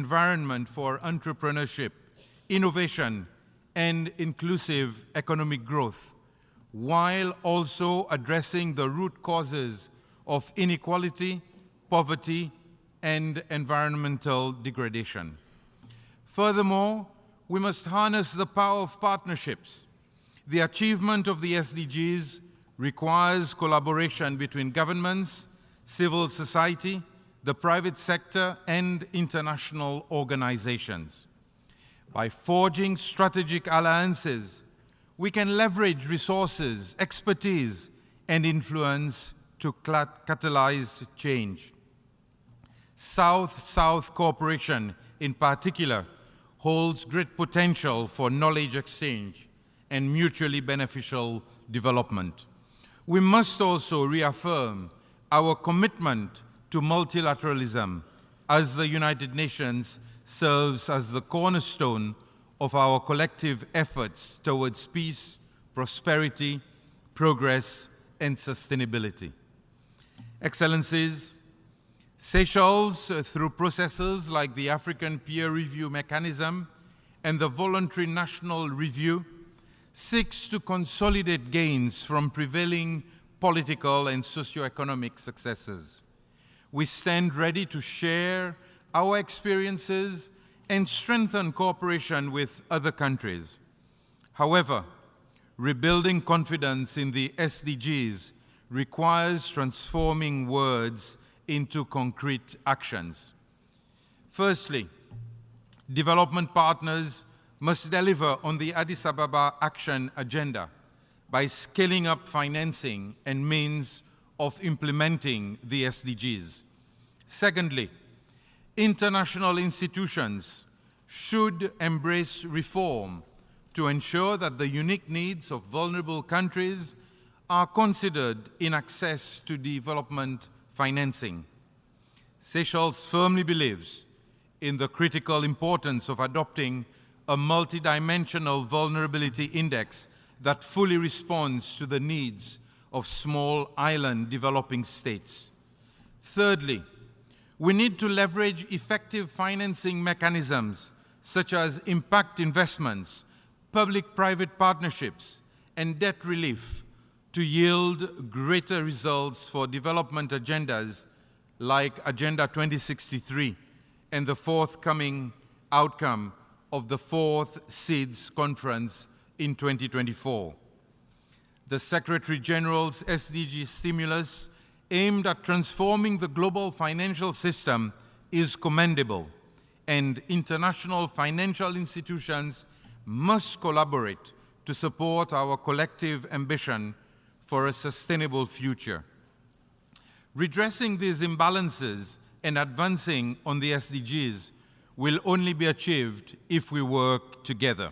environment for entrepreneurship, innovation, and inclusive economic growth, while also addressing the root causes of inequality, poverty, and environmental degradation. Furthermore, we must harness the power of partnerships. The achievement of the SDGs requires collaboration between governments, civil society, the private sector, and international organizations. By forging strategic alliances, we can leverage resources, expertise, and influence to catalyze change. South-South cooperation, in particular, holds great potential for knowledge exchange and mutually beneficial development. We must also reaffirm our commitment to multilateralism, as the United Nations serves as the cornerstone of our collective efforts towards peace, prosperity, progress, and sustainability. Excellencies, Seychelles, through processes like the African Peer Review Mechanism and the Voluntary National Review, seeks to consolidate gains from prevailing political and socio-economic successes. We stand ready to share our experiences and strengthen cooperation with other countries. However, rebuilding confidence in the SDGs requires transforming words into concrete actions. Firstly, development partners must deliver on the Addis Ababa Action Agenda by scaling up financing and means of implementing the SDGs. Secondly, international institutions should embrace reform to ensure that the unique needs of vulnerable countries are considered in access to development financing. Seychelles firmly believes in the critical importance of adopting a multidimensional vulnerability index that fully responds to the needs of small island developing states. Thirdly, we need to leverage effective financing mechanisms such as impact investments, public-private partnerships, and debt relief to yield greater results for development agendas like Agenda 2063 and the forthcoming outcome of the 4th SEEDS Conference in 2024. The Secretary General's SDG stimulus aimed at transforming the global financial system is commendable, and international financial institutions must collaborate to support our collective ambition for a sustainable future. Redressing these imbalances and advancing on the SDGs will only be achieved if we work together.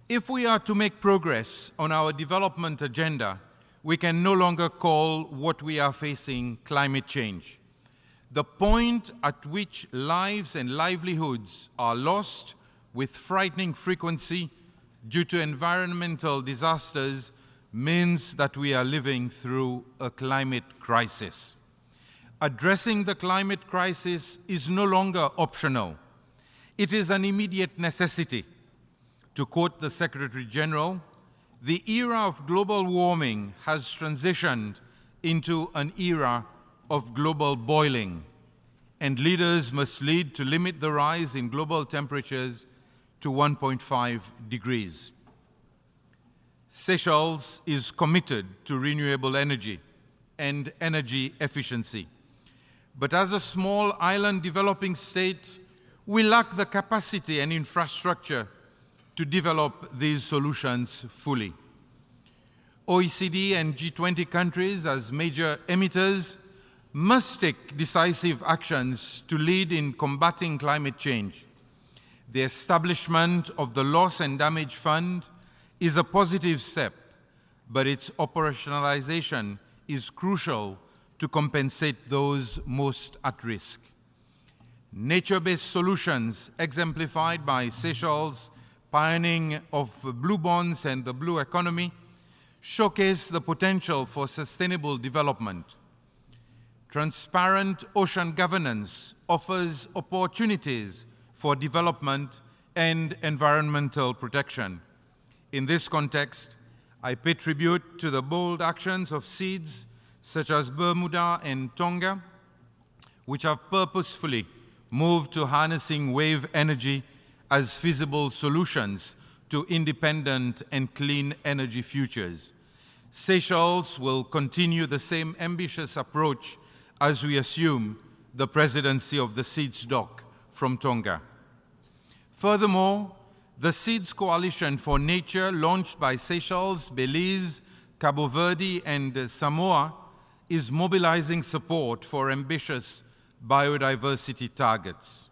If we are to make progress on our development agenda, we can no longer call what we are facing climate change. The point at which lives and livelihoods are lost with frightening frequency due to environmental disasters means that we are living through a climate crisis. Addressing the climate crisis is no longer optional. It is an immediate necessity. To quote the Secretary General, the era of global warming has transitioned into an era of global boiling, and leaders must lead to limit the rise in global temperatures to 1.5 degrees. Seychelles is committed to renewable energy and energy efficiency. But as a small island developing state, we lack the capacity and infrastructure to develop these solutions fully. OECD and G20 countries, as major emitters, must take decisive actions to lead in combating climate change. The establishment of the Loss and Damage Fund is a positive step, but its operationalization is crucial to compensate those most at risk. Nature-based solutions, exemplified by Seychelles' pioneering of blue bonds and the blue economy, showcase the potential for sustainable development. Transparent ocean governance offers opportunities for development and environmental protection. In this context, I pay tribute to the bold actions of SEEDs such as Bermuda and Tonga, which have purposefully moved to harnessing wave energy as feasible solutions to independent and clean energy futures. Seychelles will continue the same ambitious approach as we assume the presidency of the SEEDS DOC from Tonga. Furthermore, the SEEDS Coalition for Nature, launched by Seychelles, Belize, Cabo Verde, and Samoa, is mobilizing support for ambitious biodiversity targets.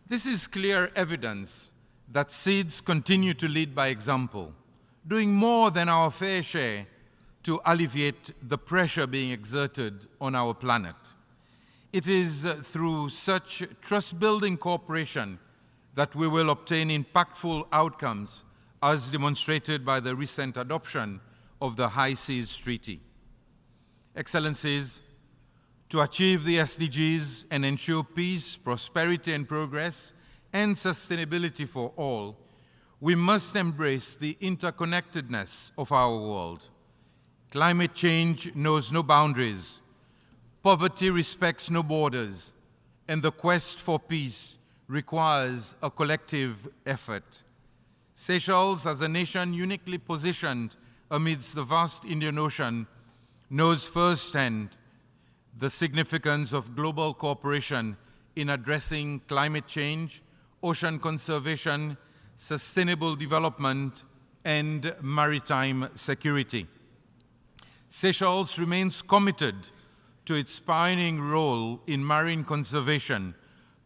This is clear evidence that SEEDS continue to lead by example, doing more than our fair share to alleviate the pressure being exerted on our planet. It is through such trust-building cooperation that we will obtain impactful outcomes, as demonstrated by the recent adoption of the High Seas Treaty. Excellencies, to achieve the SDGs and ensure peace, prosperity and progress, and sustainability for all, we must embrace the interconnectedness of our world. Climate change knows no boundaries, poverty respects no borders, and the quest for peace requires a collective effort. Seychelles, as a nation uniquely positioned amidst the vast Indian Ocean, knows firsthand the significance of global cooperation in addressing climate change, ocean conservation, sustainable development, and maritime security. Seychelles remains committed to its pioneering role in marine conservation,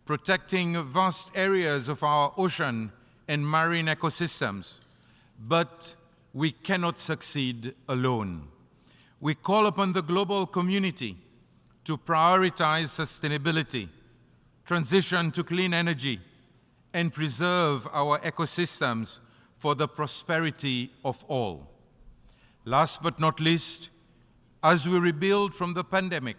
protecting vast areas of our ocean and marine ecosystems. But we cannot succeed alone. We call upon the global community to prioritize sustainability, transition to clean energy, and preserve our ecosystems for the prosperity of all. Last but not least, as we rebuild from the pandemic,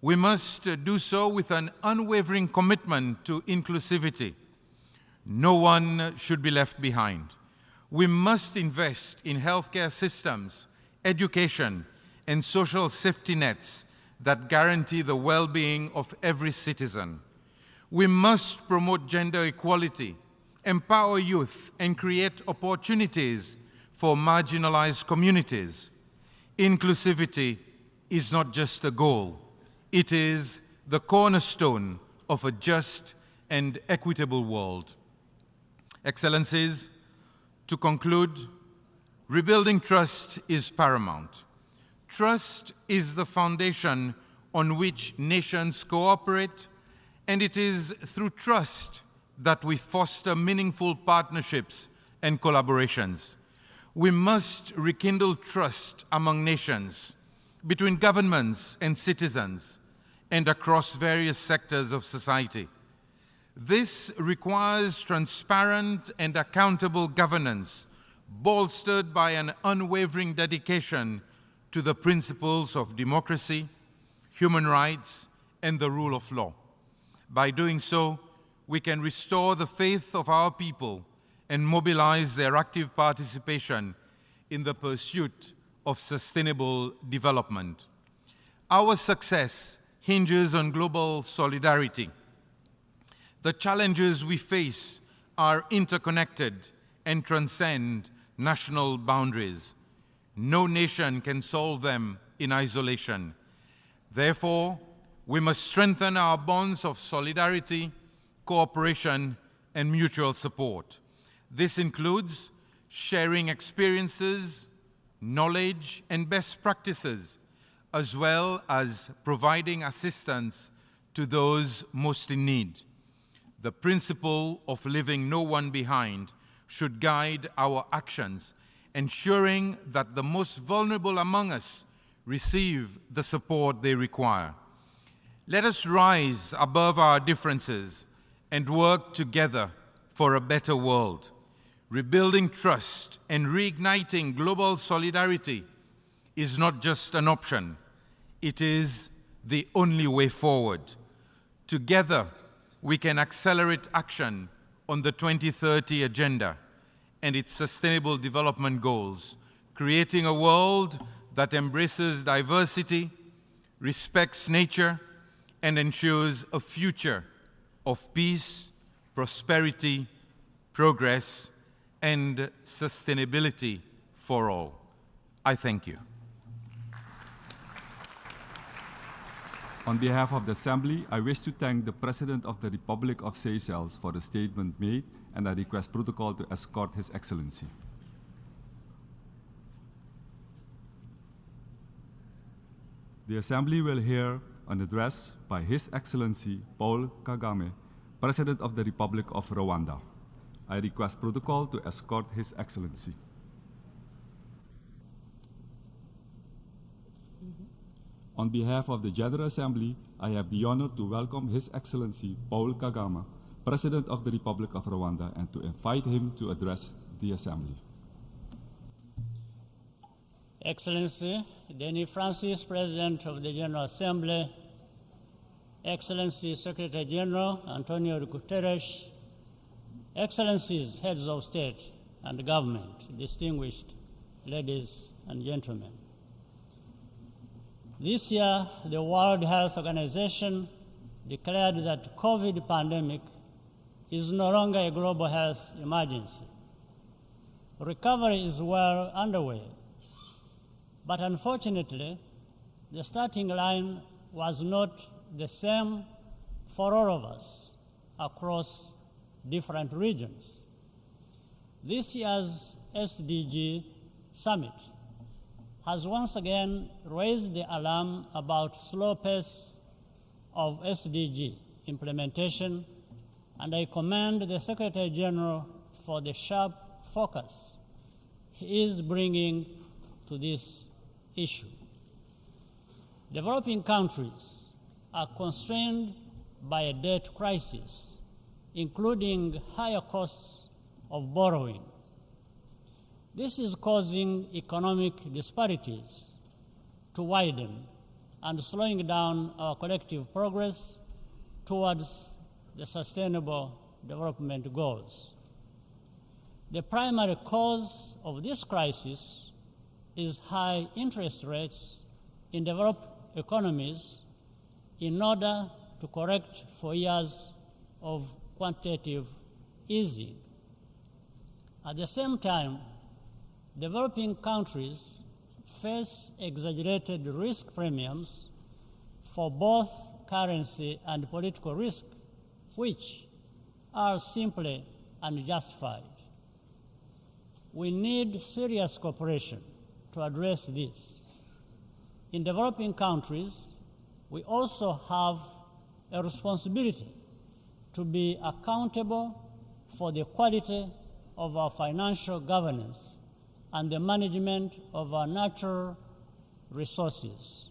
we must do so with an unwavering commitment to inclusivity. No one should be left behind. We must invest in healthcare systems, education, and social safety nets that guarantee the well-being of every citizen. We must promote gender equality, empower youth, and create opportunities for marginalized communities. Inclusivity is not just a goal. It is the cornerstone of a just and equitable world. Excellencies, to conclude, rebuilding trust is paramount. Trust is the foundation on which nations cooperate, and it is through trust that we foster meaningful partnerships and collaborations. We must rekindle trust among nations, between governments and citizens, and across various sectors of society. This requires transparent and accountable governance, bolstered by an unwavering dedication to the principles of democracy, human rights, and the rule of law. By doing so, we can restore the faith of our people and mobilize their active participation in the pursuit of sustainable development. Our success hinges on global solidarity. The challenges we face are interconnected and transcend national boundaries. No nation can solve them in isolation. Therefore, we must strengthen our bonds of solidarity, cooperation, and mutual support. This includes sharing experiences, knowledge, and best practices, as well as providing assistance to those most in need. The principle of leaving no one behind should guide our actions, ensuring that the most vulnerable among us receive the support they require. Let us rise above our differences and work together for a better world. Rebuilding trust and reigniting global solidarity is not just an option, it is the only way forward. Together, we can accelerate action on the 2030 Agenda and its Sustainable Development Goals, creating a world that embraces diversity, respects nature, and ensures a future of peace, prosperity, progress, and sustainability for all. I thank you. On behalf of the Assembly, I wish to thank the President of the Republic of Seychelles for the statement made, and I request protocol to escort His Excellency. The Assembly will hear an address by His Excellency Paul Kagame, President of the Republic of Rwanda. I request protocol to escort His Excellency. On behalf of the General Assembly, I have the honor to welcome His Excellency Paul Kagame, President of the Republic of Rwanda, and to invite him to address the Assembly. Excellency Denis Francis, President of the General Assembly, Excellency Secretary General Antonio Guterres, Excellencies, Heads of State and Government, distinguished ladies and gentlemen. This year, the World Health Organization declared that the COVID pandemic is no longer a global health emergency. Recovery is well underway, but unfortunately, the starting line was not the same for all of us across different regions. This year's SDG Summit has once again raised the alarm about slow pace of SDG implementation, and I commend the Secretary General for the sharp focus he is bringing to this issue. Developing countries are constrained by a debt crisis, including higher costs of borrowing. This is causing economic disparities to widen and slowing down our collective progress towards the Sustainable Development Goals. The primary cause of this crisis is high interest rates in developed economies in order to correct for years of quantitative easing. At the same time, developing countries face exaggerated risk premiums for both currency and political risk, which are simply unjustified. We need serious cooperation to address this. In developing countries, we also have a responsibility to be accountable for the quality of our financial governance and the management of our natural resources.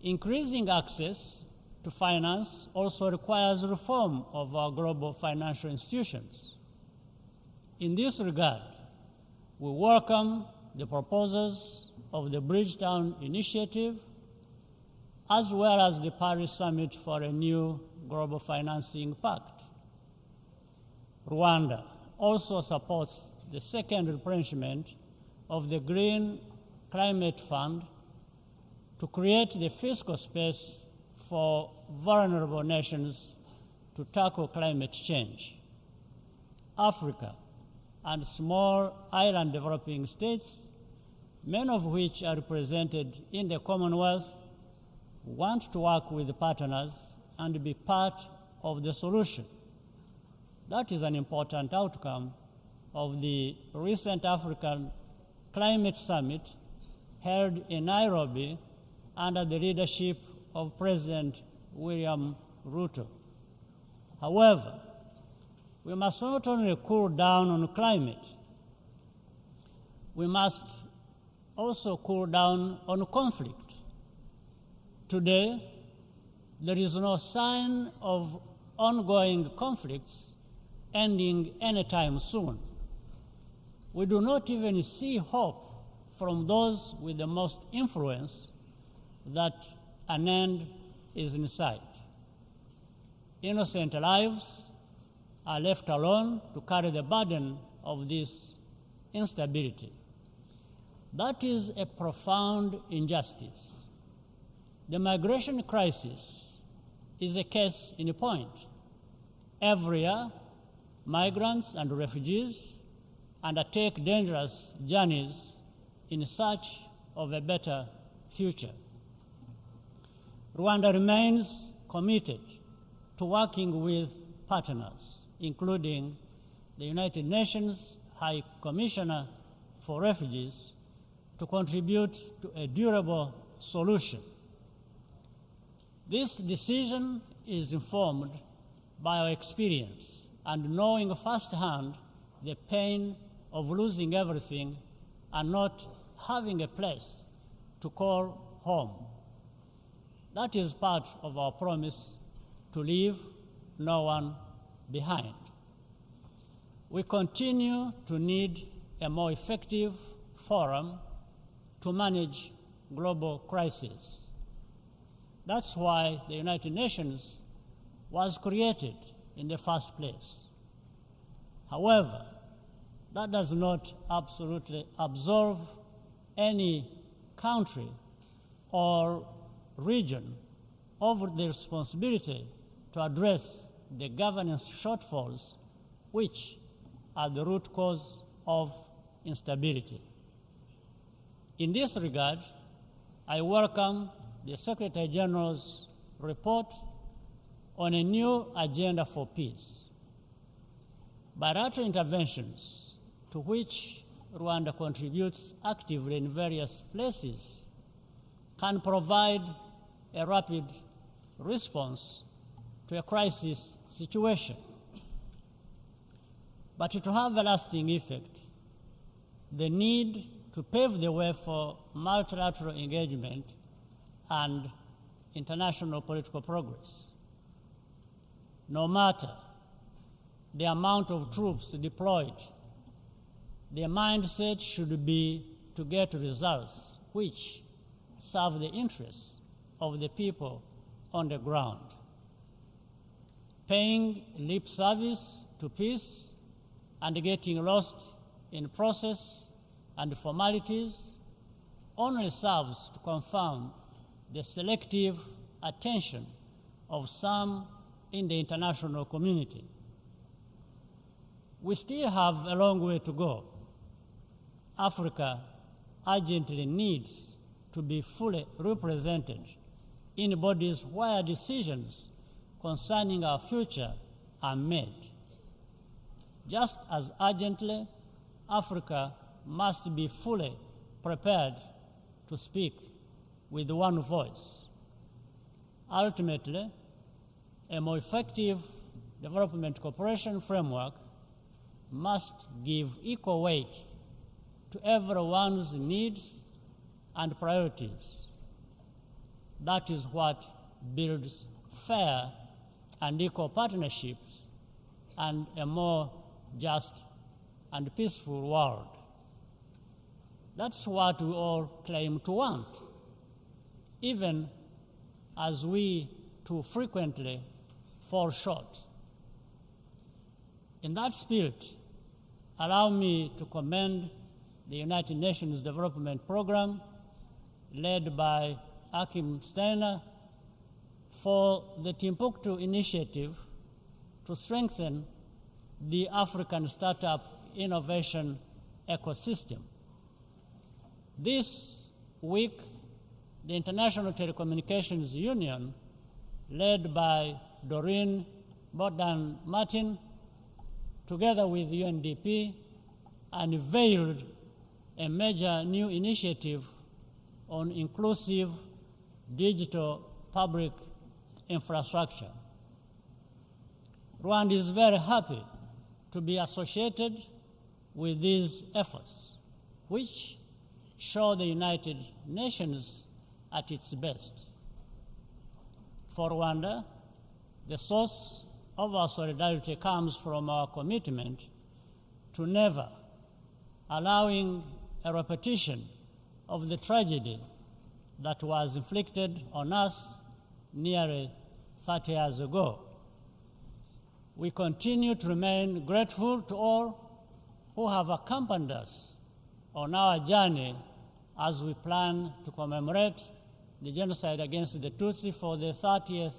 Increasing access to finance also requires reform of our global financial institutions. In this regard, we welcome the proposals of the Bridgetown Initiative, as well as the Paris Summit for a new global financing pact. Rwanda also supports the second replenishment of the Green Climate Fund to create the fiscal space for vulnerable nations to tackle climate change. Africa and small island developing states, many of which are represented in the Commonwealth, want to work with partners and be part of the solution. That is an important outcome of the recent African Climate Summit held in Nairobi under the leadership of President William Ruto. However, we must not only cool down on climate, we must also cool down on conflict. Today, there is no sign of ongoing conflicts ending anytime soon. We do not even see hope from those with the most influence that an end is in sight. Innocent lives are left alone to carry the burden of this instability. That is a profound injustice. The migration crisis is a case in point. Every year, migrants and refugees undertake dangerous journeys in search of a better future. Rwanda remains committed to working with partners, including the United Nations High Commissioner for Refugees, to contribute to a durable solution. This decision is informed by our experience and knowing firsthand the pain of losing everything and not having a place to call home. That is part of our promise to leave no one behind. We continue to need a more effective forum to manage global crises. That's why the United Nations was created in the first place. However, that does not absolutely absolve any country or region of the responsibility to address the governance shortfalls which are the root cause of instability. In this regard, I welcome the Secretary General's report on a new agenda for peace. Bilateral interventions, to which Rwanda contributes actively in various places, can provide a rapid response to a crisis situation. But to have a lasting effect, the need to pave the way for multilateral engagement and international political progress. No matter the amount of troops deployed, their mindset should be to get results which serve the interests of the people on the ground. Paying lip service to peace and getting lost in process and formalities only serves to confound the selective attention of some in the international community. We still have a long way to go. Africa urgently needs to be fully represented in bodies where decisions concerning our future are made. Just as urgently, Africa must be fully prepared to speak with one voice. Ultimately, a more effective development cooperation framework must give equal weight to everyone's needs and priorities. That is what builds fair and equal partnerships and a more just and peaceful world. That's what we all claim to want, even as we too frequently fall short. In that spirit, allow me to commend the United Nations Development Program, led by Akim Steiner, for the Timbuktu initiative to strengthen the African startup innovation ecosystem. This week, the International Telecommunications Union, led by Doreen Bodan Martin, together with UNDP, unveiled a major new initiative on inclusive digital public infrastructure. Rwanda is very happy to be associated with these efforts, which show the United Nations at its best. For Rwanda, the source of our solidarity comes from our commitment to never allowing a repetition of the tragedy that was inflicted on us nearly 30 years ago. We continue to remain grateful to all who have accompanied us on our journey as we plan to commemorate the genocide against the Tutsi for the 30th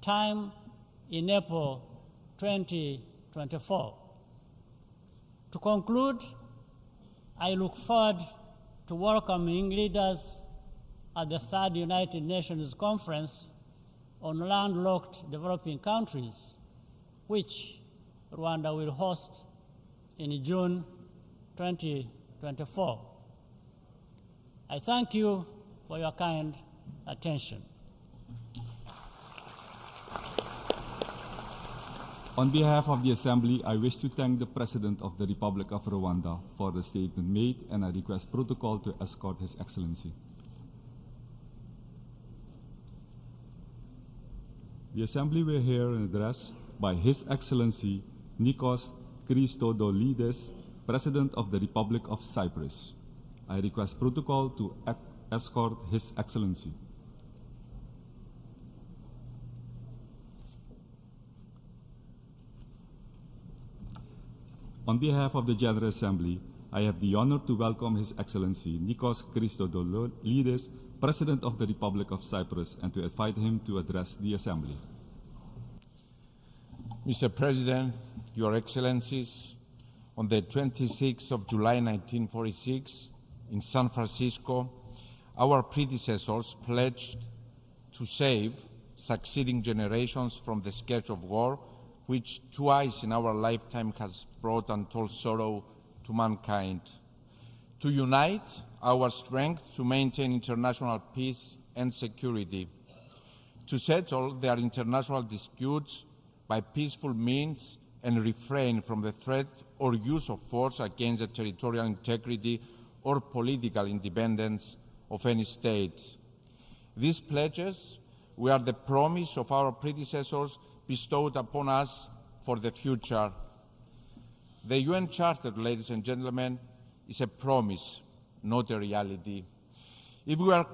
time in April 2024. To conclude, I look forward to welcoming leaders at the third United Nations Conference on landlocked developing countries, which Rwanda will host in June 2024. I thank you for your kind attention. On behalf of the Assembly, I wish to thank the President of the Republic of Rwanda for the statement made, and I request protocol to escort His Excellency. The Assembly will hear an address by His Excellency Nikos Christodoulides, President of the Republic of Cyprus. I request protocol to escort His Excellency. On behalf of the General Assembly, I have the honor to welcome His Excellency Nikos Christodoulides, President of the Republic of Cyprus, and to invite him to address the Assembly. Mr. President, Your Excellencies, on the 26th of July 1946, in San Francisco, our predecessors pledged to save succeeding generations from the scourge of war, which twice in our lifetime has brought untold sorrow to mankind. To unite our strength to maintain international peace and security. To settle their international disputes by peaceful means and refrain from the threat or use of force against the territorial integrity or political independence of any state. These pledges were the promise of our predecessors bestowed upon us for the future. The UN Charter, ladies and gentlemen, is a promise, not a reality. If we are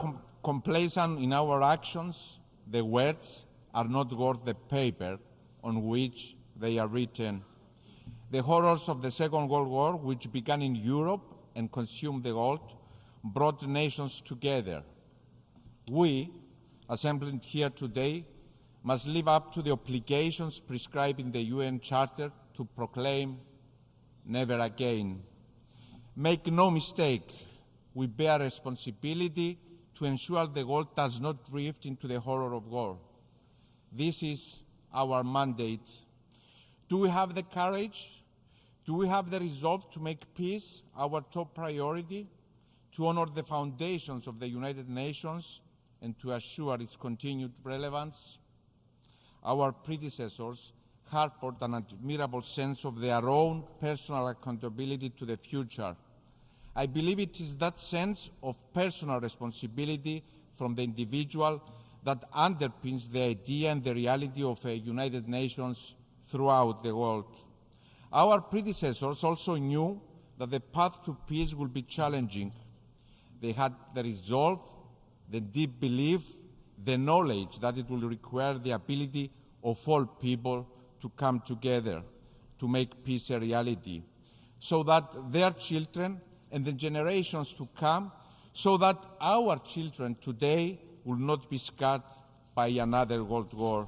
complacent in our actions, the words are not worth the paper on which they are written. The horrors of the Second World War, which began in Europe and consumed the world, brought nations together. We, assembled here today, must live up to the obligations prescribed in the UN Charter to proclaim never again. Make no mistake, we bear responsibility to ensure the world does not drift into the horror of war. This is our mandate. Do we have the courage? Do we have the resolve to make peace our top priority, to honor the foundations of the United Nations, and to assure its continued relevance? Our predecessors harbored an admirable sense of their own personal accountability to the future. I believe it is that sense of personal responsibility from the individual that underpins the idea and the reality of a United Nations throughout the world. Our predecessors also knew that the path to peace would be challenging. They had the resolve, the deep belief, the knowledge that it will require the ability of all people to come together to make peace a reality, so that their children and the generations to come, so that our children today will not be scarred by another world war.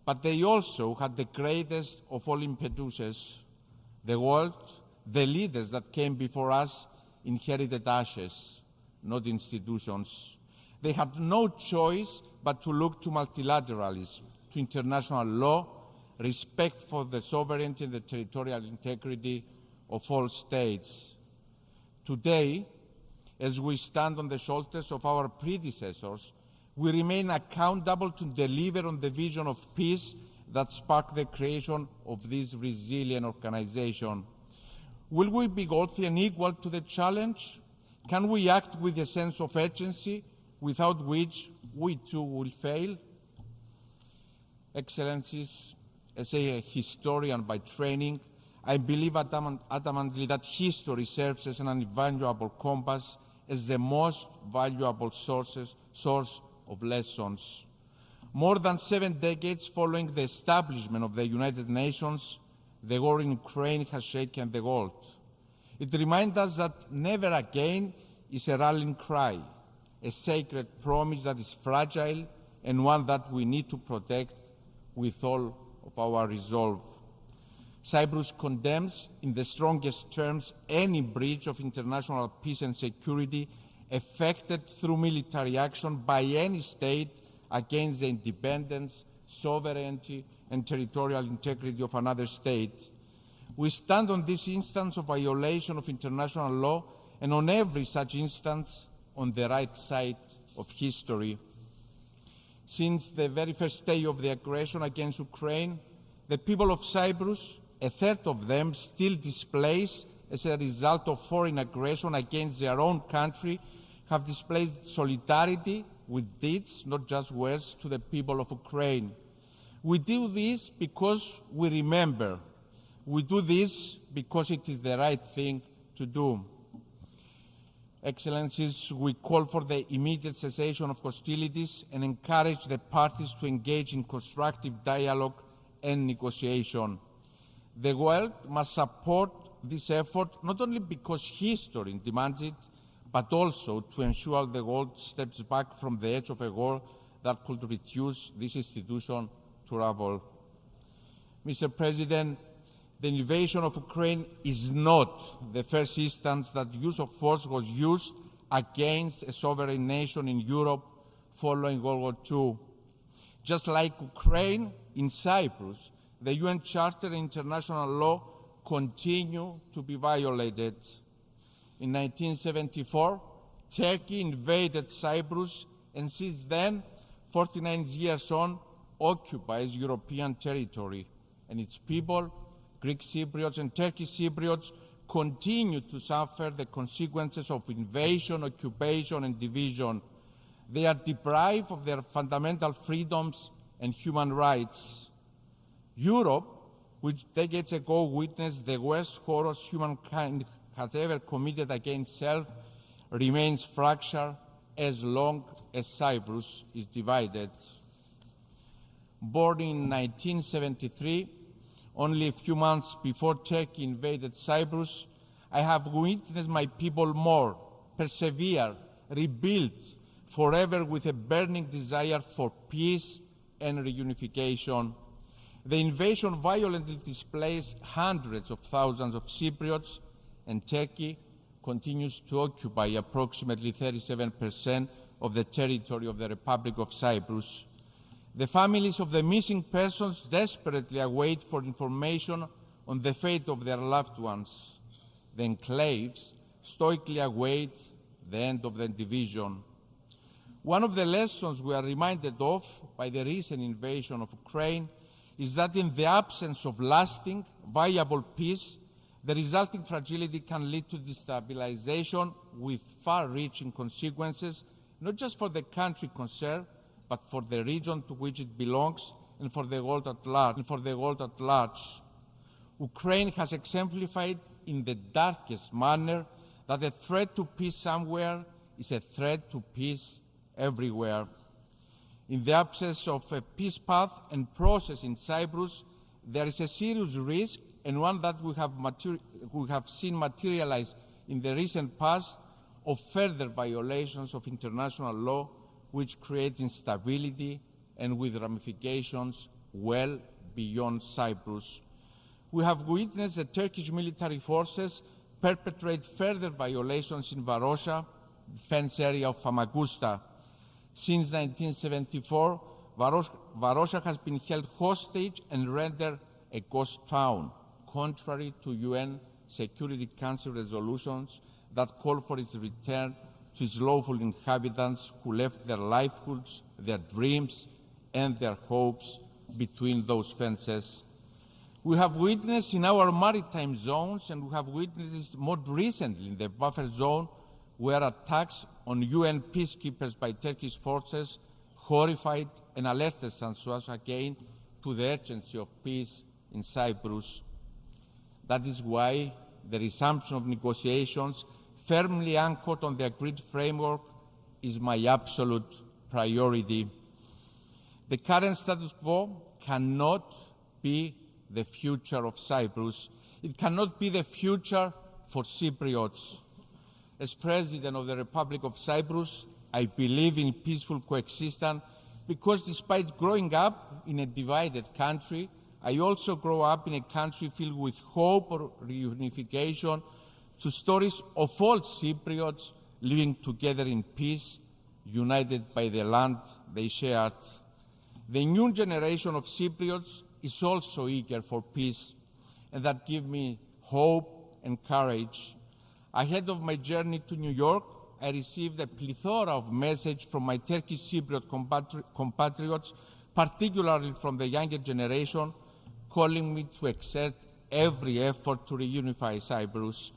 But they also had the greatest of all impetuses. The world, the leaders that came before us inherited ashes, not institutions. They had no choice but to look to multilateralism, to international law, respect for the sovereignty and the territorial integrity of all states. Today, as we stand on the shoulders of our predecessors, we remain accountable to deliver on the vision of peace that sparked the creation of this resilient organization. Will we be worthy and equal to the challenge? Can we act with a sense of urgency without which we too will fail? Excellencies, as a historian by training, I believe adamantly that history serves as an invaluable compass as the most valuable source of lessons. More than 7 decades following the establishment of the United Nations, the war in Ukraine has shaken the world. It reminds us that never again is a rallying cry, a sacred promise that is fragile and one that we need to protect with all of our resolve. Cyprus condemns in the strongest terms any breach of international peace and security effected through military action by any state against the independence, sovereignty, and territorial integrity of another state. We stand on this instance of violation of international law and on every such instance on the right side of history. Since the very first day of the aggression against Ukraine, the people of Cyprus, a third of them still displaced as a result of foreign aggression against their own country, have displayed solidarity with deeds, not just words, to the people of Ukraine. We do this because we remember. We do this because it is the right thing to do. Excellencies, we call for the immediate cessation of hostilities and encourage the parties to engage in constructive dialogue and negotiation. The world must support this effort not only because history demands it, but also to ensure the world steps back from the edge of a war that could reduce this institution to rubble. Mr. President, the invasion of Ukraine is not the first instance that use of force was used against a sovereign nation in Europe following World War II. Just like Ukraine, in Cyprus, the UN Charter and international law continue to be violated. In 1974, Turkey invaded Cyprus and since then, 49 years on, occupies European territory, and its people, Greek Cypriots and Turkish Cypriots, continue to suffer the consequences of invasion, occupation, and division. They are deprived of their fundamental freedoms and human rights. Europe, which decades ago witnessed the worst horrors humankind has ever committed against self, remains fractured as long as Cyprus is divided. Born in 1973, only a few months before Turkey invaded Cyprus, I have witnessed my people mourn, persevere, rebuild forever with a burning desire for peace and reunification. The invasion violently displaced hundreds of thousands of Cypriots, and Turkey continues to occupy approximately 37% of the territory of the Republic of Cyprus. The families of the missing persons desperately await for information on the fate of their loved ones. The enclaves stoically await the end of the division. One of the lessons we are reminded of by the recent invasion of Ukraine is that in the absence of lasting, viable peace, the resulting fragility can lead to destabilization with far-reaching consequences, not just for the country concerned, but for the region to which it belongs and for the world at large. Ukraine has exemplified in the darkest manner that a threat to peace somewhere is a threat to peace everywhere. In the absence of a peace path and process in Cyprus, there is a serious risk, and one that we have seen materialize in the recent past, of further violations of international law, which create instability and with ramifications well beyond Cyprus. We have witnessed the Turkish military forces perpetrate further violations in Varosha, defense area of Famagusta. Since 1974, Varosha has been held hostage and rendered a ghost town, contrary to UN Security Council resolutions that call for its return to its lawful inhabitants who left their livelihoods, their dreams, and their hopes between those fences. We have witnessed in our maritime zones, and we have witnessed more recently in the buffer zone, where attacks on UN peacekeepers by Turkish forces horrified and alerted us again to the urgency of peace in Cyprus. That is why the resumption of negotiations firmly anchored on the agreed framework, is my absolute priority. The current status quo cannot be the future of Cyprus. It cannot be the future for Cypriots. As President of the Republic of Cyprus, I believe in peaceful coexistence because despite growing up in a divided country, I also grew up in a country filled with hope or reunification, to stories of all Cypriots living together in peace, united by the land they shared. The new generation of Cypriots is also eager for peace, and that gives me hope and courage. Ahead of my journey to New York, I received a plethora of messages from my Turkish Cypriot compatriots, particularly from the younger generation, calling me to exert every effort to reunify Cyprus.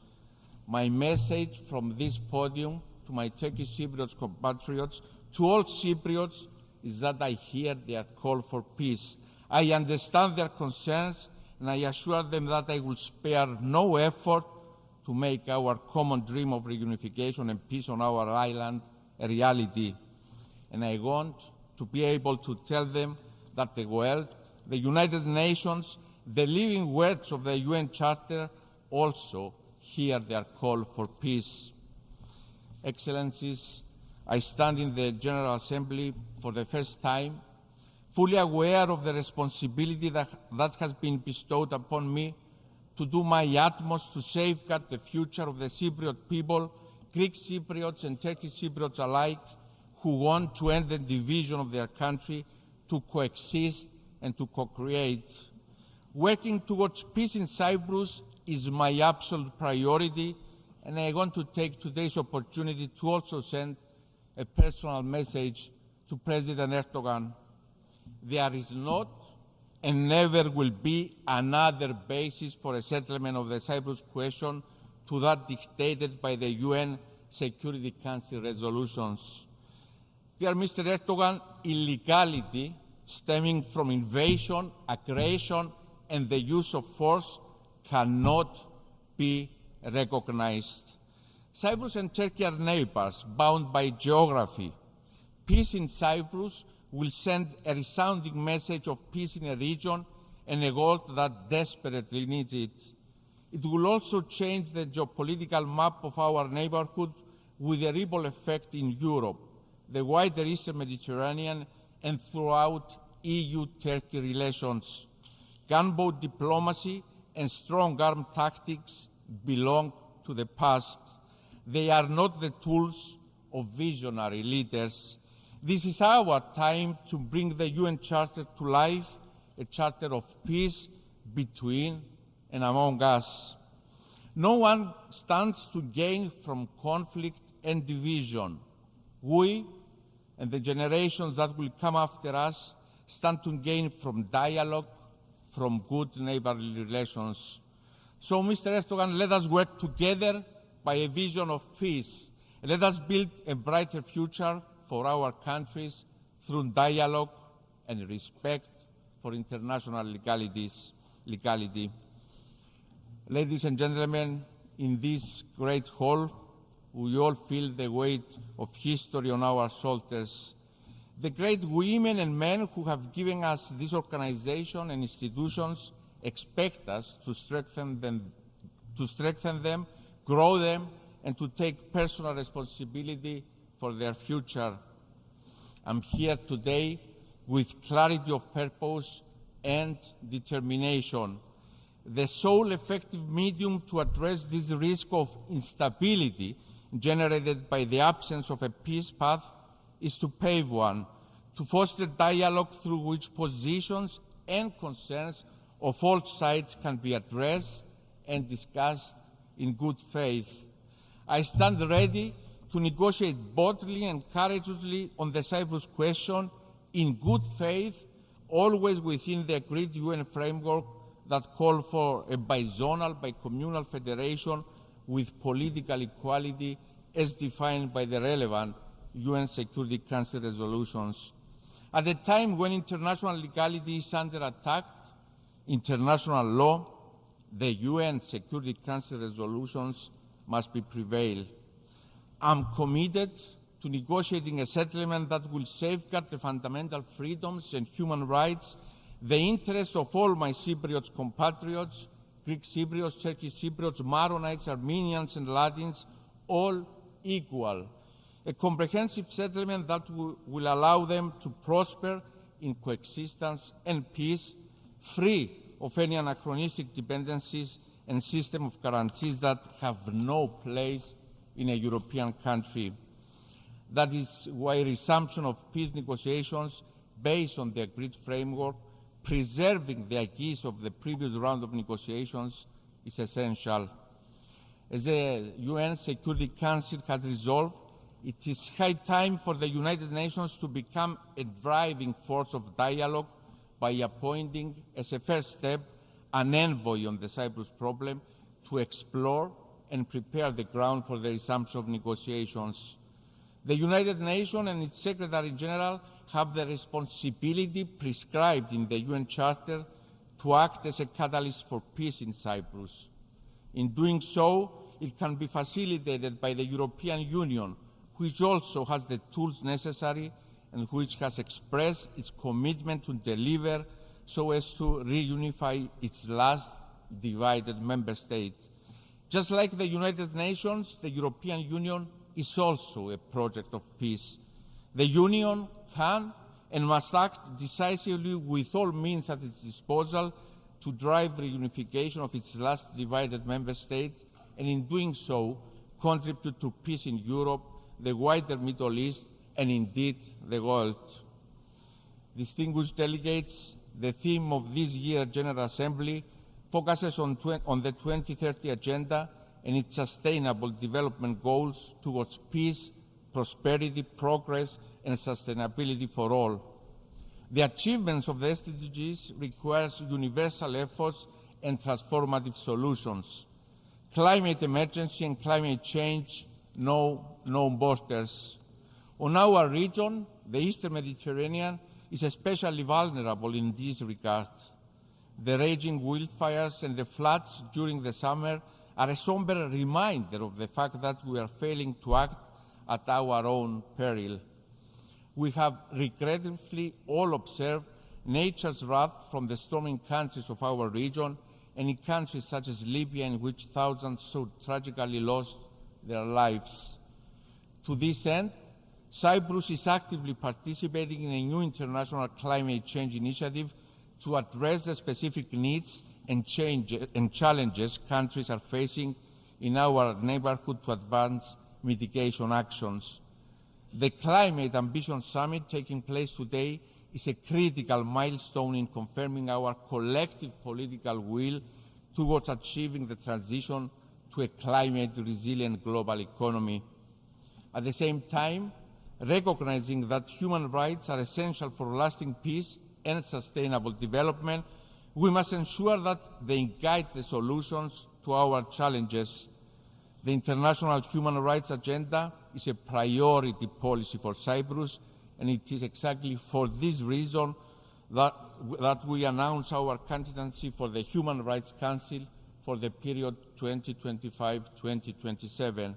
My message from this podium to my Turkish Cypriot compatriots, to all Cypriots, is that I hear their call for peace. I understand their concerns, and I assure them that I will spare no effort to make our common dream of reunification and peace on our island a reality. And I want to be able to tell them that the world, the United Nations, the living words of the UN Charter also hear their call for peace. Excellencies, I stand in the General Assembly for the first time, fully aware of the responsibility that has been bestowed upon me to do my utmost to safeguard the future of the Cypriot people, Greek Cypriots and Turkish Cypriots alike, who want to end the division of their country, to coexist and to co-create. Working towards peace in Cyprus is my absolute priority, and I want to take today's opportunity to also send a personal message to President Erdogan. There is not and never will be another basis for a settlement of the Cyprus question to that dictated by the UN Security Council resolutions. Dear Mr. Erdogan, illegality stemming from invasion, aggression, and the use of force cannot be recognized. Cyprus and Turkey are neighbors bound by geography. Peace in Cyprus will send a resounding message of peace in a region and a world that desperately needs it. It will also change the geopolitical map of our neighborhood with a ripple effect in Europe, the wider Eastern Mediterranean, and throughout EU-Turkey relations. Gunboat diplomacy and strong arm tactics belong to the past. They are not the tools of visionary leaders. This is our time to bring the UN Charter to life, a charter of peace between and among us. No one stands to gain from conflict and division. We and the generations that will come after us stand to gain from dialogue, from good neighborly relations. So, Mr. Erdogan, let us work together by a vision of peace. Let us build a brighter future for our countries through dialogue and respect for international legality. Ladies and gentlemen, in this great hall, we all feel the weight of history on our shoulders. The great women and men who have given us this organization and institutions expect us to strengthen them, grow them, and to take personal responsibility for their future. I'm here today with clarity of purpose and determination. The sole effective medium to address this risk of instability generated by the absence of a peace path is to pave one, to foster dialogue through which positions and concerns of all sides can be addressed and discussed in good faith. I stand ready to negotiate boldly and courageously on the Cyprus question in good faith, always within the agreed UN framework that call for a bizonal, bicommunal federation with political equality as defined by the relevant UN Security Council resolutions. At a time when international legality is under attack, international law, the UN Security Council resolutions must prevail. I'm committed to negotiating a settlement that will safeguard the fundamental freedoms and human rights, the interests of all my Cypriot compatriots, Greek Cypriots, Turkish Cypriots, Maronites, Armenians, and Latins, all equal. A comprehensive settlement that will allow them to prosper in coexistence and peace, free of any anachronistic dependencies and system of guarantees that have no place in a European country. That is why resumption of peace negotiations based on the agreed framework, preserving the acquis of the previous round of negotiations, is essential. As the UN Security Council has resolved, it is high time for the United Nations to become a driving force of dialogue by appointing, as a first step, an envoy on the Cyprus problem to explore and prepare the ground for the resumption of negotiations. The United Nations and its Secretary General have the responsibility prescribed in the UN Charter to act as a catalyst for peace in Cyprus. In doing so, it can be facilitated by the European Union, which also has the tools necessary and which has expressed its commitment to deliver so as to reunify its last divided member state. Just like the United Nations, the European Union is also a project of peace. The Union can and must act decisively with all means at its disposal to drive reunification of its last divided member state, and in doing so, contribute to peace in Europe, the wider Middle East, and indeed the world. Distinguished delegates, the theme of this year's General Assembly focuses on the 2030 Agenda and its sustainable development goals towards peace, prosperity, progress, and sustainability for all. The achievements of the SDGs requires universal efforts and transformative solutions. Climate emergency and climate change know no borders. On our region, the Eastern Mediterranean is especially vulnerable in this regard. The raging wildfires and the floods during the summer are a somber reminder of the fact that we are failing to act at our own peril. We have regrettably all observed nature's wrath from the storming countries of our region and in countries such as Libya, in which thousands so tragically lost their lives. To this end, Cyprus is actively participating in a new international climate change initiative to address the specific needs and challenges countries are facing in our neighborhood to advance mitigation actions. The Climate Ambition Summit taking place today is a critical milestone in confirming our collective political will towards achieving the transition to a climate-resilient global economy. At the same time, recognizing that human rights are essential for lasting peace and sustainable development, we must ensure that they guide the solutions to our challenges. The International Human Rights Agenda is a priority policy for Cyprus, and it is exactly for this reason that we announce our candidacy for the Human Rights Council for the period 2025-2027.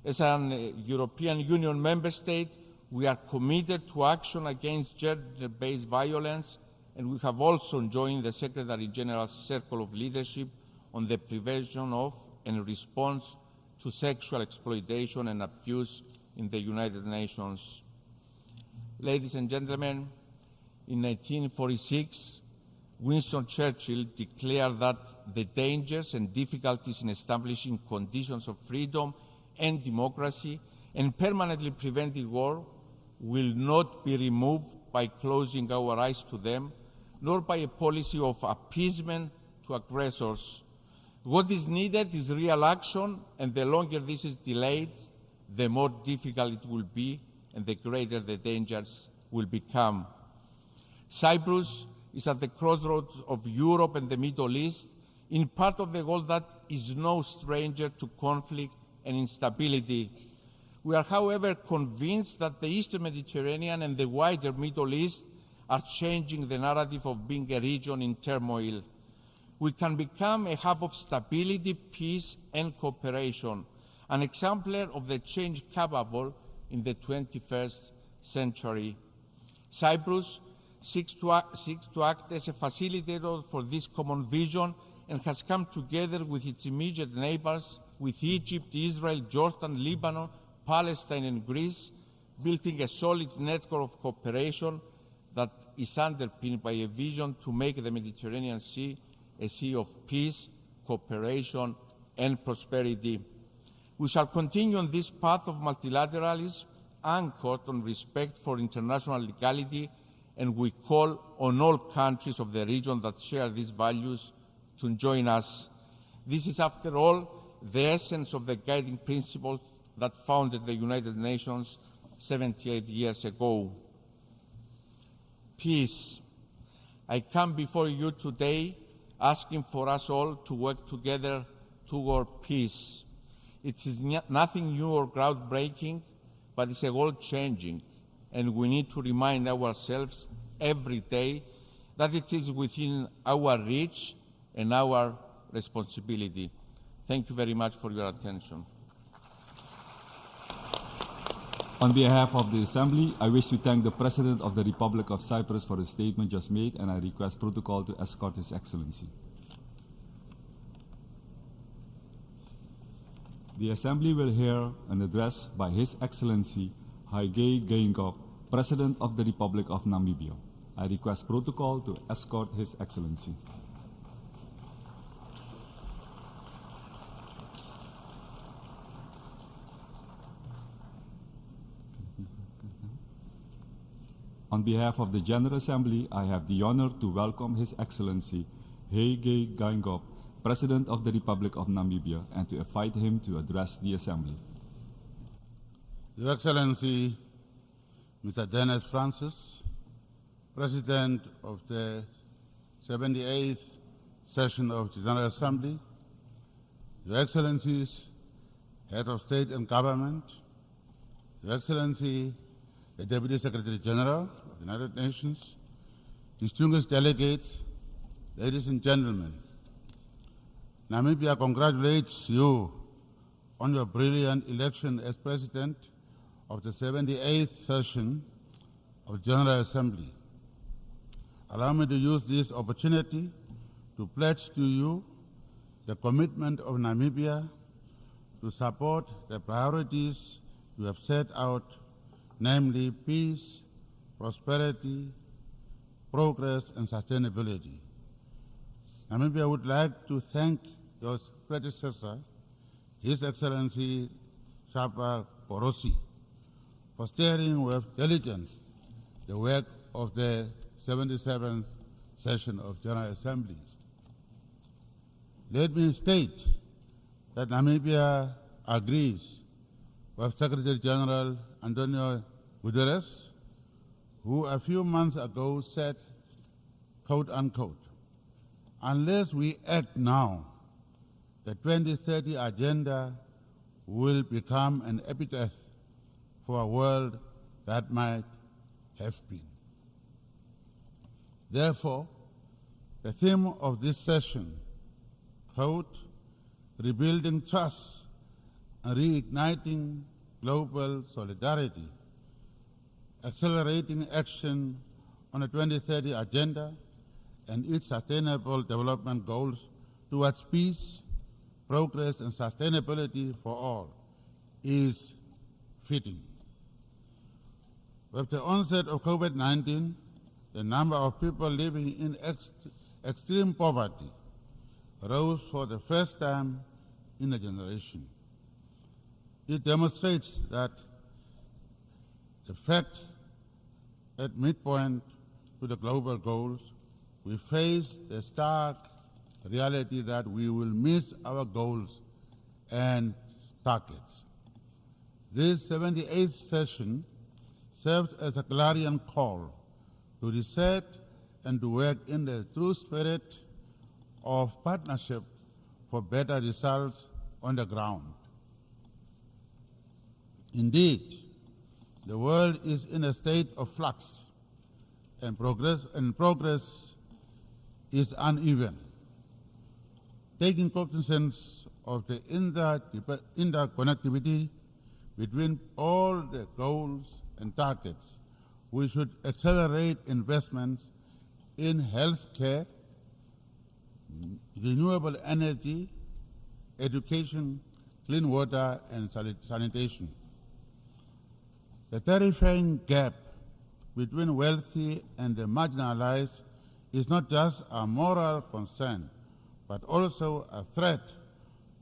As an European Union member state, we are committed to action against gender-based violence, and we have also joined the Secretary General's Circle of Leadership on the prevention of and response to sexual exploitation and abuse in the United Nations. Ladies and gentlemen, in 1946, Winston Churchill declared that the dangers and difficulties in establishing conditions of freedom and democracy and permanently preventing war will not be removed by closing our eyes to them, nor by a policy of appeasement to aggressors. What is needed is real action, and the longer this is delayed, the more difficult it will be and the greater the dangers will become. Cyprus is at the crossroads of Europe and the Middle East, in part of the world that is no stranger to conflict and instability. We are, however, convinced that the Eastern Mediterranean and the wider Middle East are changing the narrative of being a region in turmoil. We can become a hub of stability, peace, and cooperation. an exemplar of the change capable in the 21st century. Cyprus seeks to act as a facilitator for this common vision and has come together with its immediate neighbors, with Egypt, Israel, Jordan, Lebanon, Palestine, and Greece, building a solid network of cooperation that is underpinned by a vision to make the Mediterranean Sea a sea of peace, cooperation, and prosperity. We shall continue on this path of multilateralism anchored on respect for international legality, and we call on all countries of the region that share these values to join us. This is, after all, the essence of the guiding principles that founded the United Nations 78 years ago. Peace. I come before you today asking for us all to work together toward peace. It is nothing new or groundbreaking, but it's a world changing, and we need to remind ourselves every day that it is within our reach and our responsibility. Thank you very much for your attention. On behalf of the Assembly, I wish to thank the President of the Republic of Cyprus for the statement just made, and I request protocol to escort His Excellency. The Assembly will hear an address by His Excellency Hage Geingob, President of the Republic of Namibia. I request protocol to escort His Excellency. On behalf of the General Assembly, I have the honor to welcome His Excellency Hage Geingob, President of the Republic of Namibia, and to invite him to address the Assembly. Your Excellency, Mr. Dennis Francis, President of the 78th session of the General Assembly, Your Excellencies, Head of State and Government, Your Excellency, the Deputy Secretary General of the United Nations, distinguished delegates, ladies and gentlemen, Namibia congratulates you on your brilliant election as President of the 78th session of the General Assembly. Allow me to use this opportunity to pledge to you the commitment of Namibia to support the priorities you have set out, namely peace, prosperity, progress, and sustainability. Namibia would like to thank your predecessor, His Excellency Shapa Porosi, for steering with diligence the work of the 77th session of General Assembly. Let me state that Namibia agrees with Secretary General Antonio Guterres, who a few months ago said, quote unquote, unless we act now, the 2030 agenda will become an epitaph for a world that might have been. Therefore, the theme of this session, quote, rebuilding trust and reigniting global solidarity, accelerating action on the 2030 agenda and its sustainable development goals towards peace, progress, and sustainability for all, is fitting. With the onset of COVID-19, the number of people living in extreme poverty rose for the first time in a generation. It demonstrates that the fact at midpoint to the global goals, we face the stark reality that we will miss our goals and targets. This 78th session serves as a clarion call to reset and to work in the true spirit of partnership for better results on the ground. Indeed, the world is in a state of flux, and progress is uneven. Taking cognizance of the interconnectivity between all the goals and targets, we should accelerate investments in healthcare, renewable energy, education, clean water, and sanitation. The terrifying gap between wealthy and the marginalized is not just a moral concern, but also a threat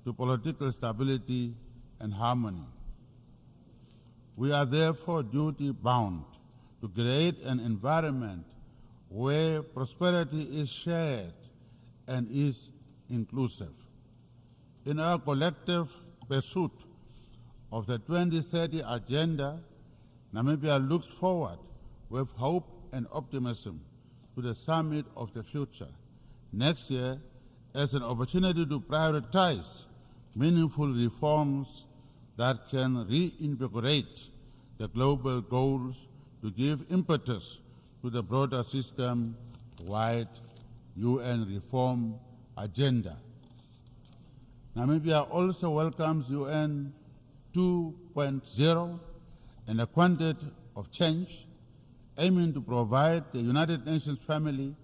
to political stability and harmony. We are therefore duty-bound to create an environment where prosperity is shared and is inclusive. In our collective pursuit of the 2030 Agenda, Namibia looks forward with hope and optimism to the Summit of the Future next year as an opportunity to prioritize meaningful reforms that can reinvigorate the global goals to give impetus to the broader system-wide UN reform agenda. Namibia also welcomes UN 2.0 and a quantity of change, aiming to provide the United Nations family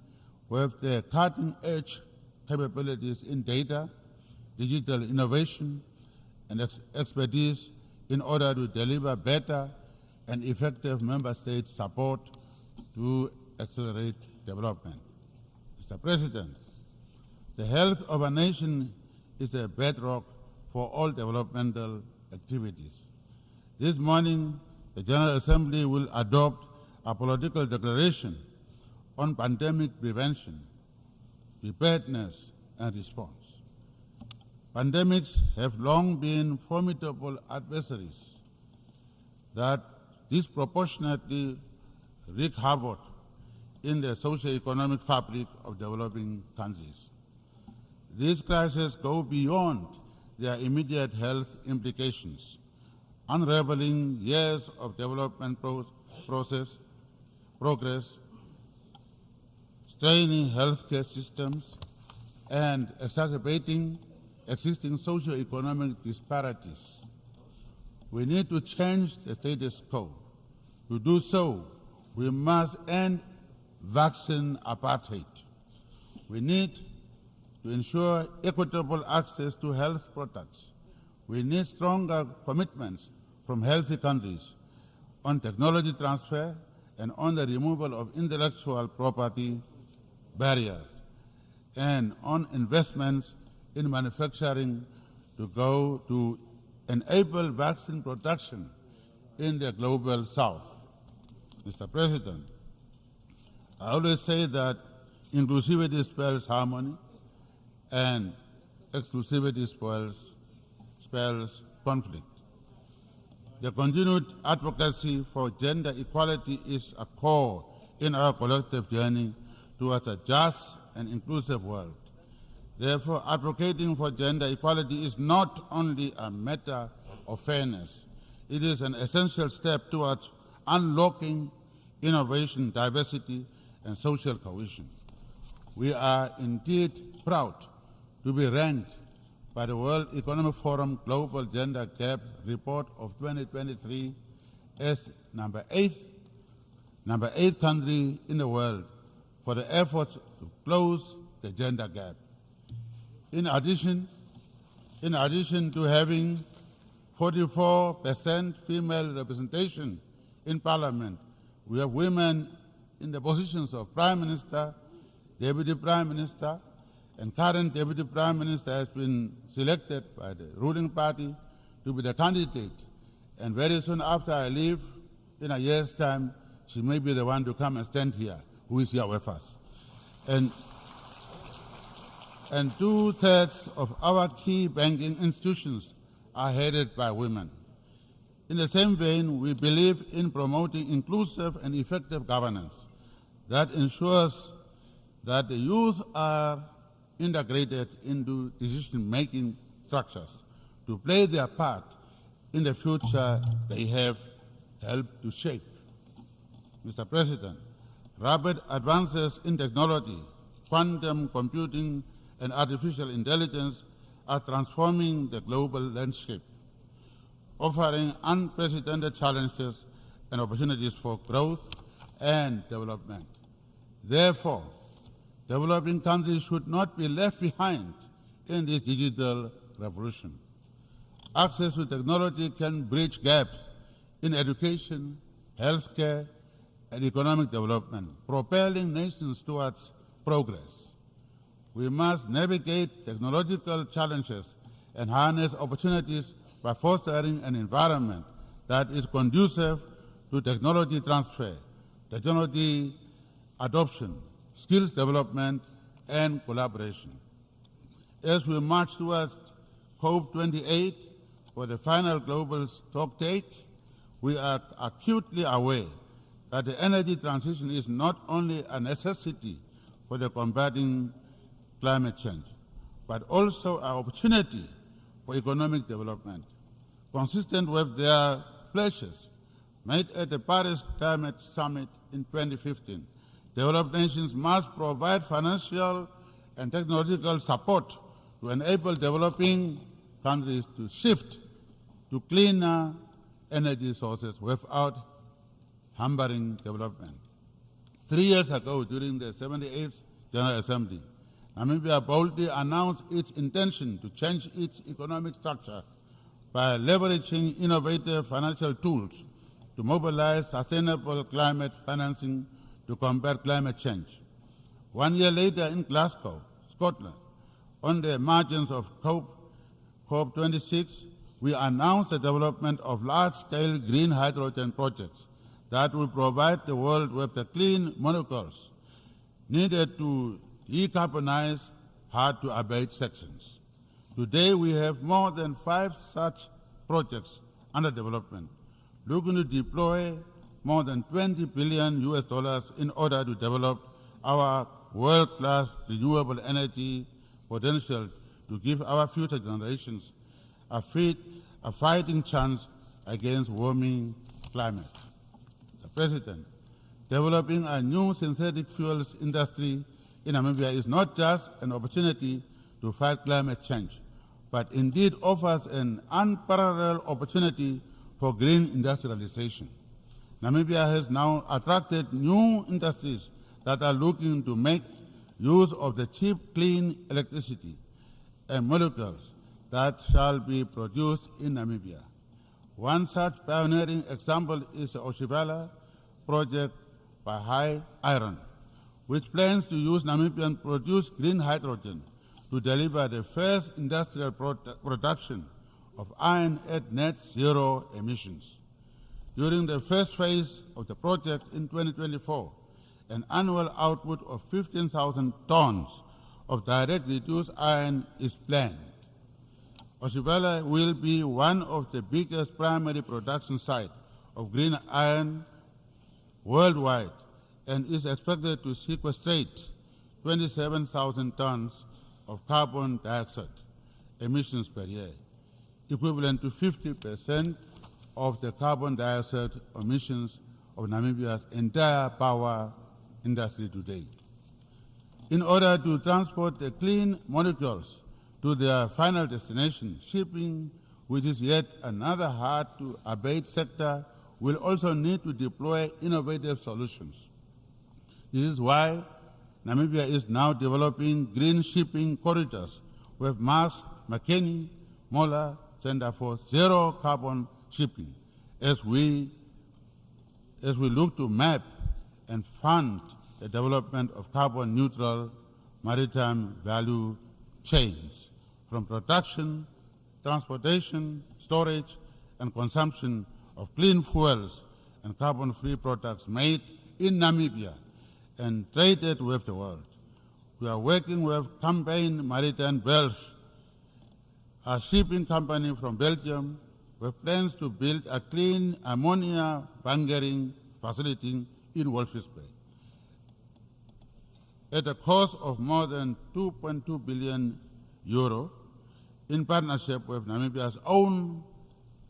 with the cutting-edge capabilities in data, digital innovation, and expertise in order to deliver better and effective member state support to accelerate development. Mr. President, the health of a nation is a bedrock for all developmental activities. This morning, the General Assembly will adopt a political declaration on pandemic prevention, preparedness, and response. Pandemics have long been formidable adversaries that disproportionately wreak havoc in the socio-economic fabric of developing countries. These crises go beyond their immediate health implications, unraveling years of development progress, straining healthcare systems, and exacerbating existing socio-economic disparities. We need to change the status quo. To do so, we must end vaccine apartheid. We need to ensure equitable access to health products. We need stronger commitments from healthy countries on technology transfer and on the removal of intellectual property barriers, and on investments in manufacturing to enable vaccine production in the global south. Mr. President, I always say that inclusivity spells harmony and exclusivity spells conflict. The continued advocacy for gender equality is a core in our collective journey towards a just and inclusive world. Therefore, advocating for gender equality is not only a matter of fairness, it is an essential step towards unlocking innovation, diversity, and social cohesion. We are indeed proud to be ranked by the World Economic Forum Global Gender Gap Report of 2023 as number eight country in the world for the efforts to close the gender gap. In addition to having 44% female representation in Parliament, we have women in the positions of Prime Minister, Deputy Prime Minister, and current Deputy Prime Minister has been selected by the ruling party to be the candidate. And very soon after I leave, in a year's time, she may be the one to come and stand here, who is here with us. And 2/3 of our key banking institutions are headed by women. In the same vein, we believe in promoting inclusive and effective governance that ensures that the youth are integrated into decision-making structures to play their part in the future they have helped to shape. Mr. President, rapid advances in technology, quantum computing, and artificial intelligence are transforming the global landscape, offering unprecedented challenges and opportunities for growth and development. Therefore, developing countries should not be left behind in this digital revolution. Access to technology can bridge gaps in education, healthcare, and economic development, propelling nations towards progress. We must navigate technological challenges and harness opportunities by fostering an environment that is conducive to technology transfer, technology adoption, skills development, and collaboration. As we march towards COP28 for the final global stocktake, we are acutely aware that the energy transition is not only a necessity for the combating climate change, but also an opportunity for economic development. Consistent with their pledges made at the Paris Climate Summit in 2015, developed nations must provide financial and technological support to enable developing countries to shift to cleaner energy sources without hampering development. 3 years ago, during the 78th General Assembly, Namibia boldly announced its intention to change its economic structure by leveraging innovative financial tools to mobilize sustainable climate financing to combat climate change. 1 year later in Glasgow, Scotland, on the margins of COP26, we announced the development of large-scale green hydrogen projects that will provide the world with the clean molecules needed to decarbonize hard-to-abate sections. Today, we have more than 5 such projects under development, looking to deploy more than $20 billion in order to develop our world-class renewable energy potential to give our future generations a fighting chance against warming climate. Mr. President, developing a new synthetic fuels industry in Namibia is not just an opportunity to fight climate change, but indeed offers an unparalleled opportunity for green industrialization. Namibia has now attracted new industries that are looking to make use of the cheap, clean electricity and molecules that shall be produced in Namibia. One such pioneering example is the Oshivala project by Hage Iron, which plans to use Namibian-produced green hydrogen to deliver the first industrial production of iron at net zero emissions. During the first phase of the project in 2024, an annual output of 15,000 tons of direct reduced iron is planned. Oshivala will be one of the biggest primary production sites of green iron worldwide and is expected to sequestrate 27,000 tons of carbon dioxide emissions per year, equivalent to 50% of the carbon dioxide emissions of Namibia's entire power industry today. In order to transport the clean molecules to their final destination, shipping, which is yet another hard-to-abate sector, will also need to deploy innovative solutions. This is why Namibia is now developing green shipping corridors with Mars, McKinney, Mola Center for Zero Carbon Shipping, as we look to map and fund the development of carbon-neutral maritime value chains, from production, transportation, storage, and consumption of clean fuels and carbon-free products made in Namibia and traded with the world. We are working with Campaign Maritime Belge, a shipping company from Belgium, with plans to build a clean ammonia bunkering facility in Walvis Bay at a cost of more than €2.2 billion in partnership with Namibia's own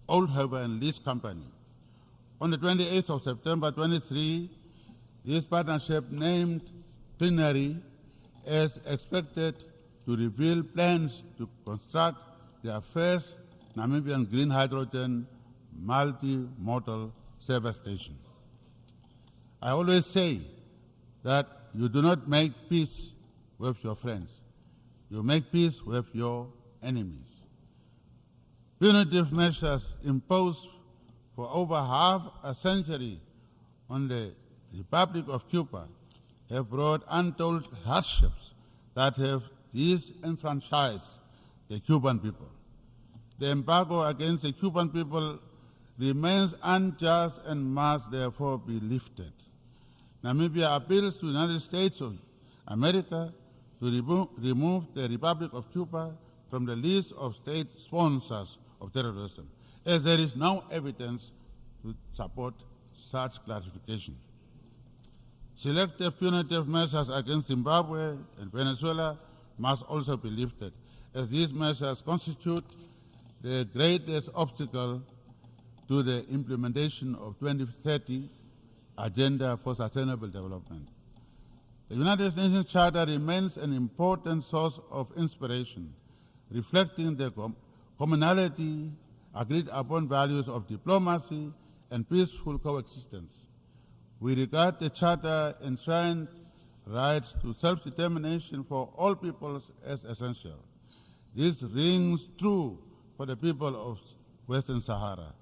Oldhaven lease company. On the 28th of September 23, this partnership named Plenary as expected to reveal plans to construct their first Namibian green hydrogen multimodal service station. I always say that you do not make peace with your friends. You make peace with your enemies. Punitive measures imposed for over half a century on the Republic of Cuba have brought untold hardships that have disenfranchised the Cuban people. The embargo against the Cuban people remains unjust and must therefore be lifted. Namibia appeals to the United States of America to remove the Republic of Cuba from the list of state sponsors of terrorism, as there is no evidence to support such classification. Selective punitive measures against Zimbabwe and Venezuela must also be lifted, as these measures constitute the greatest obstacle to the implementation of 2030 Agenda for Sustainable Development. The United Nations Charter remains an important source of inspiration, reflecting the commonality, agreed upon values of diplomacy and peaceful coexistence. We regard the Charter enshrined rights to self-determination for all peoples as essential. This rings true for the people of Western Sahara.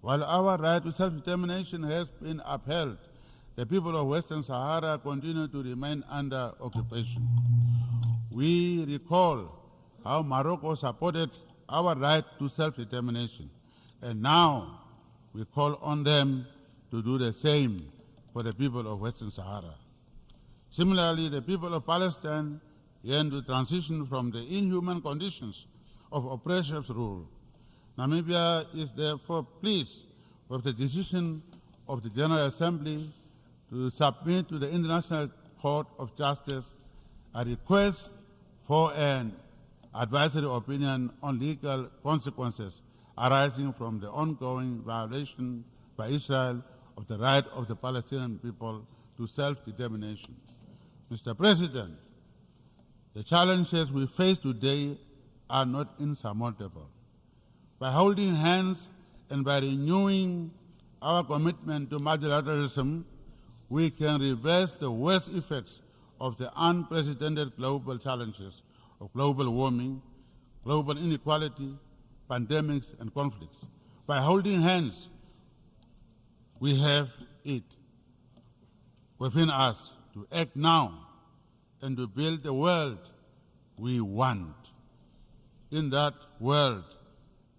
While our right to self-determination has been upheld, the people of Western Sahara continue to remain under occupation. We recall how Morocco supported our right to self-determination, and now we call on them to do the same for the people of Western Sahara. Similarly, the people of Palestine yearn to transition from the inhuman conditions of oppressive rule. Namibia is therefore pleased with the decision of the General Assembly to submit to the International Court of Justice a request for an advisory opinion on legal consequences arising from the ongoing violation by Israel of the right of the Palestinian people to self-determination. Mr. President, the challenges we face today are not insurmountable. By holding hands and by renewing our commitment to multilateralism, we can reverse the worst effects of the unprecedented global challenges of global warming, global inequality, pandemics, and conflicts. By holding hands, we have it within us to act now and to build the world we want. In that world,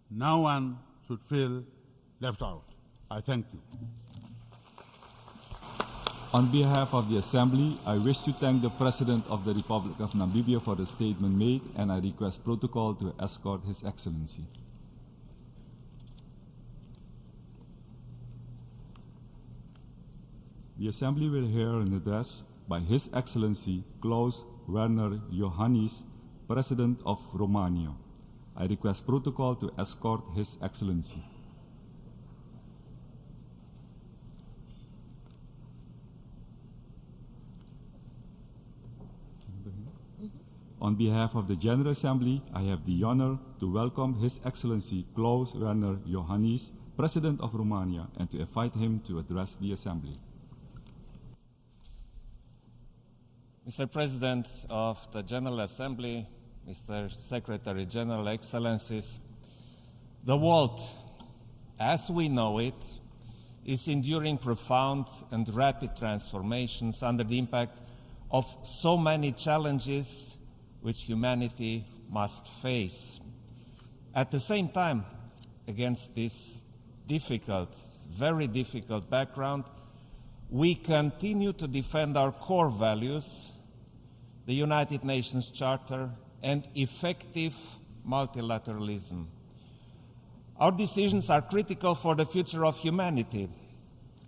no one should feel left out. I thank you. On behalf of the Assembly, I wish to thank the President of the Republic of Namibia for the statement made, and I request protocol to escort His Excellency. The Assembly will hear an address by His Excellency Klaus Werner Iohannis, President of Romania. I request protocol to escort His Excellency. On behalf of the General Assembly, I have the honor to welcome His Excellency Klaus Werner Iohannis, President of Romania, and to invite him to address the Assembly. Mr. President of the General Assembly, Mr. Secretary General, Excellencies, the world, as we know it, is enduring profound and rapid transformations under the impact of so many challenges which humanity must face. At the same time, against this difficult, very difficult background, we continue to defend our core values, the United Nations Charter, and effective multilateralism. Our decisions are critical for the future of humanity.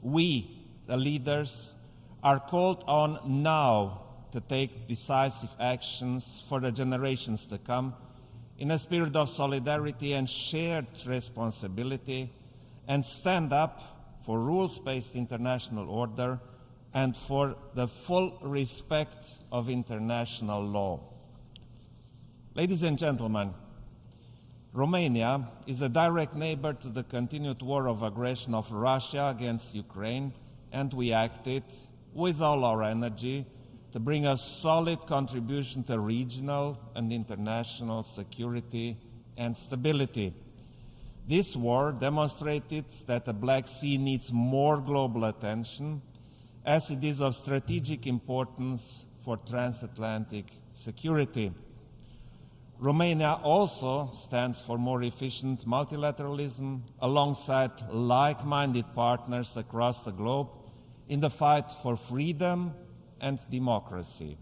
We, the leaders, are called on now to take decisive actions for the generations to come in a spirit of solidarity and shared responsibility, and stand up for rules-based international order and for the full respect of international law. Ladies and gentlemen, Romania is a direct neighbor to the continued war of aggression of Russia against Ukraine, and we acted with all our energy to bring a solid contribution to regional and international security and stability. This war demonstrated that the Black Sea needs more global attention, as it is of strategic importance for transatlantic security. Romania also stands for more efficient multilateralism alongside like-minded partners across the globe in the fight for freedom and democracy.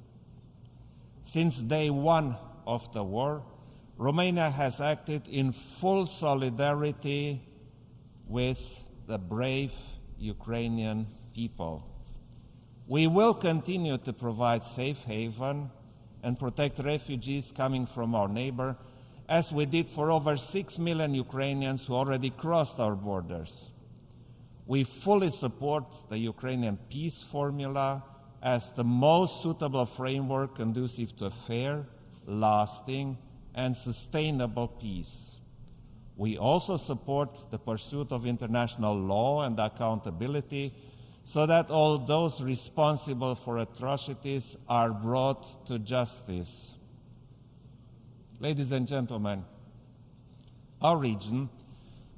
Since day one of the war, Romania has acted in full solidarity with the brave Ukrainian people. We will continue to provide safe haven and protect refugees coming from our neighbor, as we did for over 6 million Ukrainians who already crossed our borders. We fully support the Ukrainian peace formula as the most suitable framework conducive to a fair, lasting, and sustainable peace. We also support the pursuit of international law and accountability so that all those responsible for atrocities are brought to justice. Ladies and gentlemen, our region,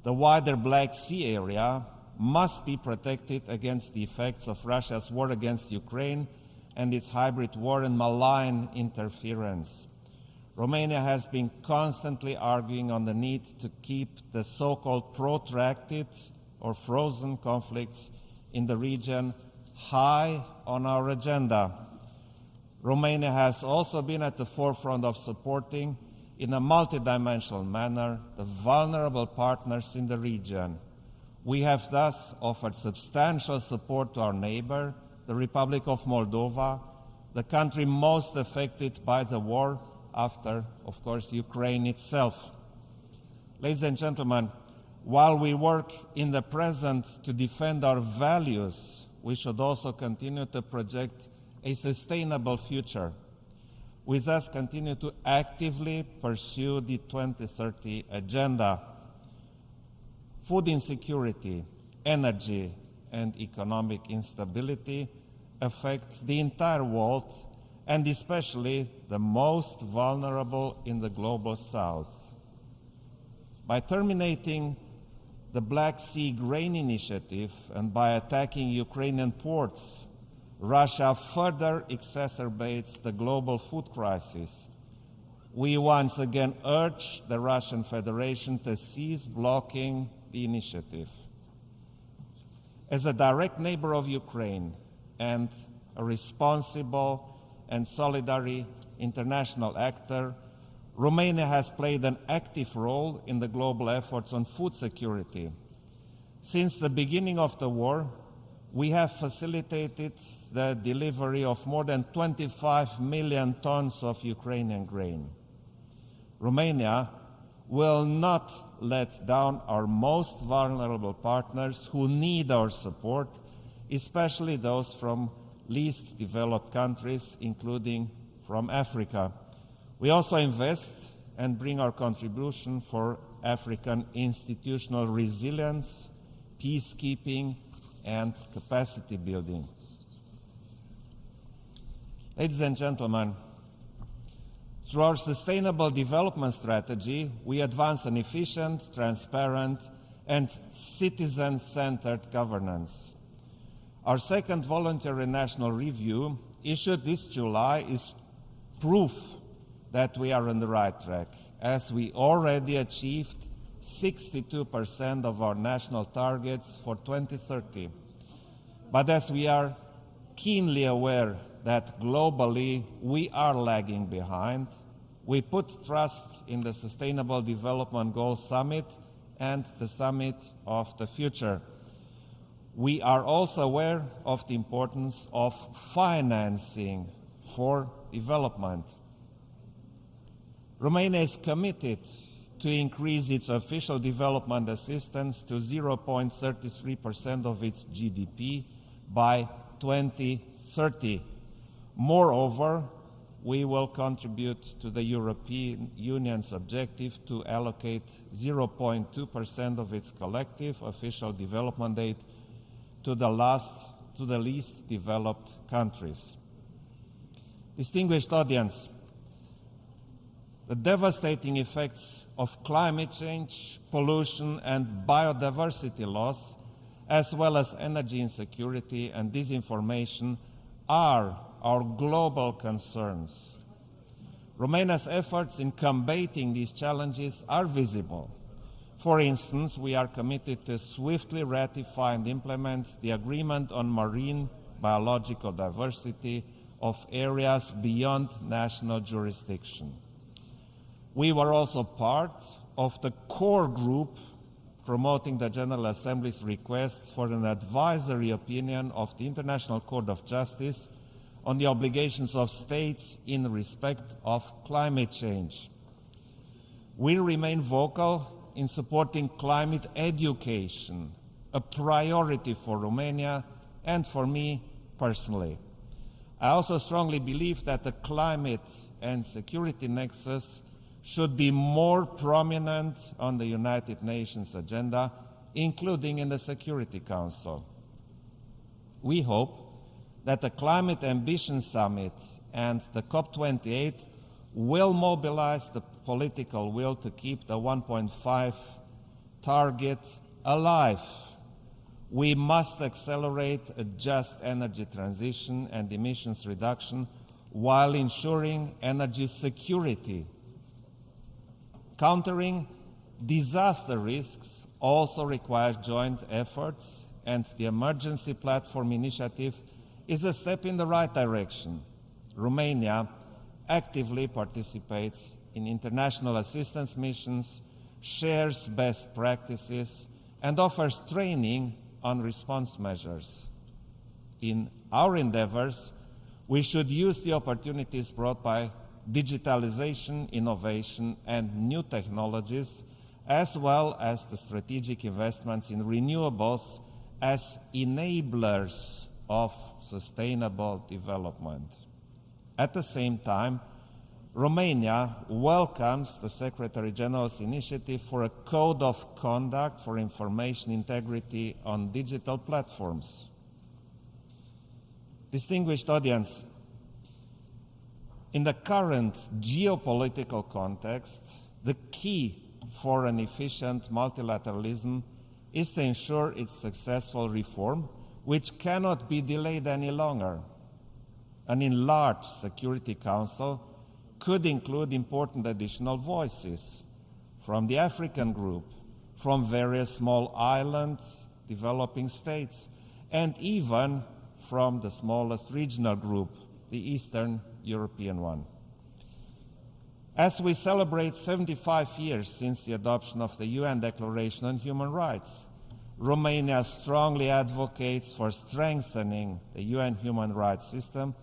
the wider Black Sea area, must be protected against the effects of Russia's war against Ukraine and its hybrid war and malign interference. Romania has been constantly arguing on the need to keep the so-called protracted or frozen conflicts in the region high on our agenda. Romania has also been at the forefront of supporting, in a multidimensional manner, the vulnerable partners in the region. We have thus offered substantial support to our neighbor, the Republic of Moldova, the country most affected by the war after, of course, Ukraine itself. Ladies and gentlemen, while we work in the present to defend our values, we should also continue to project a sustainable future. We thus continue to actively pursue the 2030 agenda. Food insecurity, energy, and economic instability affect the entire world, and especially the most vulnerable in the global south. By terminating the Black Sea Grain Initiative and by attacking Ukrainian ports, Russia further exacerbates the global food crisis. We once again urge the Russian Federation to cease blocking the initiative. As a direct neighbor of Ukraine and a responsible and solidary international actor, Romania has played an active role in the global efforts on food security. Since the beginning of the war, we have facilitated the delivery of more than 25 million tons of Ukrainian grain. Romania will not let down our most vulnerable partners who need our support, especially those from least developed countries, including from Africa. We also invest and bring our contribution for African institutional resilience, peacekeeping, and capacity building. Ladies and gentlemen, through our sustainable development strategy, we advance an efficient, transparent, and citizen-centered governance. Our second voluntary national review, issued this July, is proof that we are on the right track, as we already achieved 62% of our national targets for 2030. But as we are keenly aware that globally we are lagging behind, we put trust in the Sustainable Development Goals Summit and the Summit of the Future. We are also aware of the importance of financing for development. Romania is committed to increase its official development assistance to 0.33% of its GDP by 2030. Moreover, we will contribute to the European Union's objective to allocate 0.2% of its collective official development aid to the least developed countries. Distinguished audience, the devastating effects of climate change, pollution, and biodiversity loss, as well as energy insecurity and disinformation, are our global concerns. Romania's efforts in combating these challenges are visible. For instance, we are committed to swiftly ratify and implement the Agreement on Marine Biological Diversity of areas beyond national jurisdiction. We were also part of the core group promoting the General Assembly's request for an advisory opinion of the International Court of Justice on the obligations of states in respect of climate change. We remain vocal in supporting climate education, a priority for Romania and for me personally. I also strongly believe that the climate and security nexus should be more prominent on the United Nations agenda, including in the Security Council. We hope that the Climate Ambition Summit and the COP28 will mobilize the political will to keep the 1.5 target alive. We must accelerate a just energy transition and emissions reduction while ensuring energy security. Countering disaster risks also requires joint efforts, and the Emergency Platform Initiative is a step in the right direction. Romania actively participates in international assistance missions, shares best practices, and offers training on response measures. In our endeavors, we should use the opportunities brought by digitalization, innovation, and new technologies, as well as the strategic investments in renewables as enablers of sustainable development. At the same time, Romania welcomes the Secretary General's initiative for a code of conduct for information integrity on digital platforms. Distinguished audience, in the current geopolitical context, the key for an efficient multilateralism is to ensure its successful reform, which cannot be delayed any longer. An enlarged Security Council could include important additional voices from the African group, from various small island developing states, and even from the smallest regional group, the Eastern European one. As we celebrate 75 years since the adoption of the UN Declaration on Human Rights, Romania strongly advocates for strengthening the UN human rights system,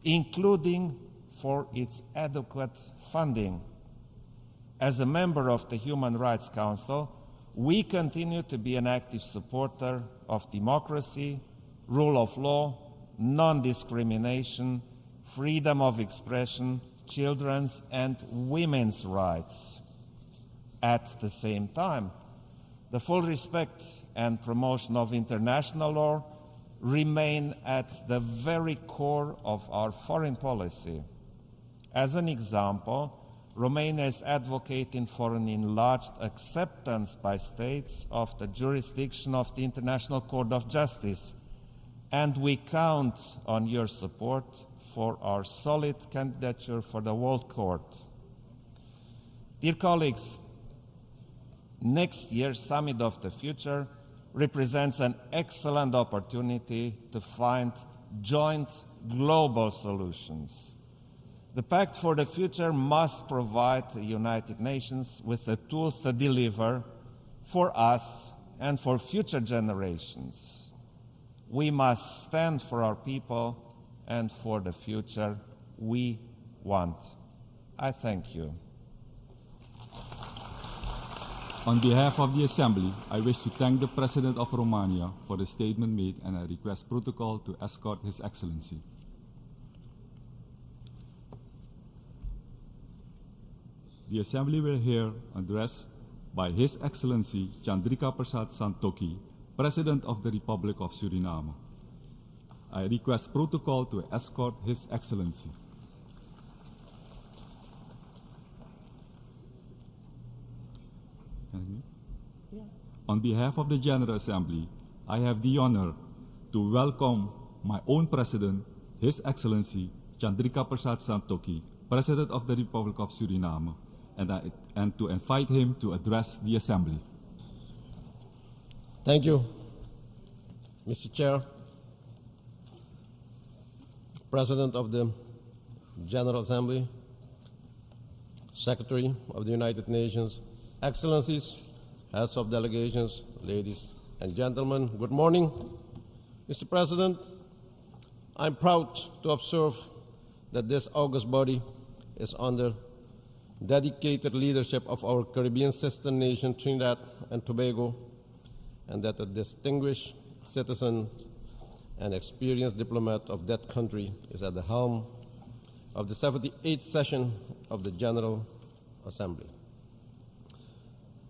including for its adequate funding. As a member of the Human Rights Council, we continue to be an active supporter of democracy, rule of law, non-discrimination, freedom of expression, children's and women's rights. At the same time, the full respect and promotion of international law remain at the very core of our foreign policy. As an example, Romania is advocating for an enlarged acceptance by states of the jurisdiction of the International Court of Justice, and we count on your support for our solid candidature for the World Court. Dear colleagues, next year's Summit of the Future represents an excellent opportunity to find joint global solutions. The Pact for the Future must provide the United Nations with the tools to deliver for us and for future generations. We must stand for our people and for the future we want. I thank you. On behalf of the Assembly, I wish to thank the President of Romania for the statement made, and I request protocol to escort His Excellency. the Assembly will hear an address by His Excellency Chandrikapersad Santokhi, President of the Republic of Suriname. I request protocol to escort His Excellency. On behalf of the General Assembly, I have the honor to welcome my own President, His Excellency Chandrikapersad Santokhi, President of the Republic of Suriname, and to invite him to address the Assembly. Thank you, Mr. Chair, President of the General Assembly, Secretary of the United Nations, Excellencies, Heads of Delegations, ladies and gentlemen, good morning. Mr. President, I'm proud to observe that this august body is under dedicated leadership of our Caribbean sister nation, Trinidad and Tobago, and that a distinguished citizen and experienced diplomat of that country is at the helm of the 78th session of the General Assembly.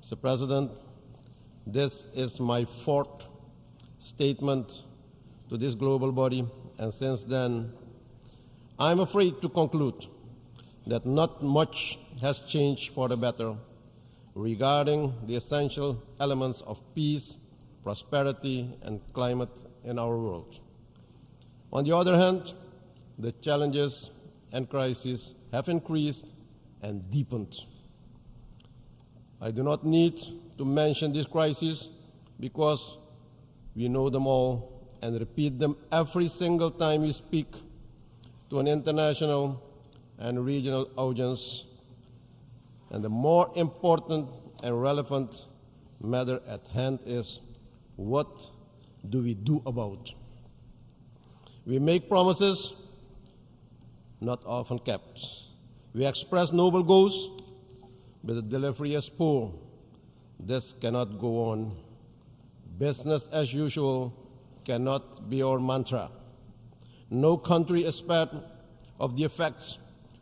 Mr. President, this is my fourth statement to this global body, and since then, I'm afraid to conclude that not much has changed for the better regarding the essential elements of peace, prosperity, and climate in our world. On the other hand, the challenges and crises have increased and deepened. I do not need to mention these crises because we know them all and repeat them every single time we speak to an international and regional audience. And the more important and relevant matter at hand is, what do we do about? We make promises not often kept. We express noble goals, but the delivery is poor. This cannot go on. Business as usual cannot be our mantra. No country is spared of the effects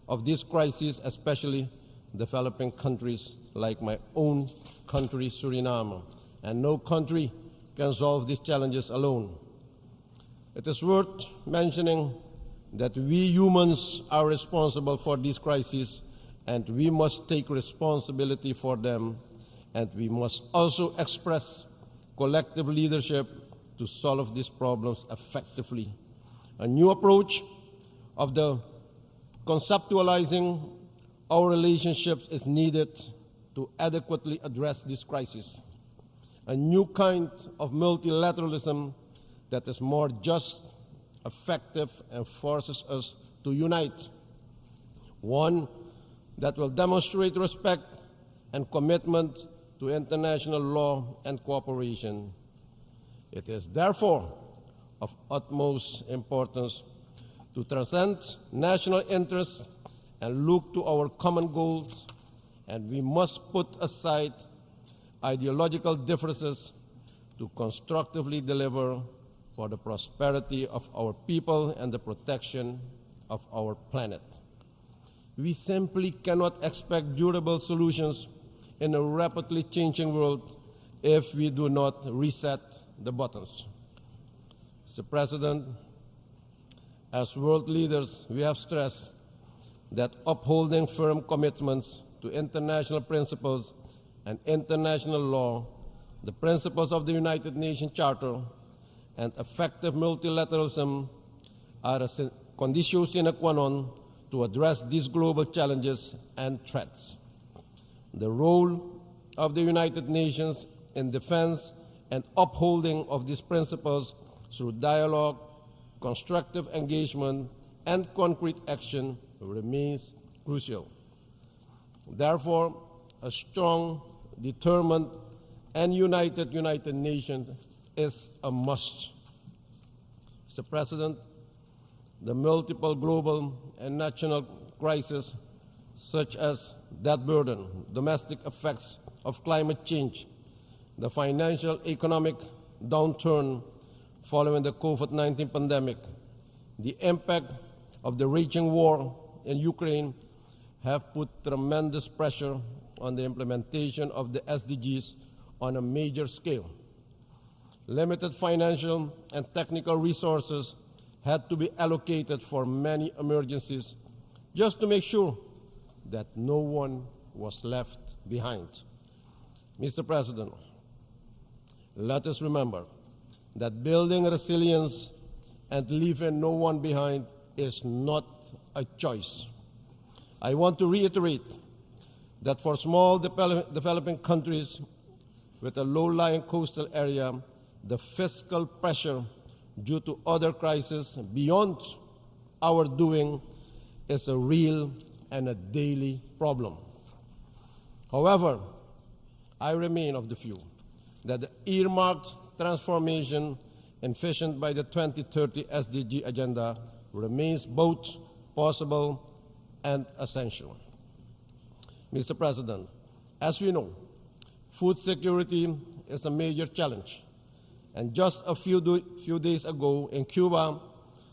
of this crisis, especially developing countries like my own country, Suriname. And no country can solve these challenges alone. It is worth mentioning that we humans are responsible for these crises, and we must take responsibility for them, and we must also express collective leadership to solve these problems effectively. A new approach of the conceptualizing our relationships is needed to adequately address this crisis. A new kind of multilateralism that is more just, effective, and forces us to unite. One that will demonstrate respect and commitment to international law and cooperation. It is therefore of utmost importance to transcend national interests and look to our common goals, and we must put aside ideological differences to constructively deliver for the prosperity of our people and the protection of our planet. We simply cannot expect durable solutions in a rapidly changing world if we do not reset the buttons. Mr. President, as world leaders, we have stressed that upholding firm commitments to international principles and international law, the principles of the United Nations Charter, and effective multilateralism are a conditio sine qua non to address these global challenges and threats. The role of the United Nations in defense and upholding of these principles through dialogue, constructive engagement, and concrete action remains crucial. Therefore, a strong, determined, and united United Nations is a must. Mr. President, the multiple global and national crises, such as debt burden, domestic effects of climate change, the financial economic downturn following the COVID-19 pandemic, the impact of the raging war in Ukraine, have put tremendous pressure on the implementation of the SDGs on a major scale. Limited financial and technical resources had to be allocated for many emergencies just to make sure that no one was left behind. Mr. President, let us remember that building resilience and leaving no one behind is not a choice. I want to reiterate that for small developing countries with a low-lying coastal area, the fiscal pressure due to other crises beyond our doing is a real and a daily problem. However, I remain of the view that the earmarked transformation envisioned by the 2030 SDG agenda remains both possible and essential. Mr. President, as we know, food security is a major challenge. And just a few days ago in Cuba,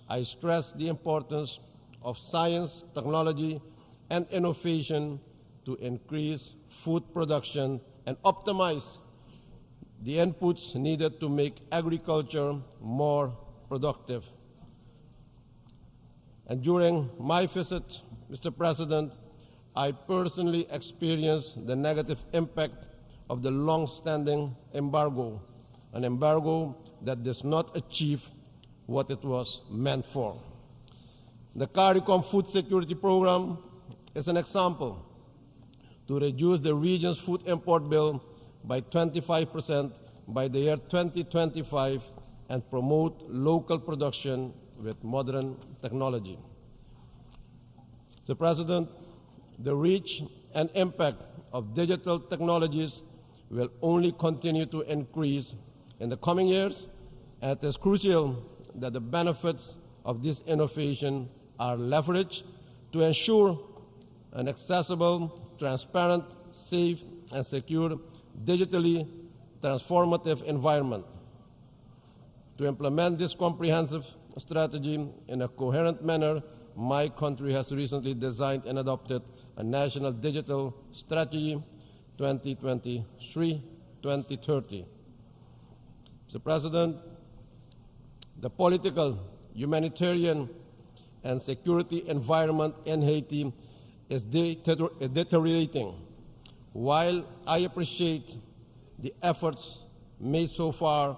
I stressed the importance of science, technology, and innovation to increase food production and optimize the inputs needed to make agriculture more productive. And during my visit, Mr. President, I personally experienced the negative impact of the long-standing embargo, an embargo that does not achieve what it was meant for. The CARICOM Food Security Program is an example to reduce the region's food import bill by 25% by the year 2025 and promote local production with modern technology. Mr. President, the reach and impact of digital technologies will only continue to increase in the coming years, and it is crucial that the benefits of this innovation are leveraged to ensure an accessible, transparent, safe, and secure, digitally transformative environment. To implement this comprehensive strategy in a coherent manner, my country has recently designed and adopted a National Digital Strategy 2023-2030. Mr. President, the political, humanitarian, and security environment in Haiti is deteriorating. While I appreciate the efforts made so far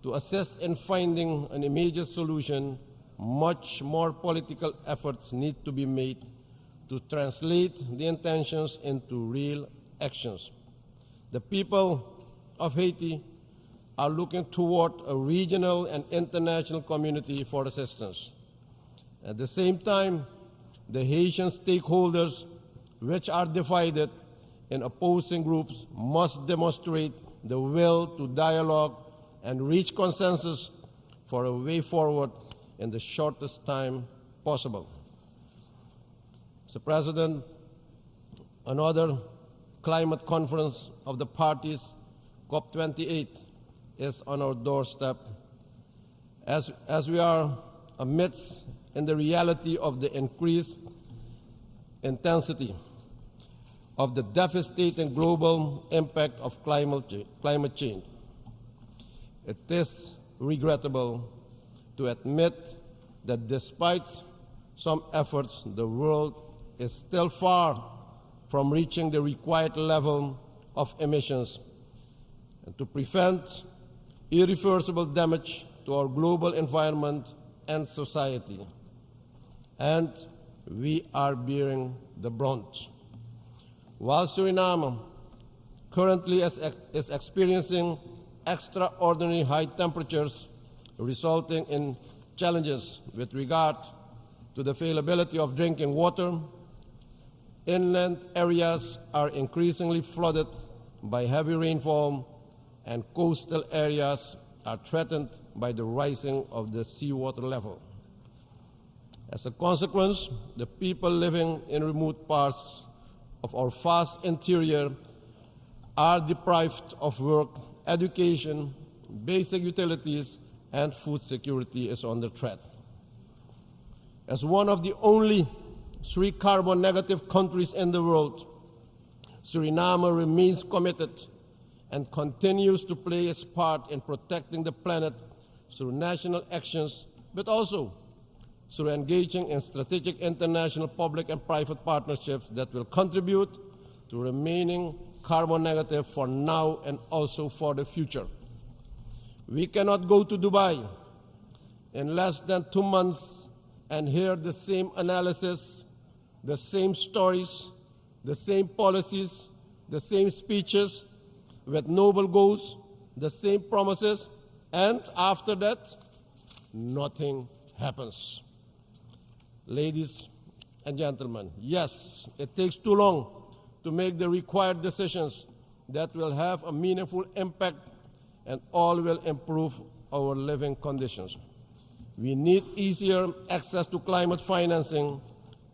to assist in finding an immediate solution, much more political efforts need to be made to translate the intentions into real actions. The people of Haiti are looking toward a regional and international community for assistance. At the same time, the Haitian stakeholders, which are divided in opposing groups, must demonstrate the will to dialogue and reach consensus for a way forward in the shortest time possible. Mr. President, another climate conference of the parties, COP28, is on our doorstep as we are amidst in the reality of the increased intensity of the devastating global impact of climate change. It is regrettable to admit that despite some efforts, the world is still far from reaching the required level of emissions. And to prevent irreversible damage to our global environment and society. And we are bearing the brunt. While Suriname currently is experiencing extraordinary high temperatures resulting in challenges with regard to the availability of drinking water, inland areas are increasingly flooded by heavy rainfall, and coastal areas are threatened by the rising of the seawater level. As a consequence, the people living in remote parts of our vast interior are deprived of work, education, basic utilities, and food security is under threat. As one of the only 3 carbon negative countries in the world, Suriname remains committed and continues to play its part in protecting the planet through national actions, but also through engaging in strategic international public and private partnerships that will contribute to remaining carbon negative for now and also for the future. We cannot go to Dubai in less than 2 months and hear the same analysis, the same stories, the same policies, the same speeches with noble goals, the same promises, and after that, nothing happens. Ladies and gentlemen, yes, it takes too long to make the required decisions that will have a meaningful impact and all will improve our living conditions. We need easier access to climate financing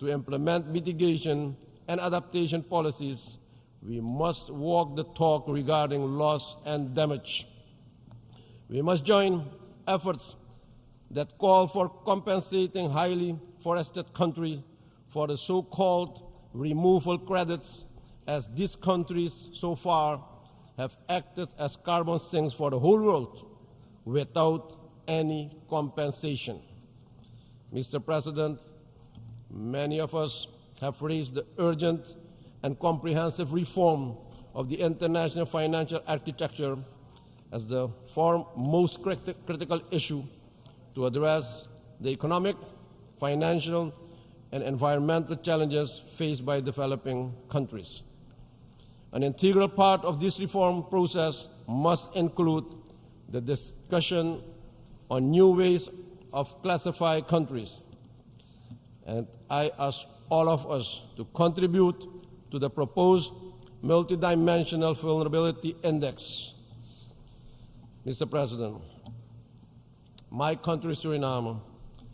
to implement mitigation and adaptation policies. We must walk the talk regarding loss and damage. We must join efforts that call for compensating highly forested countries for the so-called removal credits, as these countries so far have acted as carbon sinks for the whole world without any compensation. Mr. President, many of us have raised the urgent and comprehensive reform of the international financial architecture as the most critical issue to address the economic, financial, and environmental challenges faced by developing countries. An integral part of this reform process must include the discussion on new ways of classifying countries. And I ask all of us to contribute to the proposed multidimensional vulnerability index. Mr. President, my country, Suriname,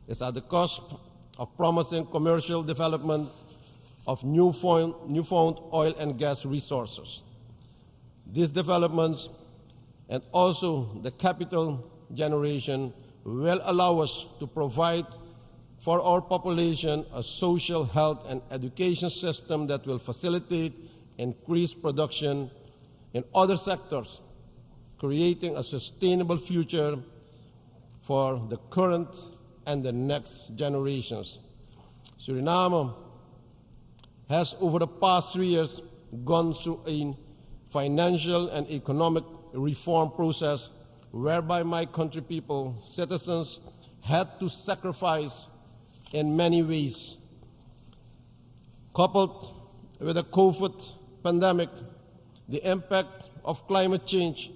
is at the cusp of promising commercial development of newfound oil and gas resources. These developments and also the capital generation will allow us to provide for our population a social, health, and education system that will facilitate increased production in other sectors, creating a sustainable future for the current and the next generations. Suriname has, over the past 3 years, gone through a financial and economic reform process whereby my country people, citizens, had to sacrifice in many ways. Coupled with the COVID pandemic, the impact of climate change,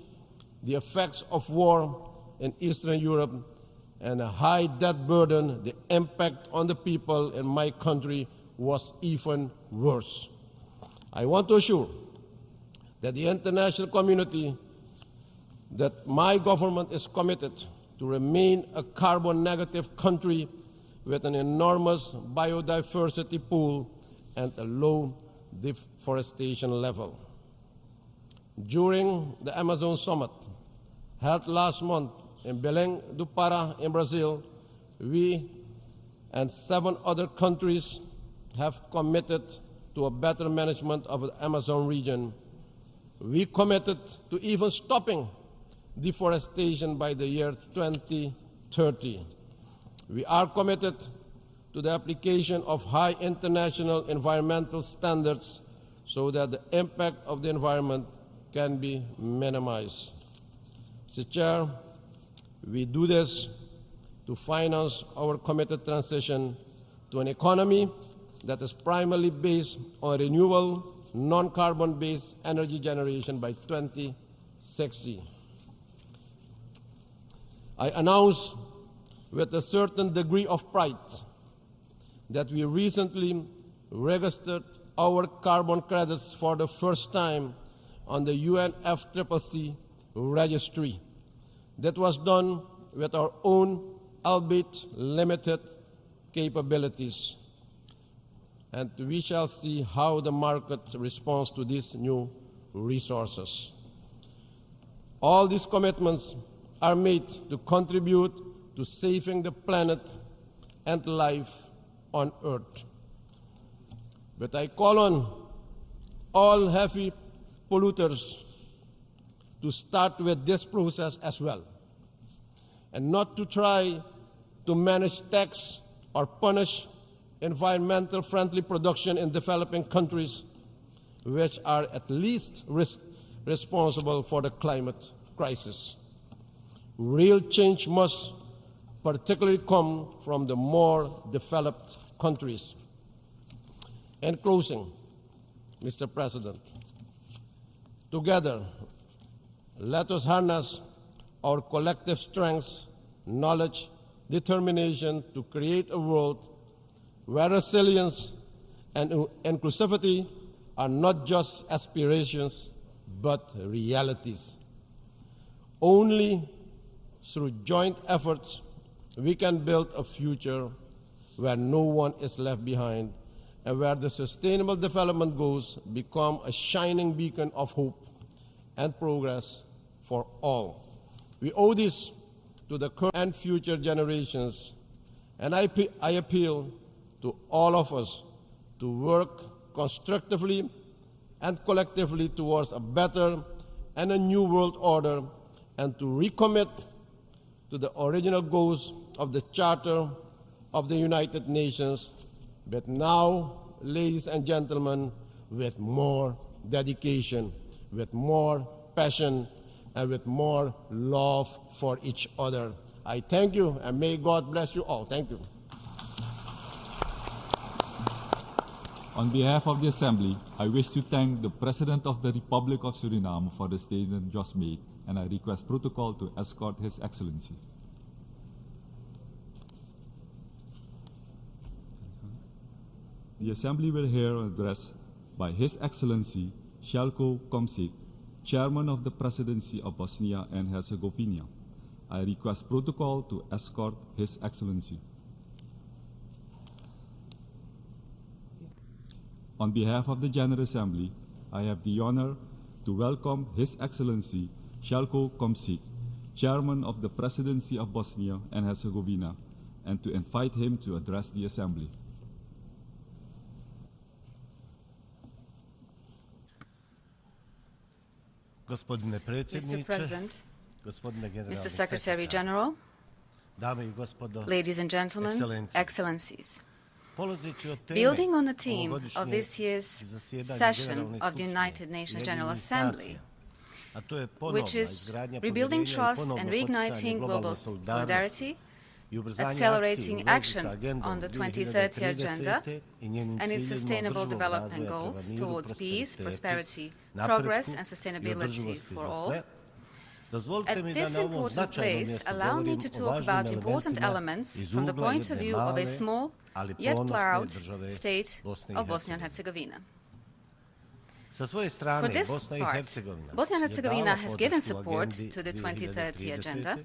the effects of war in Eastern Europe, and a high debt burden, the impact on the people in my country was even worse. I want to assure that the international community that my government is committed to remain a carbon negative country with an enormous biodiversity pool and a low deforestation level. During the Amazon Summit held last month in Belém do Pará in Brazil, we and 7 other countries have committed to a better management of the Amazon region. We committed to even stopping deforestation by the year 2030. We are committed to the application of high international environmental standards so that the impact of the environment can be minimized. Mr. Chair, we do this to finance our committed transition to an economy that is primarily based on renewable, non-carbon-based energy generation by 2060. I announce with a certain degree of pride that we recently registered our carbon credits for the first time on the UNFCCC registry. That was done with our own, albeit limited, capabilities. And we shall see how the market responds to these new resources. All these commitments are made to contribute to saving the planet and life on Earth. But I call on all heavy polluters to start with this process as well, and not to try to manage tax or punish environmental friendly production in developing countries, which are at least responsible for the climate crisis. Real change must particularly come from the more developed countries. In closing, Mr. President, together, let us harness our collective strengths, knowledge, determination to create a world where resilience and inclusivity are not just aspirations, but realities. Only through joint efforts we can build a future where no one is left behind and where the Sustainable Development Goals become a shining beacon of hope and progress for all. We owe this to the current and future generations, and I appeal to all of us to work constructively and collectively towards a better and a new world order, and to recommit to the original goals of the Charter of the United Nations, but now, ladies and gentlemen, with more dedication, with more passion, and with more love for each other. I thank you, and may God bless you all. Thank you. On behalf of the Assembly, I wish to thank the President of the Republic of Suriname for the statement just made, and I request protocol to escort His Excellency. The Assembly will hear an address by His Excellency Zeljko Komsic, Chairman of the Presidency of Bosnia and Herzegovina. I request protocol to escort His Excellency. On behalf of the General Assembly, I have the honor to welcome His Excellency Zeljko Komsic, Chairman of the Presidency of Bosnia and Herzegovina, and to invite him to address the Assembly. Mr. President, Mr. Secretary General, ladies and gentlemen, excellencies. Building on the theme of this year's session of the United Nations General Assembly, which is rebuilding trust and reigniting global solidarity, accelerating action on the 2030 Agenda and its Sustainable Development Goals towards peace, prosperity, progress and sustainability for all. At this important place, allow me to talk about important elements from the point of view of a small yet proud state of Bosnia and Herzegovina. For this part, Bosnia and Herzegovina has given support to the 2030 Agenda,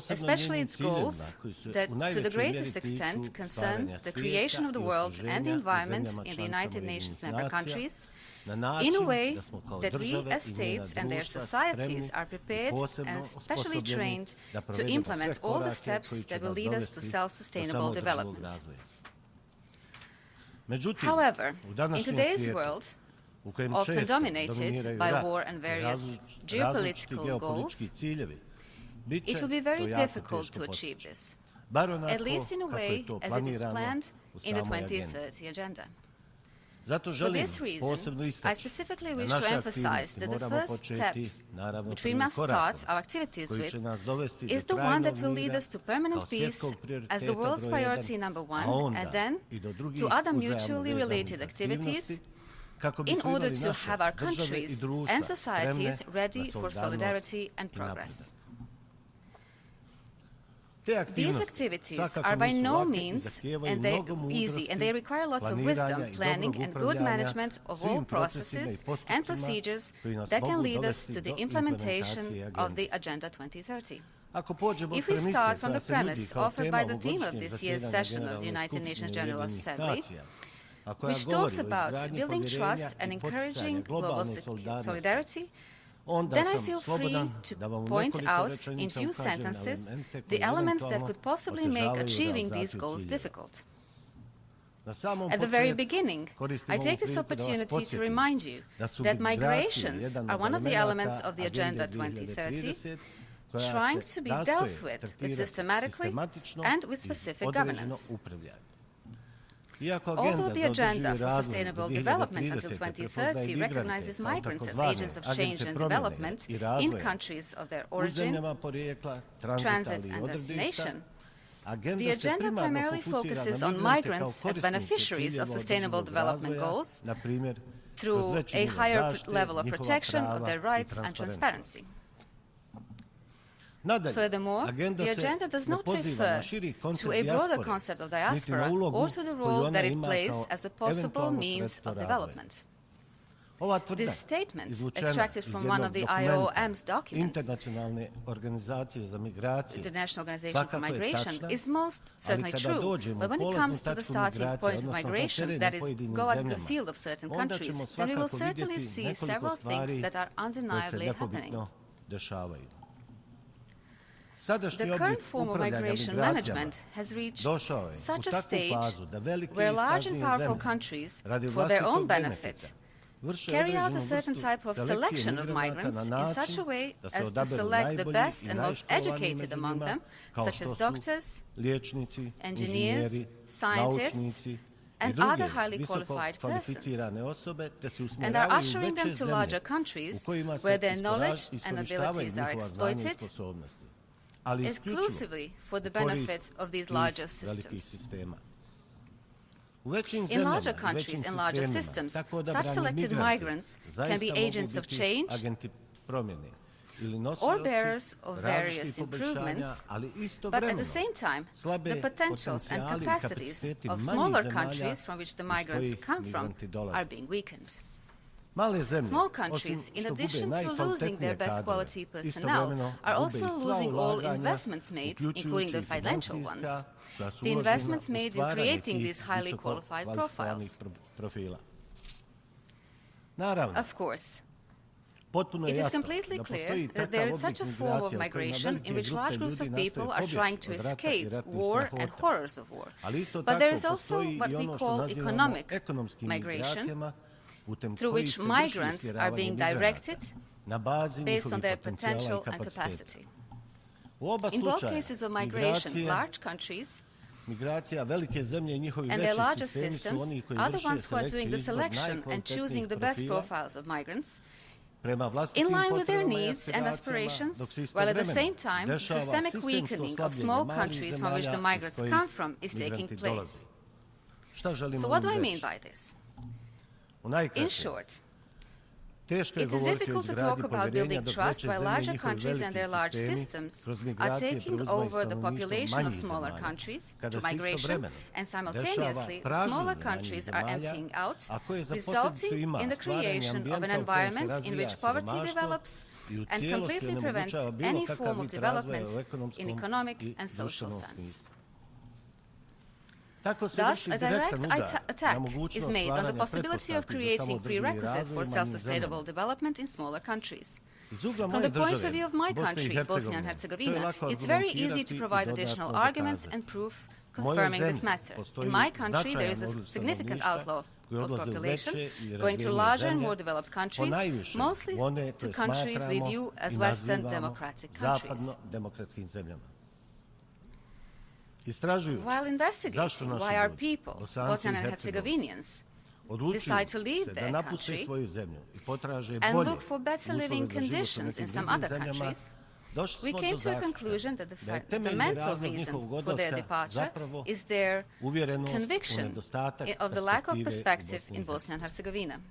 especially its goals that to the greatest extent concern the creation of the world and the environment in the United Nations member countries in a way that we as states and their societies are prepared and specially trained to implement all the steps that will lead us to self-sustainable development. However, in today's world, often dominated by war and various geopolitical goals, it will be very difficult to achieve this, at least in a way as it is planned in the 2030 Agenda. For this reason, I specifically wish to emphasize that the first steps which we must start our activities with is the one that will lead us to permanent peace as the world's priority #1, and then to other mutually related activities in order to have our countries and societies ready for solidarity and progress. These activities are by no means easy, and they require lots of wisdom, planning, and good management of all processes and procedures that can lead us to the implementation of the Agenda 2030. If we start from the premise offered by the theme of this year's session of the United Nations General Assembly, which talks about building trust and encouraging global solidarity, then I feel free to point out in few sentences the elements that could possibly make achieving these goals difficult. At the very beginning, I take this opportunity to remind you that migrations are one of the elements of the Agenda 2030, trying to be dealt with systematically and with specific governance. Although the Agenda for Sustainable Development until 2030 recognizes migrants as agents of change and development in countries of their origin, transit and destination, the Agenda primarily focuses on migrants as beneficiaries of Sustainable Development Goals through a higher level of protection of their rights and transparency. Furthermore, the Agenda does not refer to a broader concept of diaspora or to the role that it plays as a possible means of development. This statement, extracted from one of the IOM's documents, International Organization for Migration, is most certainly true, but when it comes to the starting point of migration, that is, go out of the field of certain countries, then we will certainly see several things that are undeniably happening. The current form of migration management has reached such a stage where large and powerful countries, for their own benefit, carry out a certain type of selection of migrants in such a way as to select the best and most educated among them, such as doctors, engineers, scientists, and other highly qualified persons, and are ushering them to larger countries where their knowledge and abilities are exploited exclusively for the benefit of these larger systems. In larger countries and larger systems, such selected migrants can be agents of change or bearers of various improvements, but at the same time, the potentials and capacities of smaller countries from which the migrants come from are being weakened. Small countries, in addition to losing their best quality personnel, are also losing all investments made, including the financial ones, the investments made in creating these highly qualified profiles. Of course, it is completely clear that there is such a form of migration in which large groups of people are trying to escape war and horrors of war. But there is also what we call economic migration, through which migrants are being directed based on their potential and capacity. In both cases of migration, large countries and their larger systems are the ones who are doing the selection and choosing the best profiles of migrants in line with their needs and aspirations, while at the same time, systemic weakening of small countries from which the migrants come from is taking place. So what do I mean by this? In short, it is difficult to talk about building trust while larger countries and their large systems are taking over the population of smaller countries through migration, and simultaneously smaller countries are emptying out, resulting in the creation of an environment in which poverty develops and completely prevents any form of development in economic and social sense. Thus, a direct attack is made on the possibility of creating prerequisites for self-sustainable development in smaller countries. From the point of view of my country, Bosnia and Herzegovina, it's very easy to provide additional arguments and proof confirming this matter. In my country, there is a significant outflow of population going to larger and more developed countries, mostly to countries we view as Western democratic countries. While investigating why our people, Bosnian and Herzegovinians, decide to leave their country and look for better living conditions in some other countries, we came to a conclusion that the fundamental reason for their departure is their conviction of the lack of perspective in Bosnia and Herzegovina.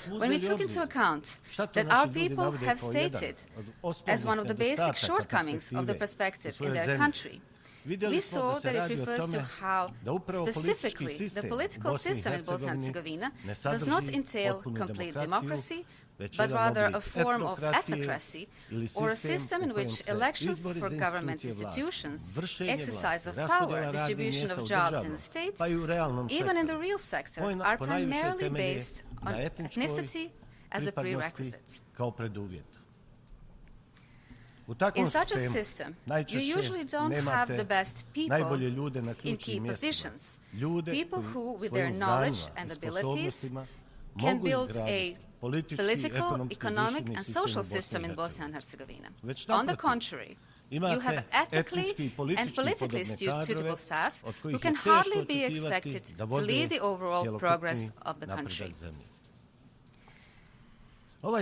When we took into account that our people have stated as one of the basic shortcomings of the perspective in their country, we saw that it refers to how, specifically, the political system in Bosnia and Herzegovina does not entail complete democracy, but rather a form of ethnocracy, or a system in which elections for government institutions, exercise of power, distribution of jobs in the state, even in the real sector, are primarily based on ethnicity as a prerequisite. In such a system, you usually don't have the best people in key positions, people who, with their knowledge and abilities, can build a political, economic, and social system in Bosnia and Herzegovina. On the contrary, you have ethnically and politically suitable staff who can hardly be expected to lead the overall progress of the country.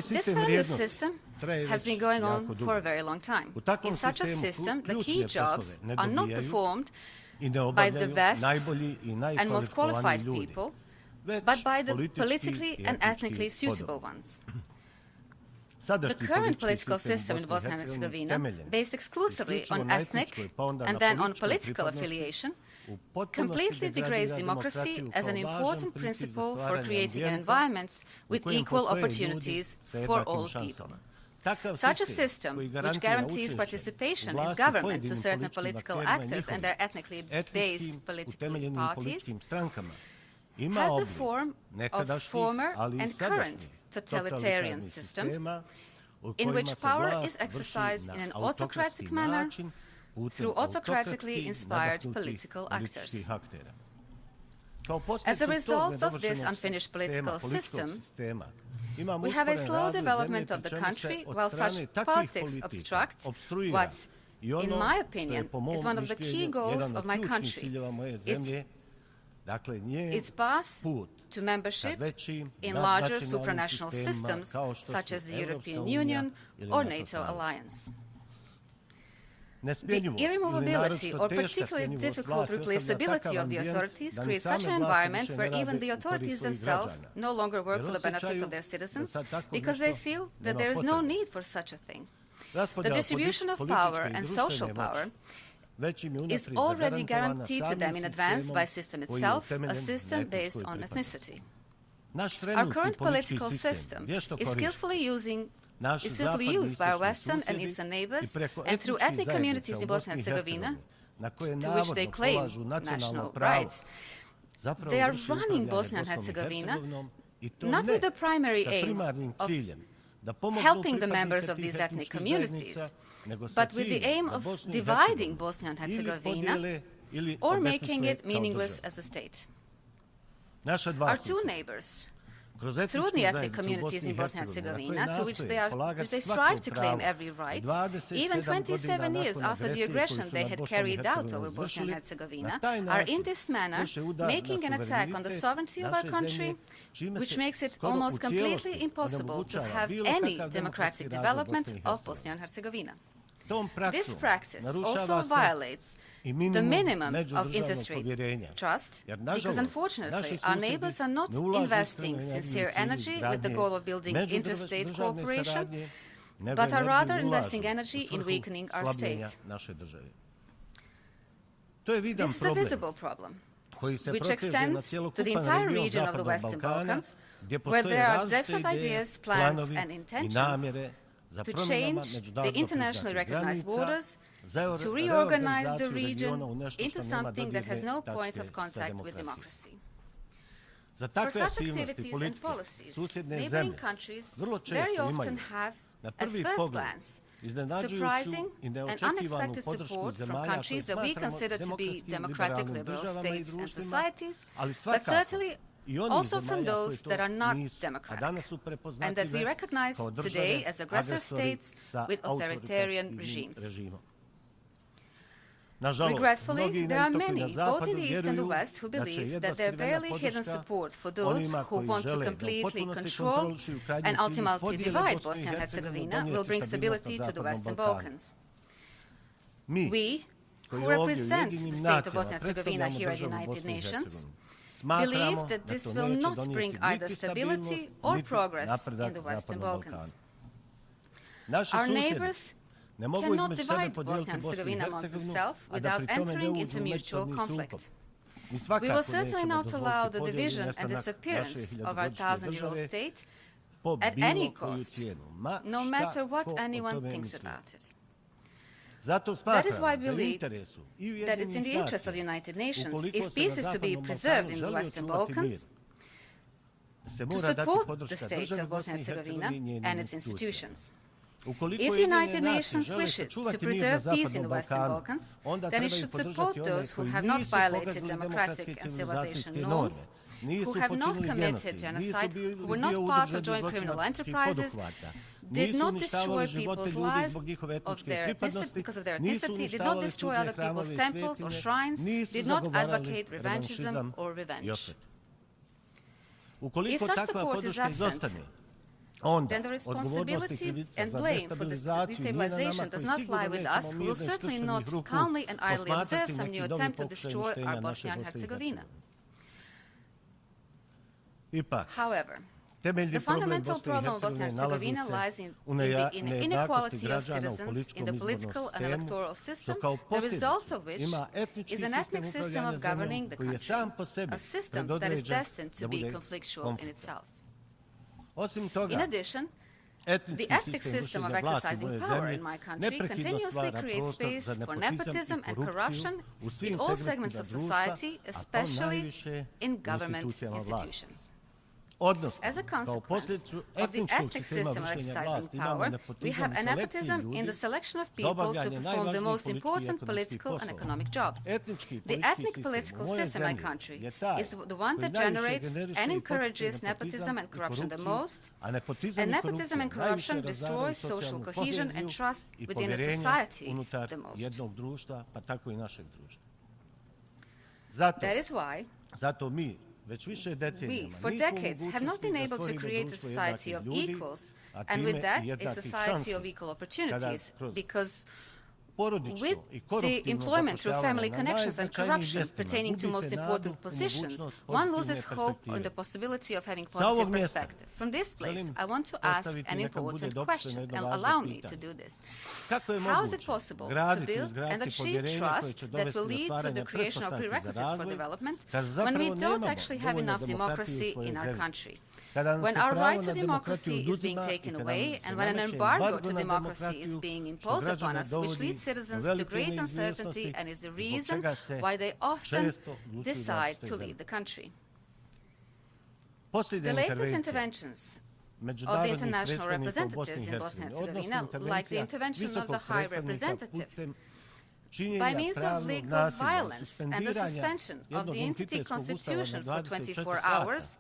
This value system has been going on for a very long time. In such a system, the key jobs are not performed by the best and most qualified people, but by the politically and ethnically suitable ones. The current political system in Bosnia and Herzegovina, based exclusively on ethnic and then on political affiliation, completely degrades democracy as an important principle for creating an environment with equal opportunities for all people. Such a system, which guarantees participation in government to certain political actors and their ethnically based political parties, has the form of former and current totalitarian systems in which power is exercised in an autocratic manner through autocratically inspired political actors. As a result of this unfinished political system, we have a slow development of the country while such politics obstruct what, in my opinion, is one of the key goals of my country, its path to membership in larger supranational systems such as the European Union or NATO alliance. The irremovability or particularly difficult replaceability of the authorities creates such an environment where even the authorities themselves no longer work for the benefit of their citizens because they feel that there is no need for such a thing. The distribution of power and social power is already guaranteed to them in advance by the system itself, a system based on ethnicity. Our current political system is skillfully used by our Western and Eastern neighbors and through ethnic communities in Bosnia and Herzegovina, to which they claim national rights. They are running Bosnia and Herzegovina not with the primary aim of helping the members of these ethnic communities, but with the aim of dividing Bosnia and Herzegovina or making it meaningless as a state. Our two neighbors, through the ethnic communities in Bosnia and Herzegovina, to which they strive to claim every right, even 27 years after the aggression they had carried out over Bosnia and Herzegovina, are in this manner making an attack on the sovereignty of our country, which makes it almost completely impossible to have any democratic development of Bosnia and Herzegovina. This practice also violates the minimum of interstate trust, because unfortunately our neighbors are not investing sincere energy with the goal of building interstate cooperation, but are rather investing energy in weakening our state. This is a visible problem, which extends to the entire region of the Western Balkans, where there are different ideas, plans and intentions to change the internationally recognized borders, to reorganize the region into something that has no point of contact with democracy. For such activities and policies, neighboring countries very often have, at first glance, surprising and unexpected support from countries that we consider to be democratic liberal states and societies, but certainly also from those that are not democratic, and that we recognize today as aggressor states with authoritarian regimes. Regretfully, there are many, both in the East and the West, who believe that their barely hidden support for those who want to completely control and ultimately divide Bosnia and Herzegovina will bring stability to the Western Balkans. We, who represent the state of Bosnia and Herzegovina here at the United Nations, believe that this will not bring either stability or progress in the Western Balkans. Our neighbors cannot divide Bosnia and Herzegovina amongst themselves without entering into mutual conflict. We will certainly not allow the division and disappearance of our 1,000-year-old state at any cost, no matter what anyone thinks about it. That is why we believe that it's in the interest of the United Nations, if peace is to be preserved in the Western Balkans, to support the state of Bosnia and Herzegovina and its institutions. If the United Nations wishes to preserve peace in the Western Balkans, then it should support those who have not violated democratic and civilization norms, who have not committed genocide, who were not part of joint criminal enterprises, did not destroy people's lives because of their ethnicity, did not destroy other people's temples or shrines, did not advocate revanchism or revenge. If such support is absent, then the responsibility and blame for this destabilization does not lie with us, who will certainly not calmly and idly observe some new attempt to destroy our Bosnia and Herzegovina. However, the fundamental problem of Bosnia and Herzegovina lies in the inequality of citizens in the political and electoral system, the result of which is an ethnic system of governing the country, a system that is destined to be conflictual in itself. In addition, the ethnic system of exercising power in my country continuously creates space for nepotism and corruption in all segments of society, especially in government institutions. As a consequence of the ethnic system of exercising power, we have a nepotism in the selection of people to perform the most important political and economic jobs. The ethnic political system in my country is the one that generates and encourages nepotism and corruption the most, and nepotism and corruption destroys social cohesion and trust within a society the most. That is why we, for decades, have not been able to create a society of equals, and with that, a society of equal opportunities, because with the employment through family connections and corruption pertaining to most important positions, one loses hope on the possibility of having positive perspective. From this place, I want to ask an important question, and allow me to do this. How is it possible to build and achieve trust that will lead to the creation of prerequisites for development when we don't actually have enough democracy in our country? When our right to democracy is being taken away, and when an embargo to democracy is being imposed upon us, which leads citizens to great uncertainty and is the reason why they often decide to leave the country. The latest interventions of the international representatives in Bosnia and Herzegovina, like the intervention of the High Representative, by means of legal violence and the suspension of the entity constitution for 24 hours,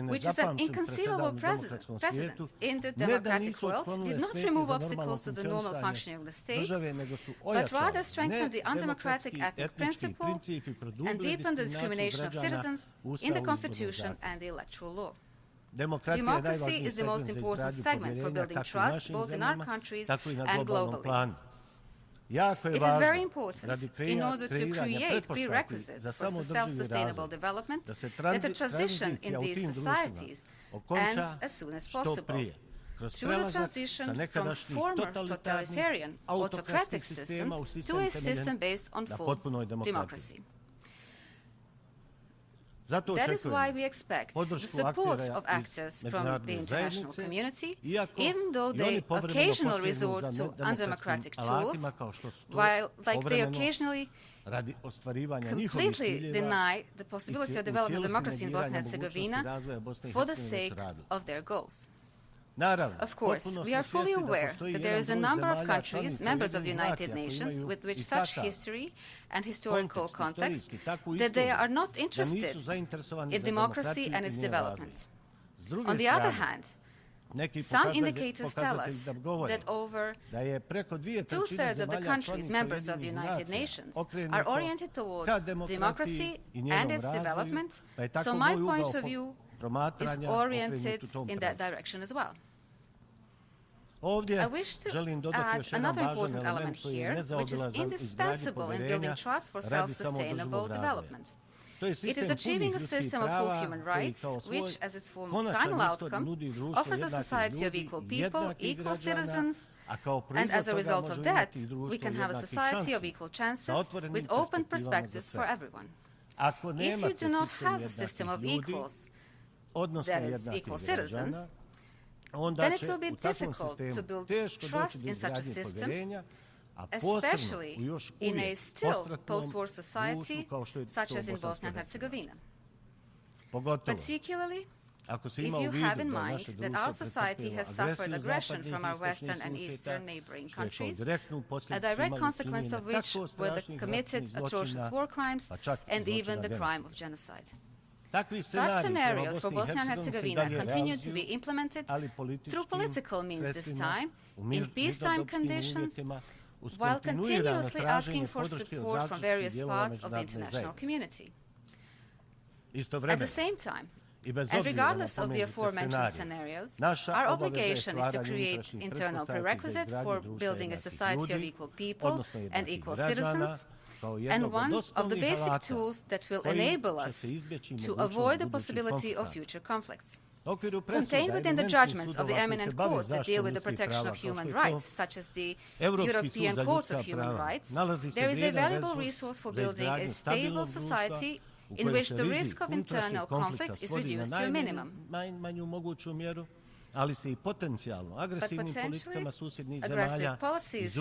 which is an inconceivable precedent in the democratic world, did not remove obstacles to the normal functioning of the state, but rather strengthened the undemocratic ethnic principle and deepened the discrimination of citizens in the constitution and the electoral law. Democracy is the most important segment for building trust both in our countries and globally. It is very important, in order to create prerequisites for self-sustainable development, that the transition in these societies ends as soon as possible, through the transition from former totalitarian autocratic systems to a system based on full democracy. That is why we expect the support of actors from the international community, even though they occasionally resort to undemocratic tools, while they occasionally completely deny the possibility of developing democracy in Bosnia and Herzegovina for the sake of their goals. Of course, we are fully aware that there is a number of countries, members of the United Nations, with which such history and historical context, that they are not interested in democracy and its development. On the other hand, some indicators tell us that over two-thirds of the countries, members of the United Nations, are oriented towards democracy and its development, so my point of view is oriented in that direction as well. I wish to add another important element here, which is indispensable in building trust for self-sustainable development. It is achieving a system of full human rights, which, as its final outcome, offers a society of equal people, equal citizens, and as a result of that, we can have a society of equal chances with open perspectives for everyone. If you do not have a system of equals, that is, equal citizens, then it will be difficult to build trust in such a system, especially in a still post-war society such as in Bosnia and Herzegovina. Particularly If you have in mind that our society has suffered aggression from our Western and Eastern neighboring countries, a direct consequence of which were the committed atrocious war crimes and even the crime of genocide. Such scenarios for Bosnia and Herzegovina continue to be implemented through political means this time, in peacetime conditions, while continuously asking for support from various parts of the international community. At the same time, and regardless of the aforementioned scenarios, our obligation is to create internal prerequisites for building a society of equal people and equal citizens, and one of the basic tools that will enable us to avoid the possibility of future conflicts. Contained within the judgments of the eminent courts that deal with the protection of human rights, such as the European Court of Human Rights, there is a valuable resource for building a stable society in which the risk of internal conflict is reduced to a minimum. But potentially, aggressive policies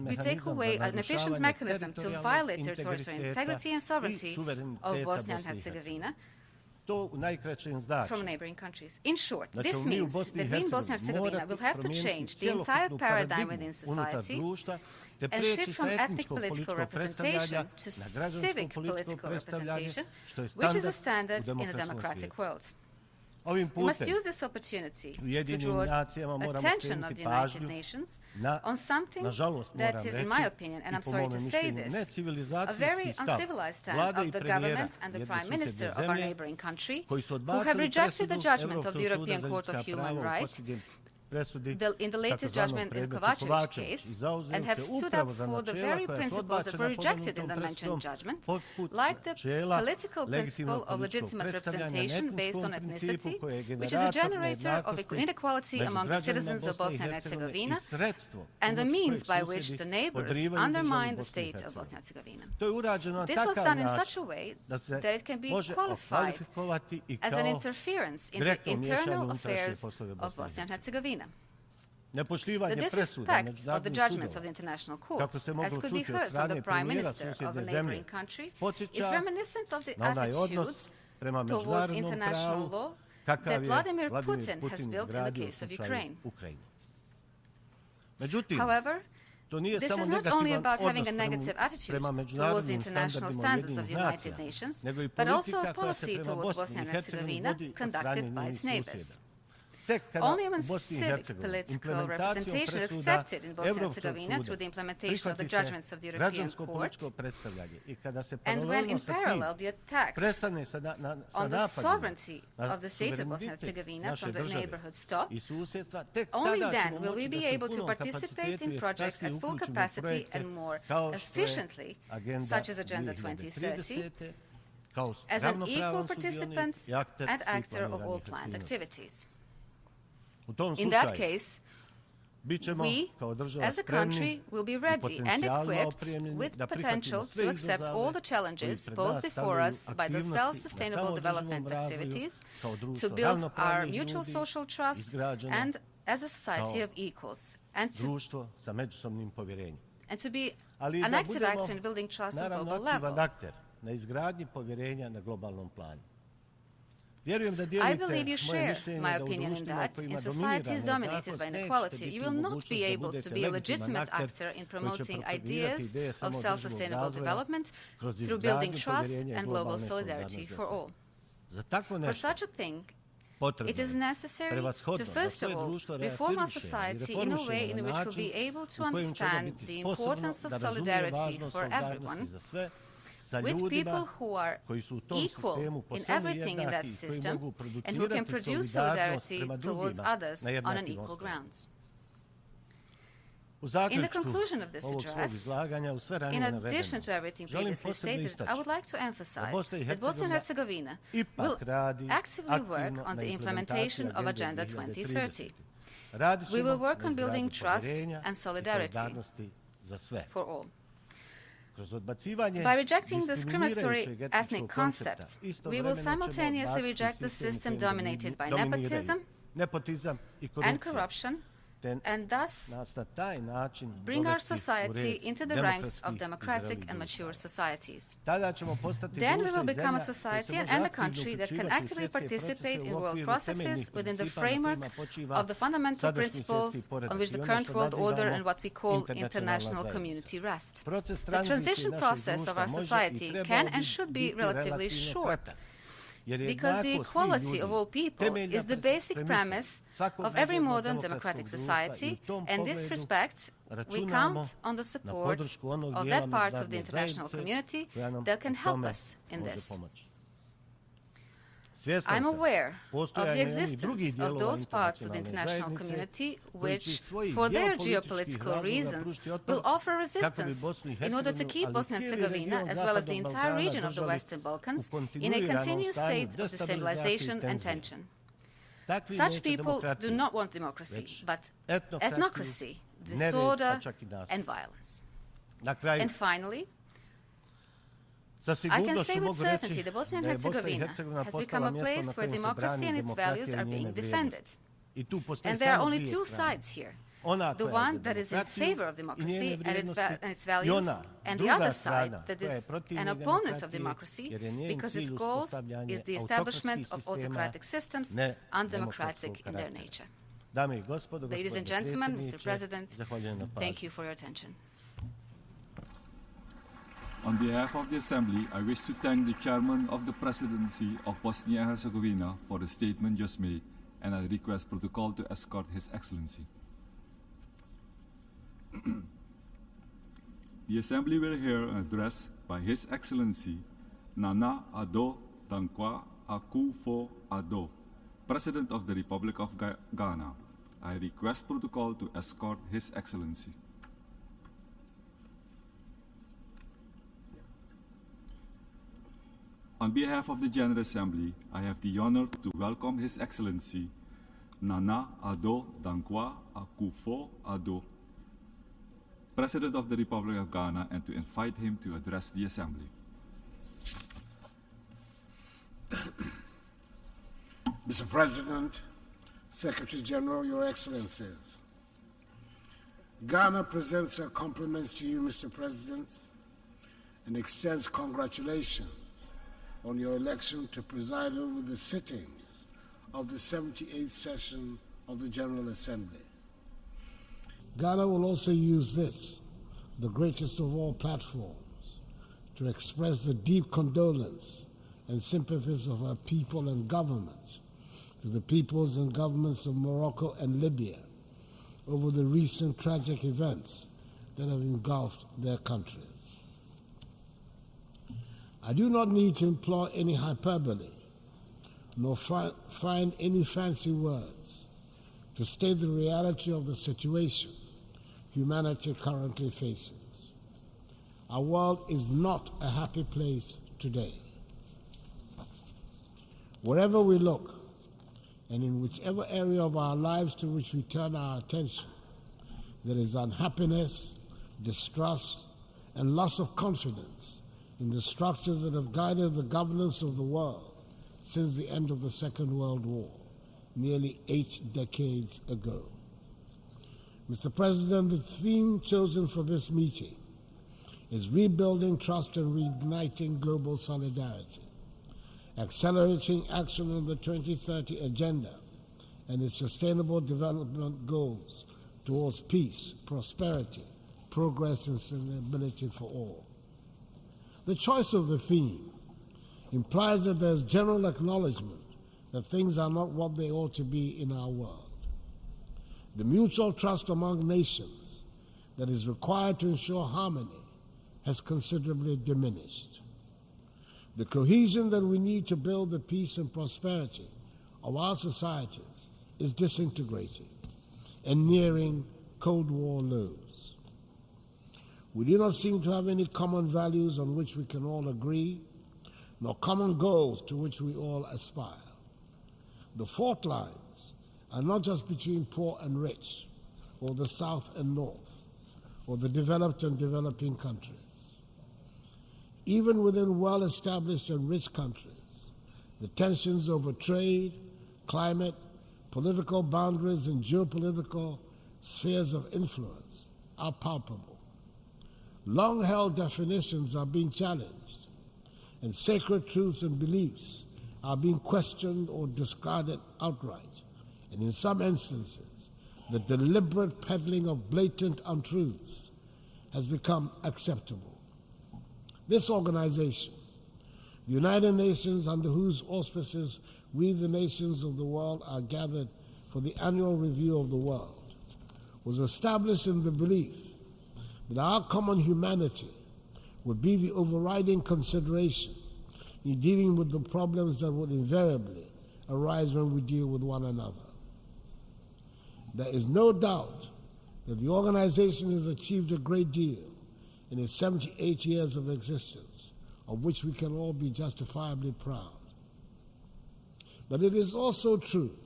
we take away an efficient mechanism to violate territorial integrity and sovereignty of Bosnia and Herzegovina from neighboring countries. In short, this means that we in Bosnia and Herzegovina will have to change the entire paradigm within society and shift from ethnic political representation to civic political representation, which is a standard in a democratic world. We must use this opportunity to draw attention of the United Nations on something that is, in my opinion, and I'm sorry to say this, a very uncivilized stand of the government and the Prime Minister of our neighboring country, who have rejected the judgment of the European Court of Human Rights in the latest judgment in the Kovacevic case, and have stood up for the very principles that were rejected in the mentioned judgment, like the political principle of legitimate representation based on ethnicity, which is a generator of inequality among the citizens of Bosnia and Herzegovina, and the means by which the neighbors undermine the state of Bosnia and Herzegovina. This was done in such a way that it can be qualified as an interference in the internal affairs of Bosnia and Herzegovina. The disrespect of the judgments of the international courts, as could be heard from the Prime Minister of a neighboring country, is reminiscent of the attitudes towards international law that Vladimir Putin has built in the case of Ukraine. However, this is not only about having a negative attitude towards the international standards of the United Nations, but also a policy towards Bosnia and Herzegovina conducted by its neighbors. Only when civic political representation is accepted in Bosnia and Herzegovina through the implementation of the judgments of the European Court, and when in parallel the attacks on the sovereignty of the state of Bosnia and Herzegovina from the neighborhood stop, only then will we be able to participate in projects at full capacity and more efficiently, such as Agenda 2030, as an equal participant and actor of all planned activities. In that case, we, as a country, will be ready and equipped with potential to accept all the challenges posed before us by the self-sustainable development activities, to build our mutual social trust, and as a society of equals, and to be an active actor in building trust on a global level. I believe you share my opinion in that, in societies dominated by inequality, you will not be able to be a legitimate actor in promoting ideas of self-sustainable development through building trust and global solidarity for all. For such a thing, it is necessary to, first of all, reform our society in a way in which we'll be able to understand the importance of solidarity for everyone, with people who are equal in everything in that system and who can produce solidarity towards others on an equal grounds. In the conclusion of this address, in addition to everything previously stated, I would like to emphasize that Bosnia and Herzegovina will actively work on the implementation of Agenda 2030. We will work on building trust and solidarity for all. By rejecting the discriminatory ethnic concept, we will simultaneously reject the system dominated by nepotism and corruption, and thus bring our society into the ranks of democratic and mature societies. Then we will become a society and a country that can actively participate in world processes within the framework of the fundamental principles on which the current world order and what we call international community rest. The transition process of our society can and should be relatively short, because the equality of all people is the basic premise of every modern democratic society, and in this respect, we count on the support of that part of the international community that can help us in this. I'm aware of the existence of those parts of the international community which, for their geopolitical reasons, will offer resistance in order to keep Bosnia and Herzegovina, as well as the entire region of the Western Balkans, in a continuous state of destabilization and tension. Such people do not want democracy, but ethnocracy, disorder, and violence. And finally, I can say with certainty that Bosnia and Herzegovina has become a place where democracy and its values are being defended. And there are only two sides here. The one that is in favor of democracy and its values, and the other side that is an opponent of democracy because its goal is the establishment of autocratic systems undemocratic in their nature. Ladies and gentlemen, Mr. President, thank you for your attention. On behalf of the Assembly, I wish to thank the Chairman of the Presidency of Bosnia and Herzegovina for the statement just made, and I request protocol to escort His Excellency. The Assembly will hear an address by His Excellency Nana Addo Dankwa Akufo-Addo, President of the Republic of Ghana. I request protocol to escort His Excellency. On behalf of the General Assembly, I have the honor to welcome His Excellency Nana Addo Dankwa Akufo-Addo, President of the Republic of Ghana, and to invite him to address the Assembly. Mr. President, Secretary General, Your Excellencies, Ghana presents her compliments to you, Mr. President, and extends congratulations on your election to preside over the sittings of the 78th session of the General Assembly. Ghana will also use this, the greatest of all platforms, to express the deep condolence and sympathies of our people and governments to the peoples and governments of Morocco and Libya over the recent tragic events that have engulfed their countries. I do not need to employ any hyperbole, nor find any fancy words to state the reality of the situation humanity currently faces. Our world is not a happy place today. Wherever we look, and in whichever area of our lives to which we turn our attention, there is unhappiness, distrust, and loss of confidence in the structures that have guided the governance of the world since the end of the Second World War, nearly 8 decades ago. Mr. President, the theme chosen for this meeting is rebuilding trust and reigniting global solidarity, accelerating action on the 2030 Agenda and its sustainable development goals towards peace, prosperity, progress, and sustainability for all. The choice of the theme implies that there's general acknowledgement that things are not what they ought to be in our world. The mutual trust among nations that is required to ensure harmony has considerably diminished. The cohesion that we need to build the peace and prosperity of our societies is disintegrating and nearing Cold War lows. We do not seem to have any common values on which we can all agree, nor common goals to which we all aspire. The fault lines are not just between poor and rich, or the South and North, or the developed and developing countries. Even within well-established and rich countries, the tensions over trade, climate, political boundaries, and geopolitical spheres of influence are palpable. Long-held definitions are being challenged, and sacred truths and beliefs are being questioned or discarded outright, and in some instances, the deliberate peddling of blatant untruths has become acceptable. This organization, the United Nations, under whose auspices we, the nations of the world, are gathered for the annual review of the world, was established in the belief that our common humanity would be the overriding consideration in dealing with the problems that would invariably arise when we deal with one another. There is no doubt that the organization has achieved a great deal in its 78 years of existence, of which we can all be justifiably proud. But it is also true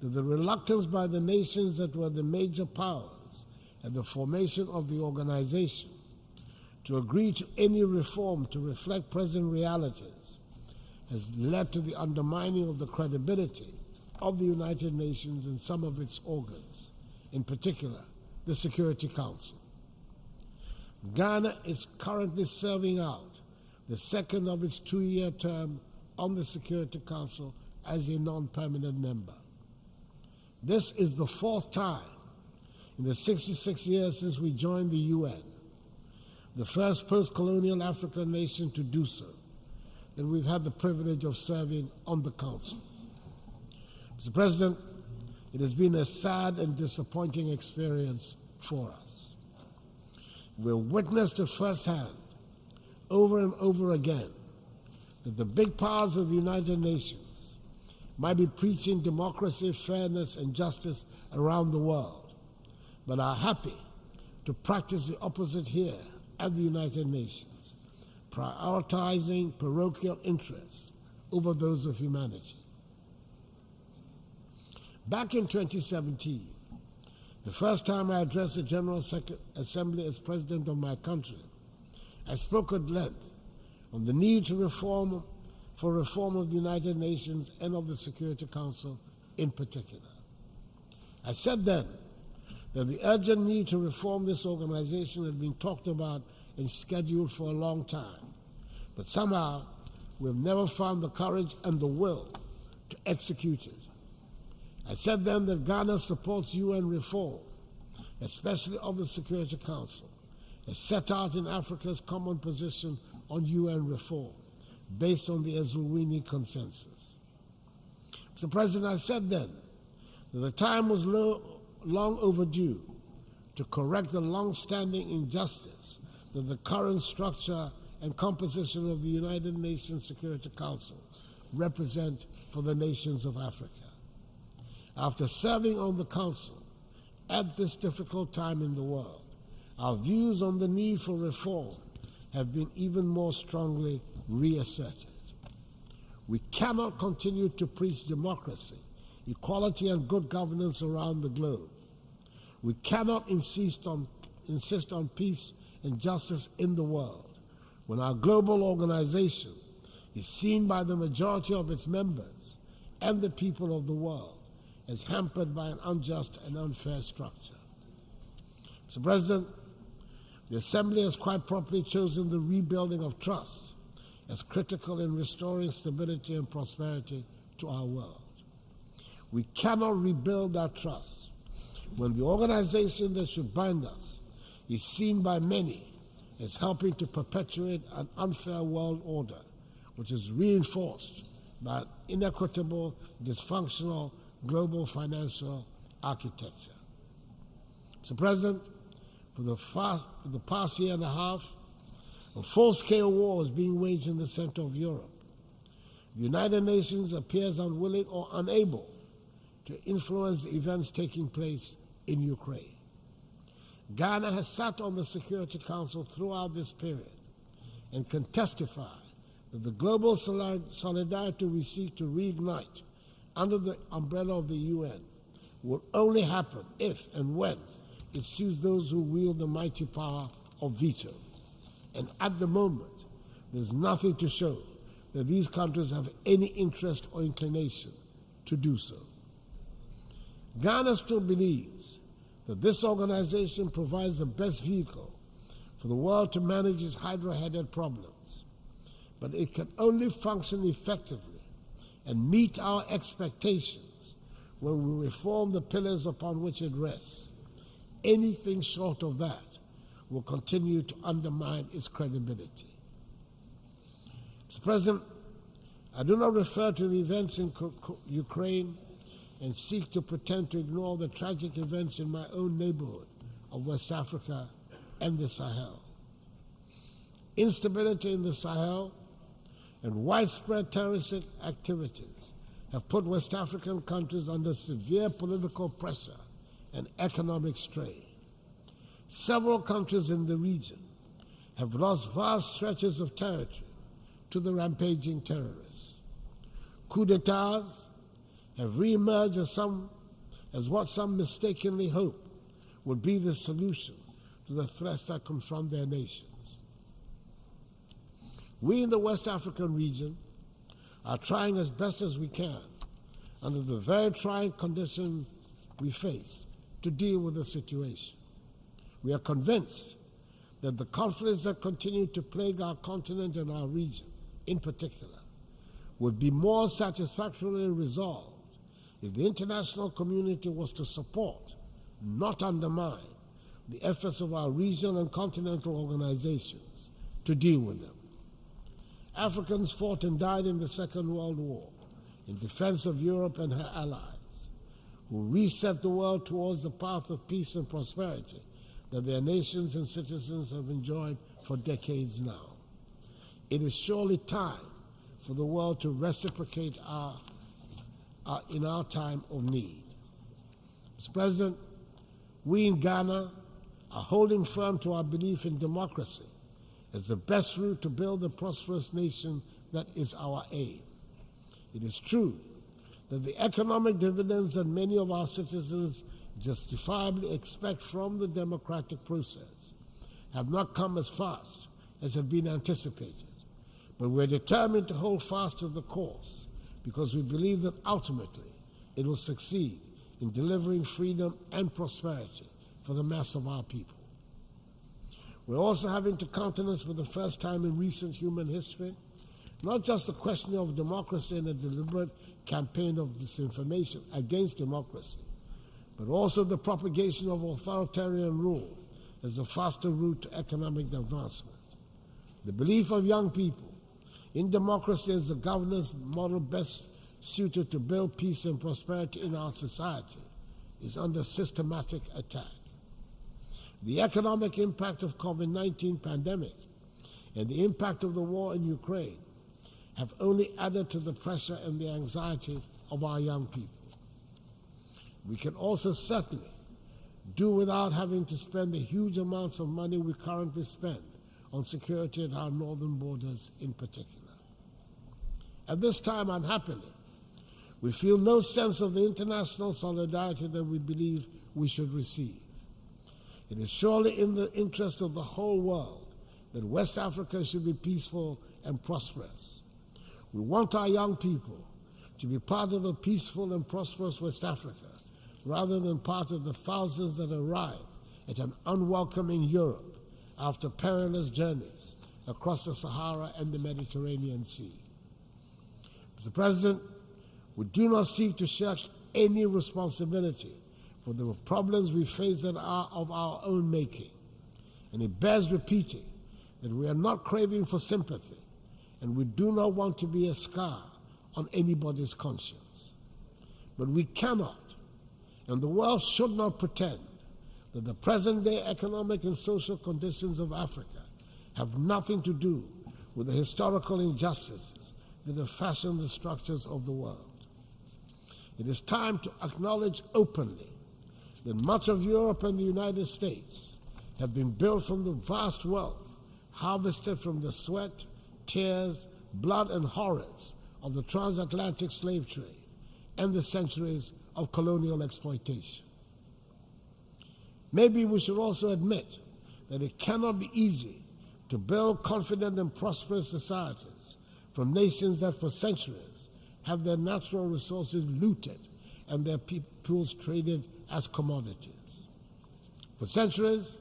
that the reluctance by the nations that were the major powers at the formation of the organization to agree to any reform to reflect present realities has led to the undermining of the credibility of the United Nations and some of its organs, in particular, the Security Council. Ghana is currently serving out the second of its 2-year term on the Security Council as a non-permanent member. This is the 4th time in the 66 years since we joined the UN, the first post-colonial African nation to do so, that we've had the privilege of serving on the Council. Mr. President, it has been a sad and disappointing experience for us. We've witnessed it firsthand, over and over again, that the big powers of the United Nations might be preaching democracy, fairness, and justice around the world, but are happy to practice the opposite here at the United Nations, prioritizing parochial interests over those of humanity. Back in 2017, the first time I addressed the General Assembly as President of my country, I spoke at length on the need to reform of the United Nations and of the Security Council in particular. I said then that the urgent need to reform this organization had been talked about and scheduled for a long time, but somehow we've never found the courage and the will to execute it. I said then that Ghana supports UN reform, especially of the Security Council, as set out in Africa's common position on UN reform, based on the Ezulwini Consensus. Mr. President, I said then that the time was long overdue to correct the long-standing injustice that the current structure and composition of the United Nations Security Council represent for the nations of Africa. After serving on the Council at this difficult time in the world, our views on the need for reform have been even more strongly reasserted. We cannot continue to preach democracy, equality, and good governance around the globe. We cannot insist on peace and justice in the world when our global organization is seen by the majority of its members and the people of the world as hampered by an unjust and unfair structure. Mr. President, the Assembly has quite properly chosen the rebuilding of trust as critical in restoring stability and prosperity to our world. We cannot rebuild that trust when the organization that should bind us is seen by many as helping to perpetuate an unfair world order, which is reinforced by an inequitable, dysfunctional global financial architecture. Mr. President, for the past year and a half, a full-scale war is being waged in the center of Europe. The United Nations appears unwilling or unable to influence the events taking place in Ukraine. Ghana has sat on the Security Council throughout this period and can testify that the global solidarity we seek to reignite under the umbrella of the UN will only happen if and when it suits those who wield the mighty power of veto. And at the moment, there's nothing to show that these countries have any interest or inclination to do so. Ghana still believes that this organization provides the best vehicle for the world to manage its hydra-headed problems, but it can only function effectively and meet our expectations when we reform the pillars upon which it rests. Anything short of that will continue to undermine its credibility. Mr. President, I do not refer to the events in Ukraine and seek to pretend to ignore the tragic events in my own neighborhood of West Africa and the Sahel. Instability in the Sahel and widespread terroristic activities have put West African countries under severe political pressure and economic strain. Several countries in the region have lost vast stretches of territory to the rampaging terrorists. Coup d'etats have re-emerged as what some mistakenly hoped would be the solution to the threats that confront their nations. We in the West African region are trying as best as we can, under the very trying conditions we face, to deal with the situation. We are convinced that the conflicts that continue to plague our continent and our region, in particular, would be more satisfactorily resolved if the international community was to support, not undermine, the efforts of our regional and continental organizations to deal with them. Africans fought and died in the Second World War in defense of Europe and her allies, who reset the world towards the path of peace and prosperity that their nations and citizens have enjoyed for decades now. It is surely time for the world to reciprocate in our time of need. Mr. President, we in Ghana are holding firm to our belief in democracy as the best route to build the prosperous nation that is our aim. It is true that the economic dividends that many of our citizens justifiably expect from the democratic process have not come as fast as have been anticipated. But we're determined to hold fast to the course because we believe that ultimately it will succeed in delivering freedom and prosperity for the mass of our people. We're also having to countenance for the first time in recent human history not just the question of democracy and a deliberate campaign of disinformation against democracy, but also the propagation of authoritarian rule as the faster route to economic advancement. The belief of young people in democracy as the governance model best suited to build peace and prosperity in our society is under systematic attack. The economic impact of COVID-19 pandemic and the impact of the war in Ukraine have only added to the pressure and the anxiety of our young people. We can also certainly do without having to spend the huge amounts of money we currently spend on security at our northern borders in particular. At this time, unhappily, we feel no sense of the international solidarity that we believe we should receive. It is surely in the interest of the whole world that West Africa should be peaceful and prosperous. We want our young people to be part of a peaceful and prosperous West Africa, rather than part of the thousands that arrive at an unwelcoming Europe after perilous journeys across the Sahara and the Mediterranean Sea. Mr. President, we do not seek to shirk any responsibility for the problems we face that are of our own making. And it bears repeating that we are not craving for sympathy, and we do not want to be a scar on anybody's conscience. But we cannot, and the world should not pretend that the present-day economic and social conditions of Africa have nothing to do with the historical injustices that have fashioned the structures of the world. It is time to acknowledge openly that much of Europe and the United States have been built from the vast wealth harvested from the sweat, tears, blood, and horrors of the transatlantic slave trade and the centuries of colonial exploitation. Maybe we should also admit that it cannot be easy to build confident and prosperous societies from nations that for centuries have their natural resources looted and their peoples traded as commodities. For centuries,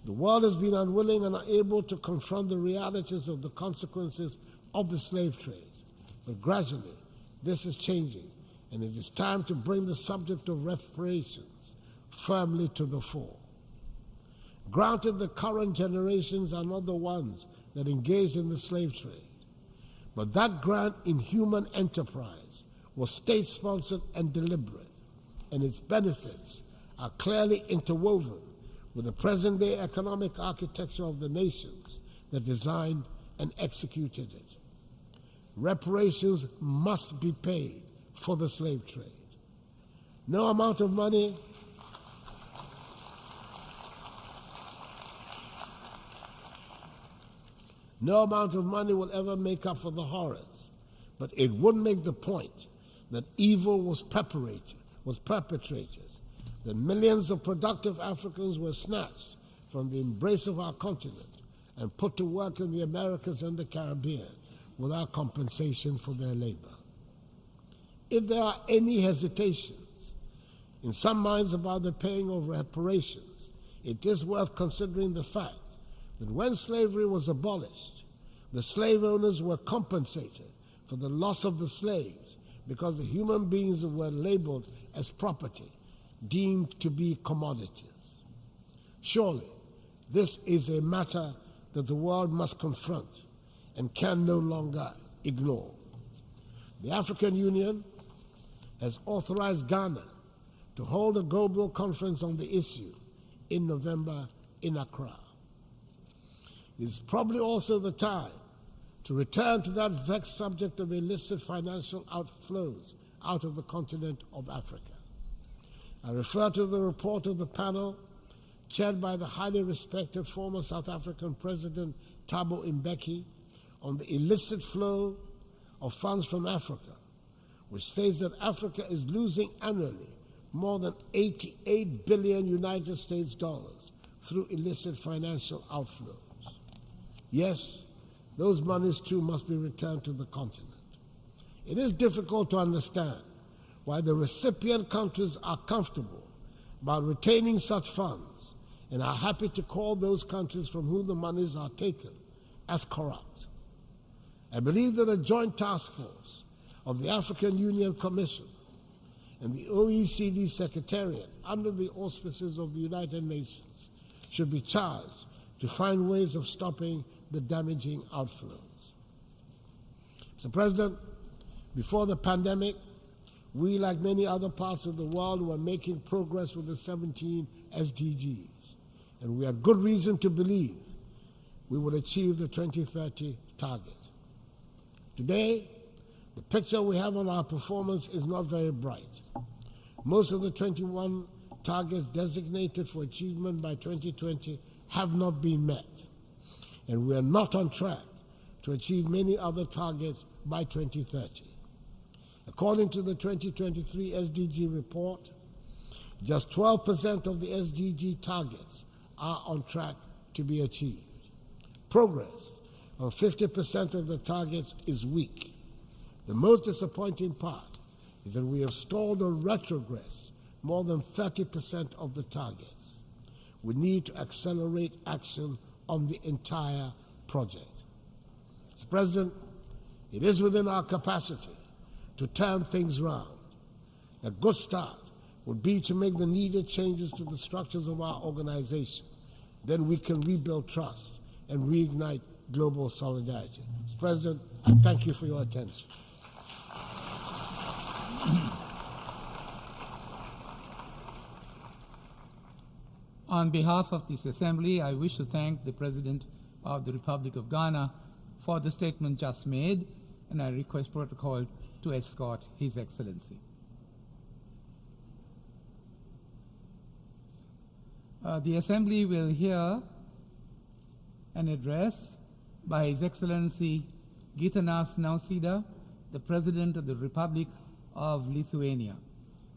the world has been unwilling and unable to confront the realities of the consequences of the slave trade. But gradually, this is changing, and it is time to bring the subject of reparations firmly to the fore. Granted, the current generations are not the ones that engaged in the slave trade, but that grand inhuman enterprise was state-sponsored and deliberate, and its benefits are clearly interwoven with the present-day economic architecture of the nations that designed and executed it. Reparations must be paid for the slave trade. No amount of money will ever make up for the horrors, but it would make the point that evil was perpetrated, that millions of productive Africans were snatched from the embrace of our continent and put to work in the Americas and the Caribbean without compensation for their labor. If there are any hesitations in some minds about the paying of reparations, it is worth considering the fact that when slavery was abolished, the slave owners were compensated for the loss of the slaves because the human beings were labeled as property, deemed to be commodities. Surely, this is a matter that the world must confront and can no longer ignore. The African Union has authorized Ghana to hold a global conference on the issue in November in Accra. It is probably also the time to return to that vexed subject of illicit financial outflows out of the continent of Africa. I refer to the report of the panel chaired by the highly respected former South African President Thabo Mbeki on the illicit flow of funds from Africa, which states that Africa is losing annually more than 88 billion United States dollars through illicit financial outflows. Yes, those monies too must be returned to the continent. It is difficult to understand why the recipient countries are comfortable about retaining such funds and are happy to call those countries from whom the monies are taken as corrupt. I believe that a joint task force of the African Union Commission and the OECD Secretariat under the auspices of the United Nations should be charged to find ways of stopping the damaging outflows. Mr. President, before the pandemic, we, like many other parts of the world, were making progress with the 17 SDGs, and we have good reason to believe we will achieve the 2030 target. Today, the picture we have on our performance is not very bright. Most of the 21 targets designated for achievement by 2020 have not been met, and we are not on track to achieve many other targets by 2030. According to the 2023 SDG report, just 12% of the SDG targets are on track to be achieved. Progress on 50% of the targets is weak. The most disappointing part is that we have stalled or retrogressed more than 30% of the targets. We need to accelerate action on the entire project. Mr. President, it is within our capacity to turn things around. A good start would be to make the needed changes to the structures of our organization. Then we can rebuild trust and reignite global solidarity. Mr. President, I thank you for your attention. On behalf of this Assembly, I wish to thank the President of the Republic of Ghana for the statement just made, and I request protocol to escort His Excellency. The Assembly will hear an address by His Excellency Gitanas Nausėda, the President of the Republic of Lithuania.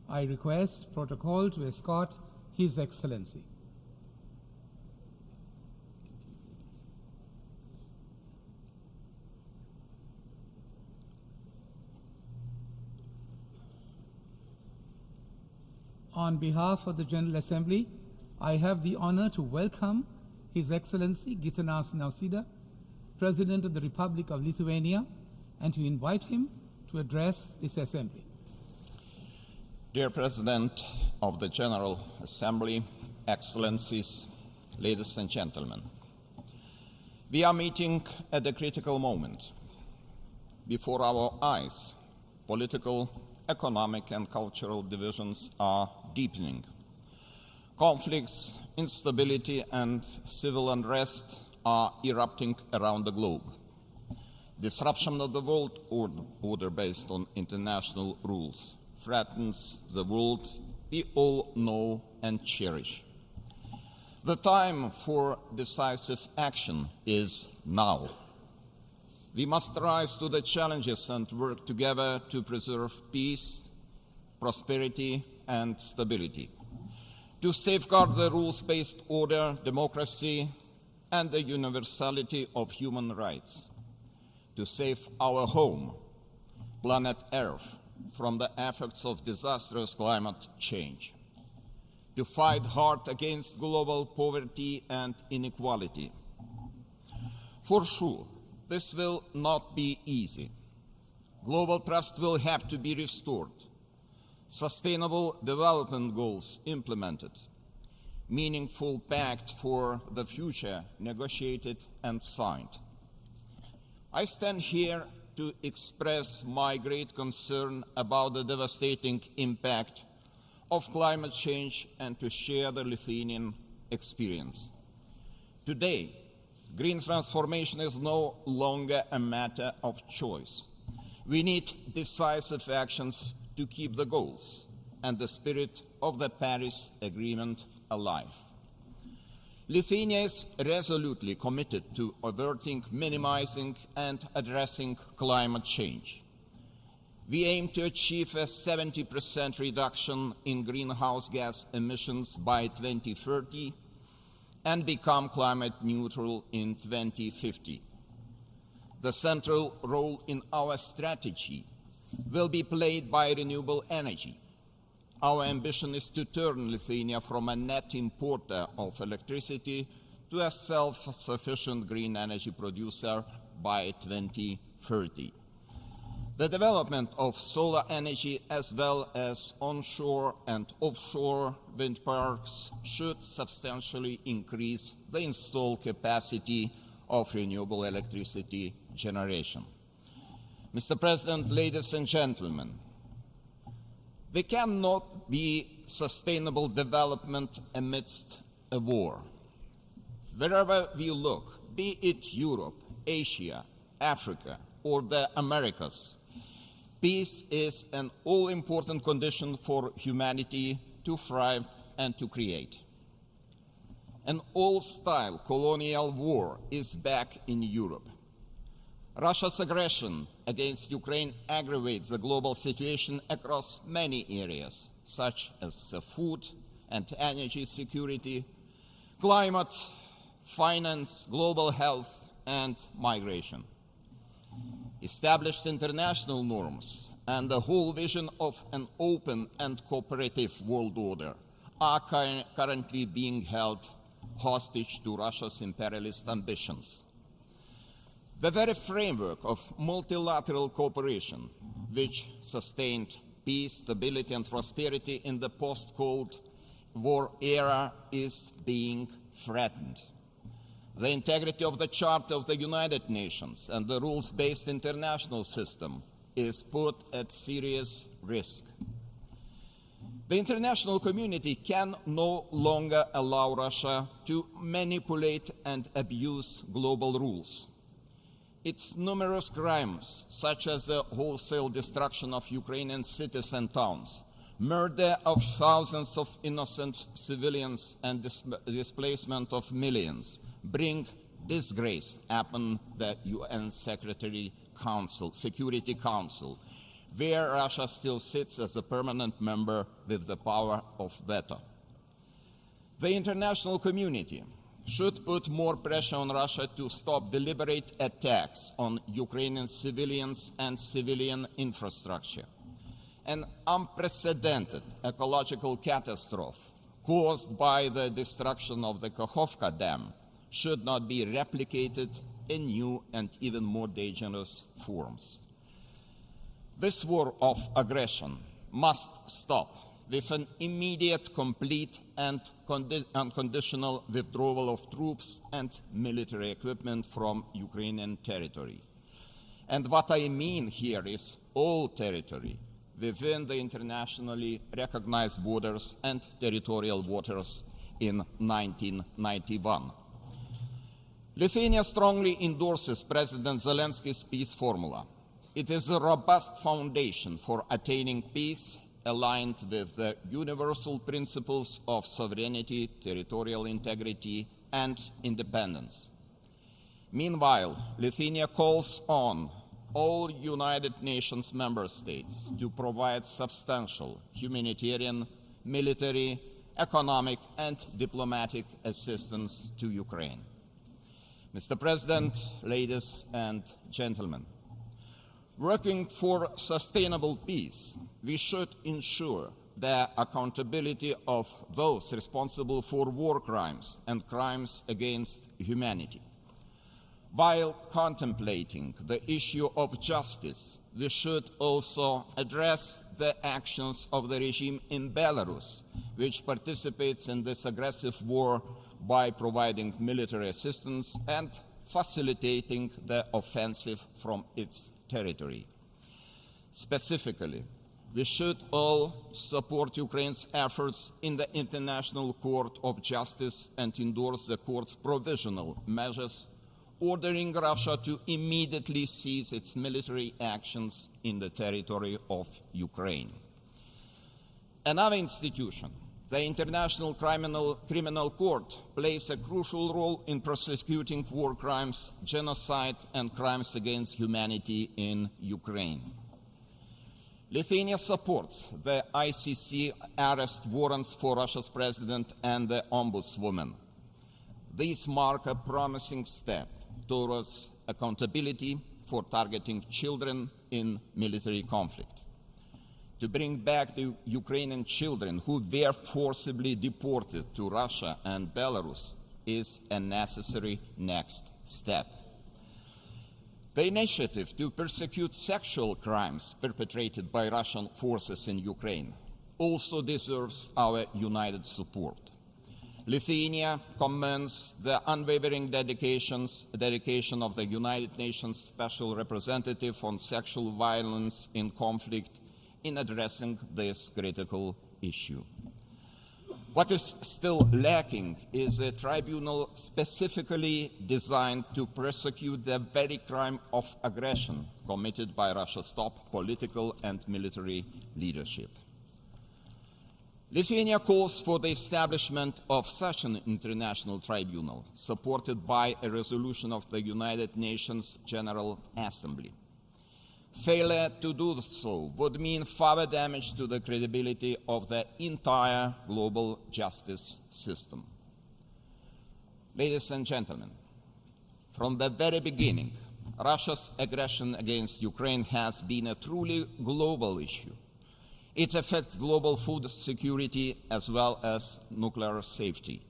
I request protocol to escort His Excellency. On behalf of the General Assembly, I have the honor to welcome His Excellency Gitanas Nausėda, President of the Republic of Lithuania, and to invite him to address this Assembly. Dear President of the General Assembly, Excellencies, ladies and gentlemen, we are meeting at a critical moment. Before our eyes, political, economic, and cultural divisions are deepening. Conflicts, instability, and civil unrest are erupting around the globe. Disruption of the world order based on international rules threatens the world we all know and cherish. The time for decisive action is now. We must rise to the challenges and work together to preserve peace, prosperity, and stability, to safeguard the rules-based order, democracy, and the universality of human rights, to save our home, planet Earth, from the effects of disastrous climate change, to fight hard against global poverty and inequality. For sure, this will not be easy. Global trust will have to be restored, sustainable development goals implemented, meaningful pact for the future negotiated and signed. I stand here to express my great concern about the devastating impact of climate change and to share the Lithuanian experience. Today, green transformation is no longer a matter of choice. We need decisive actions to keep the goals and the spirit of the Paris Agreement alive. Lithuania is resolutely committed to averting, minimizing, and addressing climate change. We aim to achieve a 70% reduction in greenhouse gas emissions by 2030 and become climate neutral in 2050. The central role in our strategy will be played by renewable energy. Our ambition is to turn Lithuania from a net importer of electricity to a self-sufficient green energy producer by 2030. The development of solar energy as well as onshore and offshore wind parks should substantially increase the installed capacity of renewable electricity generation. Mr. President, ladies and gentlemen, there cannot be sustainable development amidst a war. Wherever we look, be it Europe, Asia, Africa, or the Americas, peace is an all-important condition for humanity to thrive and to create. An old-style colonial war is back in Europe. Russia's aggression against Ukraine aggravates the global situation across many areas, such as food and energy security, climate, finance, global health, and migration. Established international norms and the whole vision of an open and cooperative world order are currently being held hostage to Russia's imperialist ambitions. The very framework of multilateral cooperation, which sustained peace, stability, and prosperity in the post-Cold War era, is being threatened. The integrity of the Charter of the United Nations and the rules-based international system is put at serious risk. The international community can no longer allow Russia to manipulate and abuse global rules. Its numerous crimes, such as the wholesale destruction of Ukrainian cities and towns, murder of thousands of innocent civilians, and displacement of millions, bring disgrace upon the UN Security Council, where Russia still sits as a permanent member with the power of veto. The international community should put more pressure on Russia to stop deliberate attacks on Ukrainian civilians and civilian infrastructure. An unprecedented ecological catastrophe caused by the destruction of the Kakhovka Dam should not be replicated in new and even more dangerous forms. This war of aggression must stop with an immediate, complete, and unconditional withdrawal of troops and military equipment from Ukrainian territory. And what I mean here is all territory within the internationally recognized borders and territorial waters in 1991. Lithuania strongly endorses President Zelensky's peace formula. It is a robust foundation for attaining peace aligned with the universal principles of sovereignty, territorial integrity, and independence. Meanwhile, Lithuania calls on all United Nations member states to provide substantial humanitarian, military, economic, and diplomatic assistance to Ukraine. Mr. President, ladies and gentlemen, working for sustainable peace, we should ensure the accountability of those responsible for war crimes and crimes against humanity. While contemplating the issue of justice, we should also address the actions of the regime in Belarus, which participates in this aggressive war by providing military assistance and facilitating the offensive from its territory. Specifically, we should all support Ukraine's efforts in the International Court of Justice and endorse the court's provisional measures ordering Russia to immediately cease its military actions in the territory of Ukraine. Another institution, the International Criminal Court, plays a crucial role in prosecuting war crimes, genocide, and crimes against humanity in Ukraine. Lithuania supports the ICC arrest warrants for Russia's president and the ombudswoman. These mark a promising step towards accountability for targeting children in military conflict. To bring back the Ukrainian children who were forcibly deported to Russia and Belarus is a necessary next step. The initiative to persecute sexual crimes perpetrated by Russian forces in Ukraine also deserves our united support. Lithuania commends the unwavering dedication of the United Nations Special Representative on Sexual Violence in Conflict in addressing this critical issue. What is still lacking is a tribunal specifically designed to prosecute the very crime of aggression committed by Russia's top political and military leadership. Lithuania calls for the establishment of such an international tribunal, supported by a resolution of the United Nations General Assembly. Failure to do so would mean further damage to the credibility of the entire global justice system. Ladies and gentlemen, from the very beginning, Russia's aggression against Ukraine has been a truly global issue. It affects global food security as well as nuclear safety.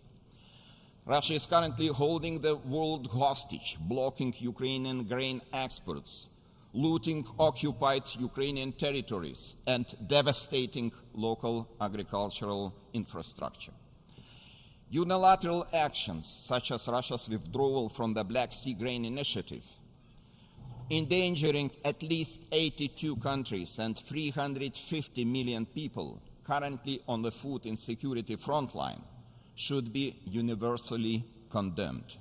Russia is currently holding the world hostage, blocking Ukrainian grain exports, looting occupied Ukrainian territories, and devastating local agricultural infrastructure. Unilateral actions, such as Russia's withdrawal from the Black Sea Grain Initiative, endangering at least 82 countries and 350 million people currently on the food insecurity frontline, should be universally condemned.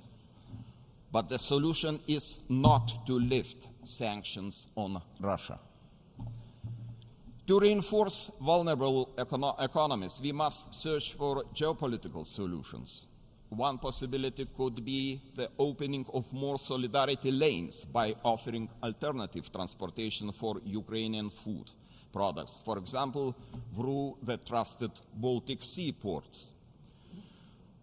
But the solution is not to lift sanctions on Russia. To reinforce vulnerable economies, we must search for geopolitical solutions. One possibility could be the opening of more solidarity lanes by offering alternative transportation for Ukrainian food products, for example, through the trusted Baltic Sea ports.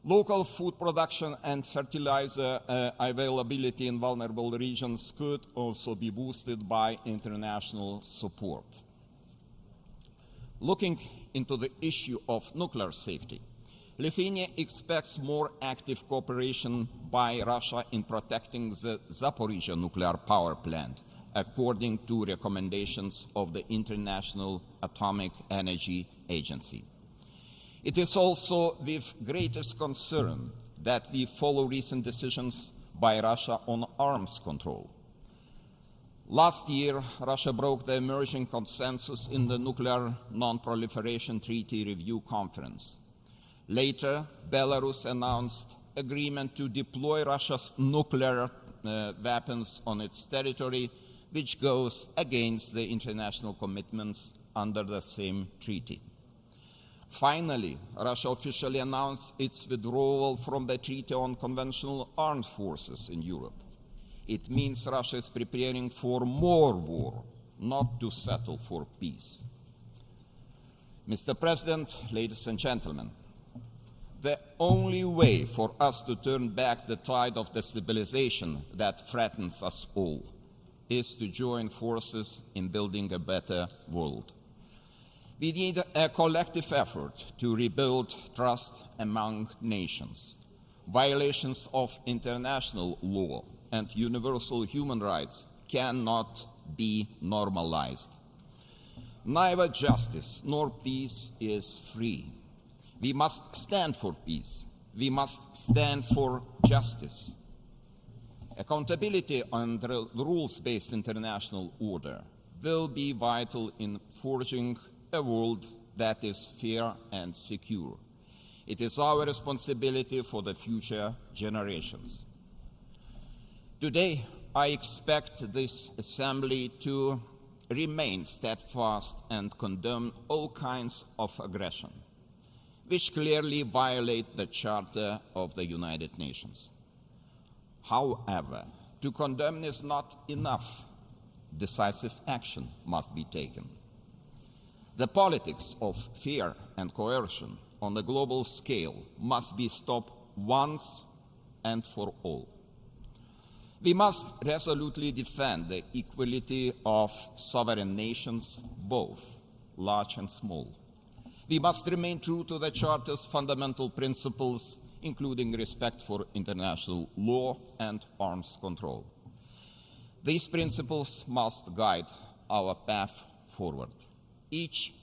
Local food production and fertilizer availability in vulnerable regions could also be boosted by international support. Looking into the issue of nuclear safety, Lithuania expects more active cooperation by Russia in protecting the Zaporizhzhia nuclear power plant, according to recommendations of the International Atomic Energy Agency. It is also with greatest concern that we follow recent decisions by Russia on arms control. Last year, Russia broke the emerging consensus in the Nuclear Non-Proliferation Treaty Review Conference. Later, Belarus announced agreement to deploy Russia's nuclear weapons on its territory, which goes against the international commitments under the same treaty. Finally, Russia officially announced its withdrawal from the Treaty on Conventional Armed Forces in Europe. It means Russia is preparing for more war, not to settle for peace. Mr. President, ladies and gentlemen, the only way for us to turn back the tide of destabilization that threatens us all is to join forces in building a better world. We need a collective effort to rebuild trust among nations. Violations of international law and universal human rights cannot be normalized. Neither justice nor peace is free. We must stand for peace. We must stand for justice. Accountability under the rules-based international order will be vital in forging a world that is fair and secure. It is our responsibility for the future generations. Today, I expect this Assembly to remain steadfast and condemn all kinds of aggression, which clearly violate the Charter of the United Nations. However, to condemn is not enough. Decisive action must be taken. The politics of fear and coercion on the global scale must be stopped once and for all. We must resolutely defend the equality of sovereign nations, both large and small. We must remain true to the Charter's fundamental principles, including respect for international law and arms control. These principles must guide our path forward. Each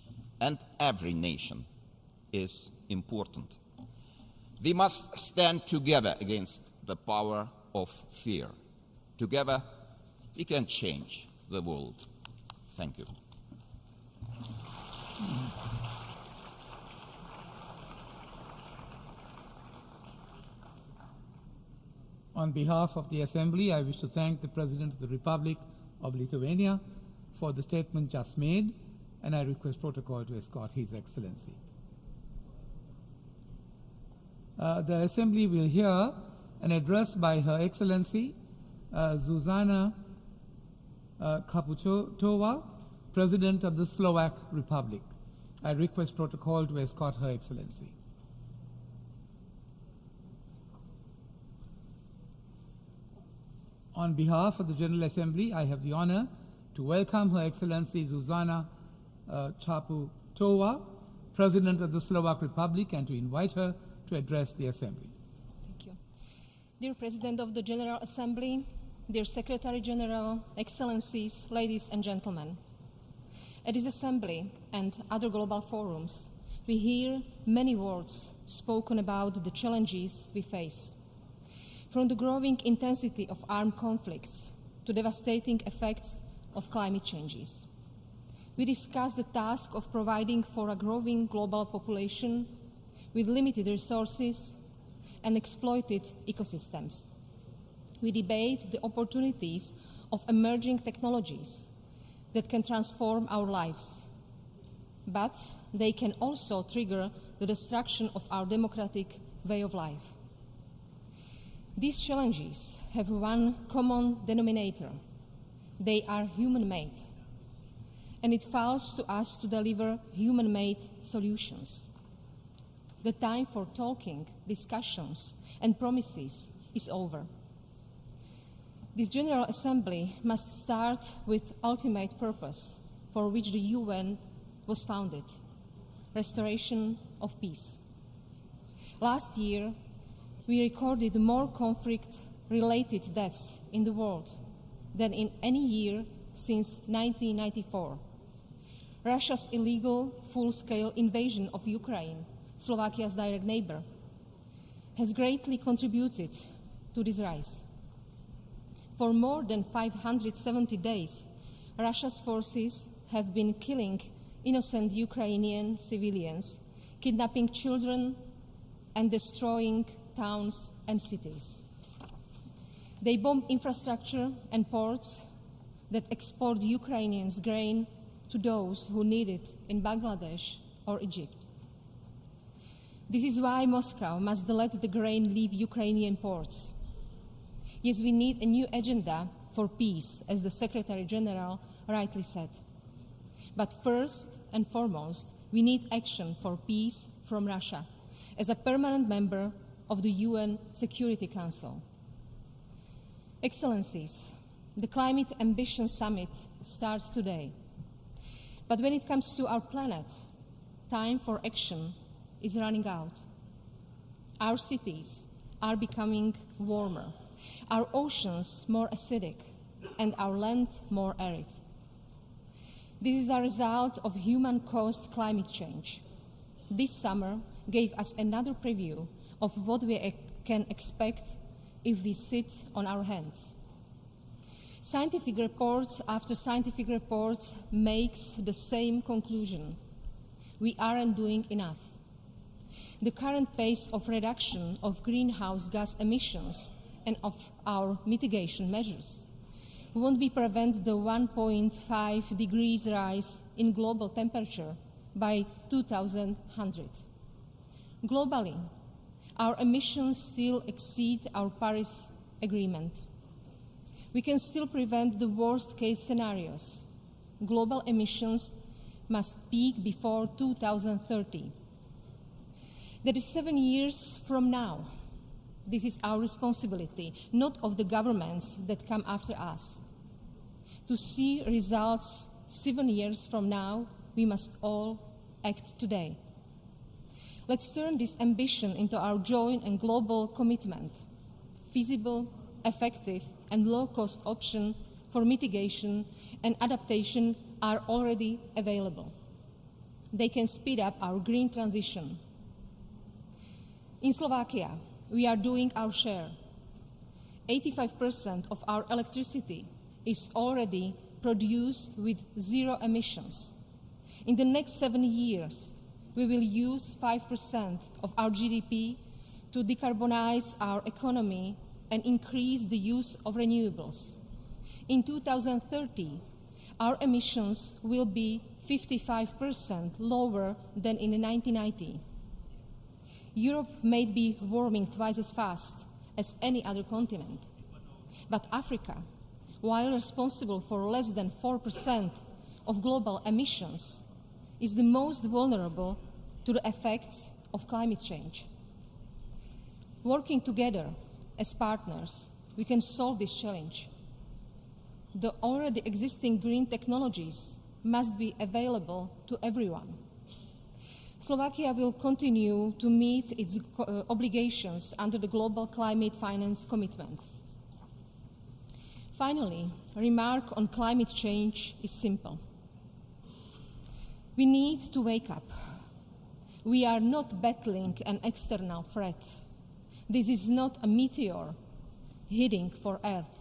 and every nation is important. We must stand together against the power of fear. Together, we can change the world. Thank you. On behalf of the Assembly, I wish to thank the President of the Republic of Lithuania for the statement just made, and I request protocol to escort His Excellency. The Assembly will hear an address by Her Excellency Zuzana Kaputova, President of the Slovak Republic. I request protocol to escort Her Excellency. On behalf of the General Assembly, I have the honor to welcome Her Excellency Zuzana Kaputova, President of the Slovak Republic, and to invite her to address the Assembly. Thank you. Dear President of the General Assembly, dear Secretary General, Excellencies, ladies and gentlemen. At this Assembly and other global forums, we hear many words spoken about the challenges we face. From the growing intensity of armed conflicts to devastating effects of climate changes. We discuss the task of providing for a growing global population with limited resources and exploited ecosystems. We debate the opportunities of emerging technologies that can transform our lives, but they can also trigger the destruction of our democratic way of life. These challenges have one common denominator. They are human-made, and it falls to us to deliver human-made solutions. The time for talking, discussions, and promises is over. This General Assembly must start with ultimate purpose for which the UN was founded: restoration of peace. Last year, we recorded more conflict-related deaths in the world than in any year since 1994. Russia's illegal, full-scale invasion of Ukraine, Slovakia's direct neighbor, has greatly contributed to this rise. For more than 570 days, Russia's forces have been killing innocent Ukrainian civilians, kidnapping children, and destroying towns and cities. They bomb infrastructure and ports that export Ukrainians' grain to those who need it in Bangladesh or Egypt. This is why Moscow must let the grain leave Ukrainian ports. Yes, we need a new agenda for peace, as the Secretary General rightly said. But first and foremost, we need action for peace from Russia as a permanent member of the UN Security Council. Excellencies, the Climate Ambition Summit starts today. But when it comes to our planet, time for action is running out. Our cities are becoming warmer, our oceans more acidic, and our land more arid. This is a result of human-caused climate change. This summer gave us another preview of what we can expect if we sit on our hands. Scientific report after scientific report makes the same conclusion. We aren't doing enough. The current pace of reduction of greenhouse gas emissions and of our mitigation measures won't be prevent the 1.5 degrees rise in global temperature by 2100. Globally, our emissions still exceed our Paris Agreement. We can still prevent the worst-case scenarios. Global emissions must peak before 2030. That is 7 years from now. This is our responsibility, not of the governments that come after us. To see results 7 years from now, we must all act today. Let's turn this ambition into our joint and global commitment. Feasible, effective, and low-cost options for mitigation and adaptation are already available. They can speed up our green transition. In Slovakia, we are doing our share. 85% of our electricity is already produced with zero emissions. In the next 7 years, we will use 5% of our GDP to decarbonize our economy and increase the use of renewables. In 2030, our emissions will be 55% lower than in 1990. Europe may be warming twice as fast as any other continent, but Africa, while responsible for less than 4% of global emissions, is the most vulnerable to the effects of climate change. Working together as partners, we can solve this challenge. The already existing green technologies must be available to everyone. Slovakia will continue to meet its obligations under the Global Climate Finance Commitment. Finally, a remark on climate change is simple. We need to wake up. We are not battling an external threat. This is not a meteor heading for Earth.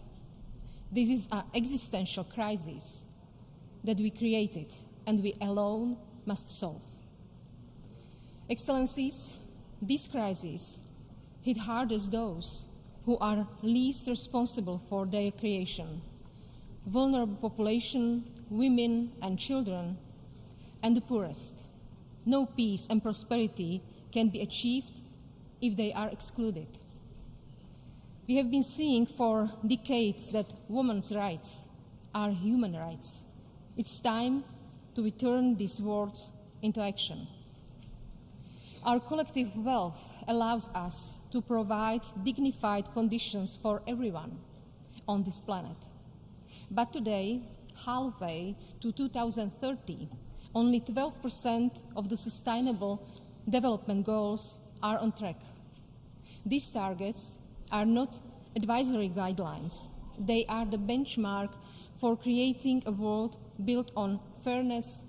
This is an existential crisis that we created and we alone must solve. Excellencies, this crisis hit hardest those who are least responsible for their creation: vulnerable population, women and children, and the poorest. No peace and prosperity can be achieved if they are excluded. We have been seeing for decades that women's rights are human rights. It's time to return these words into action. Our collective wealth allows us to provide dignified conditions for everyone on this planet. But today, halfway to 2030, only 12% of the Sustainable Development Goals are on track. These targets are not advisory guidelines. They are the benchmark for creating a world built on fairness,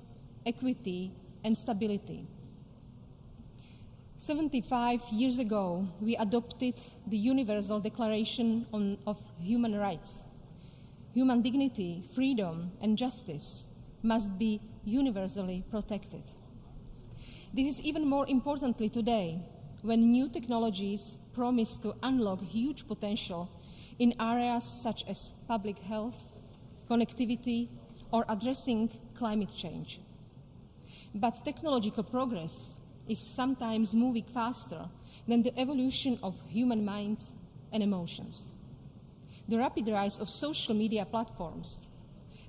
equity, and stability. 75 years ago, we adopted the Universal Declaration of Human Rights. Human dignity, freedom, and justice must be universally protected. This is even more importantly today, when new technologies promise to unlock huge potential in areas such as public health, connectivity, or addressing climate change. But technological progress is sometimes moving faster than the evolution of human minds and emotions. The rapid rise of social media platforms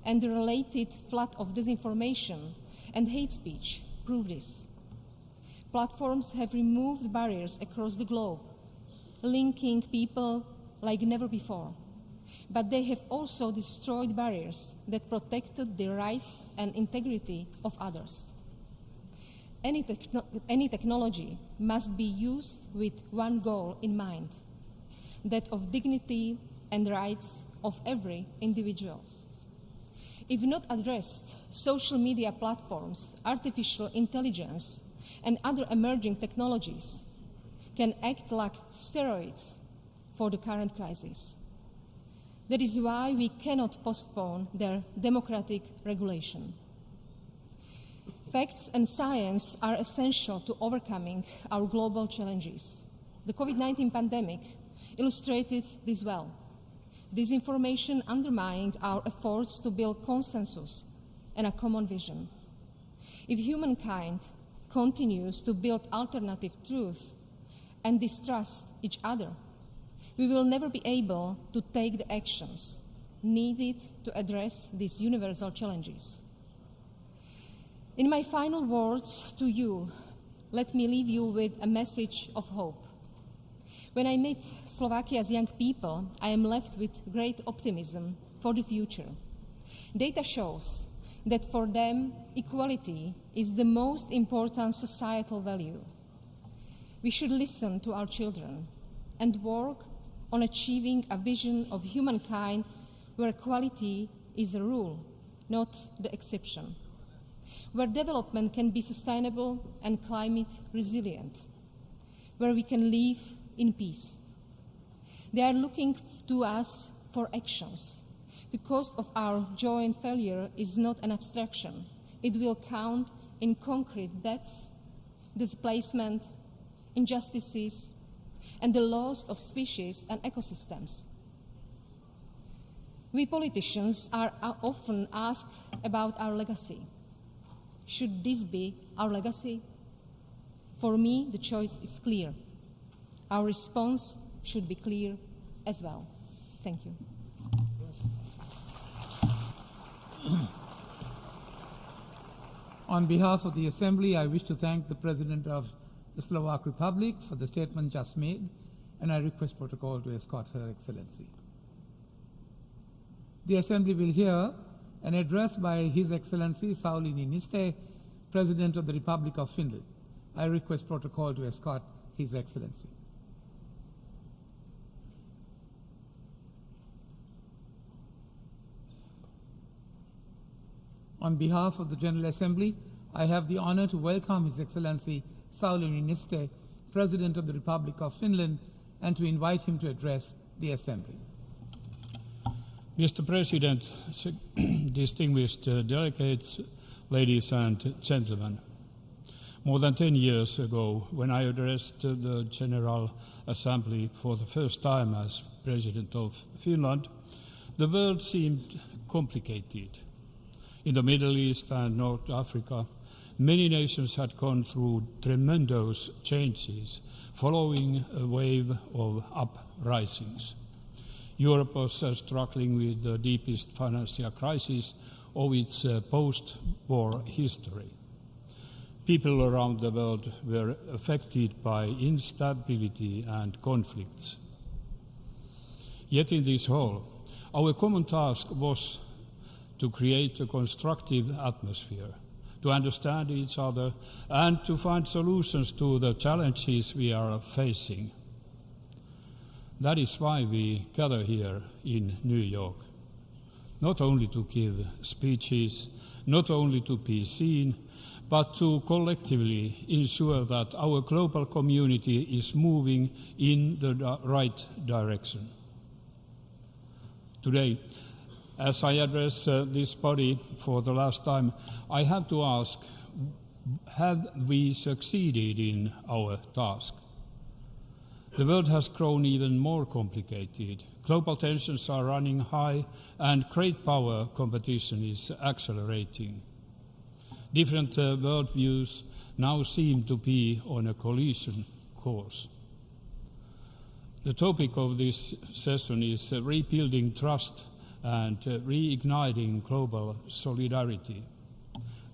and the related flood of disinformation and hate speech prove this. Platforms have removed barriers across the globe, linking people like never before. But they have also destroyed barriers that protected the rights and integrity of others. Any technology must be used with one goal in mind, that of dignity and rights of every individual. If not addressed, social media platforms, artificial intelligence, and other emerging technologies can act like steroids for the current crisis. That is why we cannot postpone their democratic regulation. Facts and science are essential to overcoming our global challenges. The COVID-19 pandemic illustrated this well. Disinformation undermined our efforts to build consensus and a common vision. If humankind continues to build alternative truth and distrust each other, we will never be able to take the actions needed to address these universal challenges. In my final words to you, let me leave you with a message of hope. When I meet Slovakia's young people, I am left with great optimism for the future. Data shows that for them, equality is the most important societal value. We should listen to our children and work on achieving a vision of humankind where equality is the rule, not the exception, where development can be sustainable and climate resilient, where we can live in peace. They are looking to us for actions. The cost of our joint failure is not an abstraction. It will count in concrete deaths, displacement, injustices, and the loss of species and ecosystems. We politicians are often asked about our legacy. Should this be our legacy? For me, the choice is clear. Our response should be clear as well. Thank you. On behalf of the Assembly, I wish to thank the President of the Slovak Republic for the statement just made, and I request protocol to escort Her Excellency. The Assembly will hear an address by His Excellency Sauli Niinistö, President of the Republic of Finland. I request protocol to escort His Excellency. On behalf of the General Assembly, I have the honor to welcome His Excellency Sauli Niinistö, President of the Republic of Finland, and to invite him to address the Assembly. Mr. President, distinguished delegates, ladies and gentlemen, more than 10 years ago, when I addressed the General Assembly for the first time as President of Finland, the world seemed complicated. In the Middle East and North Africa, many nations had gone through tremendous changes following a wave of uprisings. Europe was struggling with the deepest financial crisis of its post-war history. People around the world were affected by instability and conflicts. Yet in this hall, our common task was to create a constructive atmosphere, to understand each other, and to find solutions to the challenges we are facing. That is why we gather here in New York, not only to give speeches, not only to be seen, but to collectively ensure that our global community is moving in the right direction. Today, as I address this body for the last time, I have to ask, have we succeeded in our task? The world has grown even more complicated. Global tensions are running high, and great power competition is accelerating. Different worldviews now seem to be on a collision course. The topic of this session is rebuilding trust and reigniting global solidarity.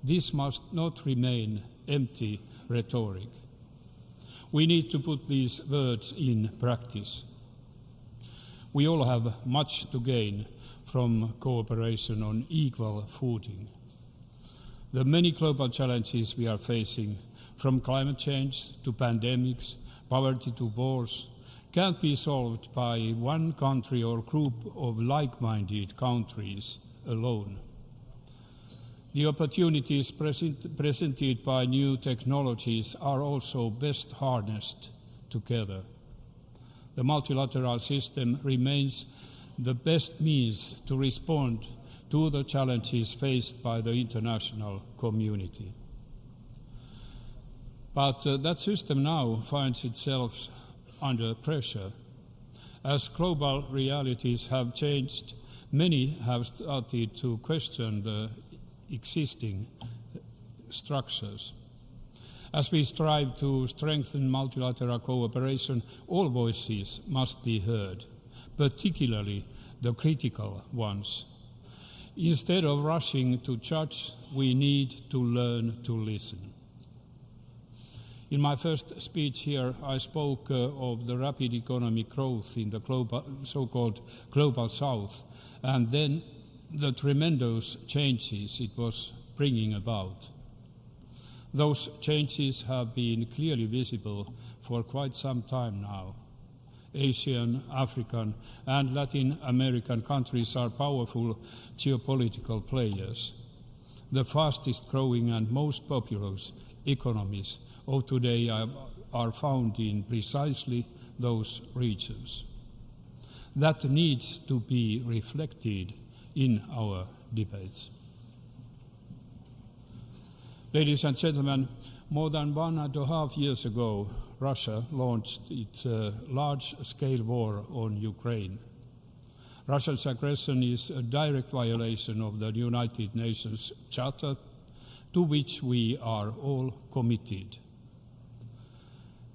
This must not remain empty rhetoric. We need to put these words in practice. We all have much to gain from cooperation on equal footing. The many global challenges we are facing, from climate change to pandemics, poverty to wars, can't be solved by one country or group of like-minded countries alone. The opportunities presented by new technologies are also best harnessed together. The multilateral system remains the best means to respond to the challenges faced by the international community. But that system now finds itself under pressure. As global realities have changed, many have started to question the existing structures. As we strive to strengthen multilateral cooperation, all voices must be heard, particularly the critical ones. Instead of rushing to judge, we need to learn to listen. In my first speech here, I spoke of the rapid economic growth in the so-called Global South, and then the tremendous changes it was bringing about. Those changes have been clearly visible for quite some time now. Asian, African, and Latin American countries are powerful geopolitical players. The fastest growing and most populous economies of today are found in precisely those regions. That needs to be reflected in our debates. Ladies and gentlemen, more than 1.5 years ago, Russia launched its large-scale war on Ukraine. Russia's aggression is a direct violation of the United Nations Charter, to which we are all committed.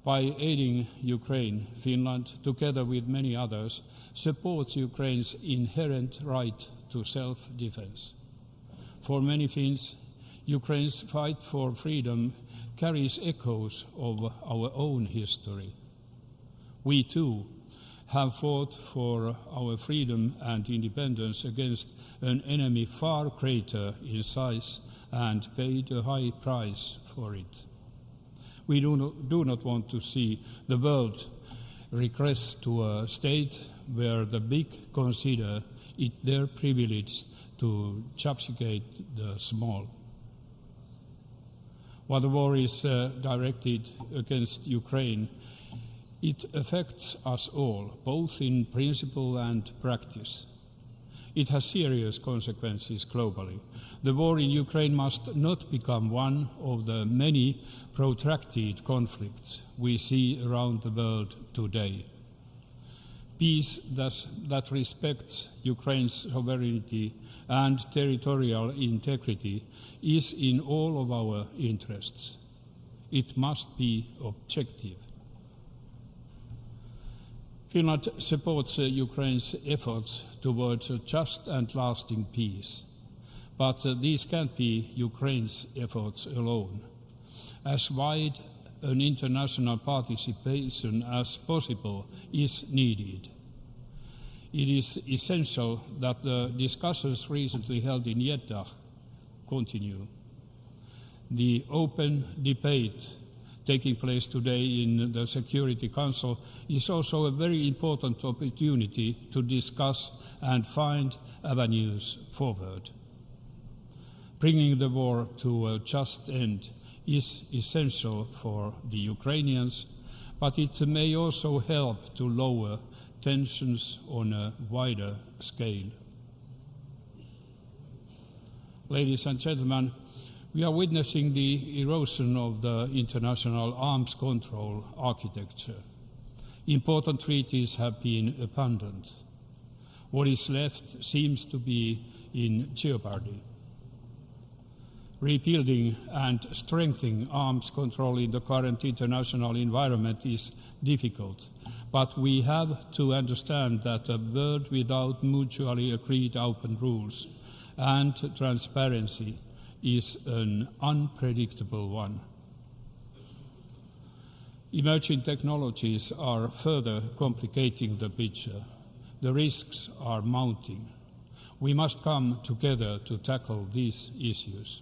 By aiding Ukraine, Finland, together with many others, supports Ukraine's inherent right to self-defense. For many Finns, Ukraine's fight for freedom carries echoes of our own history. We too have fought for our freedom and independence against an enemy far greater in size and paid a high price for it. We do not want to see the world regress to a state where the big consider it their privilege to subjugate the small. While the war is directed against Ukraine, it affects us all, both in principle and practice. It has serious consequences globally. The war in Ukraine must not become one of the many protracted conflicts we see around the world today. Peace that respects Ukraine's sovereignty and territorial integrity is in all of our interests. It must be objective. Finland supports Ukraine's efforts towards a just and lasting peace, but these can't be Ukraine's efforts alone. As wide an international participation as possible is needed. It is essential that the discussions recently held in Jeddah continue. The open debate taking place today in the Security Council is also a very important opportunity to discuss and find avenues forward. Bringing the war to a just end is essential for the Ukrainians, but it may also help to lower tensions on a wider scale. Ladies and gentlemen, we are witnessing the erosion of the international arms control architecture. Important treaties have been abandoned. What is left seems to be in jeopardy. Rebuilding and strengthening arms control in the current international environment is difficult, but we have to understand that a world without mutually agreed open rules and transparency is an unpredictable one. Emerging technologies are further complicating the picture. The risks are mounting. We must come together to tackle these issues.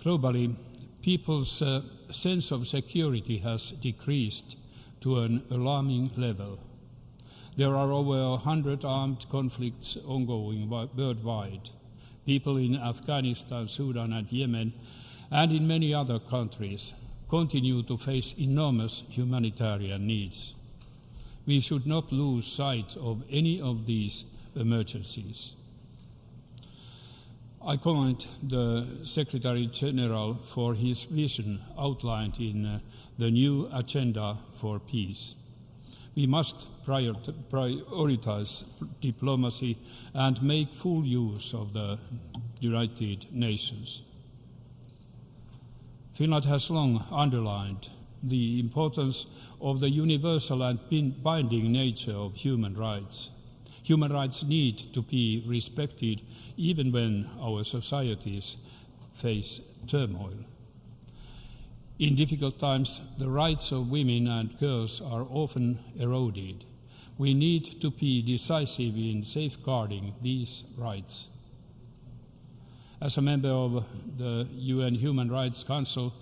Globally, people's sense of security has decreased to an alarming level. There are over 100 armed conflicts ongoing worldwide. People in Afghanistan, Sudan, and Yemen, and in many other countries, continue to face enormous humanitarian needs. We should not lose sight of any of these emergencies. I commend the Secretary General for his vision outlined in the new Agenda for Peace. We must prioritize diplomacy and make full use of the United Nations. Finland has long underlined the importance of the universal and binding nature of human rights. Human rights need to be respected even when our societies face turmoil. In difficult times, the rights of women and girls are often eroded. We need to be decisive in safeguarding these rights. As a member of the UN Human Rights Council,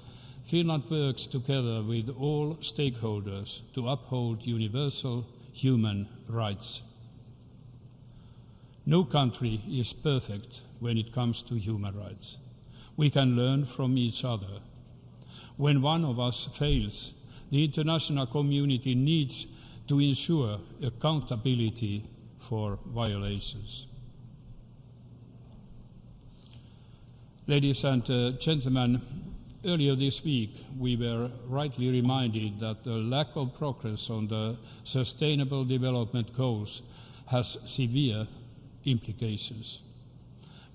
Finland works together with all stakeholders to uphold universal human rights. No country is perfect when it comes to human rights. We can learn from each other. When one of us fails, the international community needs to ensure accountability for violations. Ladies and gentlemen, earlier this week we were rightly reminded that the lack of progress on the Sustainable Development Goals has severe implications,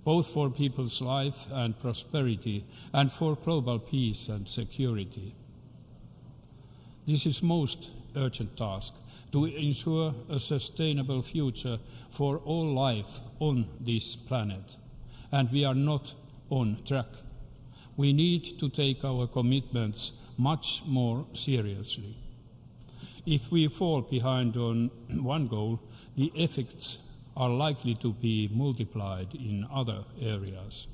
both for people's life and prosperity and for global peace and security. This is most urgent task, to ensure a sustainable future for all life on this planet, and we are not on track. We need to take our commitments much more seriously. If we fall behind on one goal, the effects are likely to be multiplied in other areas.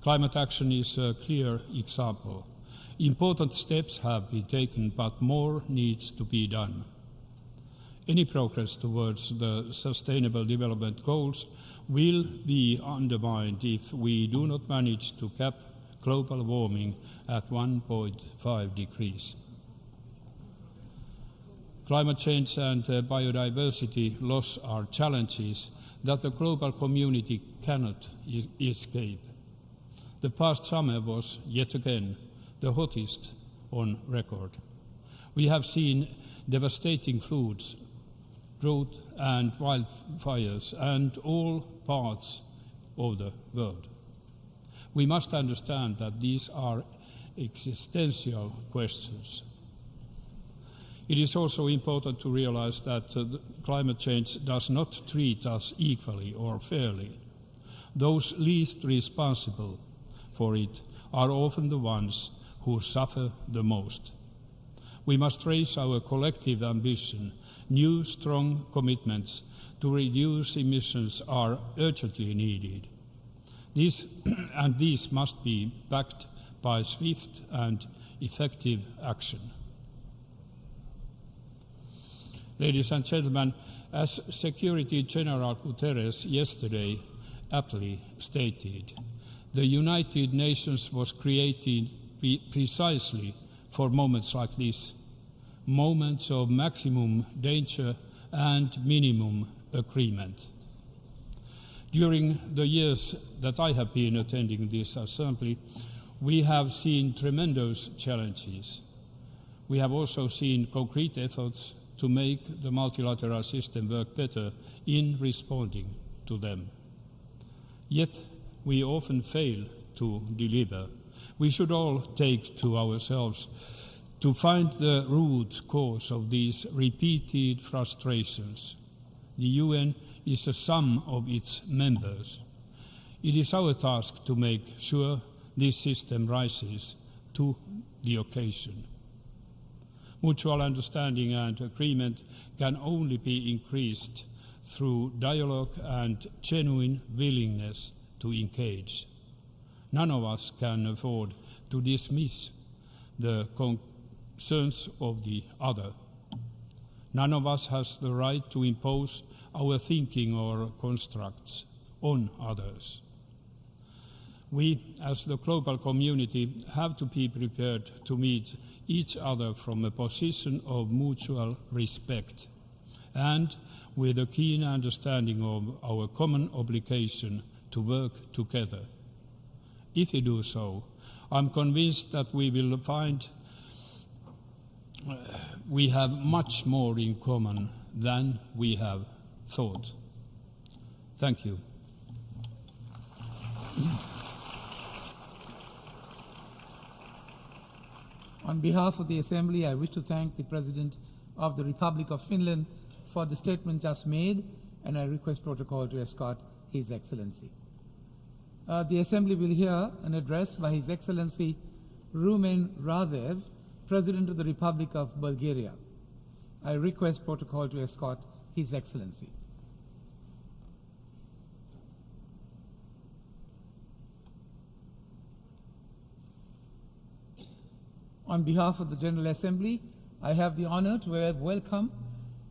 Climate action is a clear example. Important steps have been taken, but more needs to be done. Any progress towards the Sustainable Development Goals will be undermined if we do not manage to cap global warming at 1.5 degrees. Climate change and biodiversity loss are challenges that the global community cannot escape. The past summer was yet again the hottest on record. We have seen devastating floods, drought and wildfires, and all parts of the world. We must understand that these are existential questions. It is also important to realize that climate change does not treat us equally or fairly. Those least responsible for it are often the ones who suffer the most. We must raise our collective ambition. New, strong commitments to reduce emissions are urgently needed. These must be backed by swift and effective action. Ladies and gentlemen, as Secretary General Guterres yesterday aptly stated, the United Nations was created precisely for moments like this, moments of maximum danger and minimum agreement. During the years that I have been attending this assembly, we have seen tremendous challenges. We have also seen concrete efforts to make the multilateral system work better in responding to them. Yet we often fail to deliver. We should all take to ourselves to find the root cause of these repeated frustrations. The UN is a sum of its members. It is our task to make sure this system rises to the occasion. Mutual understanding and agreement can only be increased through dialogue and genuine willingness to engage. None of us can afford to dismiss the concerns of the other. None of us has the right to impose our thinking or constructs on others. We, as the global community, have to be prepared to meet each other from a position of mutual respect and with a keen understanding of our common obligation to work together. If we do so, I'm convinced that we will find we have much more in common than we have thought. Thank you. On behalf of the Assembly, I wish to thank the President of the Republic of Finland for the statement just made, and I request protocol to escort His Excellency. The Assembly will hear an address by His Excellency Rumen Radev, President of the Republic of Bulgaria. I request protocol to escort His Excellency. On behalf of the General Assembly, I have the honor to welcome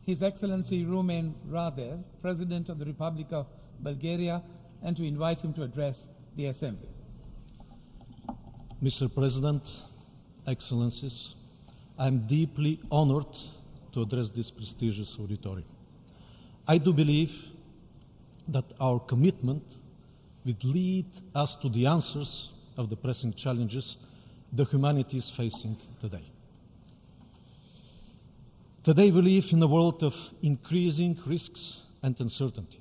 His Excellency Rumen Radev, President of the Republic of Bulgaria, and to invite him to address the Assembly. Mr. President, Excellencies, I am deeply honored to address this prestigious auditorium. I do believe that our commitment will lead us to the answers of the pressing challenges the humanity is facing today. Today we live in a world of increasing risks and uncertainty.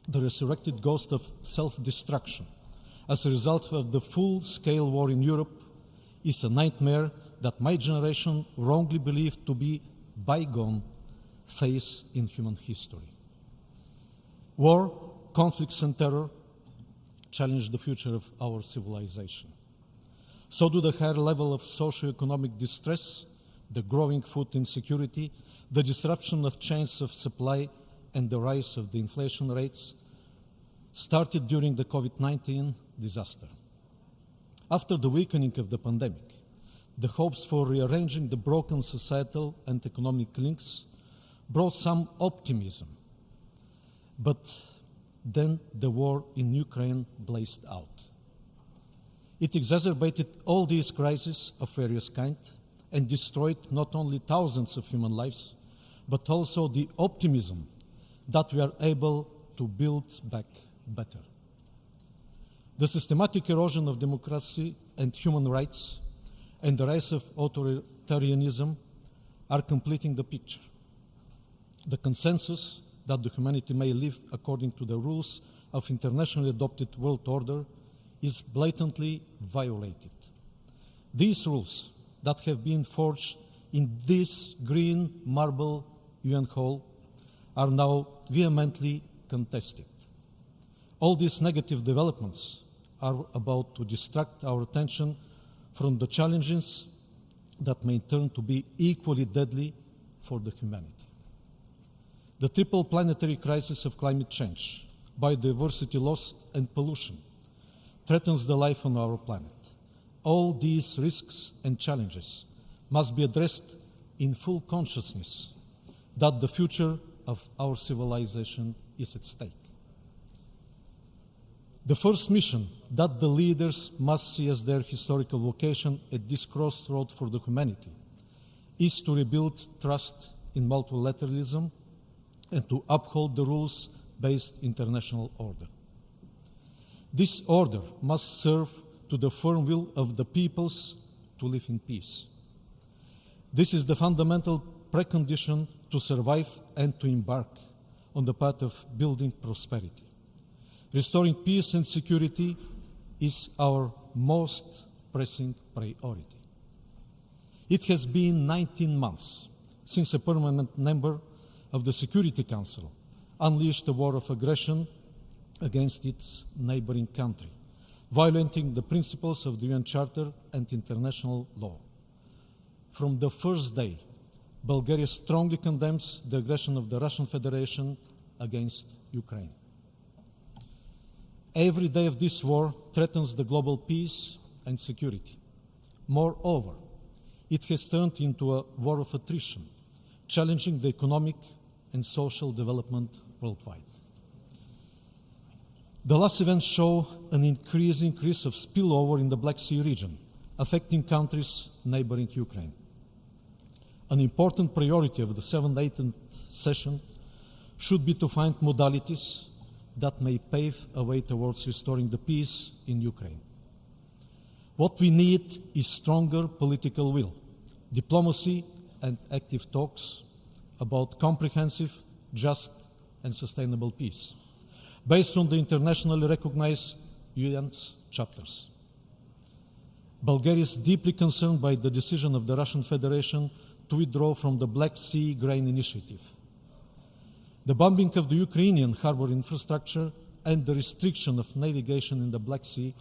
The resurrected ghost of self-destruction as a result of the full-scale war in Europe is a nightmare that my generation wrongly believed to be bygone phase in human history. War, conflicts and terror challenge the future of our civilization. So do the higher level of socio-economic distress, the growing food insecurity, the disruption of chains of supply, and the rise of the inflation rates started during the COVID-19 disaster. After the weakening of the pandemic, the hopes for rearranging the broken societal and economic links brought some optimism. But then the war in Ukraine blazed out. It exacerbated all these crises of various kinds and destroyed not only thousands of human lives, but also the optimism that we are able to build back better. The systematic erosion of democracy and human rights and the rise of authoritarianism are completing the picture. The consensus that the humanity may live according to the rules of internationally adopted world order is blatantly violated. These rules that have been forged in this green marble UN hall are now vehemently contested. All these negative developments are about to distract our attention from the challenges that may turn to be equally deadly for the humanity. The triple planetary crisis of climate change, biodiversity loss and pollution threatens the life on our planet. All these risks and challenges must be addressed in full consciousness that the future of our civilization is at stake. The first mission that the leaders must see as their historical vocation at this crossroad for the humanity is to rebuild trust in multilateralism and to uphold the rules-based international order. This order must serve to the firm will of the peoples to live in peace. This is the fundamental precondition to survive and to embark on the path of building prosperity. Restoring peace and security is our most pressing priority. It has been 19 months since a permanent member of the Security Council unleashed a war of aggression against its neighboring country, violating the principles of the UN Charter and international law. From the first day, Bulgaria strongly condemns the aggression of the Russian Federation against Ukraine. Every day of this war threatens the global peace and security. Moreover, it has turned into a war of attrition, challenging the economic and social development worldwide. The last events show an increasing risk of spillover in the Black Sea region, affecting countries neighboring Ukraine. An important priority of the 7th session should be to find modalities that may pave a way towards restoring the peace in Ukraine. What we need is stronger political will, diplomacy, and active talks about comprehensive, just, and sustainable peace, based on the internationally recognized UN's chapters. Bulgaria is deeply concerned by the decision of the Russian Federation to withdraw from the Black Sea Grain Initiative. The bombing of the Ukrainian harbor infrastructure and the restriction of navigation in the Black Sea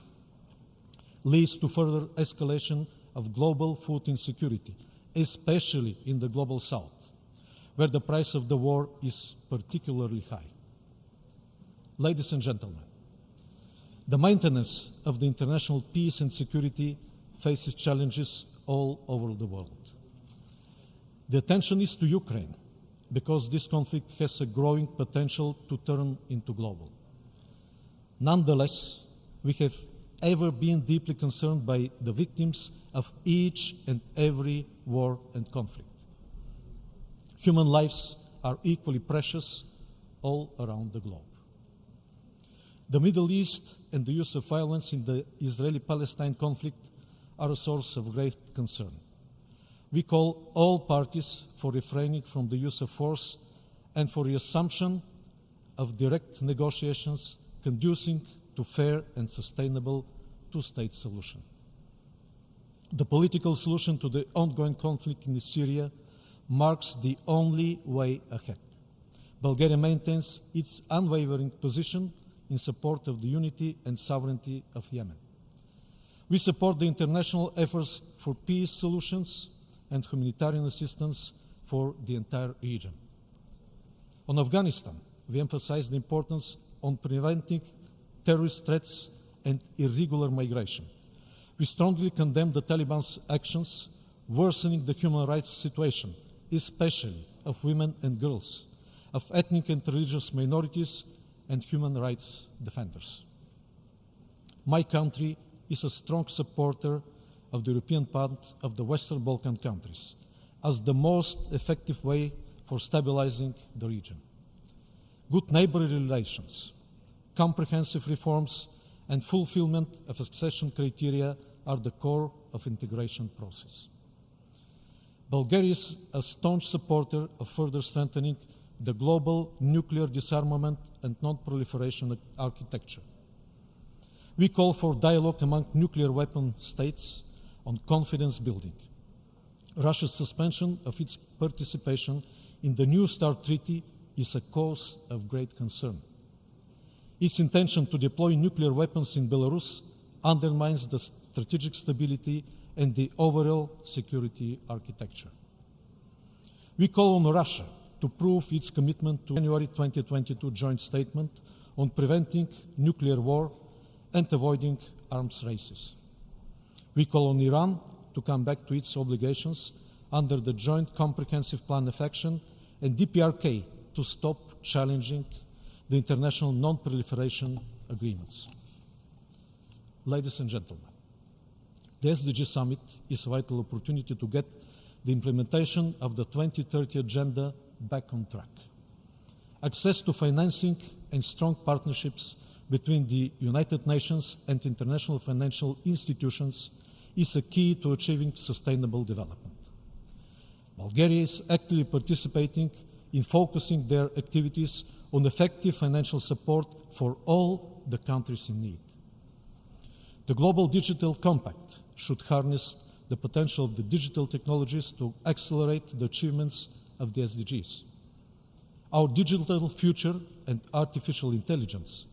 leads to further escalation of global food insecurity, especially in the global south, where the price of the war is particularly high. Ladies and gentlemen, the maintenance of the international peace and security faces challenges all over the world. The attention is to Ukraine, because this conflict has a growing potential to turn into global. Nonetheless, we have ever been deeply concerned by the victims of each and every war and conflict. Human lives are equally precious all around the globe. The Middle East and the use of violence in the Israeli-Palestine conflict are a source of great concern. We call all parties for refraining from the use of force and for the assumption of direct negotiations conducing to fair and sustainable two-state solution. The political solution to the ongoing conflict in Syria marks the only way ahead. Bulgaria maintains its unwavering position in support of the unity and sovereignty of Yemen. We support the international efforts for peace solutions and humanitarian assistance for the entire region. On Afghanistan, we emphasize the importance on preventing terrorist threats and irregular migration. We strongly condemn the Taliban's actions worsening the human rights situation, especially of women and girls, of ethnic and religious minorities, and human rights defenders. My country is a strong supporter of the European path of the Western Balkan countries as the most effective way for stabilizing the region. Good neighborly relations, comprehensive reforms, and fulfillment of accession criteria are the core of integration process. Bulgaria is a staunch supporter of further strengthening the global nuclear disarmament and non-proliferation architecture. We call for dialogue among nuclear weapon states on confidence building. Russia's suspension of its participation in the New START Treaty is a cause of great concern. Its intention to deploy nuclear weapons in Belarus undermines the strategic stability and the overall security architecture. We call on Russia to prove its commitment to the January 2022 joint statement on preventing nuclear war and avoiding arms races. We call on Iran to come back to its obligations under the Joint Comprehensive Plan of Action and DPRK to stop challenging the international non-proliferation agreements. Ladies and gentlemen, the SDG Summit is a vital opportunity to get the implementation of the 2030 Agenda back on track. Access to financing and strong partnerships between the United Nations and international financial institutions is a key to achieving sustainable development. Bulgaria is actively participating in focusing their activities on effective financial support for all the countries in need. The Global Digital Compact should harness the potential of the digital technologies to accelerate the achievements of the SDGs. Our digital future and artificial intelligence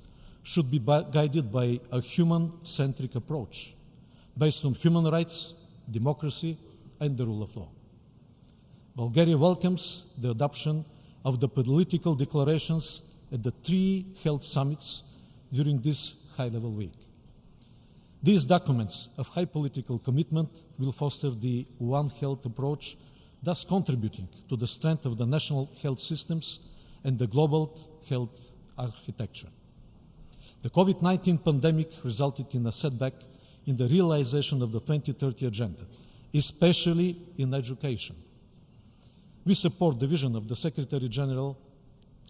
should be guided by a human-centric approach based on human rights, democracy, and the rule of law. Bulgaria welcomes the adoption of the political declarations at the 3 held summits during this high-level week. These documents of high political commitment will foster the One Health approach, thus contributing to the strength of the national health systems and the global health architecture. The COVID-19 pandemic resulted in a setback in the realization of the 2030 Agenda, especially in education. We support the vision of the Secretary General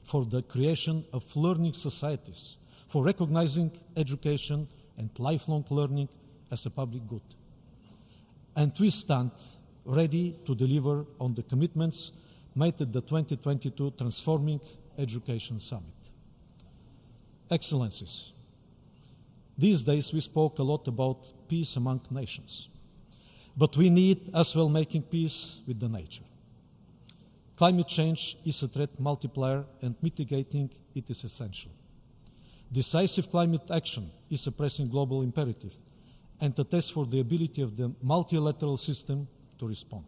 for the creation of learning societies, for recognizing education and lifelong learning as a public good. And we stand ready to deliver on the commitments made at the 2022 Transforming Education Summit. Excellencies, these days we spoke a lot about peace among nations, but we need as well making peace with the nature. Climate change is a threat multiplier and mitigating it is essential. Decisive climate action is a pressing global imperative and a test for the ability of the multilateral system to respond.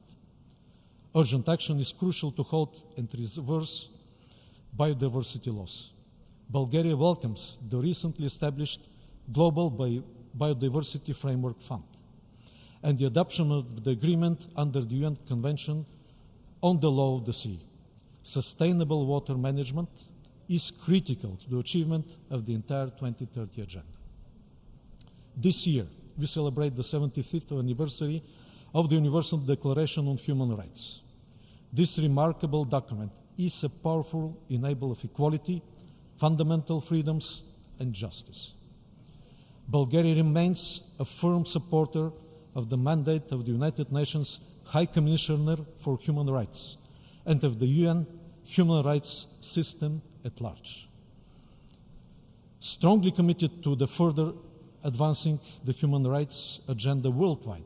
Urgent action is crucial to halt and reverse biodiversity loss. Bulgaria welcomes the recently established Global Biodiversity Framework Fund and the adoption of the agreement under the UN Convention on the Law of the Sea. Sustainable water management is critical to the achievement of the entire 2030 Agenda. This year, we celebrate the 75th anniversary of the Universal Declaration on Human Rights. This remarkable document is a powerful enabler of equality, fundamental freedoms, and justice. Bulgaria remains a firm supporter of the mandate of the United Nations High Commissioner for Human Rights and of the UN human rights system at large. Strongly committed to the further advancing the human rights agenda worldwide,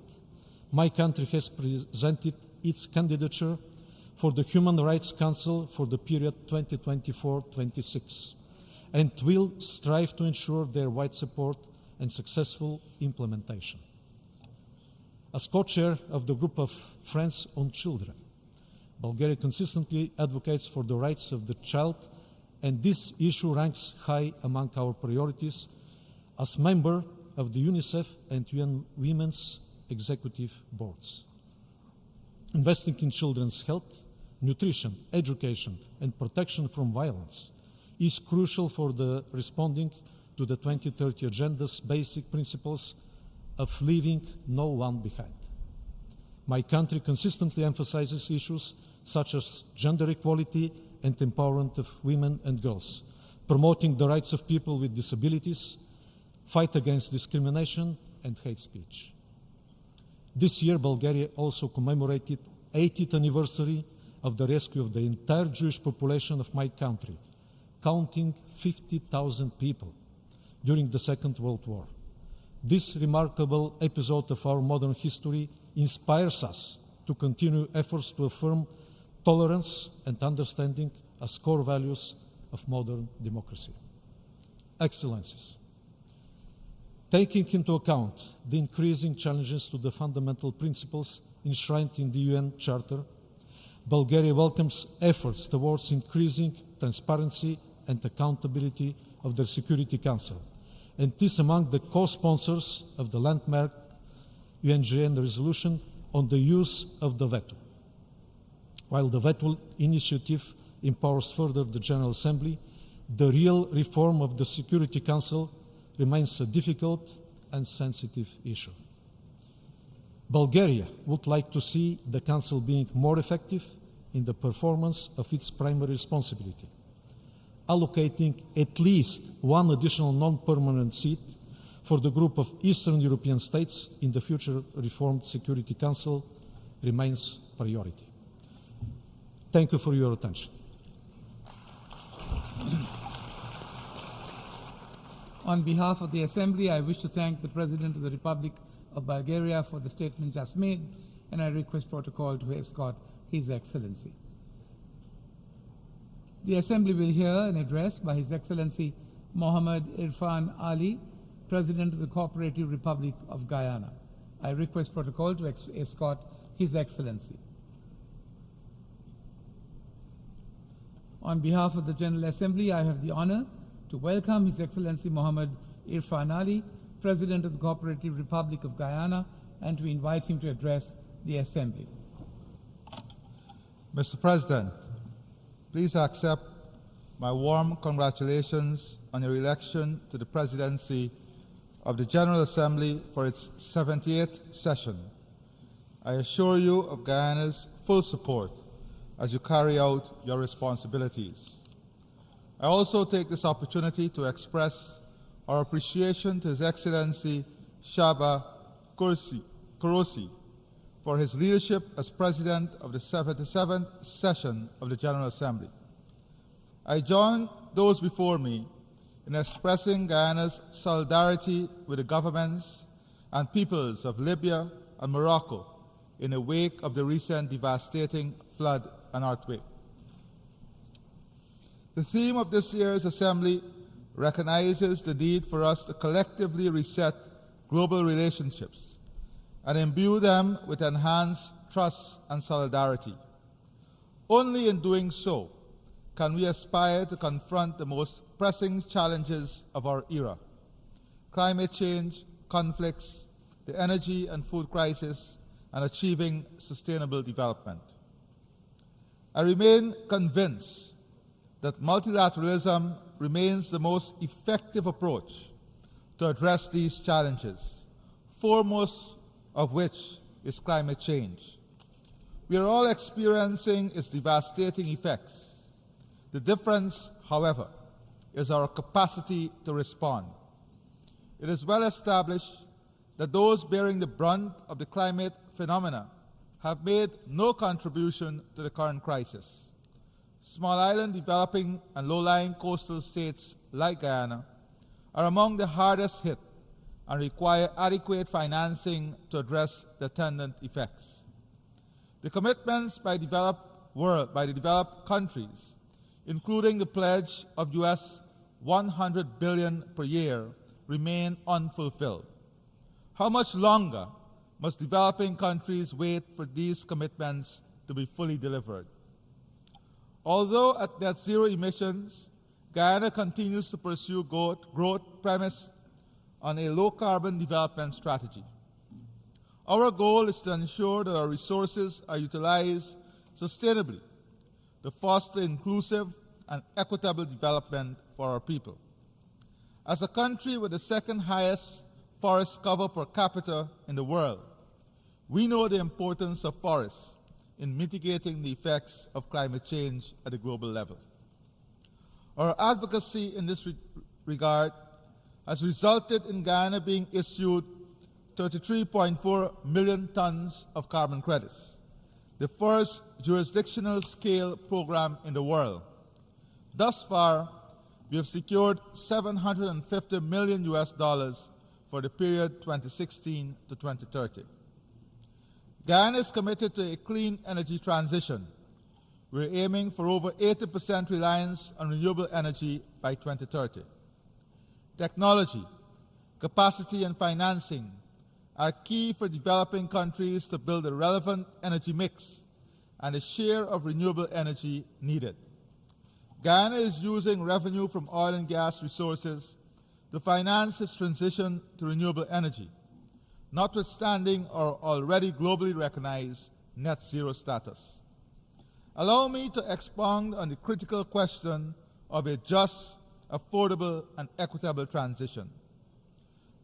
my country has presented its candidature for the Human Rights Council for the period 2024-26 and will strive to ensure their wide support and successful implementation. As co-chair of the Group of Friends on Children, Bulgaria consistently advocates for the rights of the child, and this issue ranks high among our priorities as member of the UNICEF and UN Women's Executive Boards. Investing in children's health, nutrition, education, and protection from violence is crucial for the responding to the 2030 Agenda's basic principles of leaving no one behind. My country consistently emphasizes issues such as gender equality and empowerment of women and girls, promoting the rights of people with disabilities, fight against discrimination and hate speech. This year, Bulgaria also commemorated 80th anniversary of the rescue of the entire Jewish population of my country, counting 50,000 people during the Second World War. This remarkable episode of our modern history inspires us to continue efforts to affirm tolerance and understanding as core values of modern democracy. Excellencies, taking into account the increasing challenges to the fundamental principles enshrined in the UN Charter, Bulgaria welcomes efforts towards increasing transparency and accountability of the Security Council and is among the co-sponsors of the landmark UNGN resolution on the use of the veto. While the veto initiative empowers further the General Assembly, the real reform of the Security Council remains a difficult and sensitive issue. Bulgaria would like to see the Council being more effective in the performance of its primary responsibility, allocating at least one additional non-permanent seat for the group of Eastern European states in the future reformed Security Council remains priority. Thank you for your attention. On behalf of the Assembly, I wish to thank the President of the Republic of Bulgaria for the statement just made, and I request protocol to escort His Excellency. The Assembly will hear an address by His Excellency Mohammed Irfan Ali, President of the Cooperative Republic of Guyana. I request protocol to escort His Excellency. On behalf of the General Assembly, I have the honor to welcome His Excellency Mohammed Irfan Ali, President of the Cooperative Republic of Guyana, and to invite him to address the Assembly. Mr. President, please accept my warm congratulations on your election to the presidency of the General Assembly for its 78th session. I assure you of Guyana's full support as you carry out your responsibilities. I also take this opportunity to express our appreciation to His Excellency Shaba Kurosi for his leadership as President of the 77th session of the General Assembly. I join those before me in expressing Guyana's solidarity with the governments and peoples of Libya and Morocco in the wake of the recent devastating flood and earthquake. The theme of this year's Assembly recognizes the need for us to collectively reset global relationships and imbue them with enhanced trust and solidarity. Only in doing so can we aspire to confront the most pressing challenges of our era: climate change, conflicts, the energy and food crisis, and achieving sustainable development. I remain convinced that multilateralism remains the most effective approach to address these challenges, foremost of which is climate change. We are all experiencing its devastating effects. The difference, however, is our capacity to respond. It is well established that those bearing the brunt of the climate phenomena have made no contribution to the current crisis. Small island developing and low-lying coastal states like Guyana are among the hardest hit and require adequate financing to address the attendant effects. The commitments by the developed countries, including the pledge of US $100 billion per year, remain unfulfilled. How much longer must developing countries wait for these commitments to be fully delivered? Although at net zero emissions, Guyana continues to pursue growth premised on a low-carbon development strategy. Our goal is to ensure that our resources are utilized sustainably to foster inclusive and equitable development for our people. As a country with the second highest forest cover per capita in the world, we know the importance of forests in mitigating the effects of climate change at a global level. Our advocacy in this regard has resulted in Guyana being issued 33.4 million tons of carbon credits, the first jurisdictional scale program in the world. Thus far, we have secured $750 million for the period 2016 to 2030. Guyana is committed to a clean energy transition. We're aiming for over 80% reliance on renewable energy by 2030. Technology, capacity, and financing are key for developing countries to build a relevant energy mix and a share of renewable energy needed. Guyana is using revenue from oil and gas resources to finance its transition to renewable energy, notwithstanding our already globally recognized net zero status. Allow me to expound on the critical question of a just, affordable, and equitable transition.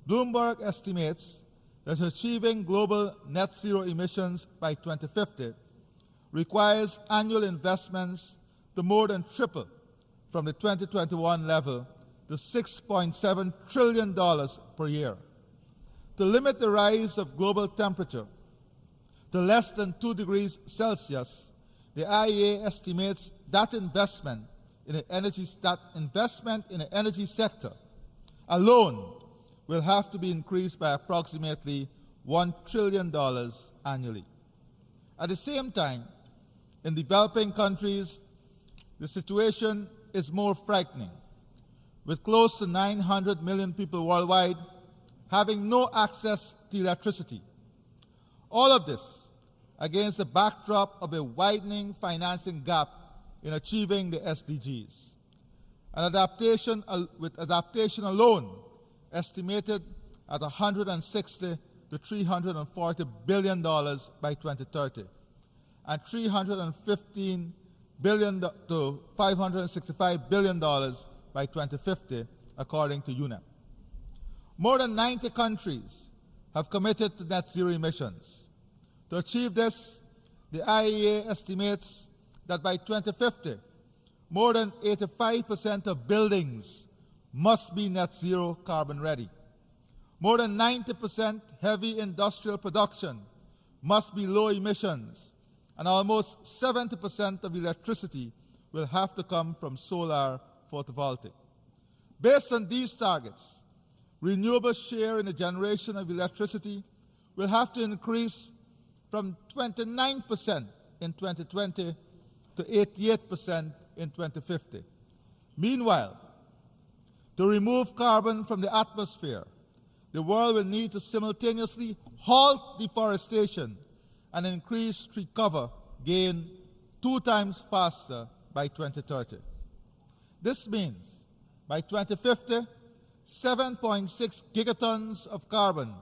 Bloomberg estimates that achieving global net zero emissions by 2050 requires annual investments to more than triple from the 2021 level to $6.7 trillion per year. To limit the rise of global temperature to less than 2 degrees Celsius, the IEA estimates that investment in the energy sector alone will have to be increased by approximately $1 trillion annually. At the same time, in developing countries, the situation is more frightening, with close to 900 million people worldwide having no access to electricity. All of this against the backdrop of a widening financing gap in achieving the SDGs. With adaptation alone estimated at $160 to $340 billion by 2030, and $315 billion to $565 billion by 2050, according to UNEP. More than 90 countries have committed to net zero emissions. To achieve this, the IEA estimates that by 2050, more than 85% of buildings must be net zero carbon ready. More than 90% heavy industrial production must be low emissions, and almost 70% of electricity will have to come from solar photovoltaic. Based on these targets, renewable share in the generation of electricity will have to increase from 29% in 2020 to 88% in 2050. Meanwhile, to remove carbon from the atmosphere, the world will need to simultaneously halt deforestation and increase tree cover gain 2 times faster by 2030. This means by 2050, 7.6 gigatons of carbon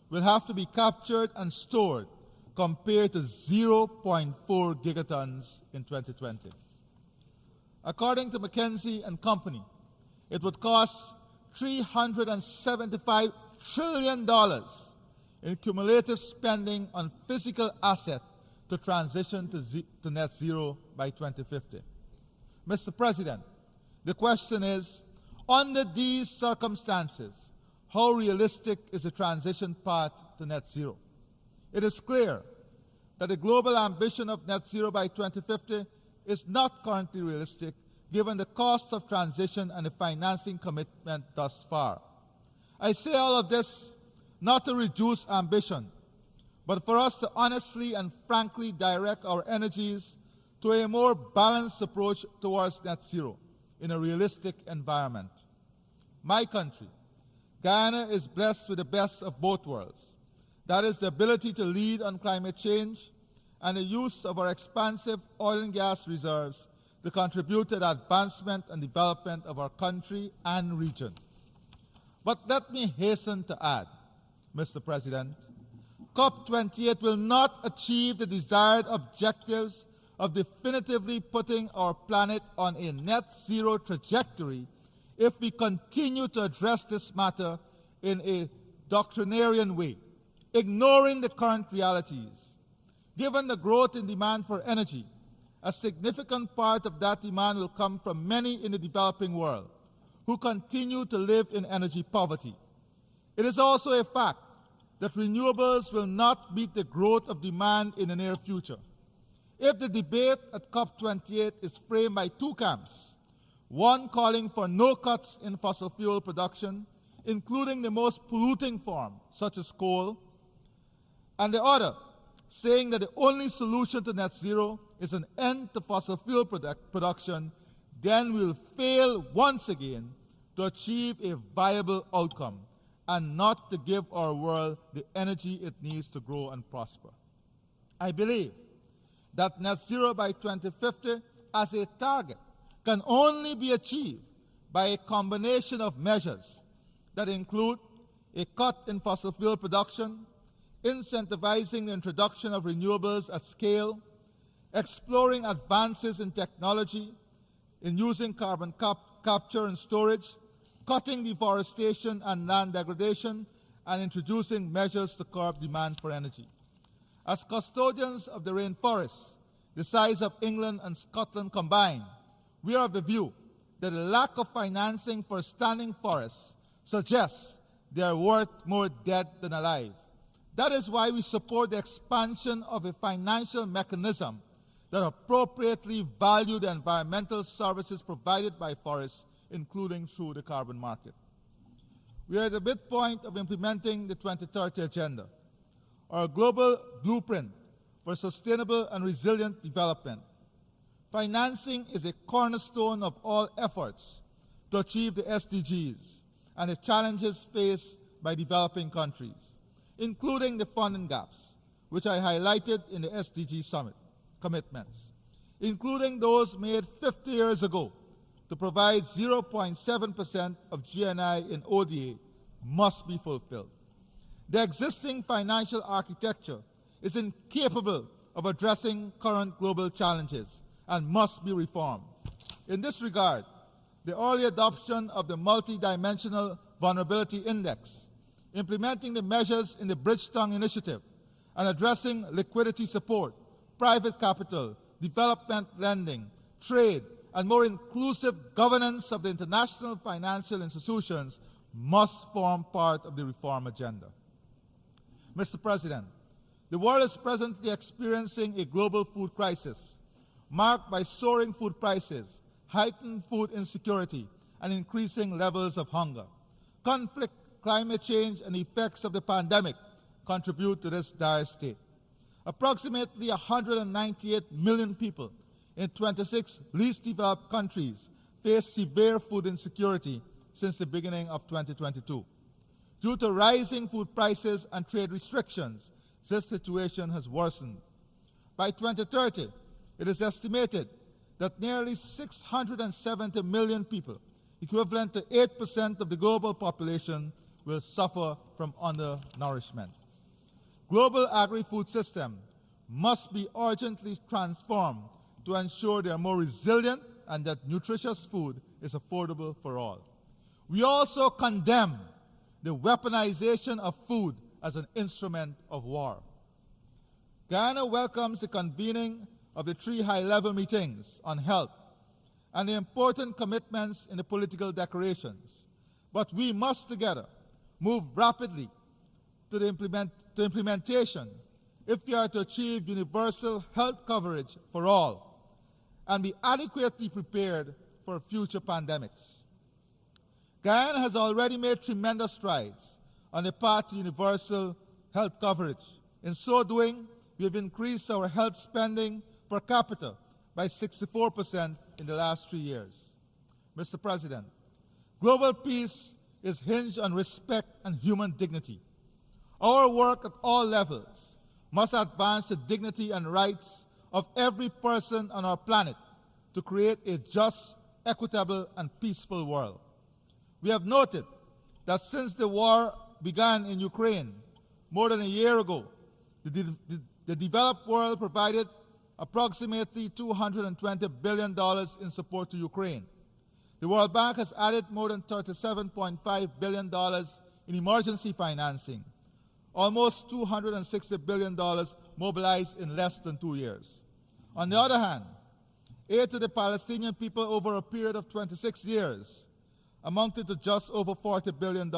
will have to be captured and stored compared to 0.4 gigatons in 2020. According to McKinsey & Company, it would cost $375 trillion in cumulative spending on physical assets to transition to net zero by 2050. Mr. President, the question is, under these circumstances, how realistic is the transition path to net zero? It is clear that the global ambition of net zero by 2050 is not currently realistic given the cost of transition and the financing commitment thus far. I say all of this not to reduce ambition, but for us to honestly and frankly direct our energies to a more balanced approach towards net zero in a realistic environment. My country, Guyana, is blessed with the best of both worlds. That is the ability to lead on climate change and the use of our expansive oil and gas reserves to contribute to the advancement and development of our country and region. But let me hasten to add, Mr. President, COP28 will not achieve the desired objectives of definitively putting our planet on a net zero trajectory if we continue to address this matter in a doctrinarian way, ignoring the current realities. Given the growth in demand for energy, a significant part of that demand will come from many in the developing world who continue to live in energy poverty. It is also a fact that renewables will not meet the growth of demand in the near future. If the debate at COP28 is framed by 2 camps, one calling for no cuts in fossil fuel production, including the most polluting form, such as coal, and the other saying that the only solution to net zero is an end to fossil fuel production, then we will fail once again to achieve a viable outcome and not to give our world the energy it needs to grow and prosper. I believe that net zero by 2050 as a target can only be achieved by a combination of measures that include a cut in fossil fuel production, incentivizing the introduction of renewables at scale, exploring advances in technology, in using carbon capture and storage, cutting deforestation and land degradation, and introducing measures to curb demand for energy. As custodians of the rainforests, the size of England and Scotland combined, we are of the view that the lack of financing for standing forests suggests they are worth more dead than alive. That is why we support the expansion of a financial mechanism that appropriately value the environmental services provided by forests, including through the carbon market. We are at the midpoint of implementing the 2030 Agenda, our global blueprint for sustainable and resilient development. Financing is a cornerstone of all efforts to achieve the SDGs and the challenges faced by developing countries, including the funding gaps, which I highlighted in the SDG Summit commitments, including those made 50 years ago to provide 0.7% of GNI in ODA, must be fulfilled. The existing financial architecture is incapable of addressing current global challenges and must be reformed. In this regard, the early adoption of the Multidimensional Vulnerability Index, implementing the measures in the Bridgetown Initiative, and addressing liquidity support, private capital, development lending, trade, and more inclusive governance of the international financial institutions must form part of the reform agenda. Mr. President, the world is presently experiencing a global food crisis marked by soaring food prices, heightened food insecurity, and increasing levels of hunger. Conflict, climate change, and the effects of the pandemic contribute to this dire state. Approximately 198 million people in 26 least developed countries face severe food insecurity since the beginning of 2022. Due to rising food prices and trade restrictions, this situation has worsened. By 2030, it is estimated that nearly 670 million people, equivalent to 8% of the global population, will suffer from undernourishment. Global agri-food systems must be urgently transformed to ensure they are more resilient and that nutritious food is affordable for all. We also condemn the weaponization of food as an instrument of war. Guyana welcomes the convening of the 3 high-level meetings on health and the important commitments in the political declarations. But we must together move rapidly to the implementation if we are to achieve universal health coverage for all and be adequately prepared for future pandemics. Guyana has already made tremendous strides on the path to universal health coverage. In so doing, we have increased our health spending per capita by 64% in the last 3 years. Mr. President, global peace is hinged on respect and human dignity. Our work at all levels must advance the dignity and rights of every person on our planet to create a just, equitable, and peaceful world. We have noted that since the war began in Ukraine more than a year ago, the developed world provided approximately $220 billion in support to Ukraine. The World Bank has added more than $37.5 billion in emergency financing, almost $260 billion mobilized in less than 2 years. On the other hand, aid to the Palestinian people over a period of 26 years amounted to just over $40 billion,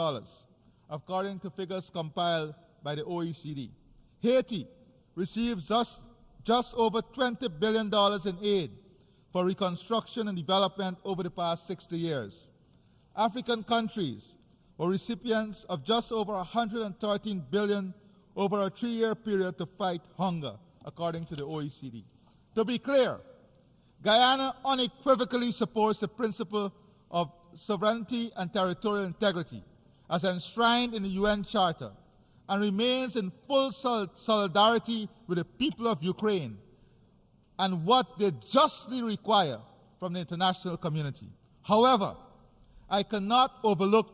according to figures compiled by the OECD. Haiti receives just over $20 billion in aid for reconstruction and development over the past 60 years. African countries were recipients of just over $113 billion over a 3-year period to fight hunger, according to the OECD. To be clear, Guyana unequivocally supports the principle of sovereignty and territorial integrity as enshrined in the UN Charter and remains in full solidarity with the people of Ukraine and what they justly require from the international community. However, I cannot overlook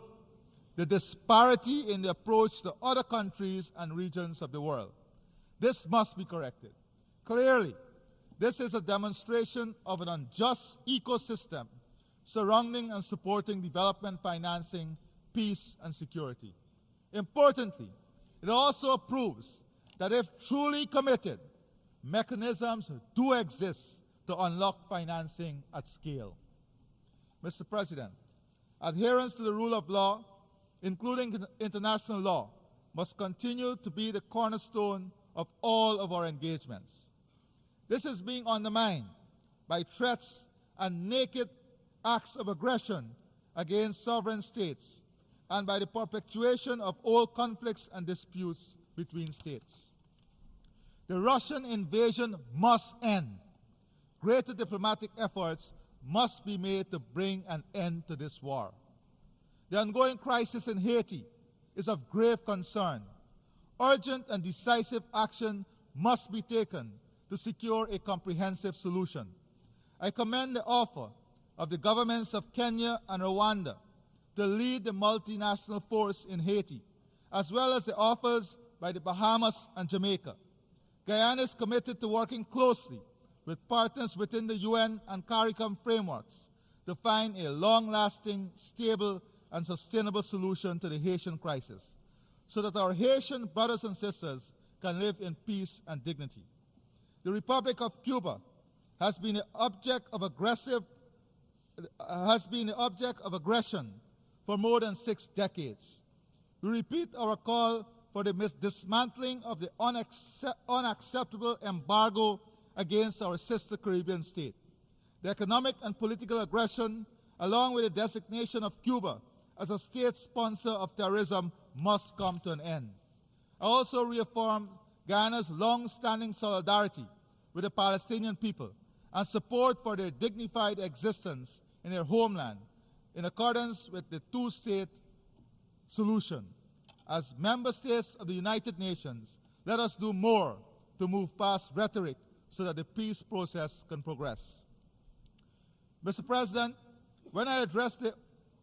the disparity in the approach to other countries and regions of the world. This must be corrected. Clearly, this is a demonstration of an unjust ecosystem surrounding and supporting development financing, peace, and security. Importantly, it also proves that if truly committed, mechanisms do exist to unlock financing at scale. Mr. President, adherence to the rule of law, including international law, must continue to be the cornerstone of all of our engagements. This is being undermined by threats and naked acts of aggression against sovereign states and by the perpetuation of old conflicts and disputes between states. The Russian invasion must end. Greater diplomatic efforts must be made to bring an end to this war. The ongoing crisis in Haiti is of grave concern. Urgent and decisive action must be taken to secure a comprehensive solution. I commend the offer of the governments of Kenya and Rwanda to lead the multinational force in Haiti, as well as the offers by the Bahamas and Jamaica. Guyana is committed to working closely with partners within the UN and CARICOM frameworks to find a long-lasting, stable, and sustainable solution to the Haitian crisis, so that our Haitian brothers and sisters can live in peace and dignity. The Republic of Cuba has been the object of aggression for more than 6 decades. We repeat our call for the dismantling of the unacceptable embargo against our sister Caribbean state. The economic and political aggression, along with the designation of Cuba as a state sponsor of terrorism, must come to an end. I also reaffirm Guyana's long-standing solidarity with the Palestinian people and support for their dignified existence in their homeland in accordance with the two-state solution. As member states of the United Nations, let us do more to move past rhetoric so that the peace process can progress. Mr. President, when I addressed the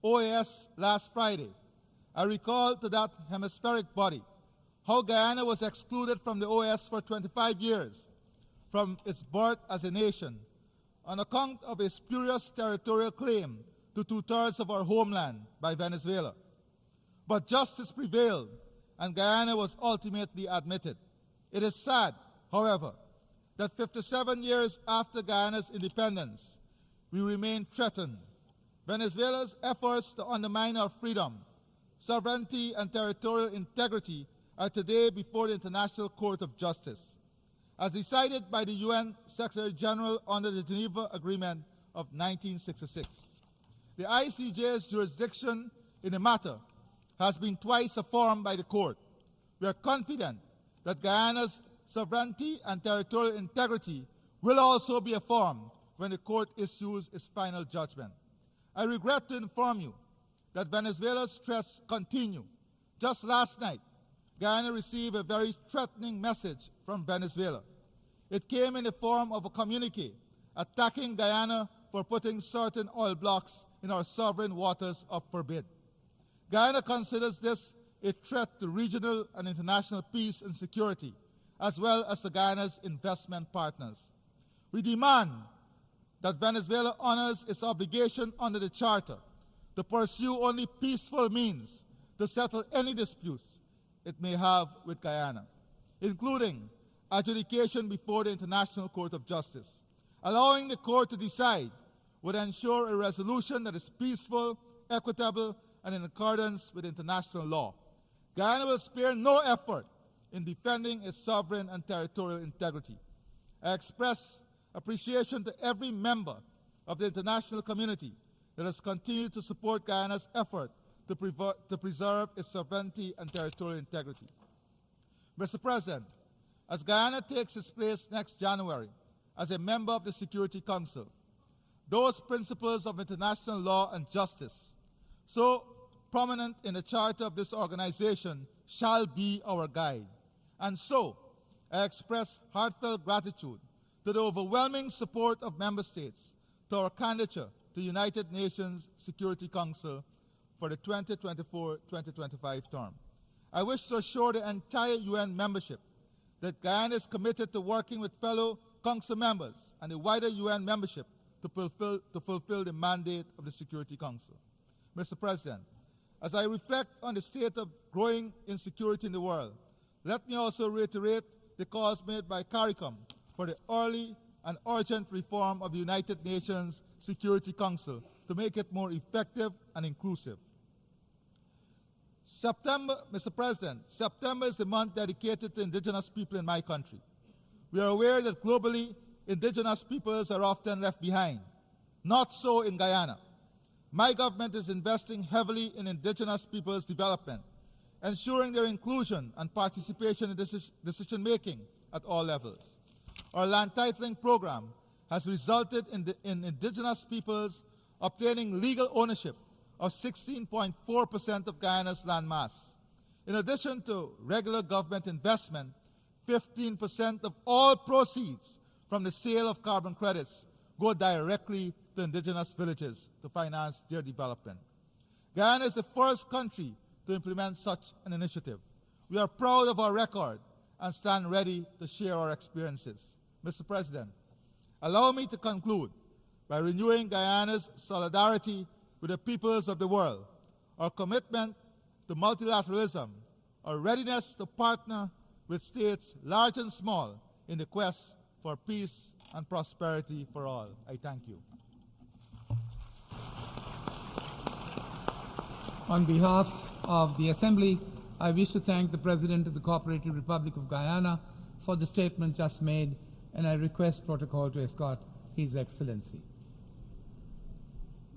OAS last Friday, I recalled to that hemispheric body how Guyana was excluded from the OAS for 25 years from its birth as a nation on account of a spurious territorial claim to 2/3 of our homeland by Venezuela. But justice prevailed and Guyana was ultimately admitted. It is sad, however, that 57 years after Guyana's independence, we remain threatened. Venezuela's efforts to undermine our freedom, sovereignty, and territorial integrity are today before the International Court of Justice, as decided by the UN Secretary General under the Geneva Agreement of 1966. The ICJ's jurisdiction in the matter has been twice affirmed by the court. We are confident that Guyana's sovereignty and territorial integrity will also be affirmed when the court issues its final judgment. I regret to inform you that Venezuela's threats continue. Just last night, Guyana received a very threatening message from Venezuela. It came in the form of a communique attacking Guyana for putting certain oil blocks in our sovereign waters of forbid. Guyana considers this a threat to regional and international peace and security, as well as to Guyana's investment partners. We demand that Venezuela honors its obligation under the Charter to pursue only peaceful means to settle any disputes it may have with Guyana, including adjudication before the International Court of Justice. Allowing the court to decide would ensure a resolution that is peaceful, equitable, and in accordance with international law. Guyana will spare no effort in defending its sovereign and territorial integrity. I express appreciation to every member of the international community that has continued to support Guyana's effort to preserve its sovereignty and territorial integrity. Mr. President, as Guyana takes its place next January as a member of the Security Council, those principles of international law and justice, so prominent in the charter of this organization, shall be our guide. And so, I express heartfelt gratitude to the overwhelming support of member states to our candidature to the United Nations Security Council for the 2024-2025 term. I wish to assure the entire UN membership that Guyana is committed to working with fellow Council members and the wider UN membership to fulfill the mandate of the Security Council. Mr. President, as I reflect on the state of growing insecurity in the world, let me also reiterate the calls made by CARICOM for the early and urgent reform of the United Nations Security Council to make it more effective and inclusive. Mr. President, September is the month dedicated to indigenous people in my country. We are aware that globally, indigenous peoples are often left behind. Not so in Guyana. My government is investing heavily in indigenous peoples' development, ensuring their inclusion and participation in decision-making at all levels. Our land titling program has resulted in indigenous peoples obtaining legal ownership of 16.4% of Guyana's land mass. In addition to regular government investment, 15% of all proceeds from the sale of carbon credits go directly to indigenous villages to finance their development. Guyana is the first country to implement such an initiative. We are proud of our record and stand ready to share our experiences. Mr. President, allow me to conclude by renewing Guyana's solidarity with the peoples of the world, our commitment to multilateralism, our readiness to partner with states large and small in the quest for peace and prosperity for all. I thank you. On behalf of the Assembly, I wish to thank the President of the Cooperative Republic of Guyana for the statement just made, and I request protocol to escort His Excellency.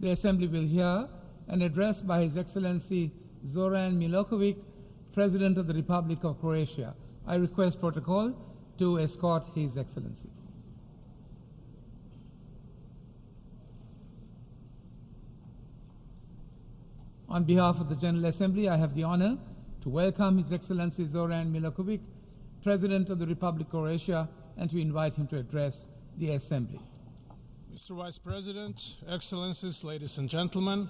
The Assembly will hear an address by His Excellency Zoran Milosevic, President of the Republic of Croatia. I request protocol to escort His Excellency. On behalf of the General Assembly, I have the honor to welcome His Excellency Zoran Milosevic, President of the Republic of Croatia, and to invite him to address the Assembly. Mr. Vice President, Excellencies, ladies and gentlemen,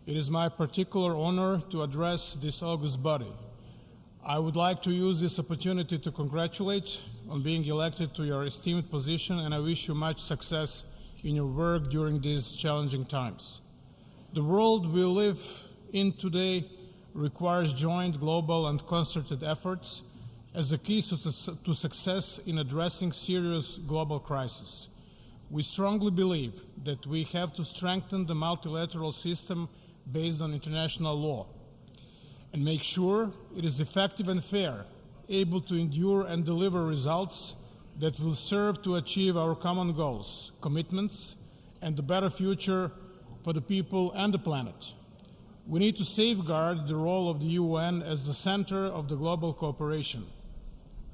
it is my particular honor to address this august body. I would like to use this opportunity to congratulate on being elected to your esteemed position, and I wish you much success in your work during these challenging times. The world we live in today requires joint global and concerted efforts as a key to success in addressing serious global crises. We strongly believe that we have to strengthen the multilateral system based on international law and make sure it is effective and fair, able to endure and deliver results that will serve to achieve our common goals, commitments, and a better future for the people and the planet. We need to safeguard the role of the UN as the center of the global cooperation.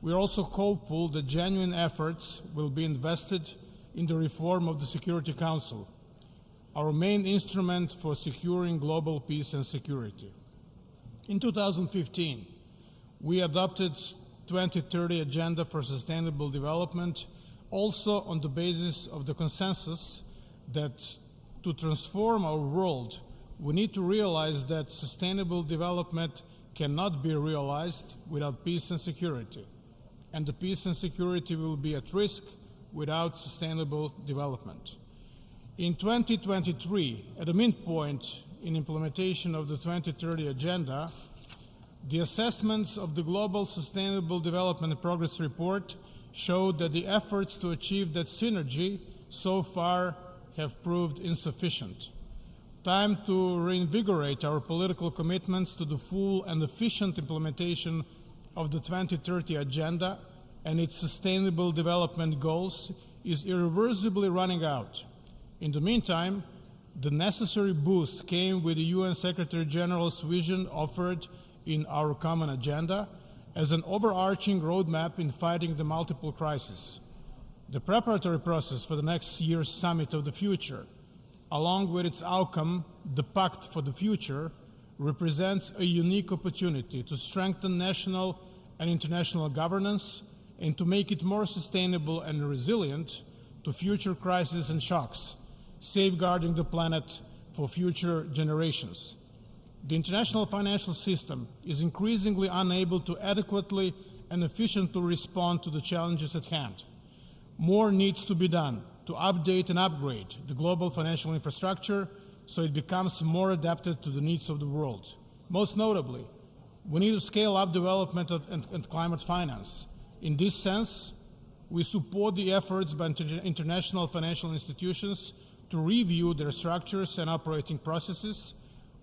We are also hopeful that genuine efforts will be invested in the reform of the Security Council, our main instrument for securing global peace and security. In 2015, we adopted 2030 Agenda for Sustainable Development, also on the basis of the consensus that to transform our world, we need to realize that sustainable development cannot be realized without peace and security, and the peace and security will be at risk without sustainable development. In 2023, at a midpoint in implementation of the 2030 Agenda, the assessments of the Global Sustainable Development Progress Report showed that the efforts to achieve that synergy so far have proved insufficient. Time to reinvigorate our political commitments to the full and efficient implementation of the 2030 Agenda and its sustainable development goals is irreversibly running out. In the meantime, the necessary boost came with the UN Secretary General's vision offered in our common agenda as an overarching roadmap in fighting the multiple crises. The preparatory process for the next year's Summit of the Future, along with its outcome, the Pact for the Future, represents a unique opportunity to strengthen national and international governance and to make it more sustainable and resilient to future crises and shocks, safeguarding the planet for future generations. The international financial system is increasingly unable to adequately and efficiently respond to the challenges at hand. More needs to be done to update and upgrade the global financial infrastructure so it becomes more adapted to the needs of the world. Most notably, we need to scale up development and climate finance. In this sense, we support the efforts by international financial institutions to review their structures and operating processes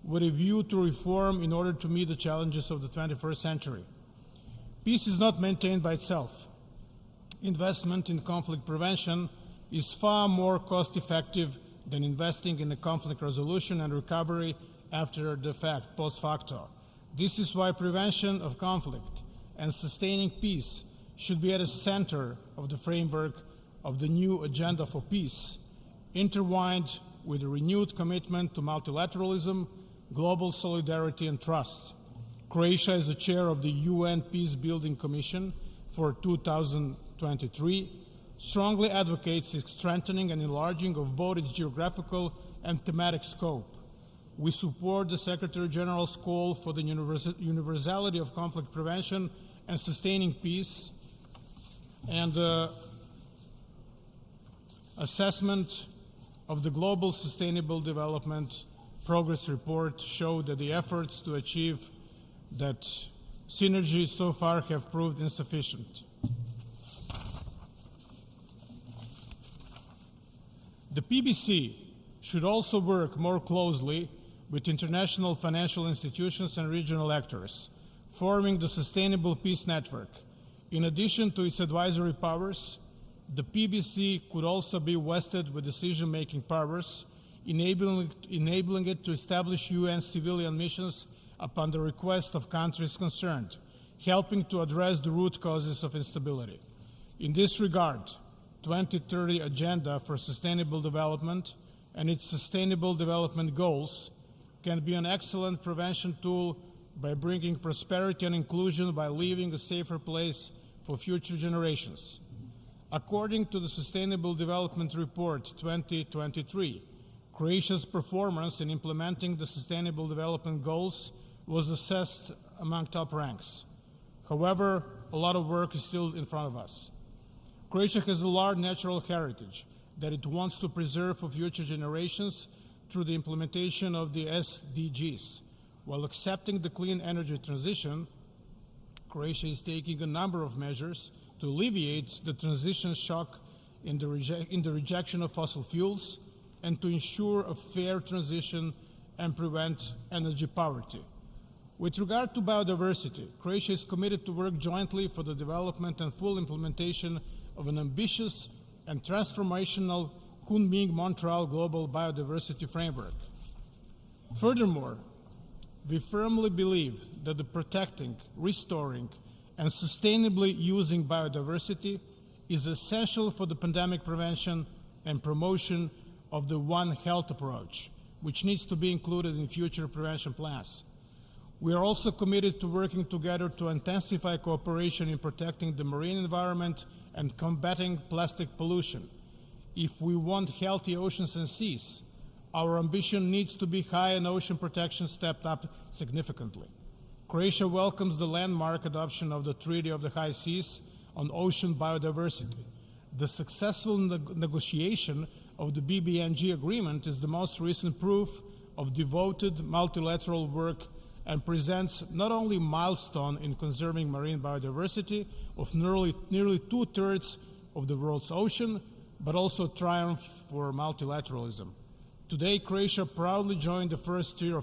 with a view to reform in order to meet the challenges of the 21st century. Peace is not maintained by itself. Investment in conflict prevention is far more cost-effective than investing in a conflict resolution and recovery after the fact, post facto. This is why prevention of conflict and sustaining peace should be at the center of the framework of the new agenda for peace, intertwined with a renewed commitment to multilateralism, global solidarity and trust. Croatia is the chair of the UN Peace-Building Commission for 2023, strongly advocates its strengthening and enlarging of both its geographical and thematic scope. We support the Secretary General's call for the universality of conflict prevention and sustaining peace, and the assessment of the Global Sustainable Development Progress Report showed that the efforts to achieve that synergy so far have proved insufficient. The PBC should also work more closely with international financial institutions and regional actors, forming the Sustainable Peace Network. In addition to its advisory powers, the PBC could also be vested with decision-making powers, enabling it to establish UN civilian missions upon the request of countries concerned, helping to address the root causes of instability. In this regard, 2030 Agenda for Sustainable Development and its Sustainable Development Goals can be an excellent prevention tool by bringing prosperity and inclusion by leaving a safer place for future generations. According to the Sustainable Development Report 2023, Croatia's performance in implementing the Sustainable Development Goals was assessed among top ranks. However, a lot of work is still in front of us. Croatia has a large natural heritage that it wants to preserve for future generations through the implementation of the SDGs. While accepting the clean energy transition, Croatia is taking a number of measures to alleviate the transition shock in the rejection of fossil fuels and to ensure a fair transition and prevent energy poverty. With regard to biodiversity, Croatia is committed to work jointly for the development and full implementation of an ambitious and transformational Kunming-Montreal Global Biodiversity Framework. Furthermore, we firmly believe that the protecting, restoring, and sustainably using biodiversity is essential for the pandemic prevention and promotion of the One Health approach, which needs to be included in future prevention plans. We are also committed to working together to intensify cooperation in protecting the marine environment and combating plastic pollution. If we want healthy oceans and seas, our ambition needs to be high and ocean protection stepped up significantly. Croatia welcomes the landmark adoption of the Treaty of the High Seas on Ocean Biodiversity. The successful negotiation of the BBNG agreement is the most recent proof of devoted multilateral work and presents not only a milestone in conserving marine biodiversity of nearly 2/3 of the world's ocean, but also a triumph for multilateralism. Today, Croatia proudly joined the first tier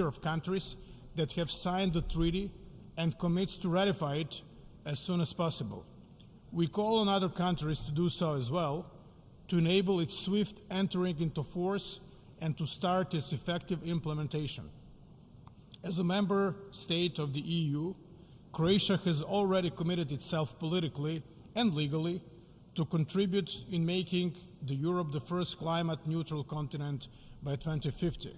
of countries that have signed the treaty and commits to ratify it as soon as possible. We call on other countries to do so as well, to enable its swift entering into force and to start its effective implementation. As a member state of the EU, Croatia has already committed itself politically and legally to contribute in making Europe the first climate-neutral continent by 2050.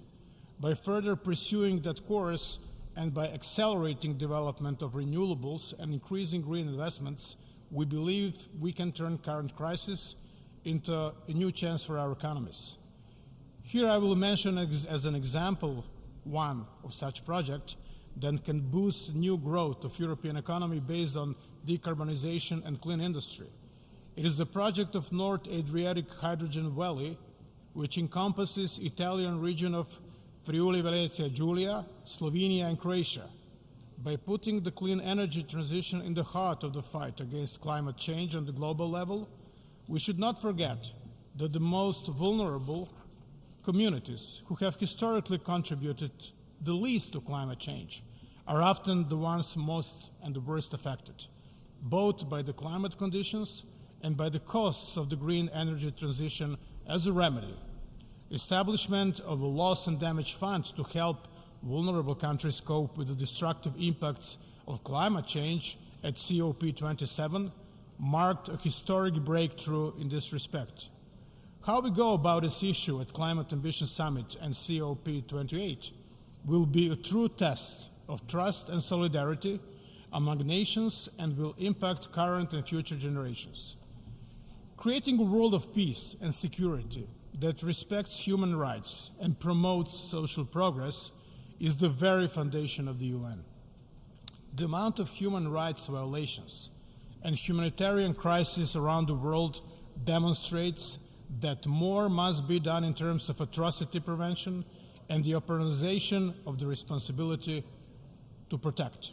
By further pursuing that course and by accelerating development of renewables and increasing green investments, we believe we can turn current crisis into a new chance for our economies. Here I will mention as an example one of such projects that can boost new growth of European economy based on decarbonization and clean industry. It is the project of North Adriatic Hydrogen Valley, which encompasses Italian region of Friuli Venezia Giulia, Slovenia and Croatia. By putting the clean energy transition in the heart of the fight against climate change on the global level, we should not forget that the most vulnerable communities who have historically contributed the least to climate change are often the ones most and the worst affected, both by the climate conditions and by the costs of the green energy transition. As a remedy, establishment of a loss and damage fund to help vulnerable countries cope with the destructive impacts of climate change at COP27 marked a historic breakthrough in this respect. How we go about this issue at Climate Ambition Summit and COP28 will be a true test of trust and solidarity among nations and will impact current and future generations. Creating a world of peace and security that respects human rights and promotes social progress is the very foundation of the UN. The amount of human rights violations and humanitarian crises around the world demonstrates that more must be done in terms of atrocity prevention and the operationalization of the responsibility to protect.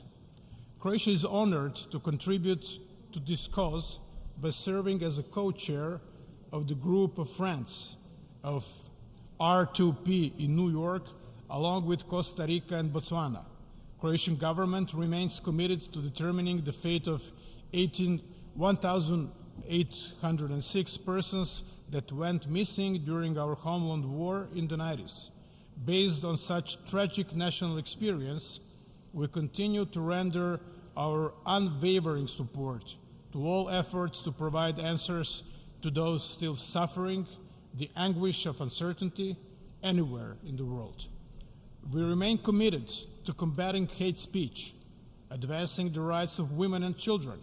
Croatia is honored to contribute to this cause by serving as a co-chair of the group of friends of R2P in New York, along with Costa Rica and Botswana. Croatian government remains committed to determining the fate of 1,806 persons that went missing during our homeland war in the 90s. Based on such tragic national experience, we continue to render our unwavering support to all efforts to provide answers to those still suffering the anguish of uncertainty anywhere in the world. We remain committed to combating hate speech, advancing the rights of women and children,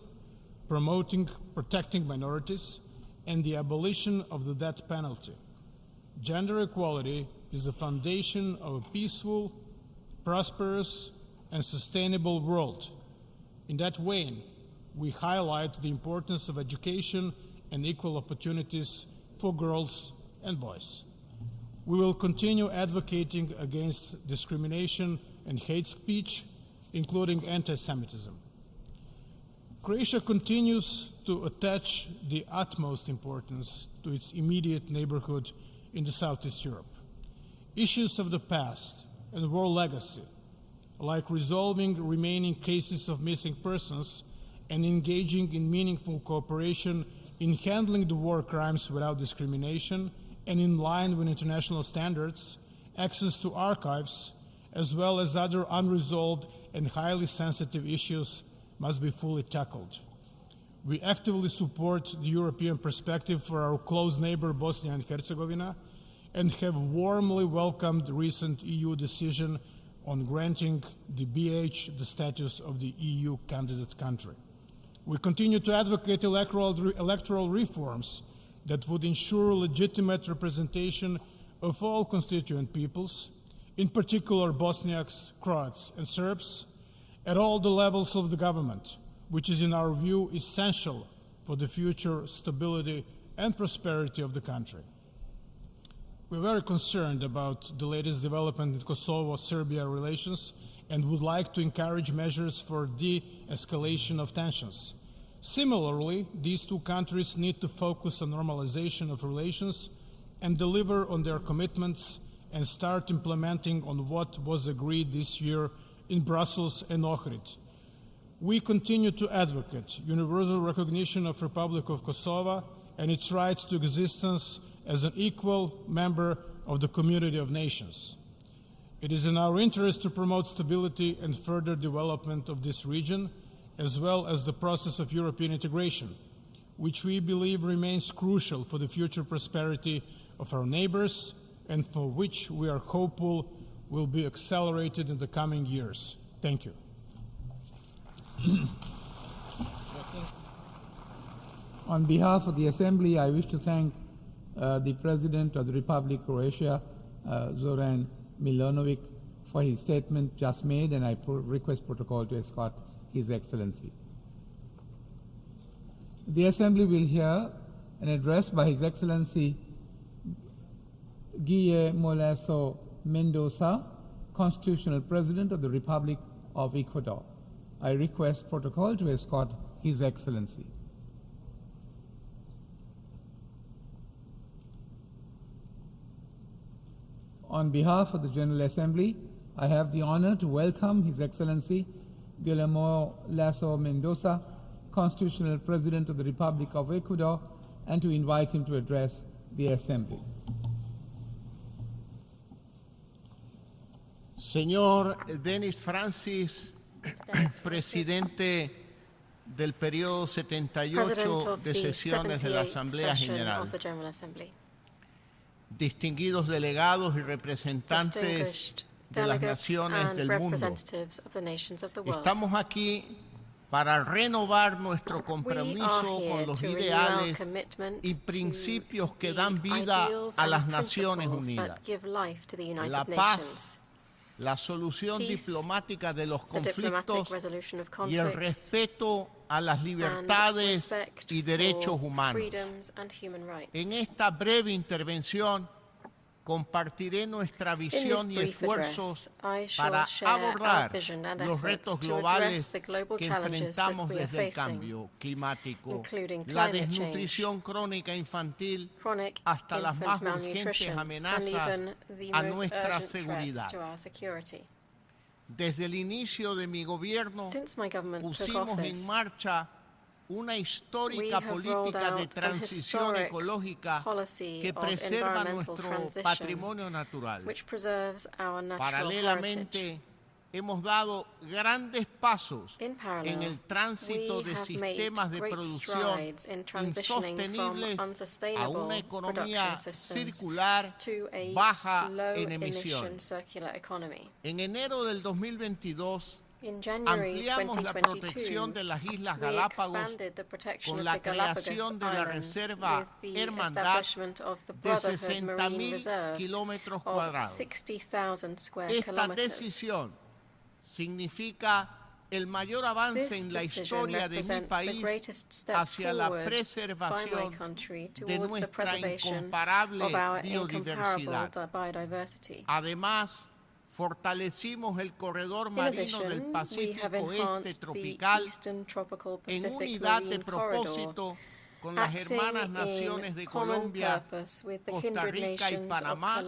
protecting minorities, and the abolition of the death penalty. Gender equality is the foundation of a peaceful, prosperous, and sustainable world. In that vein, we highlight the importance of education and equal opportunities for girls and boys. We will continue advocating against discrimination and hate speech, including anti-Semitism. Croatia continues to attach the utmost importance to its immediate neighborhood in the Southeast Europe. Issues of the past and war legacy, like resolving remaining cases of missing persons and engaging in meaningful cooperation in handling the war crimes without discrimination and in line with international standards, access to archives, as well as other unresolved and highly sensitive issues must be fully tackled. We actively support the European perspective for our close neighbor Bosnia and Herzegovina and have warmly welcomed the recent EU decision on granting the BH the status of the EU candidate country. We continue to advocate electoral reforms that would ensure legitimate representation of all constituent peoples, in particular Bosniaks, Croats, and Serbs, at all the levels of the government, which is, in our view, essential for the future stability and prosperity of the country. We're very concerned about the latest development in Kosovo-Serbia relations and would like to encourage measures for de-escalation of tensions. Similarly, these two countries need to focus on normalization of relations and deliver on their commitments and start implementing on what was agreed this year in Brussels and Ohrid. We continue to advocate universal recognition of Republic of Kosovo and its right to existence as an equal member of the community of nations. It is in our interest to promote stability and further development of this region, as well as the process of European integration, which we believe remains crucial for the future prosperity of our neighbors and for which we are hopeful will be accelerated in the coming years. Thank you. On behalf of the Assembly, I wish to thank the President of the Republic of Croatia, Zoran Milanovic, for his statement just made, and I request protocol to escort His Excellency. The Assembly will hear an address by His Excellency Guillermo Lasso Mendoza, Constitutional President of the Republic of Ecuador. I request protocol to escort His Excellency. On behalf of the General Assembly, I have the honor to welcome His Excellency Guillermo Lasso Mendoza, Constitutional President of the Republic of Ecuador, and to invite him to address the Assembly. Señor Denis Francis, Presidente del periodo 78 de sesiones de la Asamblea General, distinguidos delegados y representantes de las naciones del mundo, estamos aquí para renovar nuestro compromiso con los ideales y principios que dan vida a las Naciones Unidas. La paz, la solución diplomática de los conflictos y el respeto a las libertades y derechos humanos. En esta breve intervención compartiré nuestra visión y esfuerzos para abordar los retos globales que enfrentamos desde el cambio climático, la desnutrición crónica infantil, hasta las más urgentes amenazas a nuestra seguridad. Desde el inicio de mi gobierno, pusimos en marcha una histórica política de transición ecológica que preserva nuestro patrimonio natural. Paralelamente, hemos dado grandes pasos en el tránsito de sistemas de producción insostenibles a una economía circular baja en emisiones. En enero del 2022, ampliamos la protección de las Islas Galápagos con la creación de la Reserva Hermandad de 60.000 kilómetros cuadrados. Esta decisión significa el mayor avance en la historia de mi país hacia la preservación de nuestra incomparable biodiversidad. Además, fortalecimos el corredor marino del Pacífico Este tropical en unidad de propósito con las hermanas naciones de Colombia, Costa Rica y Panamá,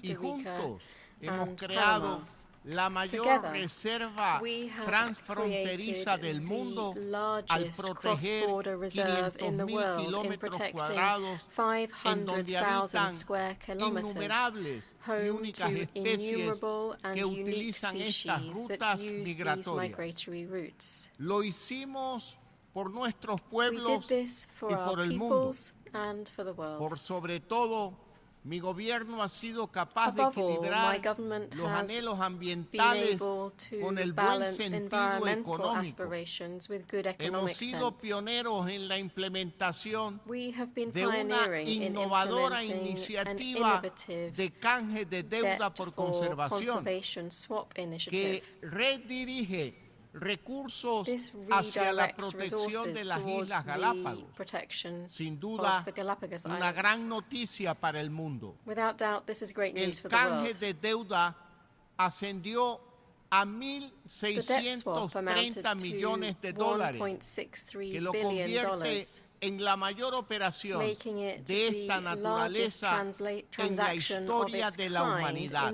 y juntos hemos creado la mayor reserva transfronteriza del mundo al proteger 500.000 kilómetros cuadrados en donde habitan innumerables y únicas especies que utilizan estas rutas migratorias. Lo hicimos por nuestros pueblos y por el mundo. Por sobre todo, mi gobierno ha sido capaz de equilibrar los anhelos ambientales con el buen sentido económico. Hemos sido pioneros en la implementación de una innovadora iniciativa de canje de deuda por conservación que redirige recursos hacia la protección de las Islas Galápagos. Sin duda, una gran noticia para el mundo. El canje de deuda ascendió a $1.630 millones, que lo convierte en la mayor operación de esta naturaleza en la historia de la humanidad.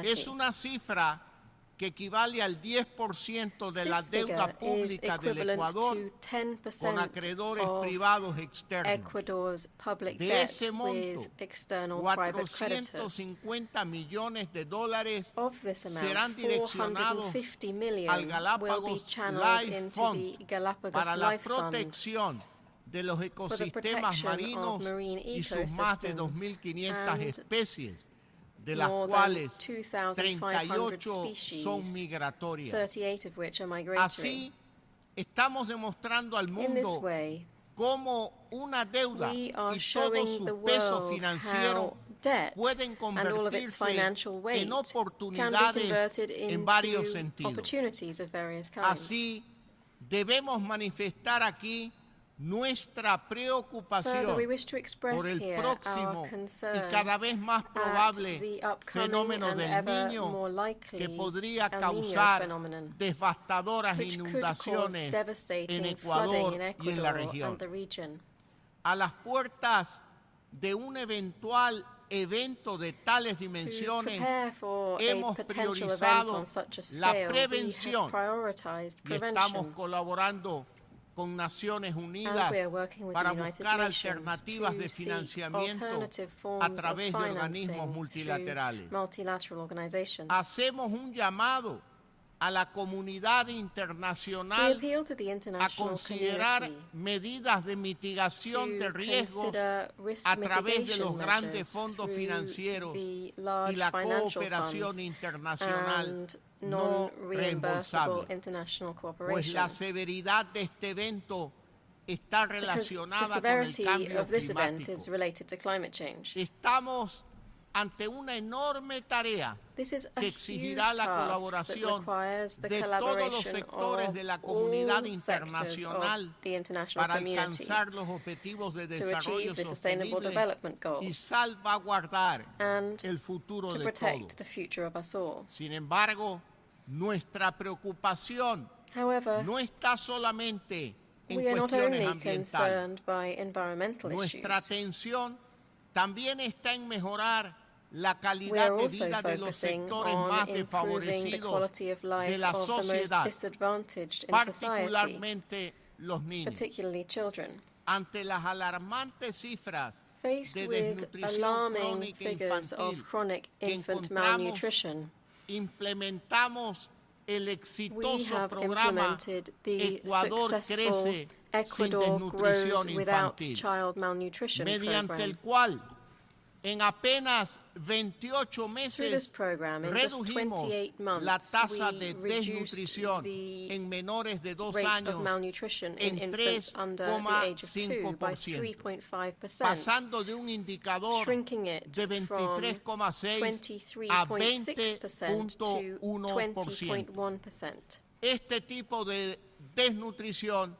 Es una cifra que equivale al 10% de la deuda pública del Ecuador con acreedores privados externos. De ese monto, $450 millones serán direccionados al Galapagos Life Fund para la protección de los ecosistemas marinos y sus más de 2.500 especies, de las cuales 38 son migratorias. Así, estamos demostrando al mundo cómo una deuda y todo su peso financiero debt pueden and all of its convertirse financial weight en can be oportunidades converted en varios into sentidos. opportunities of various kinds. Así, debemos manifestar aquí nuestra preocupación Further, we wish to express por el here próximo our concern y cada vez más at probable the upcoming fenómeno and del ever Niño more likely que podría El Niño causar phenomenon, devastadoras which could cause inundaciones en devastating Ecuador flooding in y en la Ecuador región. and the region. A las puertas de un eventual evento de tales To dimensiones, prepare for a hemos potential event priorizado on such a la scale, we prevención have prioritized y estamos prevention. colaborando con Naciones And Unidas we are working with the para United buscar Nations alternativas de to seek financiamiento alternative a forms of través de organismos financing multilaterales. through multilateral organizations. Hacemos un llamado a la comunidad We internacional appeal to the a international considerar community medidas de mitigación de to riesgos consider risk a través de mitigation los grandes measures fondos through financieros the y large la financial cooperación funds internacional and no non-reimbursable reembolsable, international pues cooperation. la severidad de este evento está Because the relacionada con el severity cambio of this event climático. is related to climate change. Estamos ante una enorme tarea This is a que huge exigirá la task that colaboración requires the de todos los collaboration sectores of de la comunidad all sectors internacional of the international para community alcanzar los objetivos de to desarrollo achieve the Sustainable sostenible Development y Goals salvaguardar and el futuro to de protect todos. the future of us all. Sin embargo, nuestra preocupación However, no está solamente en we are not cuestiones only ambientales. concerned by environmental Nuestra issues, atención también está en mejorar la we calidad are de also vida de los focusing sectores on más improving the desfavorecidos quality of de life la of the most sociedad, disadvantaged in society, particularmente los niños. particularly children. Ante las alarmantes cifras Faced de with desnutrición alarming crónica figures of infantil chronic que infant encontramos, malnutrition, implementamos el we exitoso have programa implemented the Ecuador successful crece sin Ecuador Grows desnutrición Without infantil, Child Malnutrition mediante el program. cual en apenas 28 Through this meses program, in just redujimos 28 la months, tasa we de reduced desnutrición the en menores de 2 rate of años malnutrition in en infants under the age of 2 by 3,5%, 3.5%, pasando de un indicador shrinking it de from 23,6 a 23.6% to 20.1%. 20.1%. Este tipo de desnutrición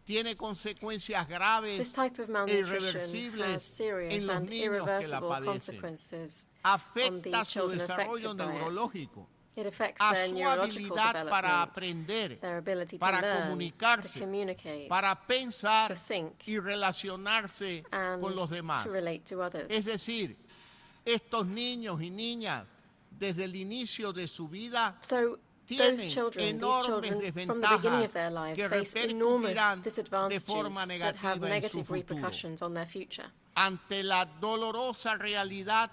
tiene consecuencias graves This type of e malnutrition irreversibles has serious en los and niños que la irreversible padecen. consequences on the Afecta su children desarrollo affected by it. neurológico, It affects a their su neurological habilidad para development, aprender, their ability to para learn, to comunicarse, communicate, para pensar to think, y relacionarse and con los demás. to relate to others. Es decir, estos niños y niñas desde el inicio de su vida So tienen those children, these enormes children, from the beginning of their desventajas lives, que face enormous repercutirán de disadvantages forma that have negativa en su negative futuro. repercussions on their future. Ante la dolorosa realidad,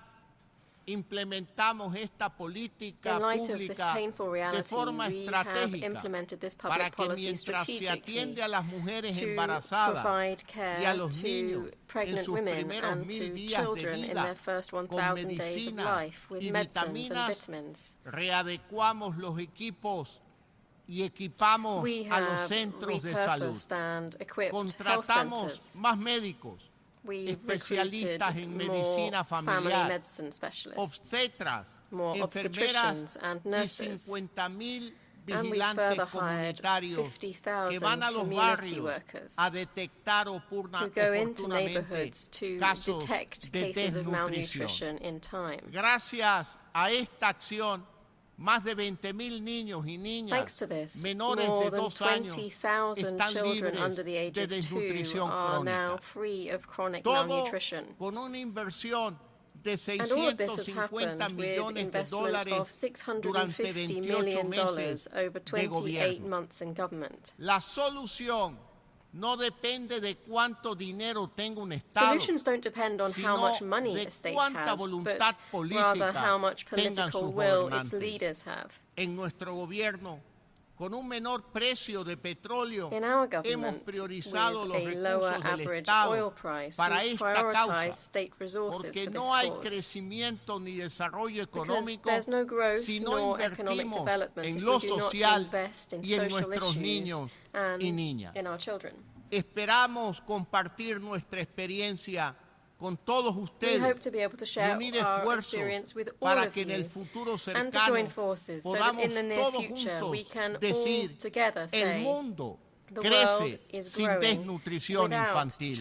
implementamos esta política In light of this pública painful de reality, forma we have estratégica implemented this para public que policy mientras se strategically atiende a las mujeres to embarazadas provide y care a los niños to en pregnant sus women primeros and 1000 to días de children in vida their first con 1,000 days of medicinas life with y medicines and vitaminas, vitamins. readecuamos los equipos y equipamos We a los have centros de salud. repurposed and equipped health Contratamos centers. más médicos, We especialistas en recruited medicina more family familiar, medicine specialists, obstetras, more enfermeras obstetricians and y nurses. 50,000 And we vigilantes further hired comunitarios 50,000 que van a los community barrios workers a detectar who go into oportunamente neighborhoods to casos detect de cases of desnutrición. malnutrition in time. Gracias a esta acción, más de 20,000 niños y niñas Thanks to this, menores more de than 2 años 20,000 están children libres under the age de of 2 desnutrición are now crónica. free of chronic Todo malnutrition. con una inversión de And all of this has 650 happened with millones de investment of dólares durante $650 28 million meses over de 28 gobierno. months in government. La solución no depende de cuánto dinero tenga un Estado, Solutions don't depend on how sino much money de a state cuánta has, voluntad but rather política how much tengan political sus will its gobernantes. leaders have. En nuestro gobierno, con un menor precio de petróleo, In our hemos government, priorizado with los a lower recursos del average Estado oil price, para we've esta prioritized causa, state resources porque for this no hay cause. crecimiento ni desarrollo Because económico there's no growth si no nor economic invertimos development en if lo we do not social invest in y en social nuestros issues niños and y niñas. in our children. Esperamos compartir nuestra experiencia con todos ustedes y unir esfuerzos para que en el futuro cercano podamos todos juntos decir el mundo crece sin desnutrición infantil.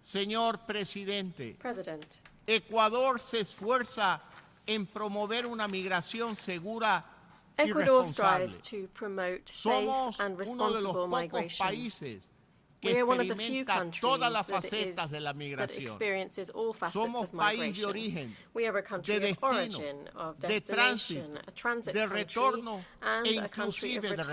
Señor Presidente, Ecuador se esfuerza en promover una migración segura y responsable. Somos uno de los pocos países que experimenta todas las facetas de la migración. Somos país de origen, de destino, de tránsito, de retorno e inclusive de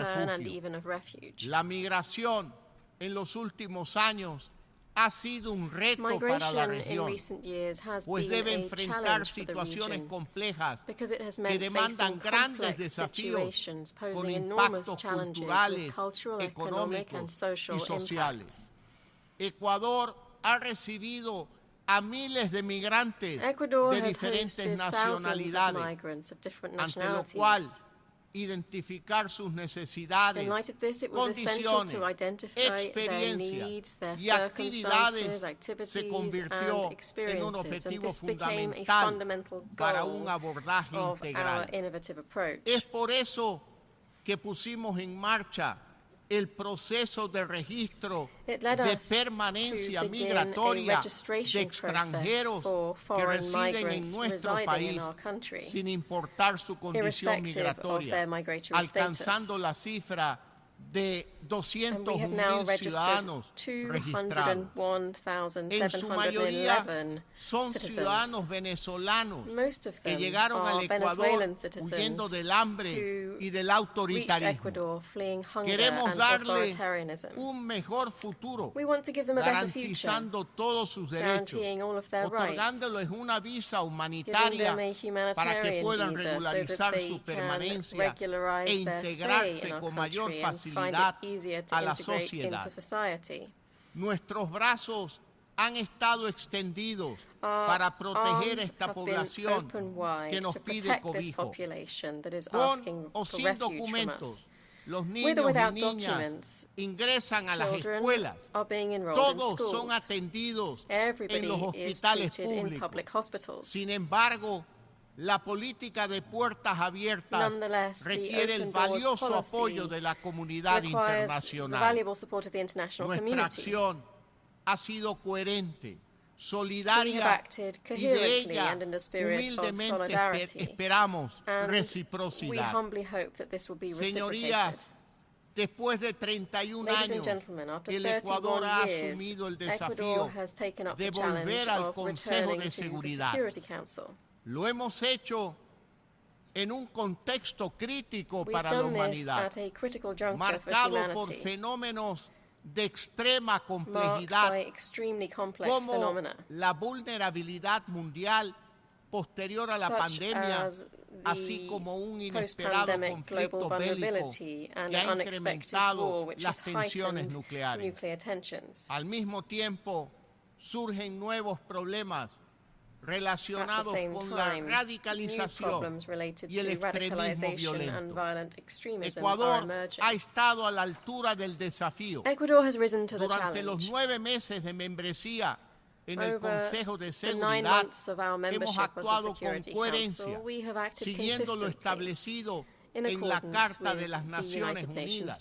refugio. La migración en los últimos años ha sido un reto para la región, pues debe enfrentar situaciones complejas que demandan grandes desafíos con impactos culturales, económicos y sociales. Ecuador ha recibido a miles de migrantes de diferentes nacionalidades, ante lo cual identificar sus necesidades, condiciones, experiencias y actividades se convirtió en un objetivo fundamental para un abordaje integral. Es por eso que pusimos en marcha el proceso de registro de permanencia migratoria de extranjeros que residen en nuestro país sin importar su condición migratoria, alcanzando la cifra de 201,000 ciudadanos registrados. En su mayoría son ciudadanos venezolanos que llegaron al Ecuador huyendo del hambre y del autoritarismo. Queremos darle un mejor futuro, garantizando todos sus derechos, otorgándoles una visa humanitaria para que puedan regularizar su permanencia e integrarse con mayor facilidad a la sociedad. Nuestros brazos han estado extendidos para proteger esta población que nos pide cobijo. Con o sin documentos, los niños y niñas ingresan a las escuelas. Todos son atendidos en los hospitales públicos. Sin embargo, la política de puertas abiertas requiere el valioso apoyo de la comunidad internacional. Nuestra acción ha sido coherente, solidaria y de ella humildemente esperamos reciprocidad. Señorías, después de 31 años, el Ecuador ha asumido el desafío de volver al Consejo de Seguridad. Lo hemos hecho en un contexto crítico para la humanidad, marcado por fenómenos de extrema complejidad, como la vulnerabilidad mundial posterior a la pandemia, así como un inesperado conflicto bélico que ha incrementado las tensiones nucleares. Al mismo tiempo, surgen nuevos problemas relacionados con la radicalización y el extremismo violento. Ecuador ha estado a la altura del desafío. Durante los 9 meses de membresía en el Consejo de Seguridad, hemos actuado con coherencia, siguiendo lo establecido en la Carta de las Naciones Unidas,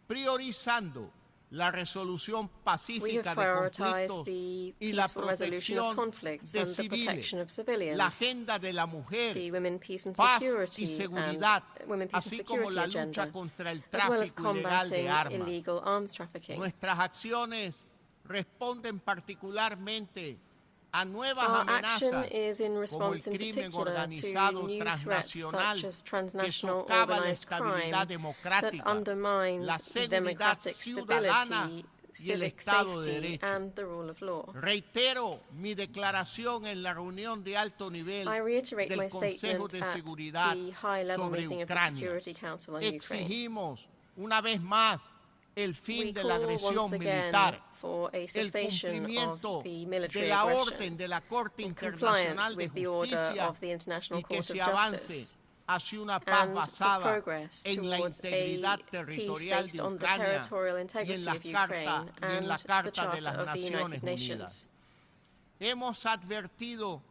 priorizando la resolución pacífica de conflictos y la protección de civiles, la agenda de la mujer, paz y seguridad, así como la lucha contra el tráfico ilegal de armas. Nuestras acciones responden particularmente a nuevas amenazas como el crimen organizado transnacional que socava la estabilidad democrática, la seguridad ciudadana y el Estado de Derecho. Reitero mi declaración en la reunión de alto nivel del Consejo de Seguridad sobre Ucrania. Exigimos una vez más el fin de la agresión militar, el cumplimiento de la orden de la Corte Internacional de Justicia y que se avance hacia una paz basada en la integridad territorial de Ucrania y en la Carta de las Naciones Unidas. hemos advertido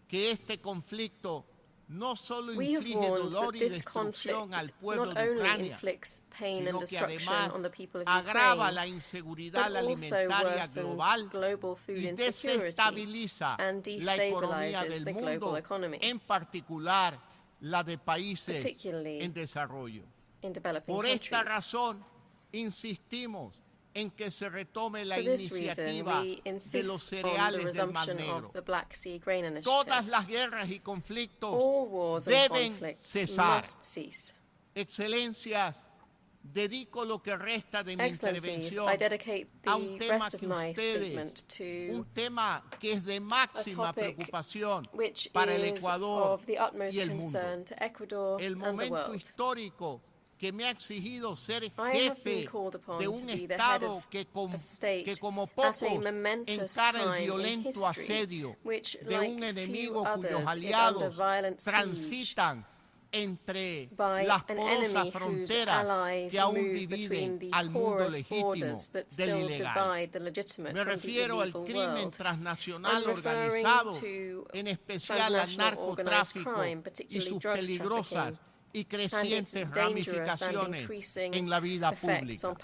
que este conflicto no solo inflige dolor y destrucción al pueblo de Ucrania, sino que además agrava la inseguridad alimentaria global y desestabiliza la economía del mundo, en particular la de países en desarrollo. Por esta razón, insistimos en que se retome la iniciativa de los cereales del Mar Negro. Todas las guerras y conflictos deben cesar. Excelencias, dedico lo que resta de mi intervención a un tema que ustedes, un tema que es de máxima preocupación para el Ecuador y el mundo. El momento histórico que me ha exigido ser jefe de un Estado que como pocos encara el violento asedio de un enemigo cuyos aliados transitan entre las porosas fronteras que aún dividen al mundo legítimo del ilegal. Me refiero al crimen transnacional organizado, en especial al narcotráfico y sus peligrosas y crecientes ramificaciones en la vida pública.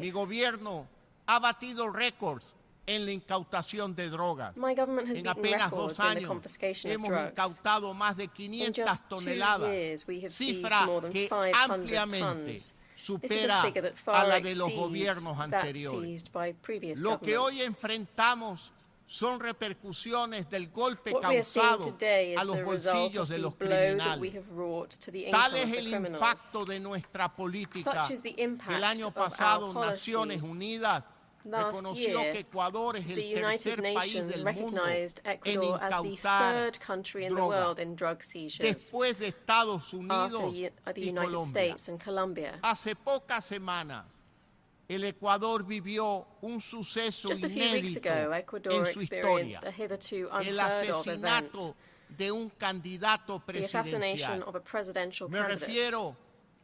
Mi gobierno ha batido récords en la incautación de drogas. En apenas 2 años hemos incautado más de 500 toneladas, cifra que ampliamente supera a la de los gobiernos anteriores. Lo que hoy enfrentamos son repercusiones del golpe causado a los bolsillos de los criminales. Tal es el impacto de nuestra política que el año pasado Naciones Unidas reconoció que Ecuador es el tercer país del mundo en incautar drogas, después de Estados Unidos y Colombia. Hace pocas semanas, el Ecuador vivió un suceso inédito en su historia, el asesinato de un candidato presidencial. Me refiero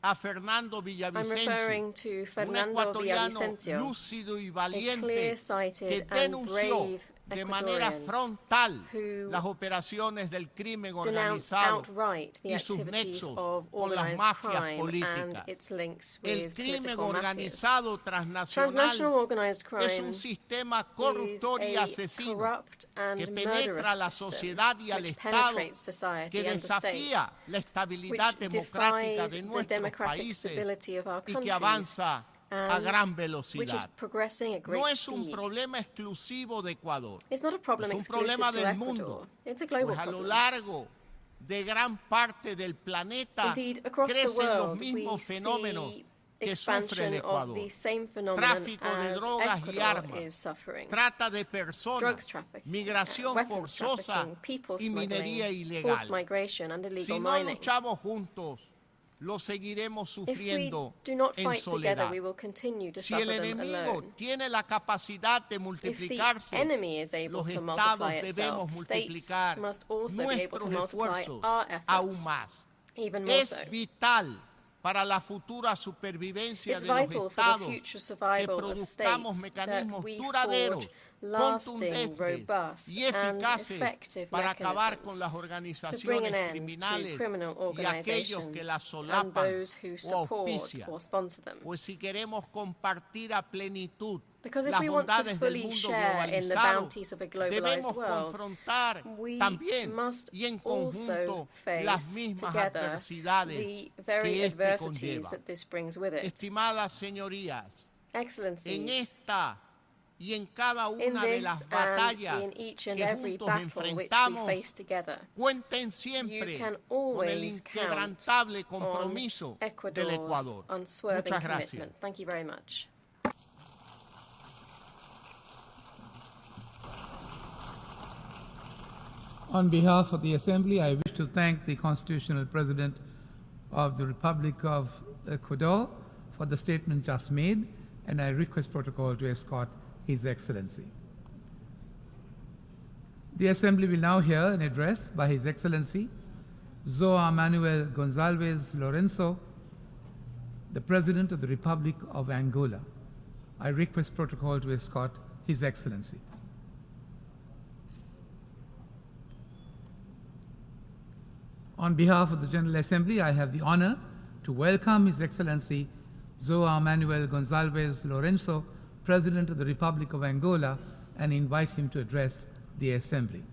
a Fernando Villavicencio, un ecuatoriano lúcido y valiente que denunció de manera frontal las operaciones del crimen organizado y sus nexos con las mafias políticas. El crimen organizado transnacional es un sistema corruptor y asesino que penetra la sociedad y al Estado, que desafía la estabilidad democrática de nuestros países y que avanza a gran velocidad. No es un problema exclusivo de Ecuador, es un problema del mundo, pues a lo largo de gran parte del planeta crecen los mismos fenómenos que sufre el Ecuador: tráfico de drogas y armas, trata de personas, migración forzosa y minería ilegal. Si no luchamos juntos, lo seguiremos sufriendo en soledad. Si el enemigo tiene la capacidad de multiplicarse, los estados debemos multiplicar nuestros esfuerzos aún más. Es vital para la futura supervivencia de los estados que produzcamos mecanismos duraderos, contundentes y eficaces para acabar con las organizaciones criminales y aquellos que las solapan o auspician. Pues si queremos compartir a plenitud las bondades del mundo globalizado, debemos confrontar también y en conjunto las mismas adversidades que este conlleva. Estimadas señorías, en esta y en cada una de las batallas que juntos enfrentamos, cuenten siempre con el inquebrantable compromiso del Ecuador. Muchas gracias. On behalf of the Assembly, I wish to thank the Constitutional President of the Republic of Ecuador for the statement just made, and I request protocol to escort His Excellency. The Assembly will now hear an address by His Excellency João Manuel Gonçalves Lourenço, the President of the Republic of Angola. I request protocol to escort His Excellency. On behalf of the General Assembly, I have the honor to welcome His Excellency João Manuel Gonçalves Lourenço, President of the Republic of Angola, and invite him to address the Assembly.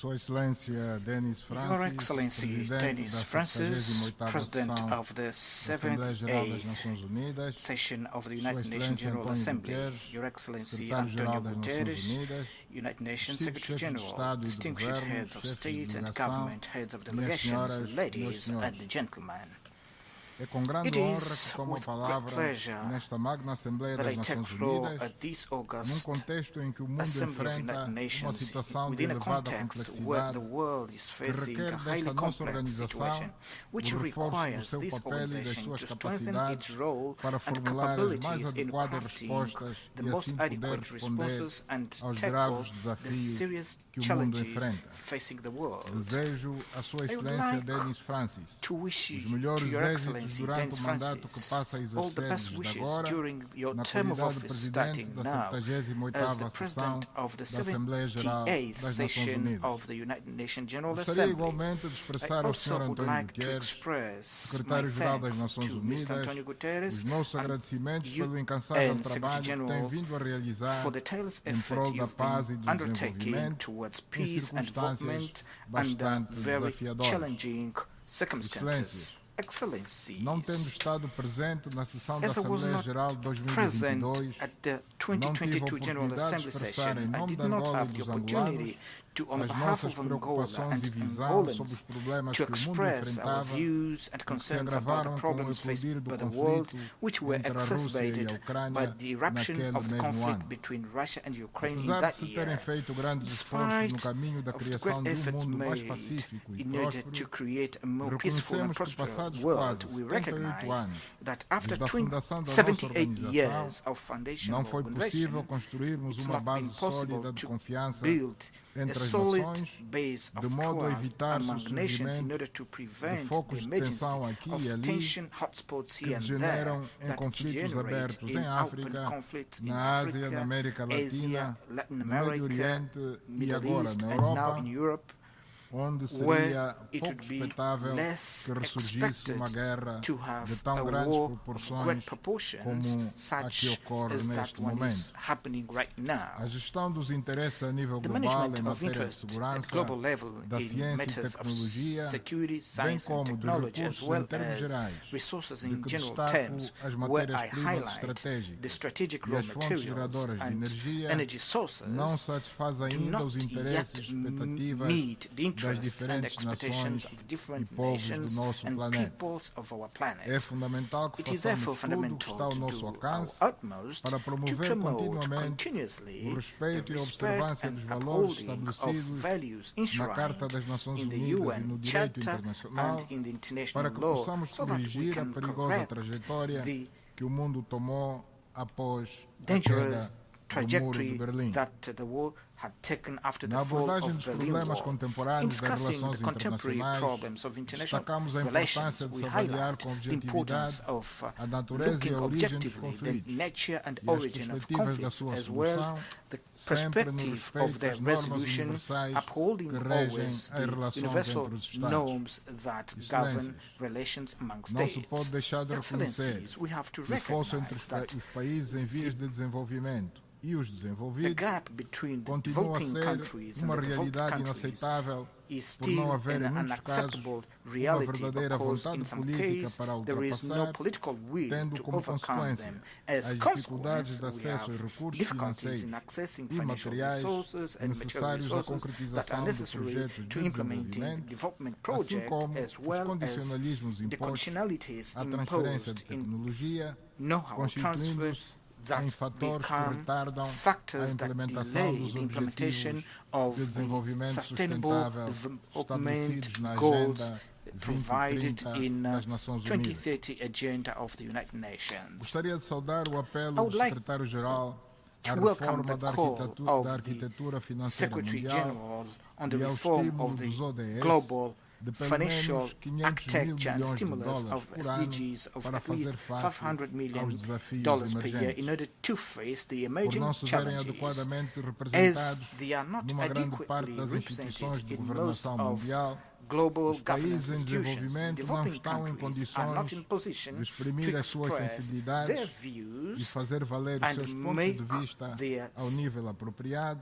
Your Excellency Denis Francis, President of the 78th Session of the United Nations General Assembly, Your Excellency Antonio Guterres, United Nations Secretary General, distinguished heads of state and government, heads of delegations, ladies and gentlemen. It is with great pleasure that I take floor at this August Assembly of United Nations within a context where the world is facing a highly complex situation, which requires this organization to strengthen its role and capabilities in crafting the most adequate responses and tackle the serious challenges facing the world. I would like to wish you, to Your Excellency Denis Francis, all the best wishes during your term of office starting now as the President of the 78th Session of the United Nations General Assembly. I also would like to express my thanks to Mr. Antonio Guterres and UN Secretary General for the tireless effort you have been undertaking towards peace and development under very challenging circumstances. Excellencies, as I was not present at the 2022 General Assembly session, I did not have the opportunity to, on behalf of Angola and Angolans, to express our views and concerns about the problems faced by the world, which were exacerbated by the eruption of the conflict between Russia and Ukraine in that year. Despite of the great efforts made in order to create a more peaceful and prosperous world, we recognize that after 78 years of foundational organization, it's not been possible to build a solid base of trust among nations in order to prevent the emergence of tension hotspots here and there that degenerate in open conflict in Africa, Asia, Latin America, Middle East, and now in Europe, where it would be less expected to have a war of great proportions such as that one is happening right now. The management of interest at global level in matters of security, science and technology, as well as resources in general terms, where I highlight the strategic raw materials and energy sources, do not yet meet the interests and expectations of different nations and peoples of our planet. It is therefore fundamental to do our utmost to promote continuously the respect and upholding of values enshrined in the UN Charter and in the international law, so that we can correct the dangerous trajectory that the war had taken after the fall of the Berlin Wall. In discussing the contemporary problems of international relations, we highlight the importance of looking objectively the nature and origin of conflicts, as well as the perspective of their resolution, upholding always the universal norms that govern relations among states. Excellencies, we have to recognize that the gap between developing countries and the developed countries is still an unacceptable reality, because in some cases there is no political will to overcome them. As a consequence, we have difficulties in accessing financial resources and material resources that are necessary to implementing development projects, as well as the conditionalities imposed in know-how transfer that become factors that delay the implementation of the sustainable development goals provided in 2030 agenda of the United Nations. I would like to welcome the call of the Secretary General on the reform of the global financial architecture and stimulus of SDGs of at least $500 million per year in order to face the emerging challenges, as they are not adequately represented in most of global governance institutions. Developing countries are not in position to express their views and make their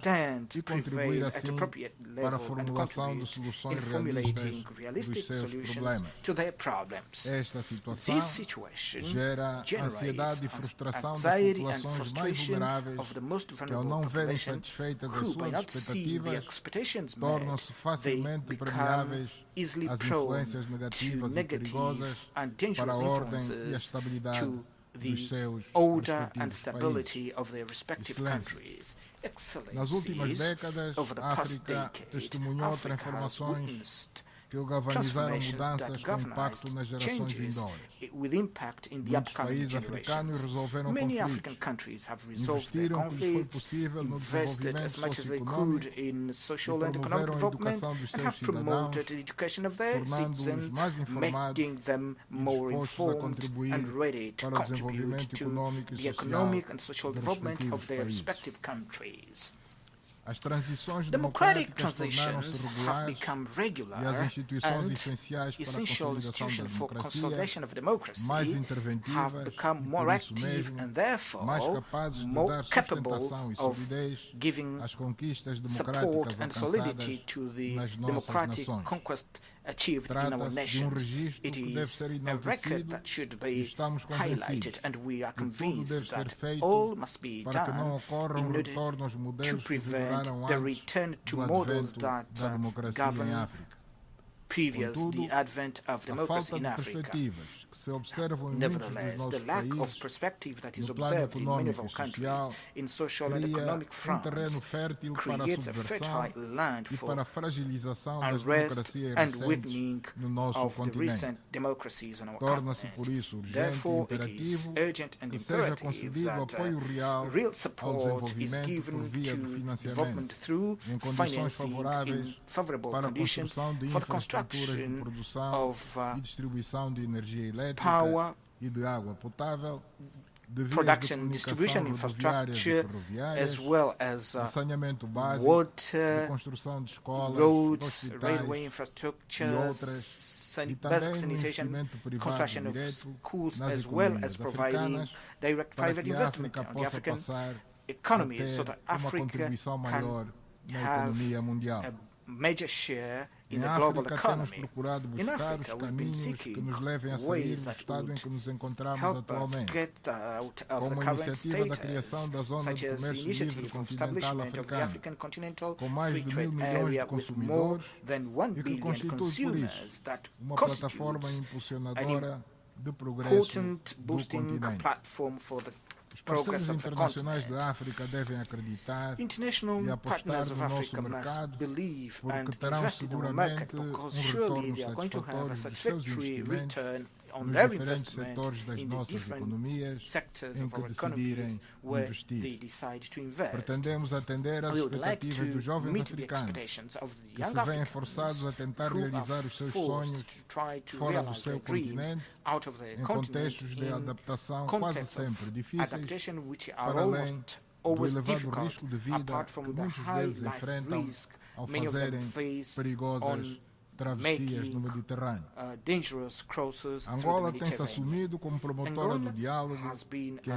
stand prevail at appropriate level and contribute in formulating realistic solutions to their problems. This situation generates anxiety and frustration of the most vulnerable population, who, by not seeing their expectations met, they become easily prone to negative and dangerous influences to the order and stability of their respective countries. Excellencies, over the past decade, Africa has witnessed transformations that galvanize changes with impact in the upcoming generations. Many African countries have resolved their conflicts, invested as much as they could in social and economic development, and have promoted the education of their citizens, making them more informed and ready to contribute to the economic and social development of their respective countries. Democratic transitions have become regular and essential institutions for consolidation of democracy have become more active and therefore more capable of giving support and solidity to the democratic conquest achieved in our nations. It is a record that should be highlighted, and we are convinced that all must be done in order to prevent the return to models that govern previous the advent of democracy in Africa. Nevertheless, the lack of perspective that is observed in many of our countries in social and economic fronts creates a fertile land for unrest and weakening of the recent democracies on our continent. Therefore, it is urgent and imperative that real support is given to development through financing in favorable conditions for the construction of power, production, distribution infrastructure, as well as water, roads, railway infrastructure, basic sanitation, construction of schools, as well as providing direct private investment on the African economy so that Africa can have a major share in the global economy. In Africa, we've been seeking ways that would help us get out of the current status, such as the initiative of establishment of the African Continental Free Trade Area with more than 1 billion consumers that constitutes an important boosting platform for the progress of the continent. International partners of Africa must believe and invest in our market, because surely they are going to have a satisfactory return on their investment in the different sectors of our economies where they decide to invest. We would like to meet the expectations of the young Africans who are forced to try to realize their dreams out of the continent in contexts of adaptation which are always difficult, apart from the high life risk many of them face on making dangerous crosses through the Mediterranean. Angola has been a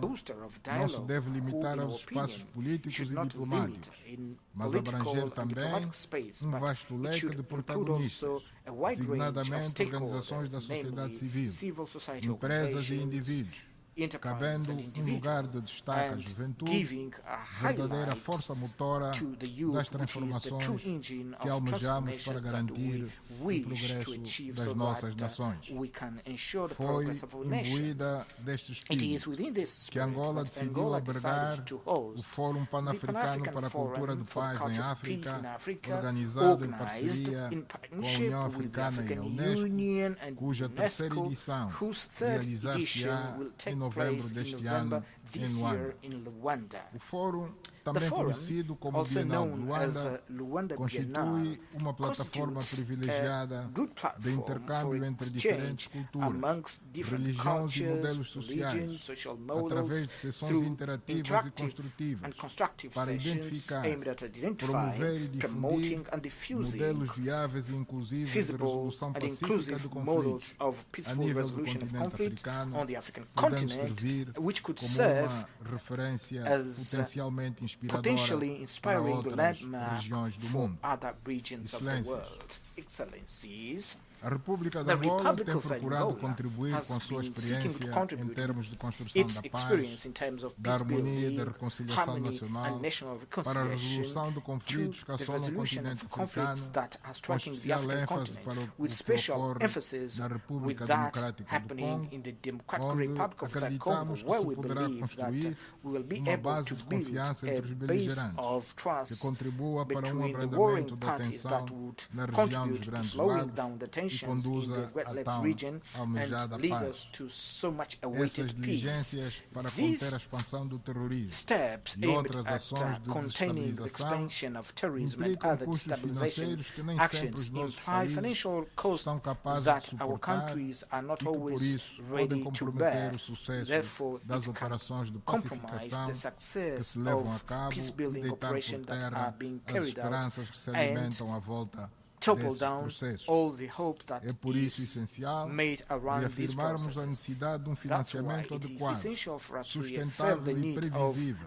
booster of dialogue, who, in our opinion, should not limit in political and diplomatic space, but it should include also a wide range of stakeholders, namely civil society organizations, enterprises and individuals, and giving a highlight to the youth, which is the true engine of transformation that we wish to achieve so that we can ensure the progress of our nations. It is within this spirit that Angola decided to host the Pan-African Forum for the Culture of Peace in Africa, organized in partnership with the African Union and UNESCO, whose third edition will take novembro deste ano em Luanda. O fórum, também conhecido como Bienal Luanda, constitui uma plataforma privilegiada de intercâmbio entre diferentes culturas, religiões e modelos sociais, através de sessões interativas e construtivas, para identificar, promover e difundir modelos viáveis e inclusivos de resolução pacífica do conflito a nível do continente africano, podendo servir como uma referência potencialmente inspiradora para outras regiões do mundo. Excelências. A República de Angola tem procurado contribuir com a sua experiência em termos de construção da paz, da harmonia e da reconciliação nacional para a resolução de conflitos que assolam o continente africano, com especial ênfase para o que ocorre na República Democrática do Congo, onde acreditamos que se poderá construir uma base de confiança entre os beligerantes, que contribua para um abrandamento da tensão na região dos Grandes Lagos e conduza a tão almejada paz. Essas diligências para conter a expansão do terrorismo e outras ações de desestabilização implicam custos financeiros que nem sempre os nossos países são capazes de suportar e que, por isso, podem comprometer o sucesso das operações de pacificação que se levam a cabo e deitar por terra as esperanças que se alimentam à volta desses processos. É por isso essencial reafirmarmos a necessidade de um financiamento adequado, sustentável e previsível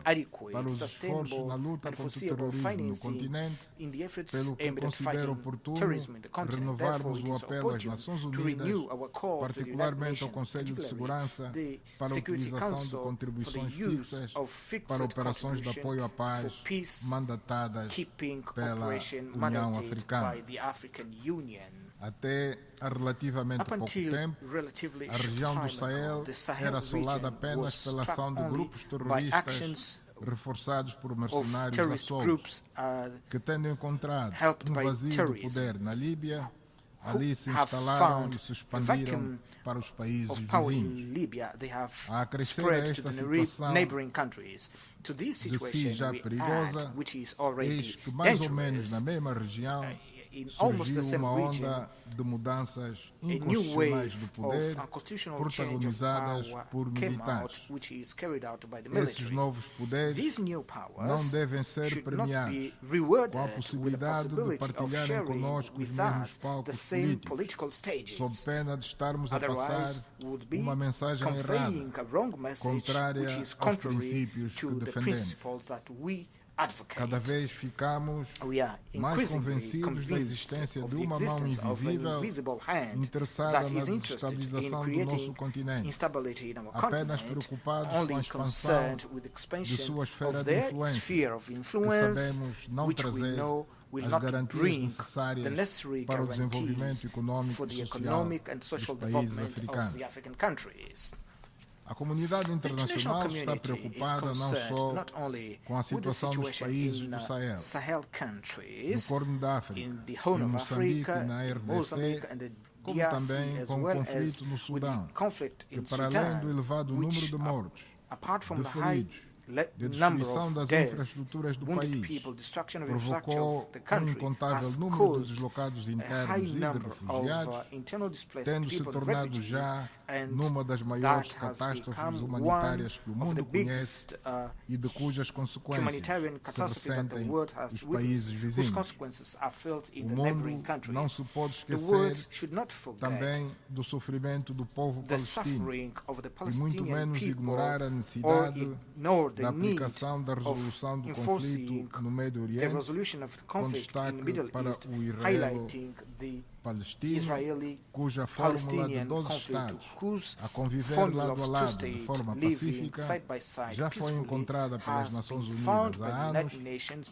para os esforços na luta contra o terrorismo no continente, pelo que considero oportuno renovarmos o apelo às Nações Unidas, particularmente ao Conselho de Segurança, para a utilização de contribuições fixas para operações de apoio à paz mandatadas pela União Africana. Até há relativamente pouco tempo, a região do Sahel era assolada apenas pela ação de grupos terroristas reforçados por mercenários assoltos, que, tendo encontrado um vazio de poder na Líbia, ali se instalaram e se expandiram para os países vizinhos. A acrescer a esta situação de si já perigosa, eis que mais ou menos na mesma região surgiu uma onda de mudanças inconstitucionais do poder protagonizadas por militares. Esses novos poderes não devem ser premiados com a possibilidade de partilharem conosco os mesmos palcos políticos, sob pena de estarmos a passar uma mensagem errada, contrária aos princípios que defendemos. Cada vez ficamos mais convencidos da existência de uma mão invisível interessada na desestabilização do nosso continente, apenas preocupados com a expansão de sua esfera de influência, que sabemos não trazer as garantias necessárias para o desenvolvimento econômico e social dos países africanos. A comunidade internacional está preocupada não só com a situação dos países do Sahel, no Corno da África, em Moçambique e na RDC, como também com o conflito no Sudão, que, para além do elevado número de mortos, de feridos, de destruição das infraestruturas do país, provocou um incontável número de deslocados internos e de refugiados, tendo se tornado já numa das maiores catástrofes humanitárias que o mundo conhece e de cujas consequências se ressentem os países vizinhos. O mundo não se pode esquecer também do sofrimento do povo palestino e muito menos ignorar a necessidade da aplicação da resolução do conflito no Médio Oriente, com destaque para o Israel palestino, cuja fórmula de 12 Estados a conviver lado a lado de forma pacífica já foi encontrada pelas Nações Unidas há anos,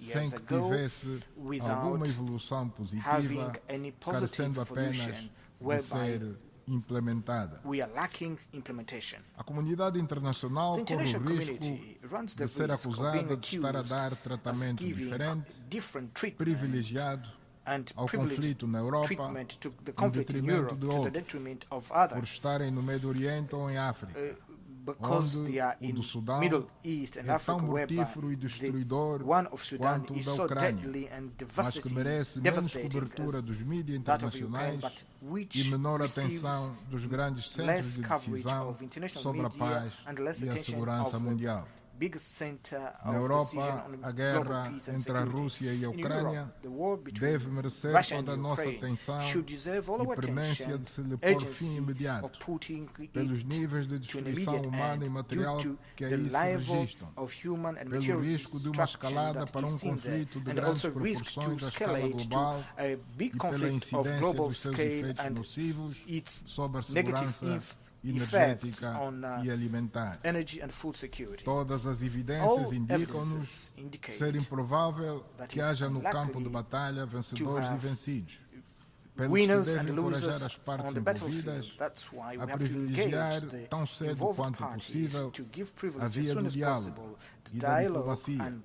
sem que tivesse alguma evolução positiva, carecendo apenas de ser implementada. A comunidade internacional corre o risco de ser acusada de estar a dar tratamento diferente, privilegiado ao conflito na Europa, em detrimento de outros, por estarem no Médio Oriente ou em África, because they are in Middle East and Africa, whereby the one of Sudan is so deadly and devastating as that of Ukraine, but which receives less coverage of international media and less attention of the biggest center of decision on global peace and security. In Europe, the war between Russia and Ukraine should deserve all our attention, urgency of putting it to an immediate end due to the level of human and material destruction that is in there, and also risk to escalate to a big conflict of global scale and its negative effects on energy and food security. Todas as evidências indicam-nos ser improvável que haja no campo de batalha vencedores e vencidos. Pelo que se deve encorajar as partes envolvidas a privilegiar tão cedo quanto possível a via do diálogo e da diplomacia,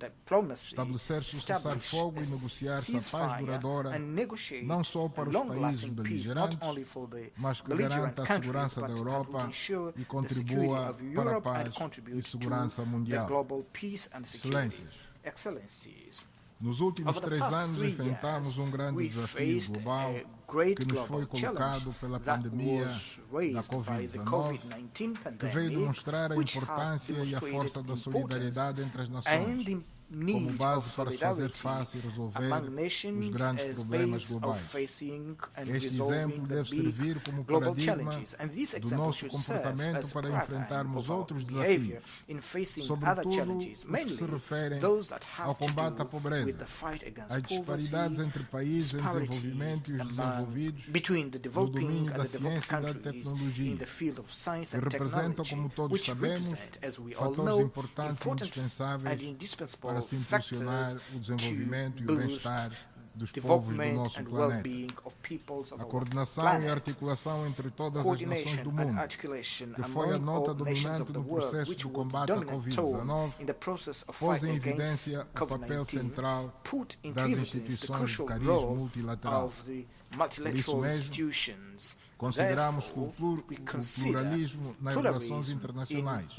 estabelecer cessar-fogo e negociar-se a paz duradoura não só para os países beligerantes, mas que garanta a segurança da Europa e contribua para a paz e segurança mundial. Excelências. Nos últimos 3 anos enfrentamos um grande desafio global que nos foi colocado pela pandemia da Covid-19, que veio demonstrar a importância e a força da solidariedade entre as nações, como base para fazer face e resolver os grandes problemas globais. Este exemplo deve servir como paradigma do nosso comportamento para enfrentarmos outros desafios, sobretudo os que se referem ao combate à pobreza, às disparidades entre países em desenvolvimento e os desenvolvidos, no domínio da ciência e da tecnologia, que representam, como todos sabemos, fatores importantes e indispensáveis para se impulsionar o desenvolvimento e o bem-estar dos povos do nosso planeta. A coordenação e a articulação entre todas as nações do mundo, que foi a nota dominante no processo de combate à Covid-19, pôs em evidência o papel central das instituições de cariz multilateral. Por isso mesmo, consideramos que o pluralismo nas relações internacionais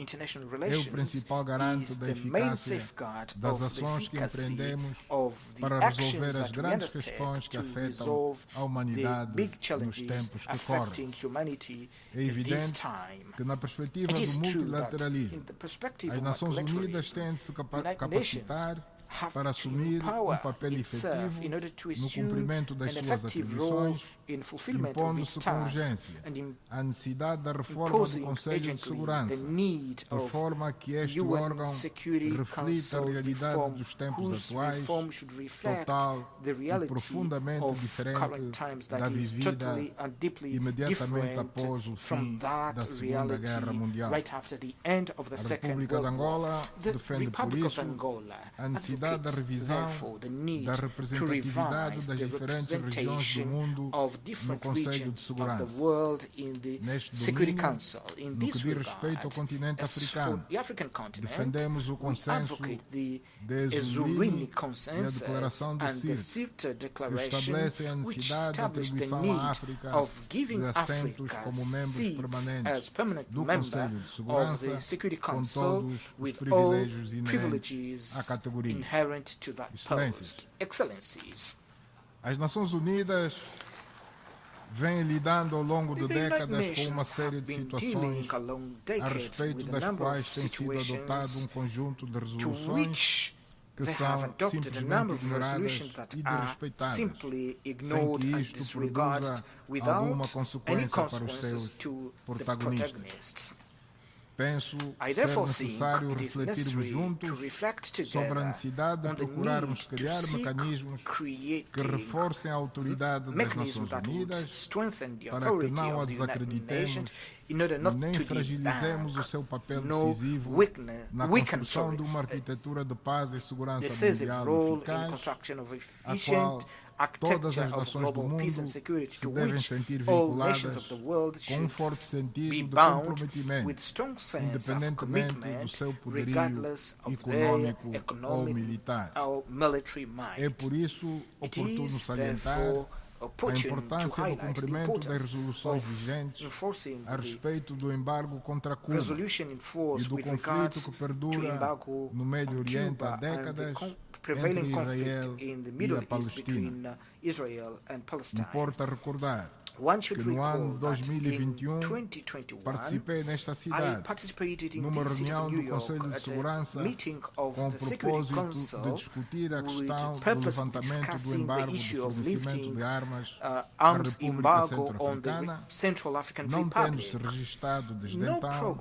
é o principal garante da eficácia das ações que empreendemos para resolver as grandes questões que afetam a humanidade nos tempos que correm. É evidente que, na perspectiva do multilateralismo, as Nações Unidas têm de se capacitar para assumir um papel efetivo no cumprimento das suas atribuições, impondo-se com urgência a necessidade da reforma do Conselho de Segurança, de forma que este órgão reflita a realidade dos tempos atuais, total e profundamente diferente da vivida imediatamente após o fim da Segunda Guerra Mundial. A República de Angola defende por isso a necessidade da revisão da representatividade das diferentes regiões do mundo no Conselho de Segurança. Neste domínio, no que diz respeito ao continente africano, defendemos o consenso de Exulini e a declaração de Sirte, que estabelecem a necessidade de atribuição à África de assentos como membros permanentes do Conselho de Segurança, com todos os privilégios inerentes à categoria. Excelências. As Nações Unidas vêm lidando ao longo de décadas com uma série de situações a respeito das quais tem sido adotado um conjunto de resoluções que são simplesmente ignoradas e desrespeitadas, sem que isto produza alguma consequência para os seus protagonistas. Penso ser necessário refletirmos juntos sobre a necessidade de procurarmos criar mecanismos que reforcem a autoridade das Nações Unidas para que não a desacreditemos e nem fragilizemos o seu papel decisivo na construção de uma arquitetura de paz e segurança mundial eficaz, a qual todas as nações do mundo se devem sentir vinculadas com um forte sentido de comprometimento, independentemente do seu poderio econômico ou militar. É por isso oportuno salientar a importância do cumprimento das resoluções vigentes a respeito do embargo contra Cuba e do conflito que perdura no Médio Oriente há décadas entre Israel e a Palestina. Importa recordar que no ano 2021 participei nesta cidade numa reunião do Conselho de Segurança com o propósito de discutir a questão do levantamento do embargo de fornecimento de armas à República Centro-Africana, não tendo-se registrado desde então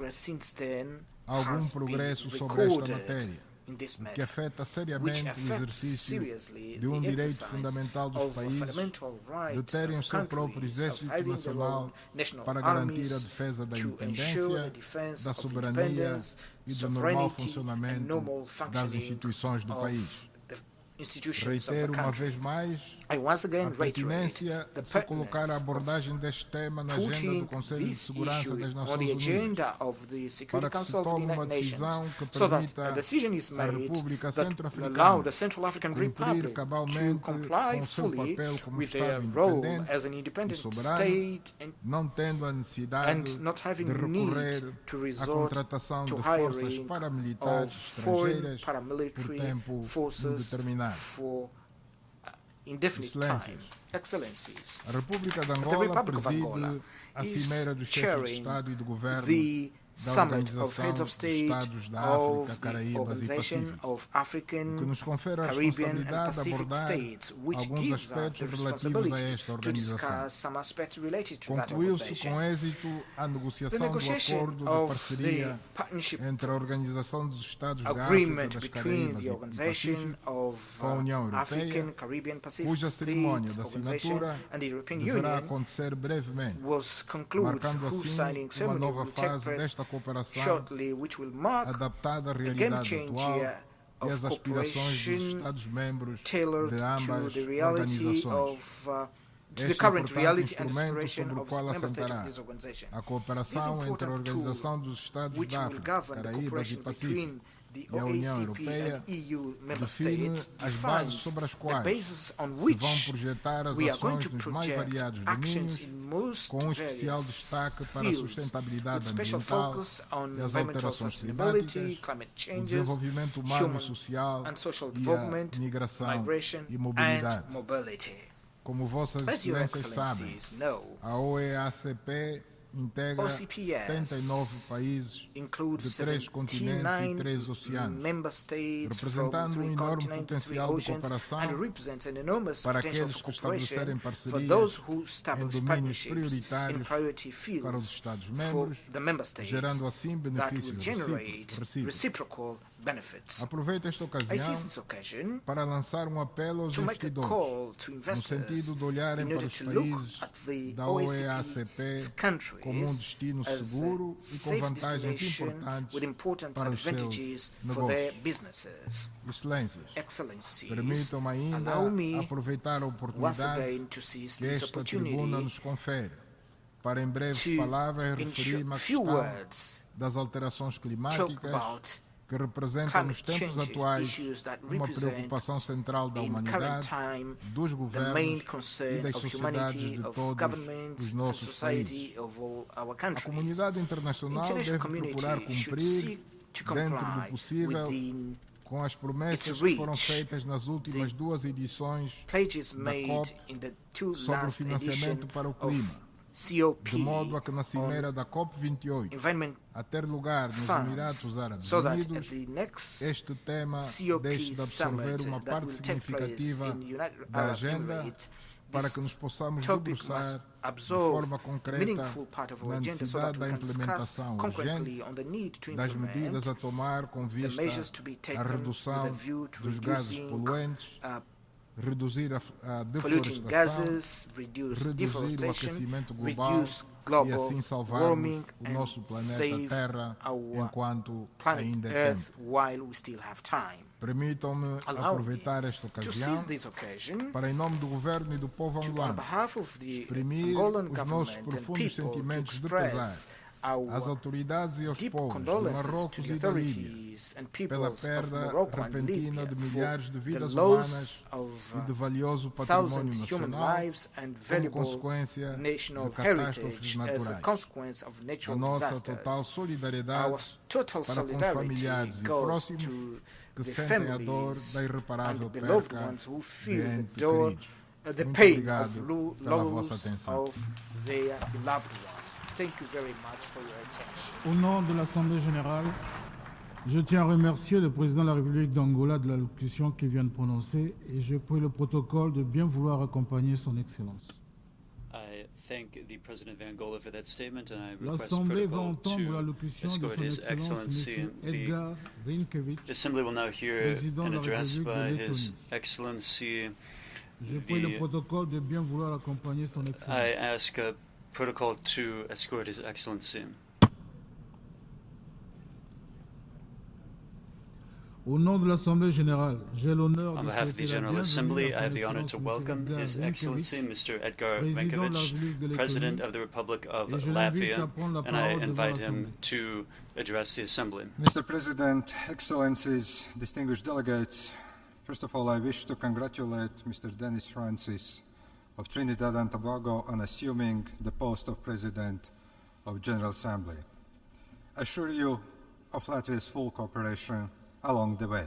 algum progresso sobre esta matéria, o que afeta seriamente o exercício de um direito fundamental dos países de terem o seu próprio exército nacional para garantir a defesa da independência, da soberania e do normal funcionamento das instituições do país. Reitero uma vez mais a pertinência de se colocar a abordagem deste tema na agenda do Conselho de Segurança das Nações Unidas, para que se tome uma decisão que permita à República Centro-Africana cumprir cabalmente com o seu papel como Estado independente e soberano, não tendo a necessidade de recorrer à contratação de forças paramilitares estrangeiras por tempo indeterminado. Excellencies, a República de Angola preside a Cimeira dos Chefes de Estado e de Governo da Organização dos Estados da África, Caraíbas e Pacífico, o que nos confere a responsabilidade de abordar alguns aspectos relativos a esta organização. Concluiu-se com êxito a negociação do acordo de parceria entre a Organização dos Estados da África, das Caraíbas e Pacífico com a União Europeia, cuja cerimónia da assinatura deverá acontecer brevemente, marcando assim uma nova fase desta cooperação adaptada à realidade atual e às aspirações dos Estados-membros de ambas organizações. Este importante instrumento sobre o qual assentará a cooperação entre a Organização dos Estados da África, Caraíbas e Pacífico e a União Europeia define as bases sobre as quais se vão projetar as ações nos mais variados domínios, com um especial destaque para a sustentabilidade ambiental e as alterações climáticas, o desenvolvimento humano e social e a migração e mobilidade. Como Vossas Excelências sabem, a OEACP integra 79 países de 3 continentes e 3 oceanos, representando um enorme potencial de cooperação para aqueles que estabelecerem parcerias em domínios prioritários para os Estados-membros, gerando assim benefícios recíprocos. Aproveito esta ocasião para lançar um apelo aos investidores, no sentido de olharem para os países da OEACP como um destino seguro e com vantagens importantes para os seus negócios. Excelências, permitam-me ainda aproveitar a oportunidade que esta tribuna nos confere para em breves palavras referir-me à questão das alterações climáticas que representam nos tempos atuais uma preocupação central da humanidade, dos governos e das sociedades de todos os nossos países. A comunidade internacional deve procurar cumprir, dentro do possível, com as promessas que foram feitas nas últimas 2 edições da COP sobre o financiamento para o clima, de modo a que na cimeira da COP28, a ter lugar nos Emirados Árabes Unidos, este tema deixe de absorver uma parte significativa da agenda para que nos possamos debruçar de forma concreta na necessidade da implementação urgente das medidas a tomar com vista à redução dos gases poluentes, reduzir a deforestação, reduzir o aquecimento global e assim salvarmos o nosso planeta Terra enquanto ainda é tempo. Permitam-me aproveitar esta ocasião para, em nome do Governo e do povo angolano, exprimir os nossos profundos sentimentos de pesar our deep condolences to the authorities and peoples of Morocco and Libya for the loss of thousands of human lives and valuable national heritage as a consequence of natural disasters. Our total solidarity goes to the families and beloved ones who feel the pain of loss of their beloved ones. Thank you very much for your attention. Au nom de l'Assemblée Générale, je tiens à remercier le président de la République d'Angola de l'allocution qu'il vient de prononcer et je prie le protocole de bien vouloir accompagner son Excellence. I thank the President of Angola for that statement, and I request protocol to escort His Excellency. The Assembly will now hear an address by His Excellency. I ask protocol to escort His Excellency. Au nom de l'Assemblée Générale, j'ai l'honneur On behalf of the General Assembly, I have the honor to welcome His Excellency Mr. Edgar Venkovic, President of the Republic of Latvia, and I invite him to address the Assembly. Mr. President, Excellencies, distinguished delegates, first of all, I wish to congratulate Mr. Dennis Francis of Trinidad and Tobago on assuming the post of President of General Assembly. I assure you of Latvia's full cooperation along the way.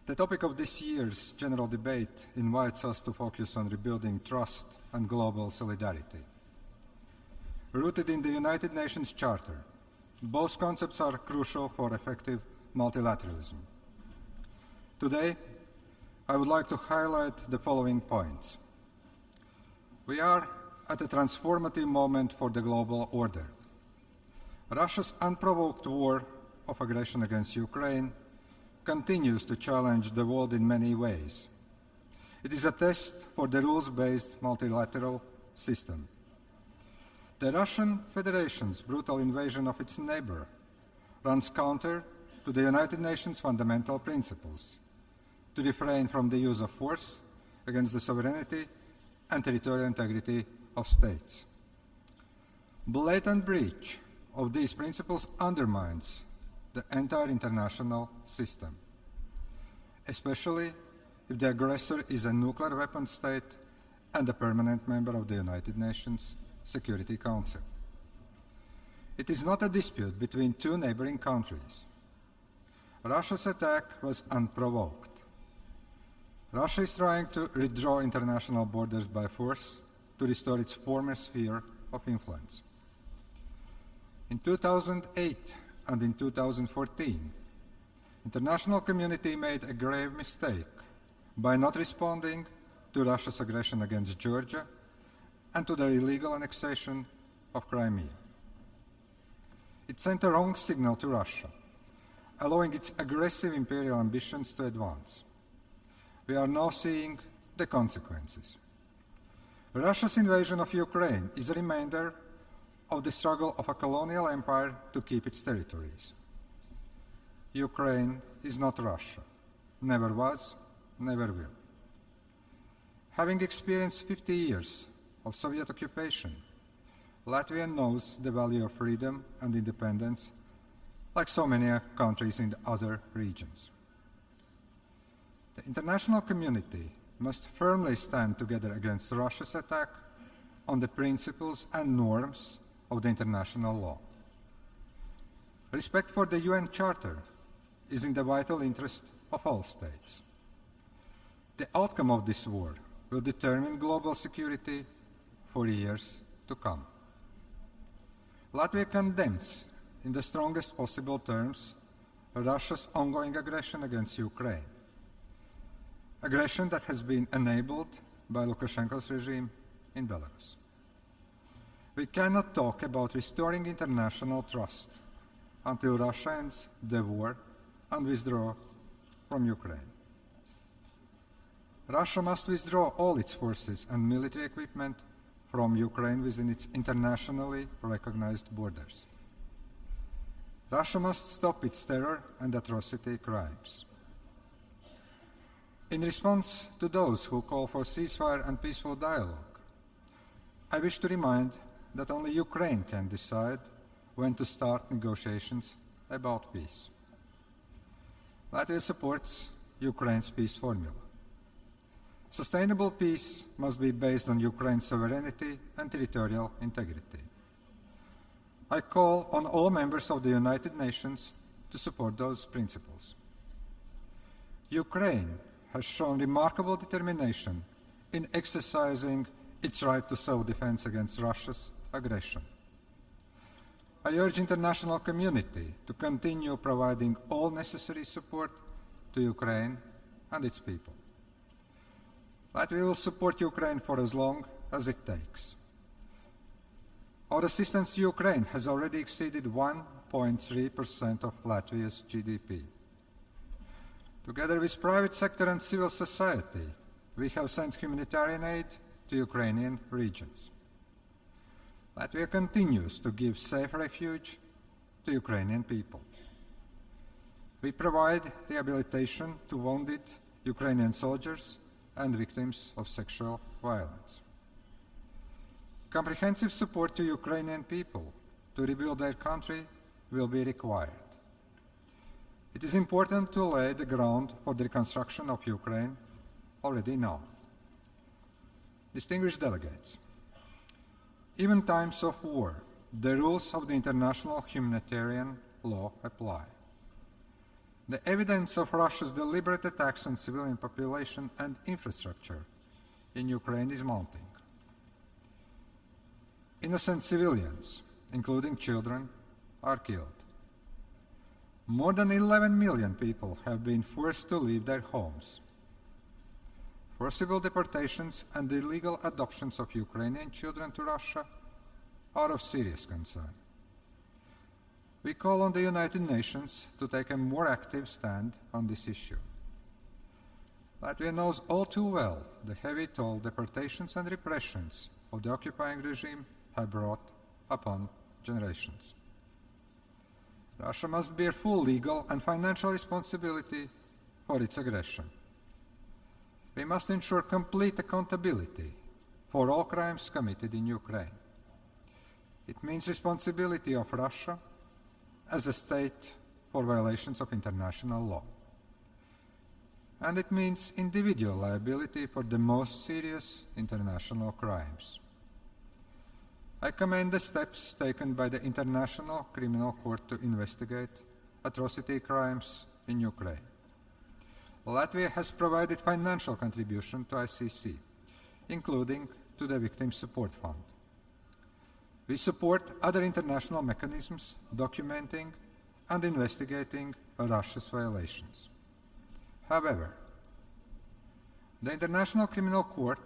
The topic of this year's general debate invites us to focus on rebuilding trust and global solidarity. Rooted in the United Nations Charter, both concepts are crucial for effective multilateralism. Today, I would like to highlight the following points. We are at a transformative moment for the global order. Russia's unprovoked war of aggression against Ukraine continues to challenge the world in many ways. It is a test for the rules-based multilateral system. The Russian Federation's brutal invasion of its neighbor runs counter to the United Nations fundamental principles to refrain from the use of force against the sovereignty and territorial integrity of states. Blatant breach of these principles undermines the entire international system, especially if the aggressor is a nuclear weapon state and a permanent member of the United Nations Security Council. It is not a dispute between two neighboring countries. Russia's attack was unprovoked. Russia is trying to redraw international borders by force to restore its former sphere of influence. In 2008 and in 2014, international community made a grave mistake by not responding to Russia's aggression against Georgia and to the illegal annexation of Crimea. It sent a wrong signal to Russia, allowing its aggressive imperial ambitions to advance. We are now seeing the consequences. Russia's invasion of Ukraine is a reminder of the struggle of a colonial empire to keep its territories. Ukraine is not Russia, never was, never will. Having experienced 50 years of Soviet occupation, Latvia knows the value of freedom and independence, like so many countries in the other regions. The international community must firmly stand together against Russia's attack on the principles and norms of the international law. Respect for the UN Charter is in the vital interest of all states. The outcome of this war will determine global security for years to come. Latvia condemns, in the strongest possible terms, Russia's ongoing aggression against Ukraine. Aggression that has been enabled by Lukashenko's regime in Belarus. We cannot talk about restoring international trust until Russia ends the war and withdraw from Ukraine. Russia must withdraw all its forces and military equipment from Ukraine within its internationally recognized borders. Russia must stop its terror and atrocity crimes. In response to those who call for ceasefire and peaceful dialogue, I wish to remind that only Ukraine can decide when to start negotiations about peace. Latvia supports Ukraine's peace formula. Sustainable peace must be based on Ukraine's sovereignty and territorial integrity. I call on all members of the United Nations to support those principles. Ukraine has shown remarkable determination in exercising its right to self-defense against Russia's aggression. I urge the international community to continue providing all necessary support to Ukraine and its people. Latvia will support Ukraine for as long as it takes. Our assistance to Ukraine has already exceeded 1.3% of Latvia's GDP. Together with private sector and civil society, we have sent humanitarian aid to Ukrainian regions. Latvia continues to give safe refuge to Ukrainian people. We provide rehabilitation to wounded Ukrainian soldiers and victims of sexual violence. Comprehensive support to Ukrainian people to rebuild their country will be required. It is important to lay the ground for the reconstruction of Ukraine already now. Distinguished delegates, even in times of war, the rules of the international humanitarian law apply. The evidence of Russia's deliberate attacks on civilian population and infrastructure in Ukraine is mounting. Innocent civilians, including children, are killed. More than 11 million people have been forced to leave their homes. Forcible deportations and illegal adoptions of Ukrainian children to Russia are of serious concern. We call on the United Nations to take a more active stand on this issue. Latvia knows all too well the heavy toll deportations and repressions of the occupying regime have brought upon generations. Russia must bear full legal and financial responsibility for its aggression. We must ensure complete accountability for all crimes committed in Ukraine. It means responsibility of Russia as a state for violations of international law. And it means individual liability for the most serious international crimes. I commend the steps taken by the International Criminal Court to investigate atrocity crimes in Ukraine. Latvia has provided financial contribution to ICC, including to the Victim Support Fund. We support other international mechanisms documenting and investigating Russia's violations. However, the International Criminal Court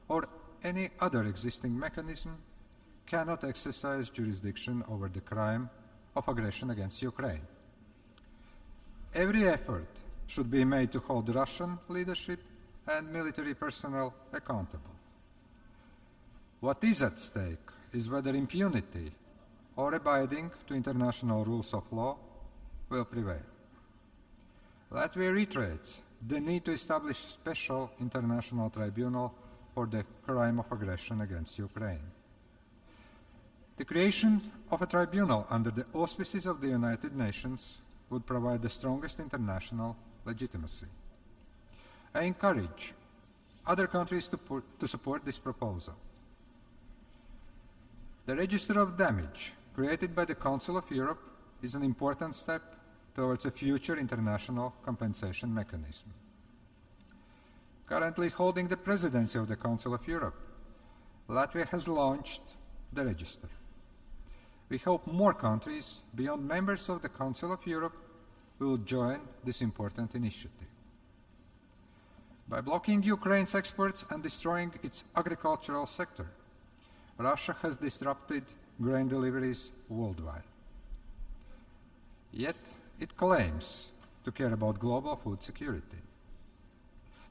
or any other existing mechanism cannot exercise jurisdiction over the crime of aggression against Ukraine. Every effort should be made to hold Russian leadership and military personnel accountable. What is at stake is whether impunity or abiding to international rules of law will prevail. Latvia reiterates the need to establish a special international tribunal for the crime of aggression against Ukraine. The creation of a tribunal under the auspices of the United Nations would provide the strongest international legitimacy. I encourage other countries to support this proposal. The Register of Damage created by the Council of Europe is an important step towards a future international compensation mechanism. Currently holding the presidency of the Council of Europe, Latvia has launched the register. We hope more countries beyond members of the Council of Europe will join this important initiative. By blocking Ukraine's exports and destroying its agricultural sector, Russia has disrupted grain deliveries worldwide. Yet it claims to care about global food security.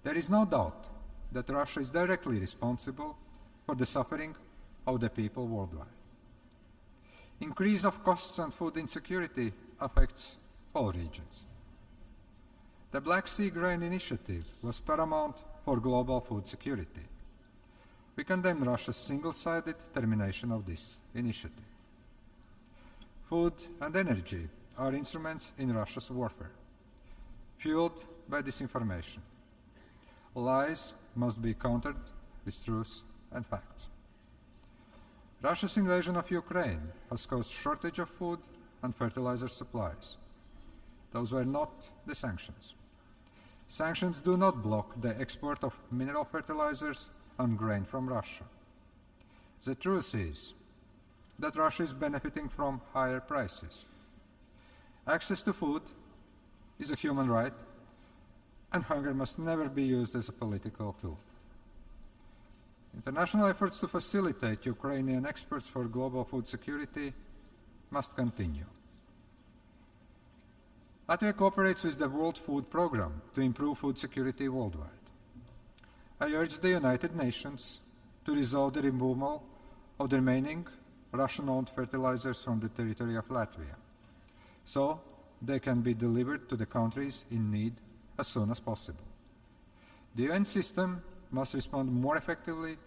There is no doubt that Russia is directly responsible for the suffering of the people worldwide. Increase of costs and food insecurity affects all regions. The Black Sea Grain Initiative was paramount for global food security. we condemn Russia's single-sided termination of this initiative. Food and energy are instruments in Russia's warfare, fueled by disinformation. Lies must be countered with truth and facts. Russia's invasion of Ukraine has caused shortage of food and fertilizer supplies. Those were not the sanctions. Sanctions do not block the export of mineral fertilizers and grain from Russia. The truth is that Russia is benefiting from higher prices. Access to food is a human right, and hunger must never be used as a political tool. International efforts to facilitate Ukrainian exports for global food security must continue. Latvia cooperates with the World Food Programme to improve food security worldwide. I urge the United Nations to resolve the removal of the remaining Russian-owned fertilizers from the territory of Latvia, so they can be delivered to the countries in need as soon as possible. The UN system must respond more effectively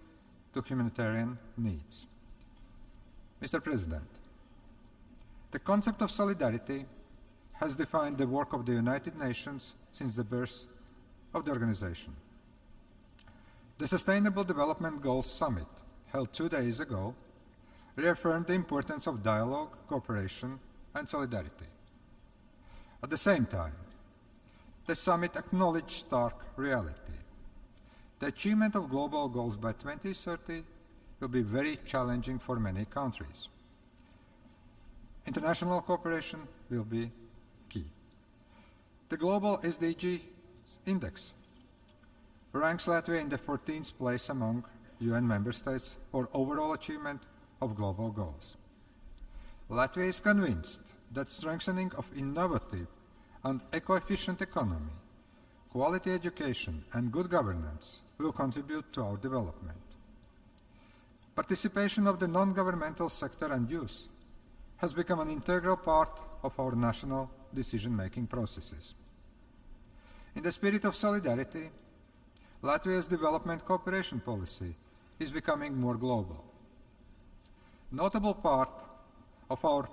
to humanitarian needs. Mr. President, the concept of solidarity has defined the work of the United Nations since the birth of the organization. The Sustainable Development Goals Summit, held 2 days ago, reaffirmed the importance of dialogue, cooperation, and solidarity. At the same time, the summit acknowledged stark reality. The achievement of global goals by 2030 will be very challenging for many countries. International cooperation will be key. The Global SDG Index ranks Latvia in the 14th place among UN member states for overall achievement of global goals. Latvia is convinced that strengthening of innovative and eco-efficient economy, quality education, and good governance will contribute to our development. Participation of the non-governmental sector and youth has become an integral part of our national decision-making processes. In the spirit of solidarity, Latvia's development cooperation policy is becoming more global. Notable part of our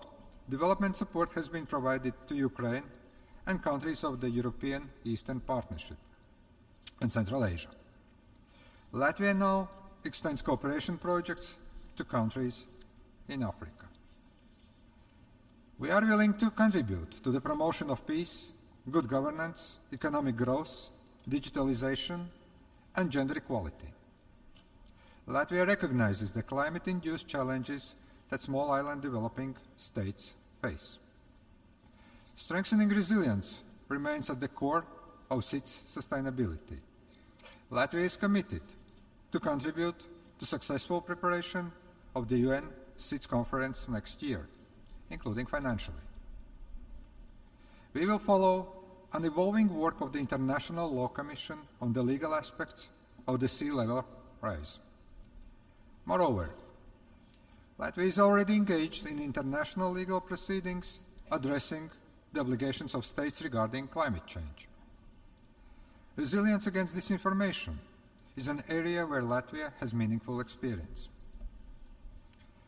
development support has been provided to Ukraine and countries of the European Eastern Partnership and Central Asia. Latvia now extends cooperation projects to countries in Africa. We are willing to contribute to the promotion of peace, good governance, economic growth, digitalization, and gender equality. Latvia recognizes the climate-induced challenges that small island developing states face. Strengthening resilience remains at the core of its sustainability. Latvia is committed to contribute to successful preparation of the UN SITS conference next year, including financially. We will follow an evolving work of the International Law Commission on the legal aspects of the sea level rise. Moreover, Latvia is already engaged in international legal proceedings addressing the obligations of states regarding climate change. Resilience against disinformation is an area where Latvia has meaningful experience.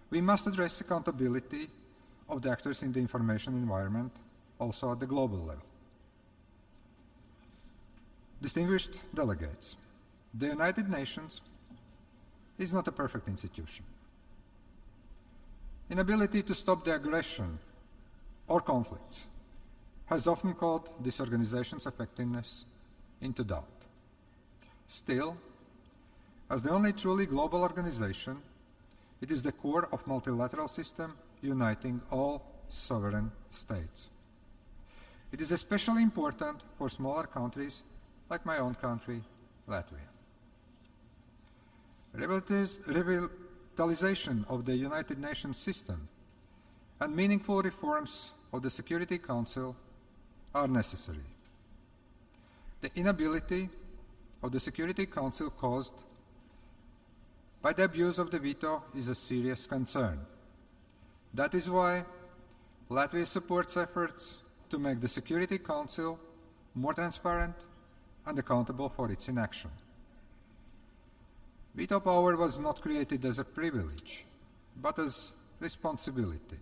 We must address accountability of the actors in the information environment also at the global level. Distinguished delegates, the United Nations is not a perfect institution. Inability to stop the aggression or conflicts has often called this organization's effectiveness into doubt. Still, as the only truly global organization, it is the core of multilateral system uniting all sovereign states. It is especially important for smaller countries like my own country, Latvia. Revitalization of the United Nations system and meaningful reforms of the Security Council are necessary. The inability of the Security Council caused by the abuse of the veto is a serious concern. That is why Latvia supports efforts to make the Security Council more transparent and accountable for its inaction. Veto power was not created as a privilege, but as responsibility.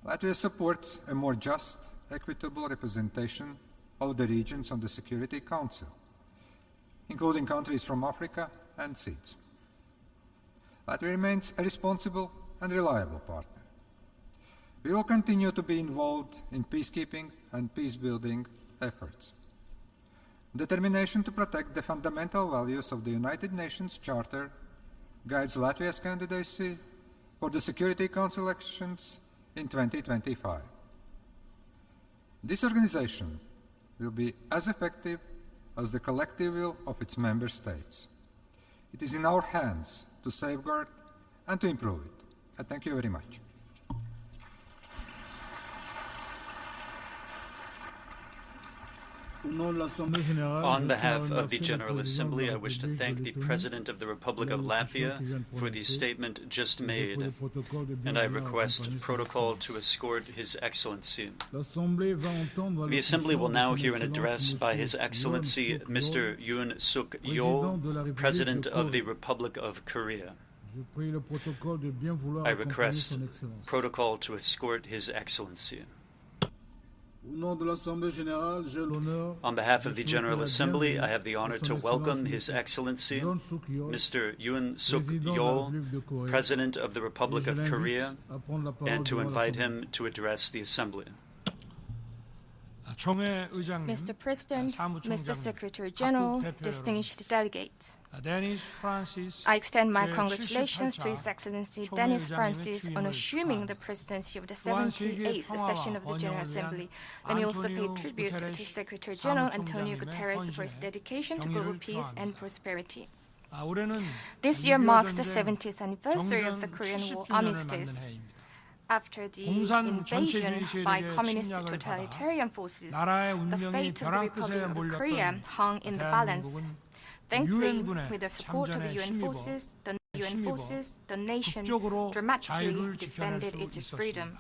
Latvia supports a more just, equitable representation of the regions on the Security Council, including countries from Africa and SEEDS. Latvia remains a responsible and reliable partner. We will continue to be involved in peacekeeping and peace-building efforts. Determination to protect the fundamental values of the United Nations Charter guides Latvia's candidacy for the Security Council elections in 2025. This organization will be as effective as the collective will of its member states. It is in our hands to safeguard and to improve it. And thank you very much. On behalf of the General Assembly, I wish to thank the President of the Republic of Latvia for the statement just made, and I request protocol to escort His Excellency. The Assembly will now hear an address by His Excellency Mr. Yoon Suk Yeol, President of the Republic of Korea. I request protocol to escort His Excellency. On behalf of the General Assembly, I have the honor to welcome His Excellency, Mr. Yoon Suk Yeol, President of the Republic of Korea, and to invite him to address the Assembly. Mr. President, Mr. Secretary General, distinguished delegates, I extend my congratulations to His Excellency Denis Francis on assuming the presidency of the 78th session of the General Assembly. Let me also pay tribute to Secretary General Antonio Guterres for his dedication to global peace and prosperity. This year marks the 70th anniversary of the Korean War armistice. After the invasion by communist totalitarian forces, the fate of the Republic of Korea hung in the balance. Thankfully, with the support of the UN forces, the nation dramatically defended its freedom.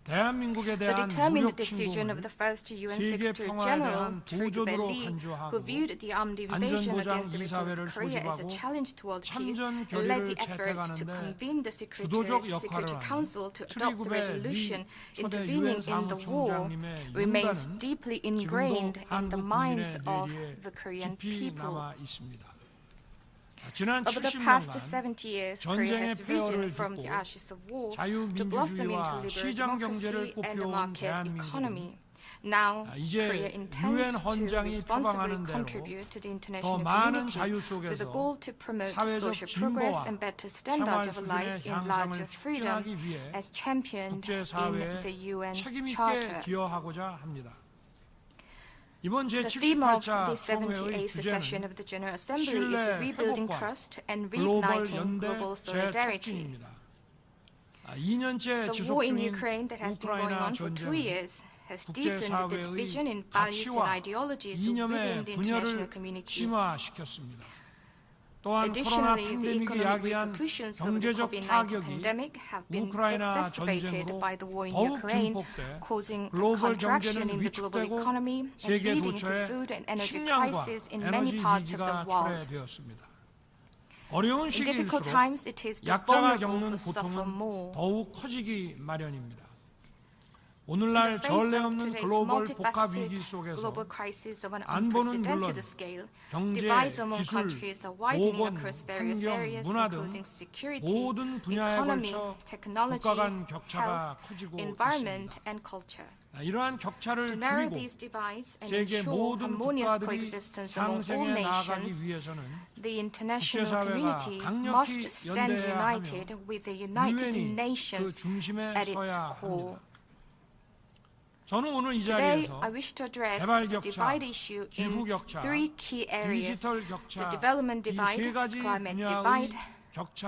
The determined decision of the first UN Secretary General, Wavel, who viewed the armed invasion against the Republic of Korea as a challenge to world peace, led the efforts to convene the Security Council to adopt the resolution intervening in the war, remains deeply ingrained in the minds of the Korean people. Over the past 70 years, Korea has risen from the ashes of war to blossom into liberal democracy and a market economy. Now, Korea intends to responsibly contribute to the international community with the goal to promote social progress and better standards of life in larger freedom as championed in the UN Charter. The theme of the 78th session of the General Assembly is rebuilding trust and reigniting global solidarity. The war in Ukraine that has been going on for 2 years has deepened the division in values and ideologies within the international community. Additionally, the economic repercussions of the COVID-19 pandemic have been exacerbated by the war in Ukraine, causing a contraction in the global economy and leading to food and energy crises in many parts of the world. In difficult times, it is the vulnerable who suffer more. In the face of today's multifaceted global crisis of an unprecedented scale, divides among countries are widening across various areas, including security, economy, technology, health, environment, and culture. To narrow these divides and ensure harmonious coexistence among all nations, the international community must stand united with the United Nations at its core. Today, I wish to address the divide issue in 3 key areas: the development divide, climate divide,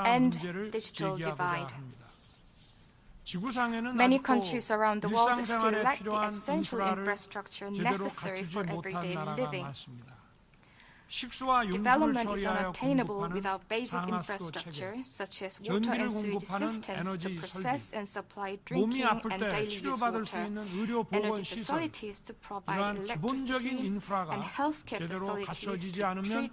and digital divide. Many countries around the world still lack the essential infrastructure necessary for everyday living. Development is unobtainable without basic infrastructure, such as water and sewage systems to process and supply drinking and daily use water, energy facilities to provide electricity, and healthcare facilities to treat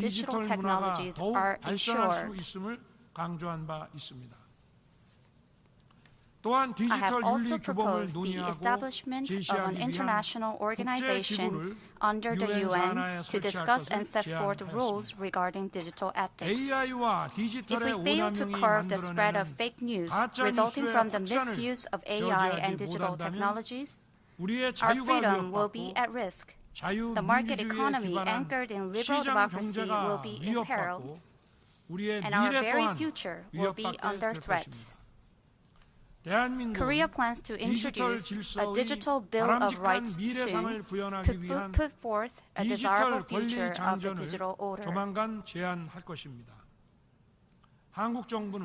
digital technologies are ensured. I have also proposed the establishment of an international organization under the UN to discuss and set forth rules regarding digital ethics. If we fail to curb the spread of fake news resulting from the misuse of AI and digital technologies, our freedom will be at risk. The market economy anchored in liberal democracy will be imperiled, and our very future will be under threat. Korea plans to introduce a digital Bill of Rights soon to put forth a desirable future of the digital order.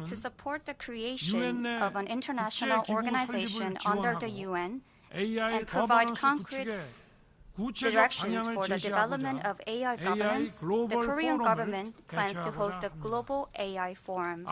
To support the creation of an international organization under the UN and provide concrete directions for the development of AI governance, the Korean government plans to host a global AI forum.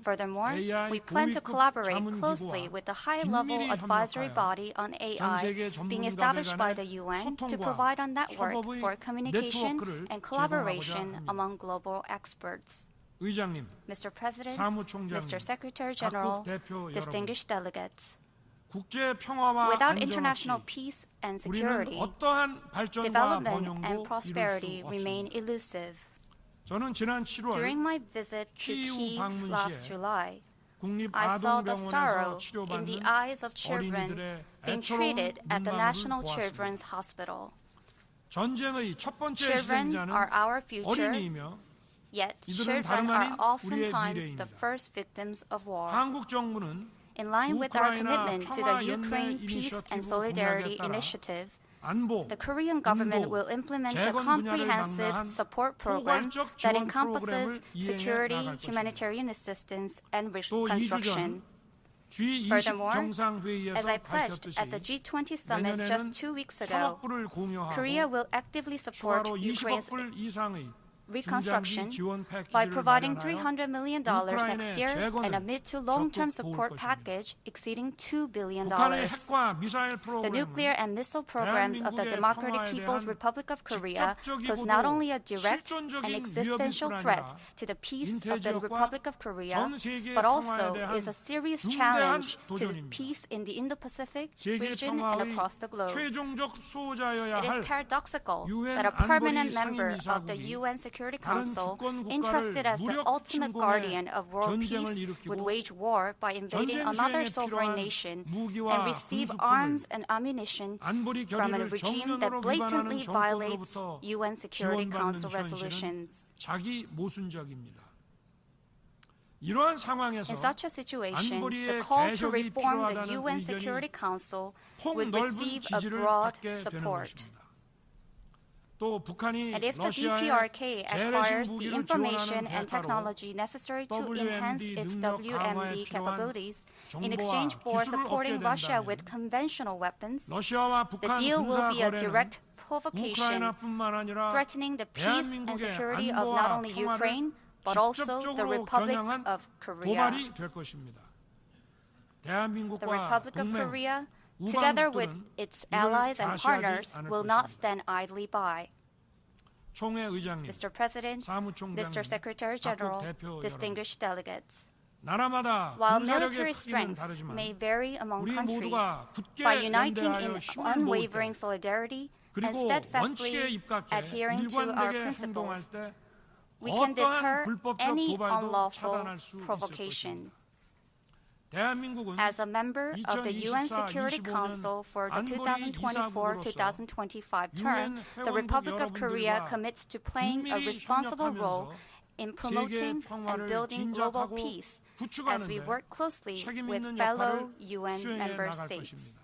Furthermore, we plan to collaborate closely with the high-level advisory body on AI being established by the UN to provide a network for communication and collaboration among global experts. Mr. President, Mr. Secretary General, distinguished delegates, without international peace and security, development and prosperity remain elusive. During my visit to Kyiv last July, I saw the sorrow in the eyes of children being treated at the National Children's Hospital. Children are our future, yet children are oftentimes the first victims of war. In line with our commitment to the Ukraine Peace and Solidarity Initiative, the Korean government will implement a comprehensive support program that encompasses security, humanitarian assistance, and reconstruction. Furthermore, as I pledged at the G20 summit just 2 weeks ago, Korea will actively support Ukraine's reconstruction by providing $300 million next year and a mid to long-term support package exceeding $2 billion. The nuclear and missile programs of the Democratic People's Republic of Korea pose not only a direct and existential threat to the peace of the Republic of Korea, but also is a serious challenge to the peace in the Indo-Pacific region and across the globe. It is paradoxical that a permanent member of the UN Security Council, entrusted as the ultimate guardian of world peace, would wage war by invading another sovereign nation and receive arms and ammunition from a regime that blatantly violates UN Security Council resolutions. In such a situation, the call to reform the UN Security Council would receive a broad support. And if the DPRK acquires the information and technology necessary to enhance its WMD capabilities in exchange for supporting Russia with conventional weapons, the deal will be a direct provocation, threatening the peace and security of not only Ukraine, but also the Republic of Korea. The Republic of Korea, together with its allies and partners, will not stand idly by. Mr. President, Mr. Secretary General, distinguished delegates, while military strength may vary among countries, by uniting in unwavering solidarity and steadfastly adhering to our principles, we can deter any unlawful provocation. As a member of the UN Security Council for the 2024-2025 term, the Republic of Korea commits to playing a responsible role in promoting and building global peace as we work closely with fellow UN member states.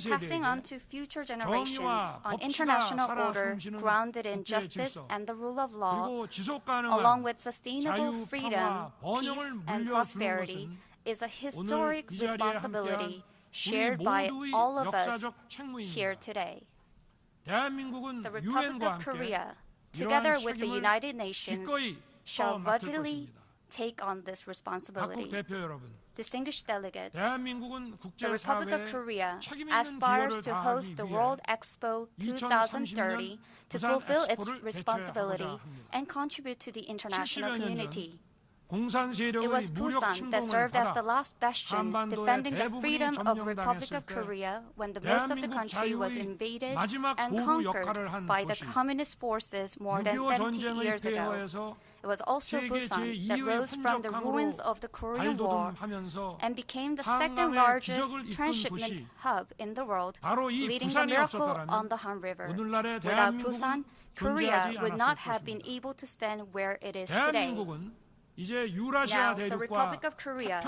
Passing on to future generations on international order grounded in justice and the rule of law, along with sustainable freedom, peace, and prosperity, is a historic responsibility shared by all of us here today. The Republic of Korea, together with the United Nations, shall readily take on this responsibility. Distinguished delegates, the Republic of Korea aspires to host the World Expo 2030 to fulfill its responsibility and contribute to the international community. It was Busan that served as the last bastion defending the freedom of the Republic of Korea when the most of the country was invaded and conquered by the communist forces more than 70 years ago. It was also Busan that rose from the ruins of the Korean War and became the second largest transshipment hub in the world, leading the miracle on the Han River. Without Busan, Korea would not have been able to stand where it is today. Now, the Republic of Korea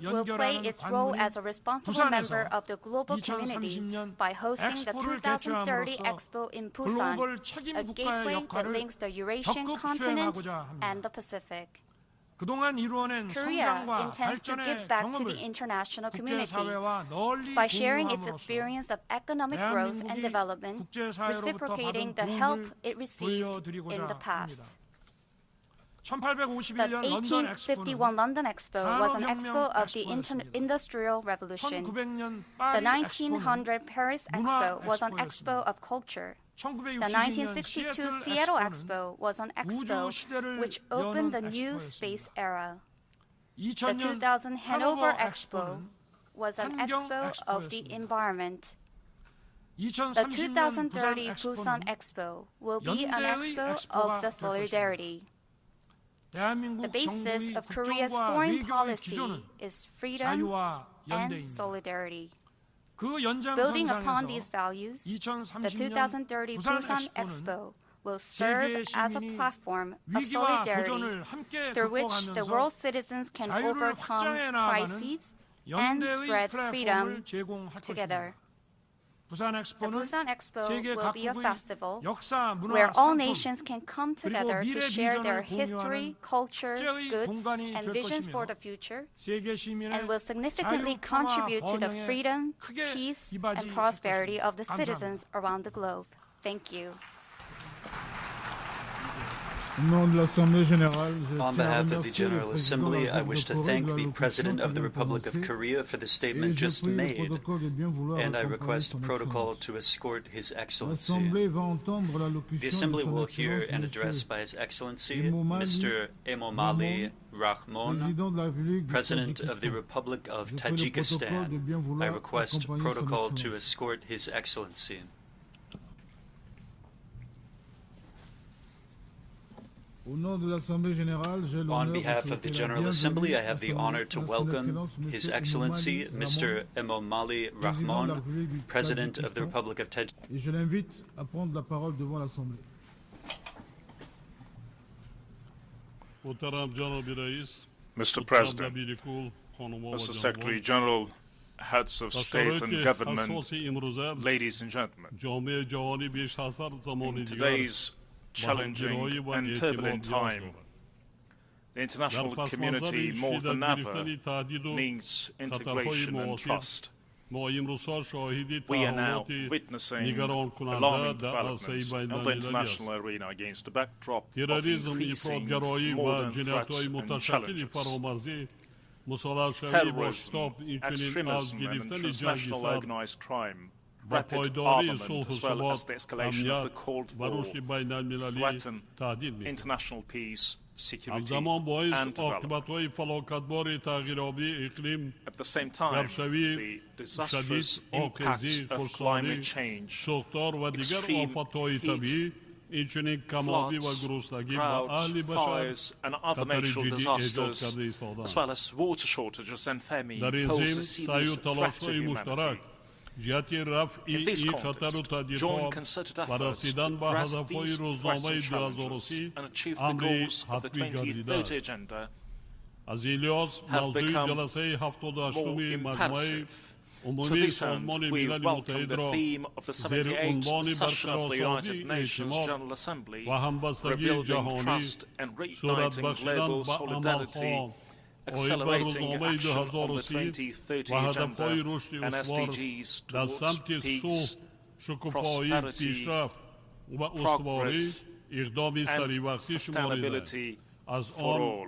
will play its role as a responsible member of the global community by hosting the 2030 Expo in Busan, a gateway that links the Eurasian continent and the Pacific. Korea intends to give back to the international community by sharing its experience of economic growth and development, reciprocating the help it received in the past. The 1851 London Expo was an expo of the Industrial Revolution. The 1900 Paris Expo was an expo of culture. The 1962 Seattle Expo was an expo which opened the new space era. The 2000 Hanover Expo was an expo of the environment. The 2030 Busan Expo will be an expo of the solidarity. The basis of Korea's foreign policy is freedom and solidarity. Building upon these values, the 2030 Busan Expo will serve as a platform of solidarity through which the world's citizens can overcome crises and spread freedom together. The Busan Expo will be a festival where all nations can come together to share their history, culture, goods, and visions for the future, and will significantly contribute to the freedom, peace, and prosperity of the citizens around the globe. Thank you. On behalf of the General Assembly, I wish to thank the President of the Republic of Korea for the statement just made, and I request protocol to escort His Excellency. The Assembly will hear an address by His Excellency, Mr. Emomali Rahmon, President of the Republic of Tajikistan. I request protocol to escort His Excellency. On behalf of the General Assembly, I have the honor to welcome His Excellency, Mr. Emomali Rahmon, President of the Republic of Tajikistan. Mr. President, Mr. Secretary General, heads of state and government, ladies and gentlemen, in today's challenging and turbulent time, the international community more than ever needs integration and trust. We are now witnessing alarming developments on the international arena against the backdrop of increasing modern threats and challenges. Terrorism, extremism and transnational organized crime, rapid armament, as well as the escalation of the Cold War, threaten international peace, security and development. At the same time, the disastrous impacts of climate change, extreme heat, floods, droughts, fires and other natural disasters, as well as water shortages and famine, pose a serious threat to humanity. In this context, joint concerted efforts to address these pressing challenges and achieve the goals of the 2030 Agenda have become more imperative. To this end, we welcome the theme of the 78th session of the United Nations General Assembly, Rebuilding Trust and Reigniting Global Solidarity, accelerating action on the 2030 Agenda and SDGs towards peace, prosperity, progress and sustainability for all.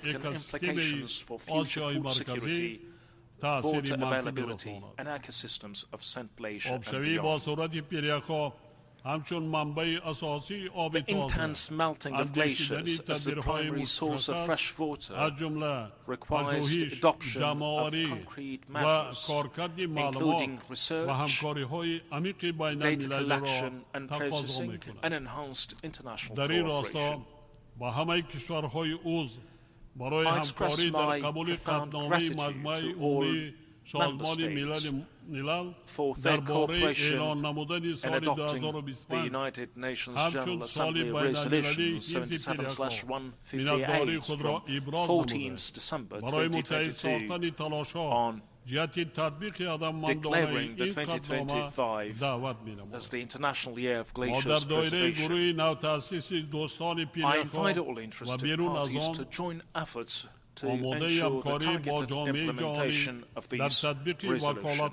significant implications for future food security, water availability, and ecosystems of Central Asia and beyond. The intense melting of glaciers as the primary source of fresh water requires the adoption of concrete measures, including research, data collection and processing, and enhanced international cooperation. I express my profound gratitude to all member states for their cooperation in adopting the United Nations General Assembly Resolution 77/158 from 14th December 2022 on declaring the 2025 as the International Year of Glaciers Preservation. I invite all interested parties to join efforts to ensure the targeted implementation of these resolutions.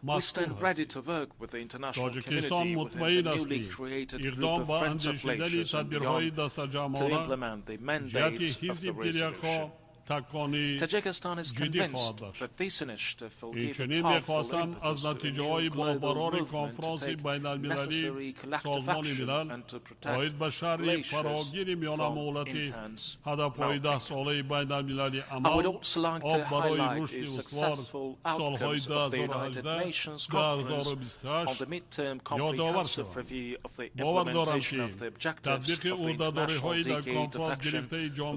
We stand ready to work with the international community within the newly created group of Friends of Glaciers and beyond to implement the mandates of the resolution. Tajikistan is convinced that this initiative will give a powerful impetus to the new global movement to take necessary collective action and to protect glaciers from intense melting. I would also like to highlight the successful outcomes of the United Nations Conference on the Midterm Comprehensive Review of the implementation of the objectives of the International Decade of Action of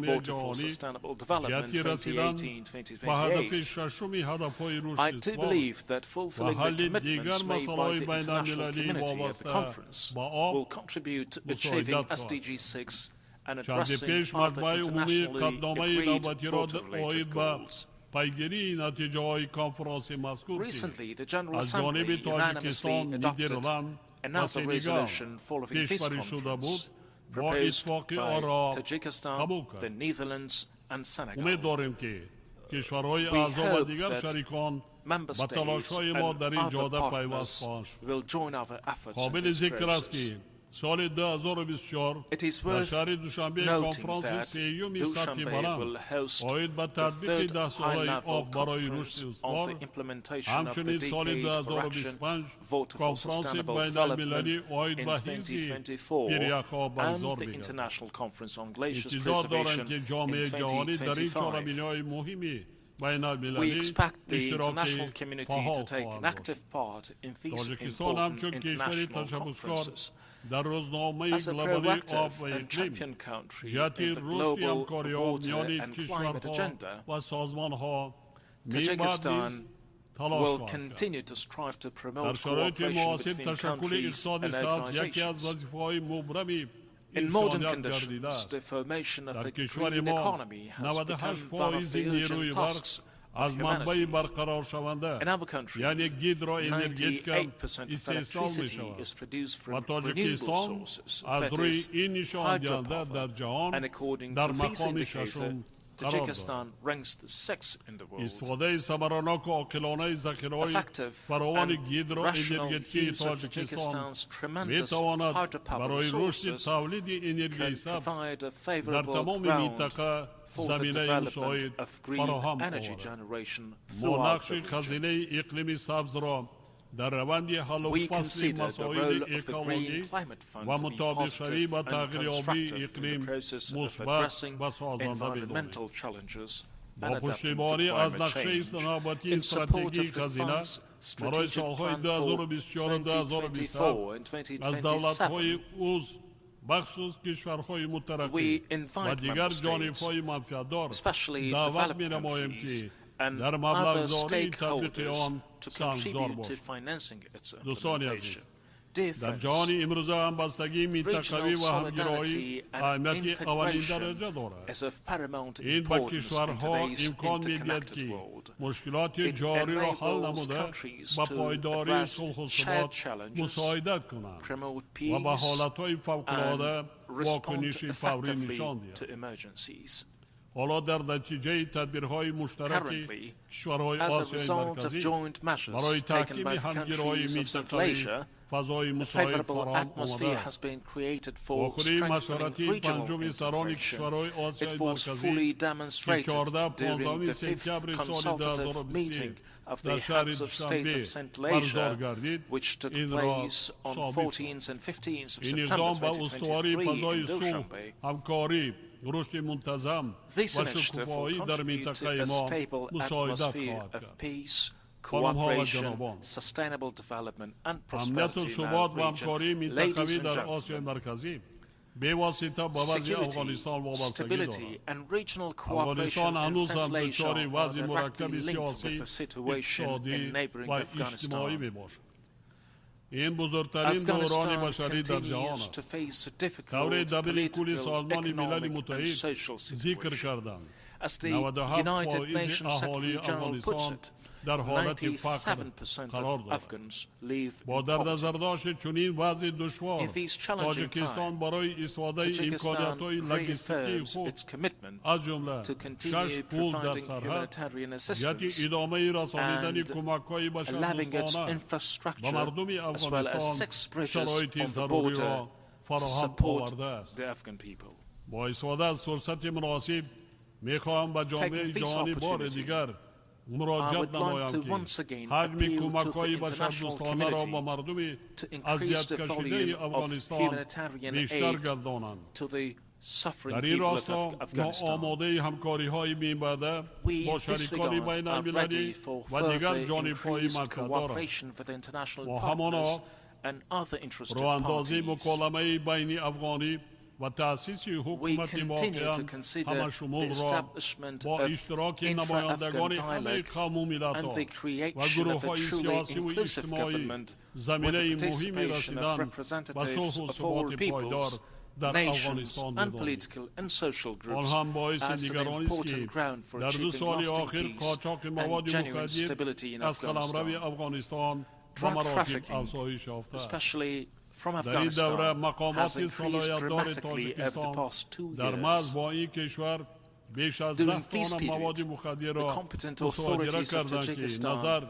Water for Sustainable Development 2018-2028. I do believe that fulfilling the commitments made by the international community at the conference will contribute to achieving SDG 6 and addressing other internationally agreed water-related goals. Recently, the General Assembly unanimously adopted another resolution following this conference, proposed by Tajikistan, the Netherlands, and Senegal. We hope that member states and other partners will join our efforts in this process. It is worth noting that Dushanbe will host the third high-level conference on the implementation of the Decade for Action, Water for Sustainable Development in 2024, and the International Conference on Glaciers Preservation in 2025. We expect the international community to take an active part in these important international conferences. As a proactive and champion country in the global water and climate agenda, Tajikistan will continue to strive to promote cooperation between countries and organizations. In modern conditions, the formation of a green economy has become one of the urgent tasks of humanity. In our country, 98% of electricity is produced from renewable sources, that is, hydropower, and according to this indicator, Tajikistan ranks 6th in the world. Effective and rational use of Tajikistan's tremendous hydropower resources can provide a favorable ground for the development of green energy generation throughout the region. We consider the role of the Green Climate Fund to be positive and constructive in the process of addressing environmental challenges and adapting to climate change. In support of the fund's strategic plan for 2024 and 2027, we invite member states, especially developed countries, and other stakeholders to contribute to financing its implementation. Dear friends, regional solidarity and integration is of paramount importance in today's interconnected world. It enables countries to address shared challenges, promote peace, and respond effectively to emergencies. Currently, as a result of joint measures taken by the countries of Central Asia, a favorable atmosphere has been created for strengthening regional integration. It was fully demonstrated during the 5th consultative meeting of the heads of state of Central Asia, which took place on 14th and 15th of September 2023 in Dushanbe. This initiative will contribute to a stable atmosphere of peace, cooperation, sustainable development and prosperity in our region. Ladies and gentlemen, security, stability and regional cooperation in Central Asia are directly linked with the situation in neighboring Afghanistan. Afghanistan continues to face a difficult political, economic and social situation. As the United Nations Secretary General puts it, 97% of Afghans live in poverty. In these challenging times, Tajikistan reaffirms its commitment to continue providing humanitarian assistance and allowing its infrastructure as well as 6 bridges on the border to support the Afghan people. Taking this opportunity, I would like to once again appeal to the international community to increase the volume of humanitarian aid to the suffering people of Afghanistan. We in this regard are ready for further increased cooperation with international partners and other interested parties. We continue to consider the establishment of intra-Afghan dialogue and the creation of a truly inclusive government with the participation of representatives of all peoples, nations and political and social groups as an important ground for achieving lasting peace and genuine stability in Afghanistan. Drug trafficking, especially from Afghanistan, has increased dramatically over the past 2 years. During this period, the competent authorities of Tajikistan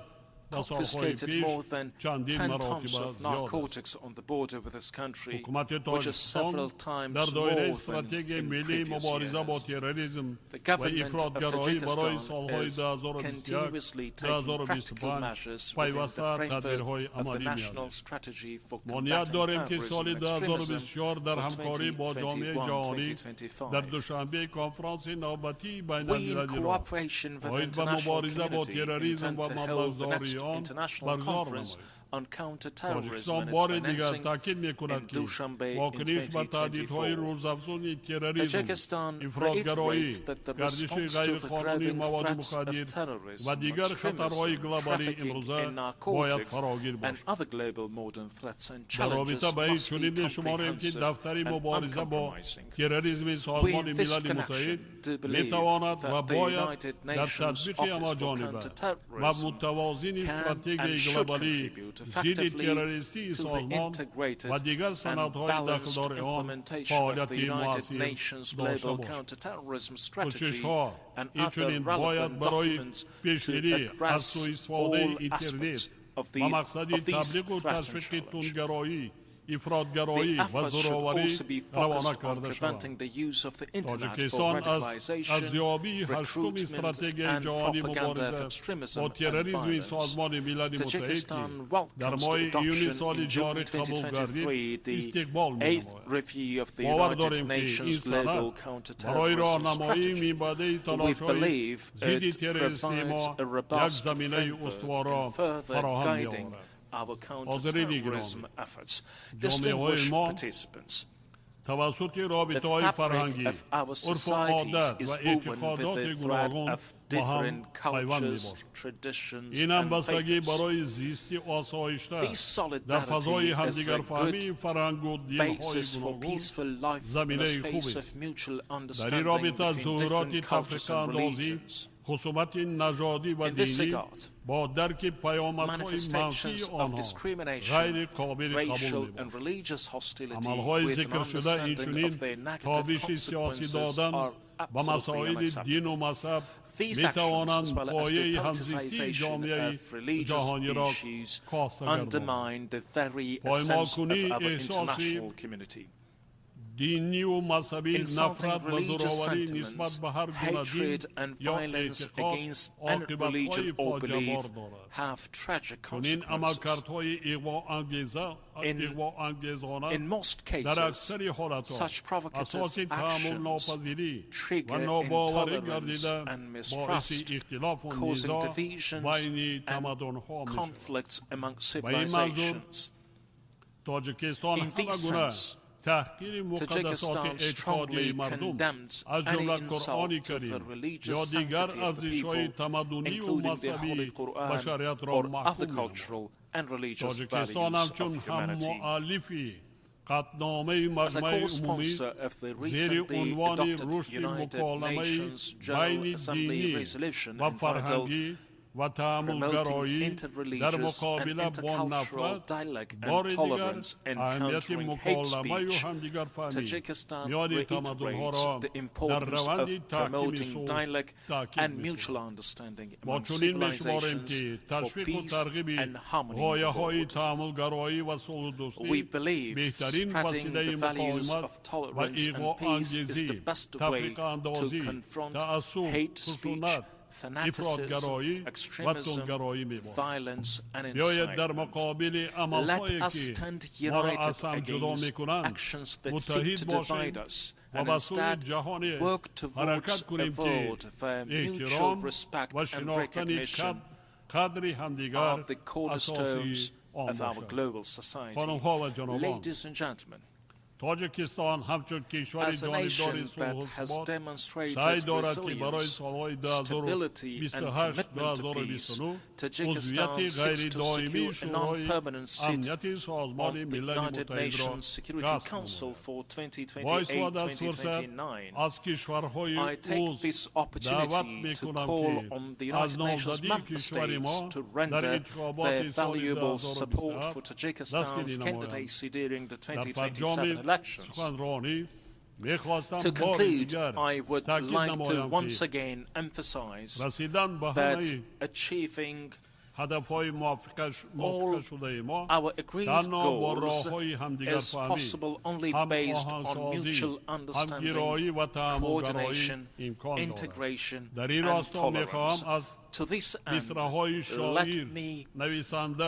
confiscated more than 10 tons of narcotics on the border with this country, which is several times more than in previous years. The government of Tajikistan is continuously taking practical measures within the framework of the National Strategy for Combating Terrorism and Extremism for 2021-2025. We, in cooperation with the international community, intend to hold the next international conference on counter-terrorism and its financing in Dushanbe in 2024. Tajikistan reiterates that the response to the growing threats of terrorism, extremism, trafficking in narcotics and other global modern threats and challenges must be comprehensive and uncompromising. We in this connection do believe that the United Nations Office for Counter-Terrorism can and should contribute effectively to the integrated and balanced implementation of the United Nations Global Counterterrorism Strategy and other relevant documents to address all aspects of these threats and challenges. The efforts should also be focused on preventing the use of the internet for radicalization, recruitment and propaganda of extremism and violence. Tajikistan welcomes the adoption in June 2023 the 8th review of the United Nations Global Counterterrorism Strategy. We believe it provides a robust framework in further guiding our counter-terrorism efforts. Distinguished participants, the fabric of our societies is woven with the thread of different cultures, traditions, and faiths. This solidarity is a good basis for peaceful life in a space of mutual understanding between different cultures and religions. In this regard, manifestations of discrimination, racial and religious hostility with an understanding of their negative consequences are absolutely unacceptable. These actions, as well as the politicization of religious issues, undermine the very essence of our international community. Insulting religious sentiments, hatred and violence against any religion or belief have tragic consequences. In most cases, such provocative actions trigger intolerance and mistrust, causing divisions and conflicts among civilizations. In this sense, Tajikistan strongly condemns any insult to the religious sanctity of the people, including the Holy Quran or other cultural and religious values of humanity. As a co-sponsor of the recently adopted United Nations General Assembly resolution entitled Promoting Interreligious and Intercultural Dialogue and Tolerance and Countering Hate Speech, Tajikistan reiterates the importance of promoting dialogue and mutual understanding among civilizations for peace and harmony in the world. We believe spreading the values of tolerance and peace is the best way to confront hate speech, fanaticism, extremism, violence, and incitement. Let us stand united against actions that seek to divide us, and instead work towards a world where mutual respect and recognition are the cornerstones of our global society. Ladies and gentlemen, as a nation that has demonstrated resilience, stability, and commitment to peace, Tajikistan seeks to secure a non-permanent seat on the United Nations Security Council for 2028-2029. I take this opportunity to call on the United Nations member states to render their valuable support for Tajikistan's candidacy during the 2027 elections. To conclude, I would like to once again emphasize that achieving all our agreed goals is possible only based on mutual understanding, coordination, integration, and tolerance. To this end, let me recite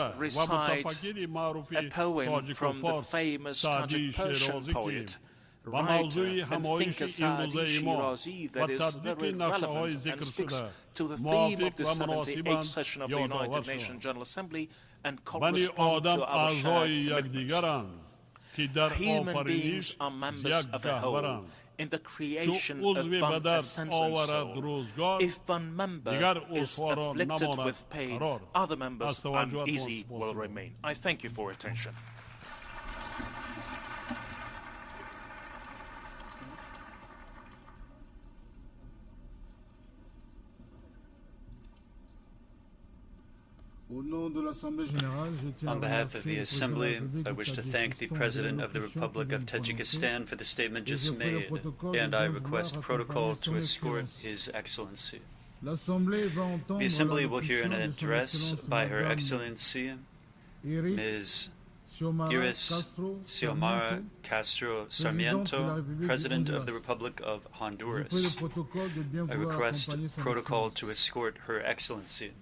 a poem from the famous Chandrikapersad poet, writer and thinker Saadi Shirazi that is very relevant and speaks to the theme of the 78th session of the United Nations General Assembly and corresponds to our shared commitments. Human beings are members of a whole in the creation of one essential soul. If one member is afflicted with pain, other members uneasy will remain. I thank you for your attention. On behalf of the Assembly, I wish to thank the President of the Republic of Tajikistan for the statement just made, and I request protocol to escort His Excellency. The Assembly will hear an address by Her Excellency, Ms. Iris Xiomara Castro Sarmiento, President of the Republic of Honduras. I request protocol to escort Her Excellency.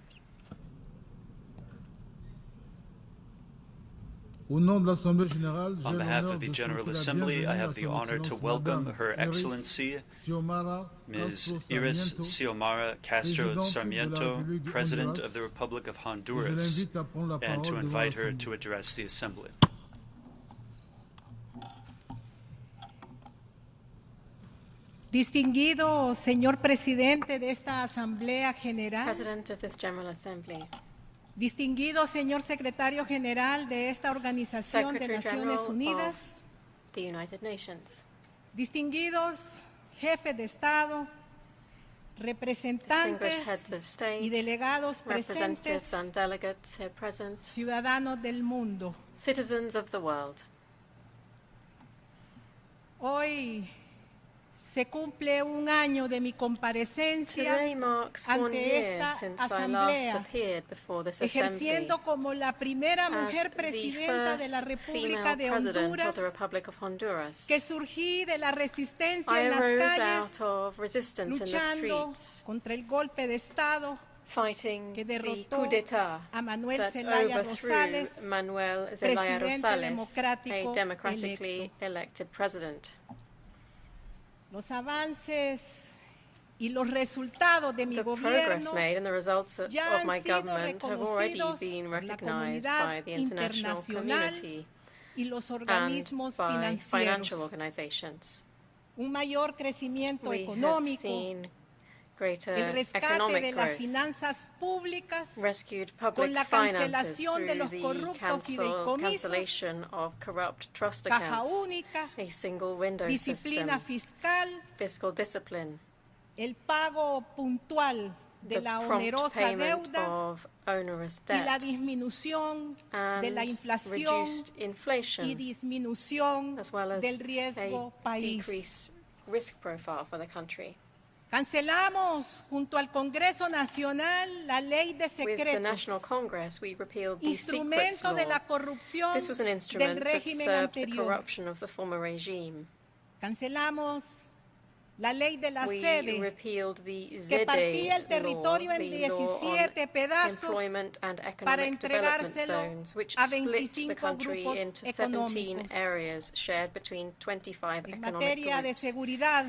On behalf of the General Assembly, I have the honor to welcome Her Excellency, Ms. Iris Xiomara Castro Sarmiento, President of the Republic of Honduras, and to invite her to address the Assembly. Distinguido señor Presidente de esta Asamblea General, President of this General Assembly, distinguido señor Secretario General de esta Organización de Naciones Unidas, the United Nations, distinguidos jefes de Estado, representantes y delegados presentes, and delegates here present, ciudadanos del mundo. Citizens of the world. Hoy Se cumple un año de mi comparecencia ante esta asamblea, ejerciendo como la primera mujer presidenta de la República de Honduras, que surgí de la resistencia en las calles, luchando contra el golpe de Estado que derrotó a Manuel Zelaya Rosales, presidente democrático electo. Los avances y los resultados de mi gobierno ya han sido reconocidos por la comunidad internacional y los organismos financieros. Un mayor crecimiento económico, el rescate de las finanzas públicas con la cancelación de los corruptos fideicomisos, caja única, disciplina fiscal, el pago puntual de la onerosa deuda y la disminución de la inflación y disminución del riesgo país. Cancelamos junto al Congreso Nacional la Ley de Secretos, instrumento de la corrupción del régimen anterior. Cancelamos la Ley de la sede, que partía el territorio en 17 pedazos para entregárselo a 25 grupos económicos. En materia de seguridad,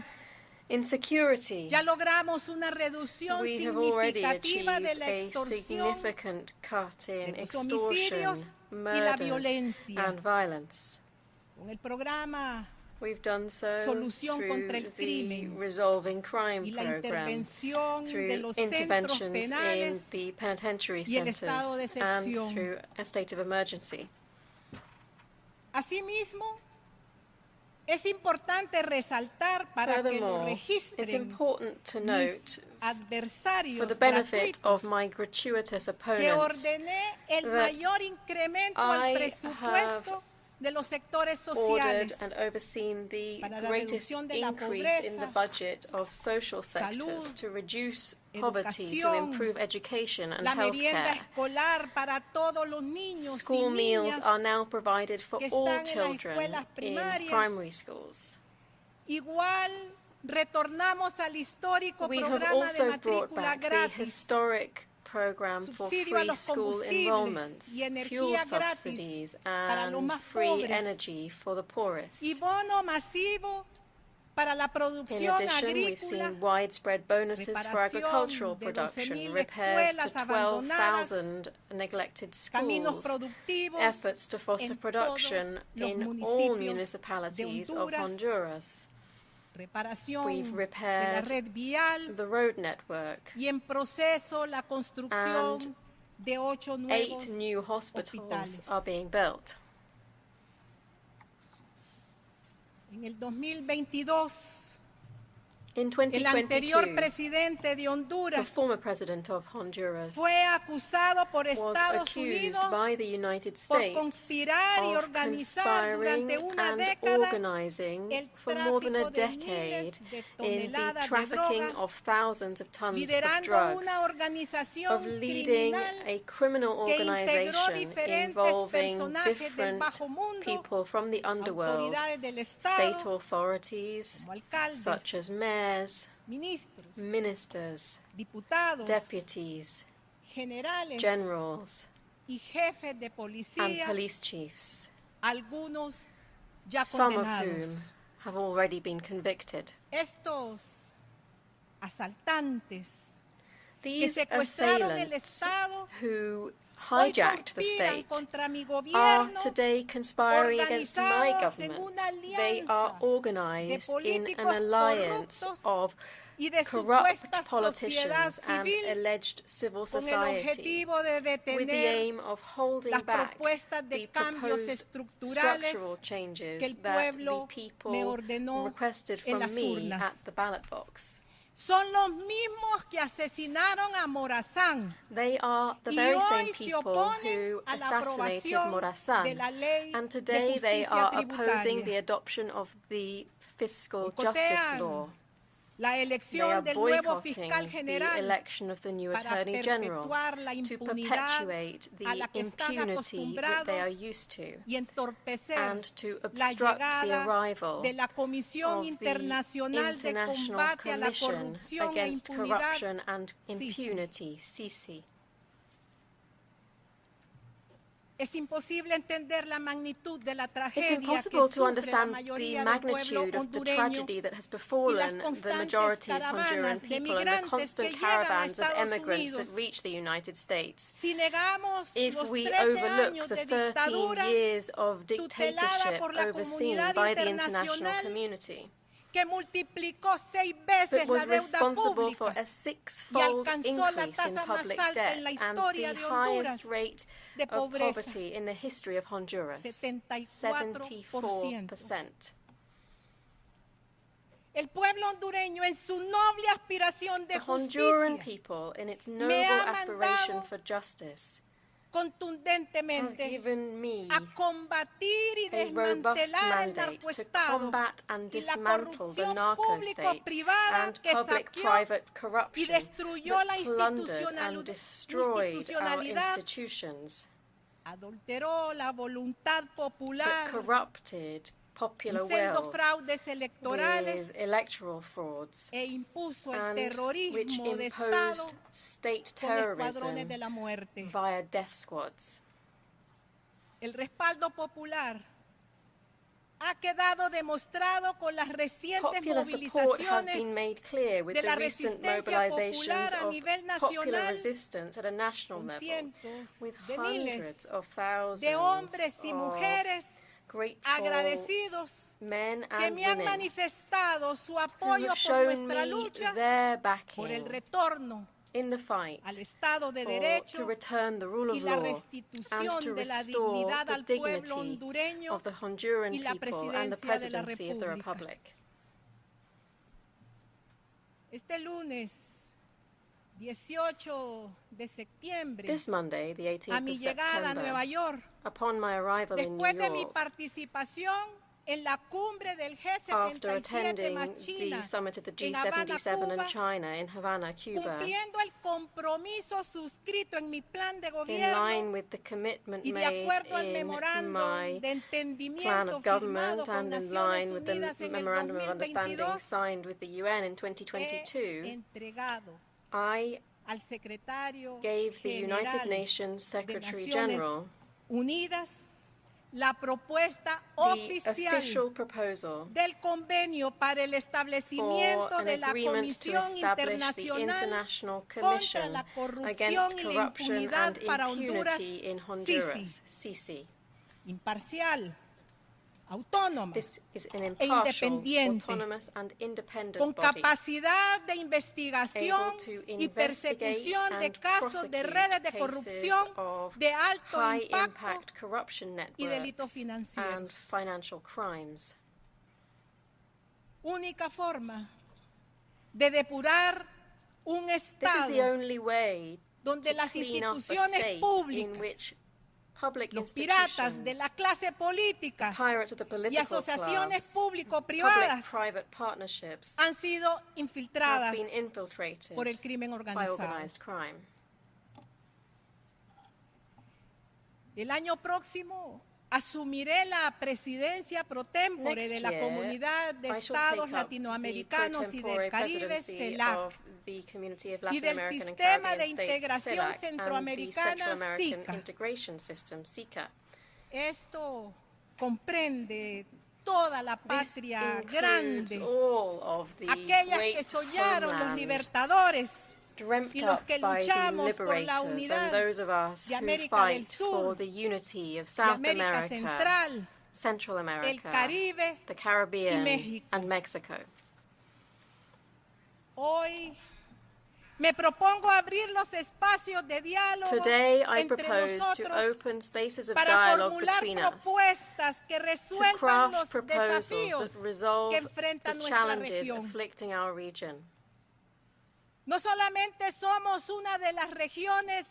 ya logramos una reducción significativa de la extorsión, de los homicidios y la violencia. Con el programa Solución contra el Crimen y la intervención de los centros penales y el estado de excepción. Asimismo, es importante resaltar para que lo registren mis adversarios gratuitos que ordené el mayor incremento al presupuesto de los sectores sociales para la reducción de la pobreza, salud, educación, la merienda escolar para todos los niños y niñas que están en las escuelas primarias. Igual retornamos al histórico programa de matrícula gratis, subsidio a los combustibles y energía gratis para los más pobres, y bono masivo para la producción agrícola, reparación de 12,000 escuelas abandonadas, caminos productivos en todos los municipios de Honduras, reparación de la red vial y en proceso la construcción de 8 nuevos hospitales. En el 2022, el anterior presidente de Honduras fue acusado por Estados Unidos por conspirar y organizar durante una década el tráfico de miles de toneladas de droga, liderando una organización criminal que integró diferentes personajes del bajo mundo, autoridades del Estado, como alcaldes, ministros, diputados, deputies, generales y jefes de policía, and police chiefs, algunos ya some of condenados. whom have already been convicted. Estos asaltantes que These secuestraron el assailants Estado who hoy hijacked the conspiran state contra mi are gobierno, today conspiring against my organizados en government. una They are alianza organized de in an políticos alliance corruptos of y de corrupt supuesta politicians sociedad and civil alleged civil con el society objetivo de with the detener aim of holding las back propuestas de the cambios proposed estructurales structural que el changes that the pueblo me people ordenó requested en from las me urnas. at the ballot box. Son los mismos que asesinaron a Morazán They are the y very hoy same se people oponen who a la assassinated aprobación de Morazán, la ley and de today they justicia are opposing tributaria. the adoption of the fiscal justice law. La They elección are del nuevo boycotting fiscal the general election of the new para Attorney General perpetuar la to impunidad perpetuate a la the que están impunity that they are acostumbrados used to y entorpecer and to la obstruct the llegada arrival de la Comisión of the Internacional de International Combate a la Commission Corrupción e Against Impunidad, Corruption and Impunity, CICI. Es imposible entender la magnitud de la It's tragedia impossible que to sufre la understand the mayoría del pueblo magnitude of the hondureño tragedy that has y las befallen the constantes majority of Honduran caravanas de people and the migrantes que constant llegan a caravans of Estados emigrants that Unidos. reach the United States. Si negamos If los we 13 overlook años the de 13 dictadura years of tutelada dictatorship por la overseen comunidad by the international internacional community, que multiplicó 6 veces that la was deuda responsible for pública a y six-fold alcanzó la increase in tasa más public alta debt en la and historia the de Honduras highest rate de of pobreza, poverty in the history of Honduras, 74%. 74%. El pueblo hondureño en su noble aspiración de The Honduran justicia people, in its me noble ha aspiration mandado for justice, has contundentemente given me a combatir y a robust desmantelar el mandate to narcoestado combat and y la dismantle the corrupción narco-state público-privada and que public-private y corruption destruyó la that plundered and destroyed our institucionalidad, institutions, adulteró la voluntad that popular, corrupted popular haciendo will fraudes electorales with electoral frauds, e impuso el and which terrorismo de imposed Estado state con terrorism escuadrones de la muerte. via death squads. El respaldo popular ha quedado demostrado con las recientes Popular support has been movilizaciones made clear with de the la recent resistencia mobilizations popular a of nivel popular nacional, resistance at a national con level, cientos with de miles hundreds of thousands de hombres y of mujeres grateful agradecidos men que and me han women manifestado su who apoyo have por shown nuestra me lucha their por el backing retorno in the fight al Estado de to Derecho return the rule y of la law and restitución to de la restore dignidad the al pueblo dignity hondureño of the Honduran y la people and the presidencia de la presidency of the República. Republic. Este lunes 18 de septiembre, This Monday, the a 18th mi of llegada a Nueva September, York, upon my arrival in New después de mi York, participación en la cumbre del after G77 attending más the China summit of the en Habana, G77 Cuba, in China, in Havana, Cuba, cumpliendo el compromiso suscrito en mi plan de in gobierno line with the commitment y de made acuerdo al in memorándum my de plan entendimiento of firmado government con and in Naciones line with the Unidas en el memorandum of understanding 2022, signed with the UN in he 2022, entregado I al secretario gave the United general Nations de Secretary Naciones General Unidas la propuesta the oficial official proposal del convenio para el for establecimiento an de la agreement to Comisión establish the Internacional International contra Commission la Against Corrupción y la Corruption Impunidad and para Honduras, Impunity in Honduras, CICI. imparcial, autónoma This is an e impartial, independiente, autonomous and independent con body, capacidad de investigación able to y investigate persecución de and casos de prosecute redes de cases corrupción of de alto high impacto impact corruption y delitos networks financieros. and financial crimes. Única forma de depurar un This is the Estado only way donde to las clean up a instituciones state in públicas, which public los piratas de institutions, la clase política pirates of the y political asociaciones class, público-privadas public-private partnerships han sido have infiltradas been infiltrated por el crimen by organizado. organized crime. El año próximo asumiré la presidencia pro tempore Next de la year, Comunidad de I shall Estados take up Latinoamericanos the y pro del tempore Caribe, presidency CELAC, of the Community of y Latin del American and Sistema de Caribbean States, Integración CELAC, and the Centroamericana, Central American SICA. Integration System, SICA. Esto comprende toda la This patria includes grande, all of the aquellas que great soñaron los homeland libertadores dreamt y los up que by the luchamos por la liberators unidad and those of us de who América del fight Sur, for the unity of de South América America, Central, Central el America, Caribe the y Caribbean, México. and Mexico. Hoy me propongo abrir los espacios de diálogo Today I entre propose to nosotros open spaces of para dialogue formular between us, propuestas que to resuelvan craft los proposals desafíos that resolve que the enfrenta nuestra challenges región. afflicting our region. No solamente somos una de las regiones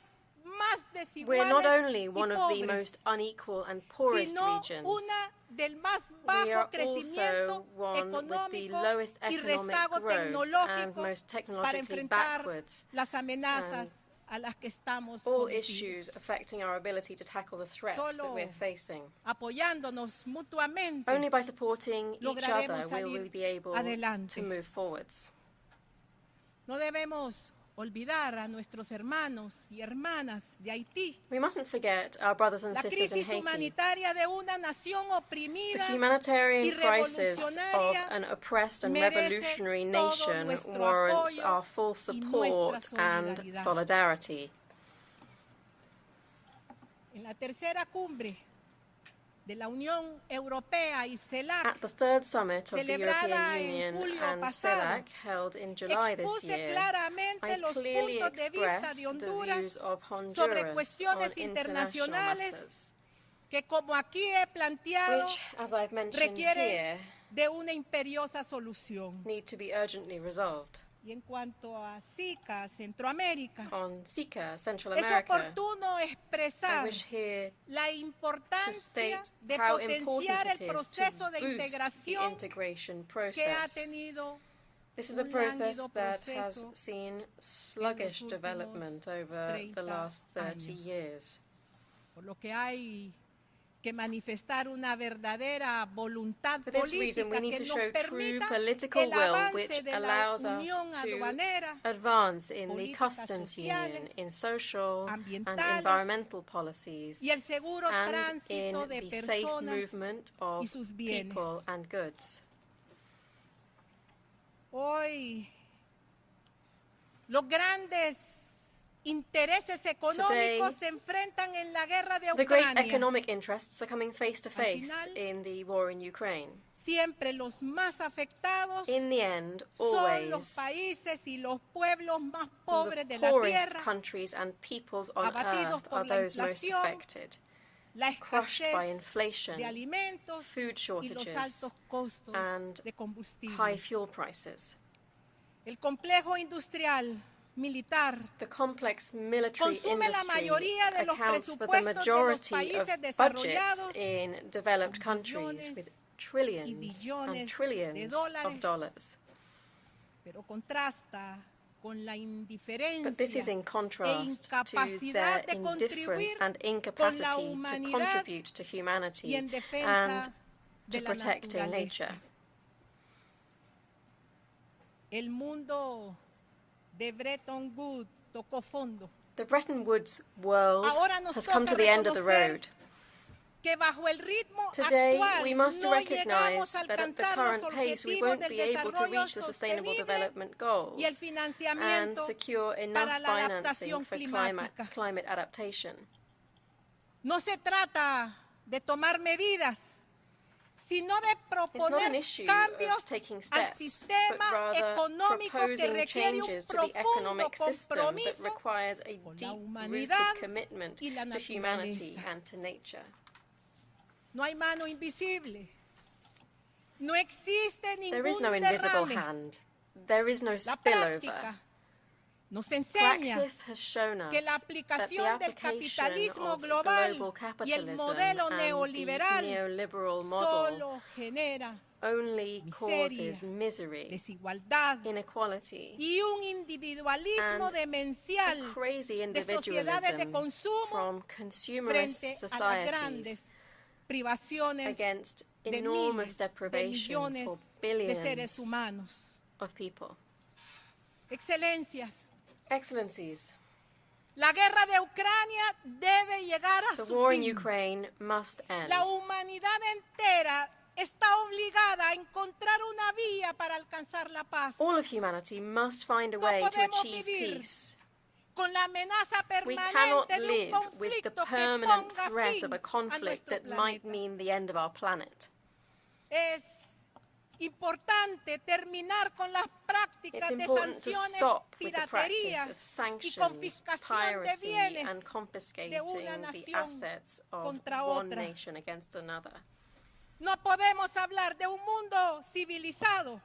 más We're not desiguales only y one of the pobres, most unequal and poorest sino regions, una del más we are bajo also crecimiento one with the económico lowest y economic rezago growth and tecnológico most para technologically enfrentar backwards, las amenazas a las que estamos all sometidos. issues affecting our ability to tackle the threats that Solo we're facing. apoyándonos mutuamente Only by supporting each lograremos other will we salir be able adelante. to move forwards. No debemos olvidar a nuestros hermanos y hermanas de Haití. We mustn't forget our brothers and La sisters in crisis Haiti. humanitaria de una nación oprimida The y humanitarian crisis of revolucionaria an oppressed and merece revolutionary todo nation nuestro warrants apoyo our full y support nuestra and solidaridad. solidarity. En la tercera cumbre de la Unión Europea y CELAC, At the third summit of the celebrada European en Union julio and pasado, CELAC held in July this expuse year, claramente I los clearly puntos de vista expressed de the Honduras views of sobre Honduras on cuestiones international internacionales matters, que, como aquí he planteado, which, as I've mentioned requieren here, de una imperiosa solución. need to be urgently resolved. Y en cuanto a SICA, Centroamérica, On Sika, Central es America, oportuno I expresar wish here la to importancia state de how important potenciar it el is proceso to de boost the integración integration que ha process. tenido This is a un process lánguido that has proceso seen sluggish últimos development over 30 the last 30 años. years. por lo que hay que manifestar una verdadera voluntad For this reason, we política need que to nos show true permita political el will avance which de la allows us unión to aduanera, advance in the políticas customs union, sociales, in social and ambientales, environmental policies, y el seguro and tránsito in de the safe personas movement y of sus bienes. people and goods. Hoy, los grandes intereses económicos se enfrentan en la guerra de The great Ucrania. economic interests are coming face to face final, in the war in Ukraine. Siempre los más afectados In the end, son los always países y los pueblos más the pobres de la poorest tierra, countries and peoples on abatidos earth por are la those most inflación, affected, la crushed by escasez inflation, de alimentos food y los shortages, altos costos and de combustible. high fuel prices. El complejo industrial militar The complex military consume la industry mayoría de los accounts for the presupuestos de los majority of países budgets desarrollados in developed countries with trillions and billones trillions de of dollars. pero contrasta con la But this is indiferencia in e contrast to their incapacidad de indifference contribuir and con la incapacity to humanidad contribute to y humanity en defensa and de to la protecting naturaleza. nature. El mundo de Bretton Woods tocó fondo. The Bretton Woods world Ahora nos has come toca to the end of the reconocer road. que bajo el ritmo Today, actual we must no recognize llegamos a that at the alcanzar los current pace, we objetivos won't del be able to desarrollo reach the Sustainable sostenible Development Goals y el and financiamiento secure para enough la financing adaptación for climática. climate adaptation. No se trata de tomar medidas, sino de It's not an proponer issue cambios of taking al steps, but sistema rather económico que proposing requiere un changes to the profundo economic system that compromiso requires a con la deep-rooted humanidad commitment y la to humanity naturaleza. and to nature. No hay mano invisible. No existe ningún There is no invisible derrame. hand. There is no La spillover. práctica nos enseña Practice has shown us que la that the aplicación del application capitalismo of global global y el capitalism modelo and neoliberal the neoliberal model solo genera only miseria, causes misery, desigualdad inequality, y un individualismo and demencial a crazy de sociedades de individualism consumo from consumerist frente a las societies grandes privaciones against de enormous miles de deprivation millones for de seres billions humanos. of people. Excelencias, Excellencies, la guerra de Ucrania debe llegar a the su war in fin. Ukraine must end. La humanidad entera está obligada a encontrar una vía para alcanzar la paz. All of humanity must find a No way to podemos achieve vivir peace. con la amenaza We cannot permanente de un live with the conflicto que permanent ponga threat fin of a a conflict nuestro that might planeta. mean the end of our planet. Es importante terminar con las prácticas It's de important to sanciones, stop with the piratería practice of y sanctions, confiscación de piracy, bienes and de confiscating una the nación assets of contra one otra. nation against another. No podemos hablar de un mundo civilizado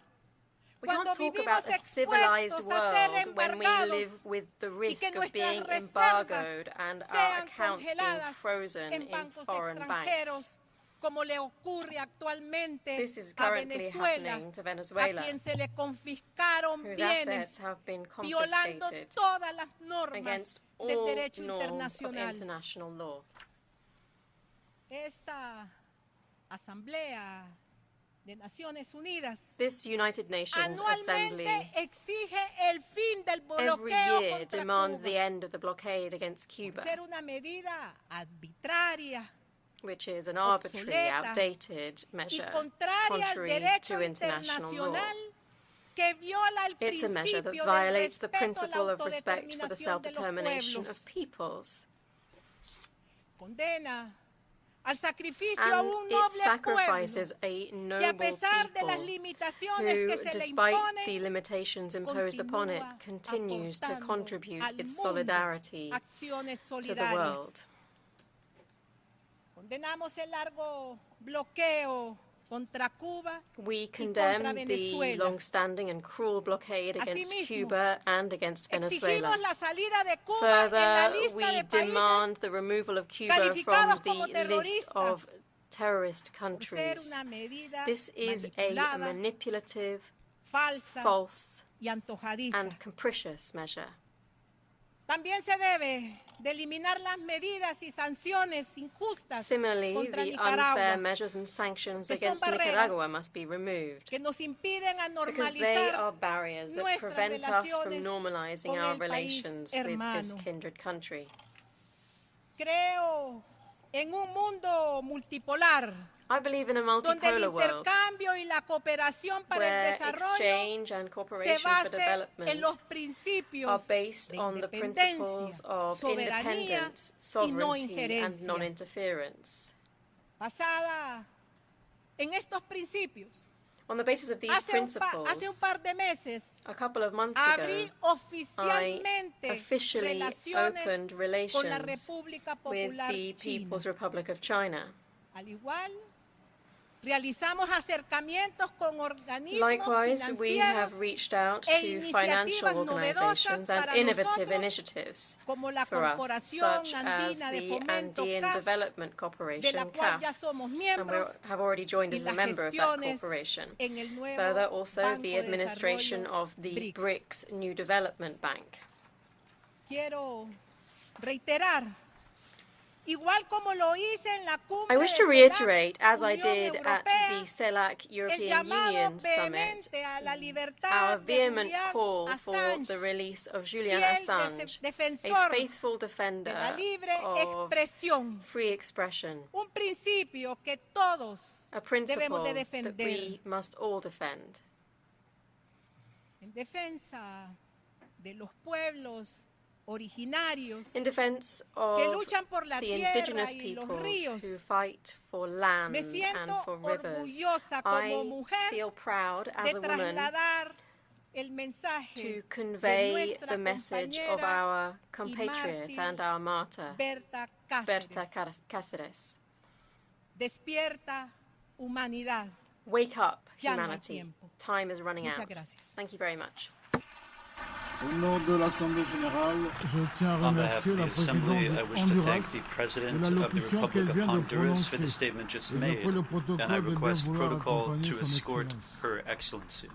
We can't talk about a civilized world when we live with the risk of being embargoed and our accounts being frozen in foreign banks. Como le ocurre actualmente This is a currently Venezuela, happening to Venezuela, a quien se le confiscaron whose bienes, assets have been violando confiscated todas las normas against del all derecho norms of internacional. international law. Esta Asamblea de Naciones Unidas This United Nations Assembly anualmente exige el fin del every bloqueo year contra demands Cuba, the end of the blockade against Cuba, ser una medida arbitraria which is an arbitrary, obsoleta, outdated measure y contraria al contrary derecho to international law. internacional que viola el It's a measure that principio violates the del respeto a principle la of respect for the autodeterminación de los self-determination pueblos. of peoples. Condena al sacrificio a And un it noble sacrifices pueblo a que a noble pesar de las people limitaciones who, que se le despite imponen, the limitations imposed upon it, continúa continues to aportando contribute al its mundo solidarity acciones to the solidarias. world. Condenamos el largo bloqueo contra Cuba We y condemn contra the Venezuela. long-standing and cruel blockade against Asimismo, Cuba and against Venezuela. Exigimos la salida de Cuba en la Further, lista we de países demand the removal of Cuba from calificados como the list of terroristas terrorist por ser countries. una medida This is a manipulada, manipulative, falsa false, y antojadiza. and capricious measure. También se debe de eliminar las medidas y sanciones injustas Similarly, contra the Nicaragua, unfair measures and sanctions que son against barreras Nicaragua must be removed, que nos impiden a because they normalizar are barriers that nuestras prevent us from relaciones normalizing con our el país relations with this hermano. kindred country. Creo en un mundo multipolar I believe in a donde el multipolar world intercambio y la cooperación para el where desarrollo exchange and se cooperation for base en development los are principios based de on the independencia, principles of soberanía independence, y no sovereignty, and injerencia. non-interference. Basada en estos principios, On the basis of these hace un principles, par de meses a couple of months abrí ago, oficialmente I officially relaciones opened con la relations República with Popular the China. People's Republic of China. Al igual, realizamos acercamientos con organismos Likewise, we have financieros reached out e to financial iniciativas organizations novedosas and para innovative nosotros, initiatives como la for us, Corporación such as Andina de the Fomento Andean CAF, Development de la Corporation, cual CAF, ya somos and we miembros, have already joined y as a las member of that gestiones corporation. en el nuevo Further, also Banco the de administration Desarrollo of the BRICS. BRICS New Development Bank. Quiero reiterar, igual como lo hice en la cumbre I wish to de reiterate, CELAC, as I Unión did at Europea, the CELAC el European llamado Union Summit, vehemente a la our libertad de vehement Julian call for Assange, the release of Julian fiel Assange, a defensor faithful de defender la libre of expresión, free expression, un principio que todos a principle debemos de that defender we must all defend. en defensa de los pueblos originarios In defense que of luchan por la the tierra indigenous y los peoples ríos. who fight for land Me and siento for rivers, orgullosa como I mujer feel proud de as a woman trasladar el mensaje to de convey nuestra the message of compañera our y compatriot mártir and our martyr, Berta Berta Cáceres. Cáceres. Despierta humanidad. Wake up, Ya no hay humanity. tiempo. Time is running Muchas out. gracias. Thank you very much. Au nom de l'Assemblée Générale, je tiens à On behalf remercier of the la Assembly, présidente I de wish to thank Honduras the de President la of the locution Republic qu'elle of vient de Honduras for the prononcer. statement just Et je made, prie le and I protocole de bien request vouloir protocol accompagner to son escort Excellence. Her Excellency.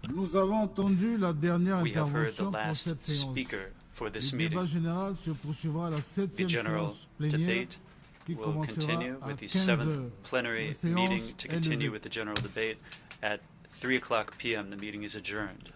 Nous avons entendu la dernière We have heard the intervention pour last cette séance. speaker for this Le débat meeting. général se poursuivra à la The 7e general séance plénière debate qui will commencera continue à with the 15 7th heures. plenary La séance meeting to est continue levée. with the general debate at 3 o'clock p.m. The meeting is adjourned.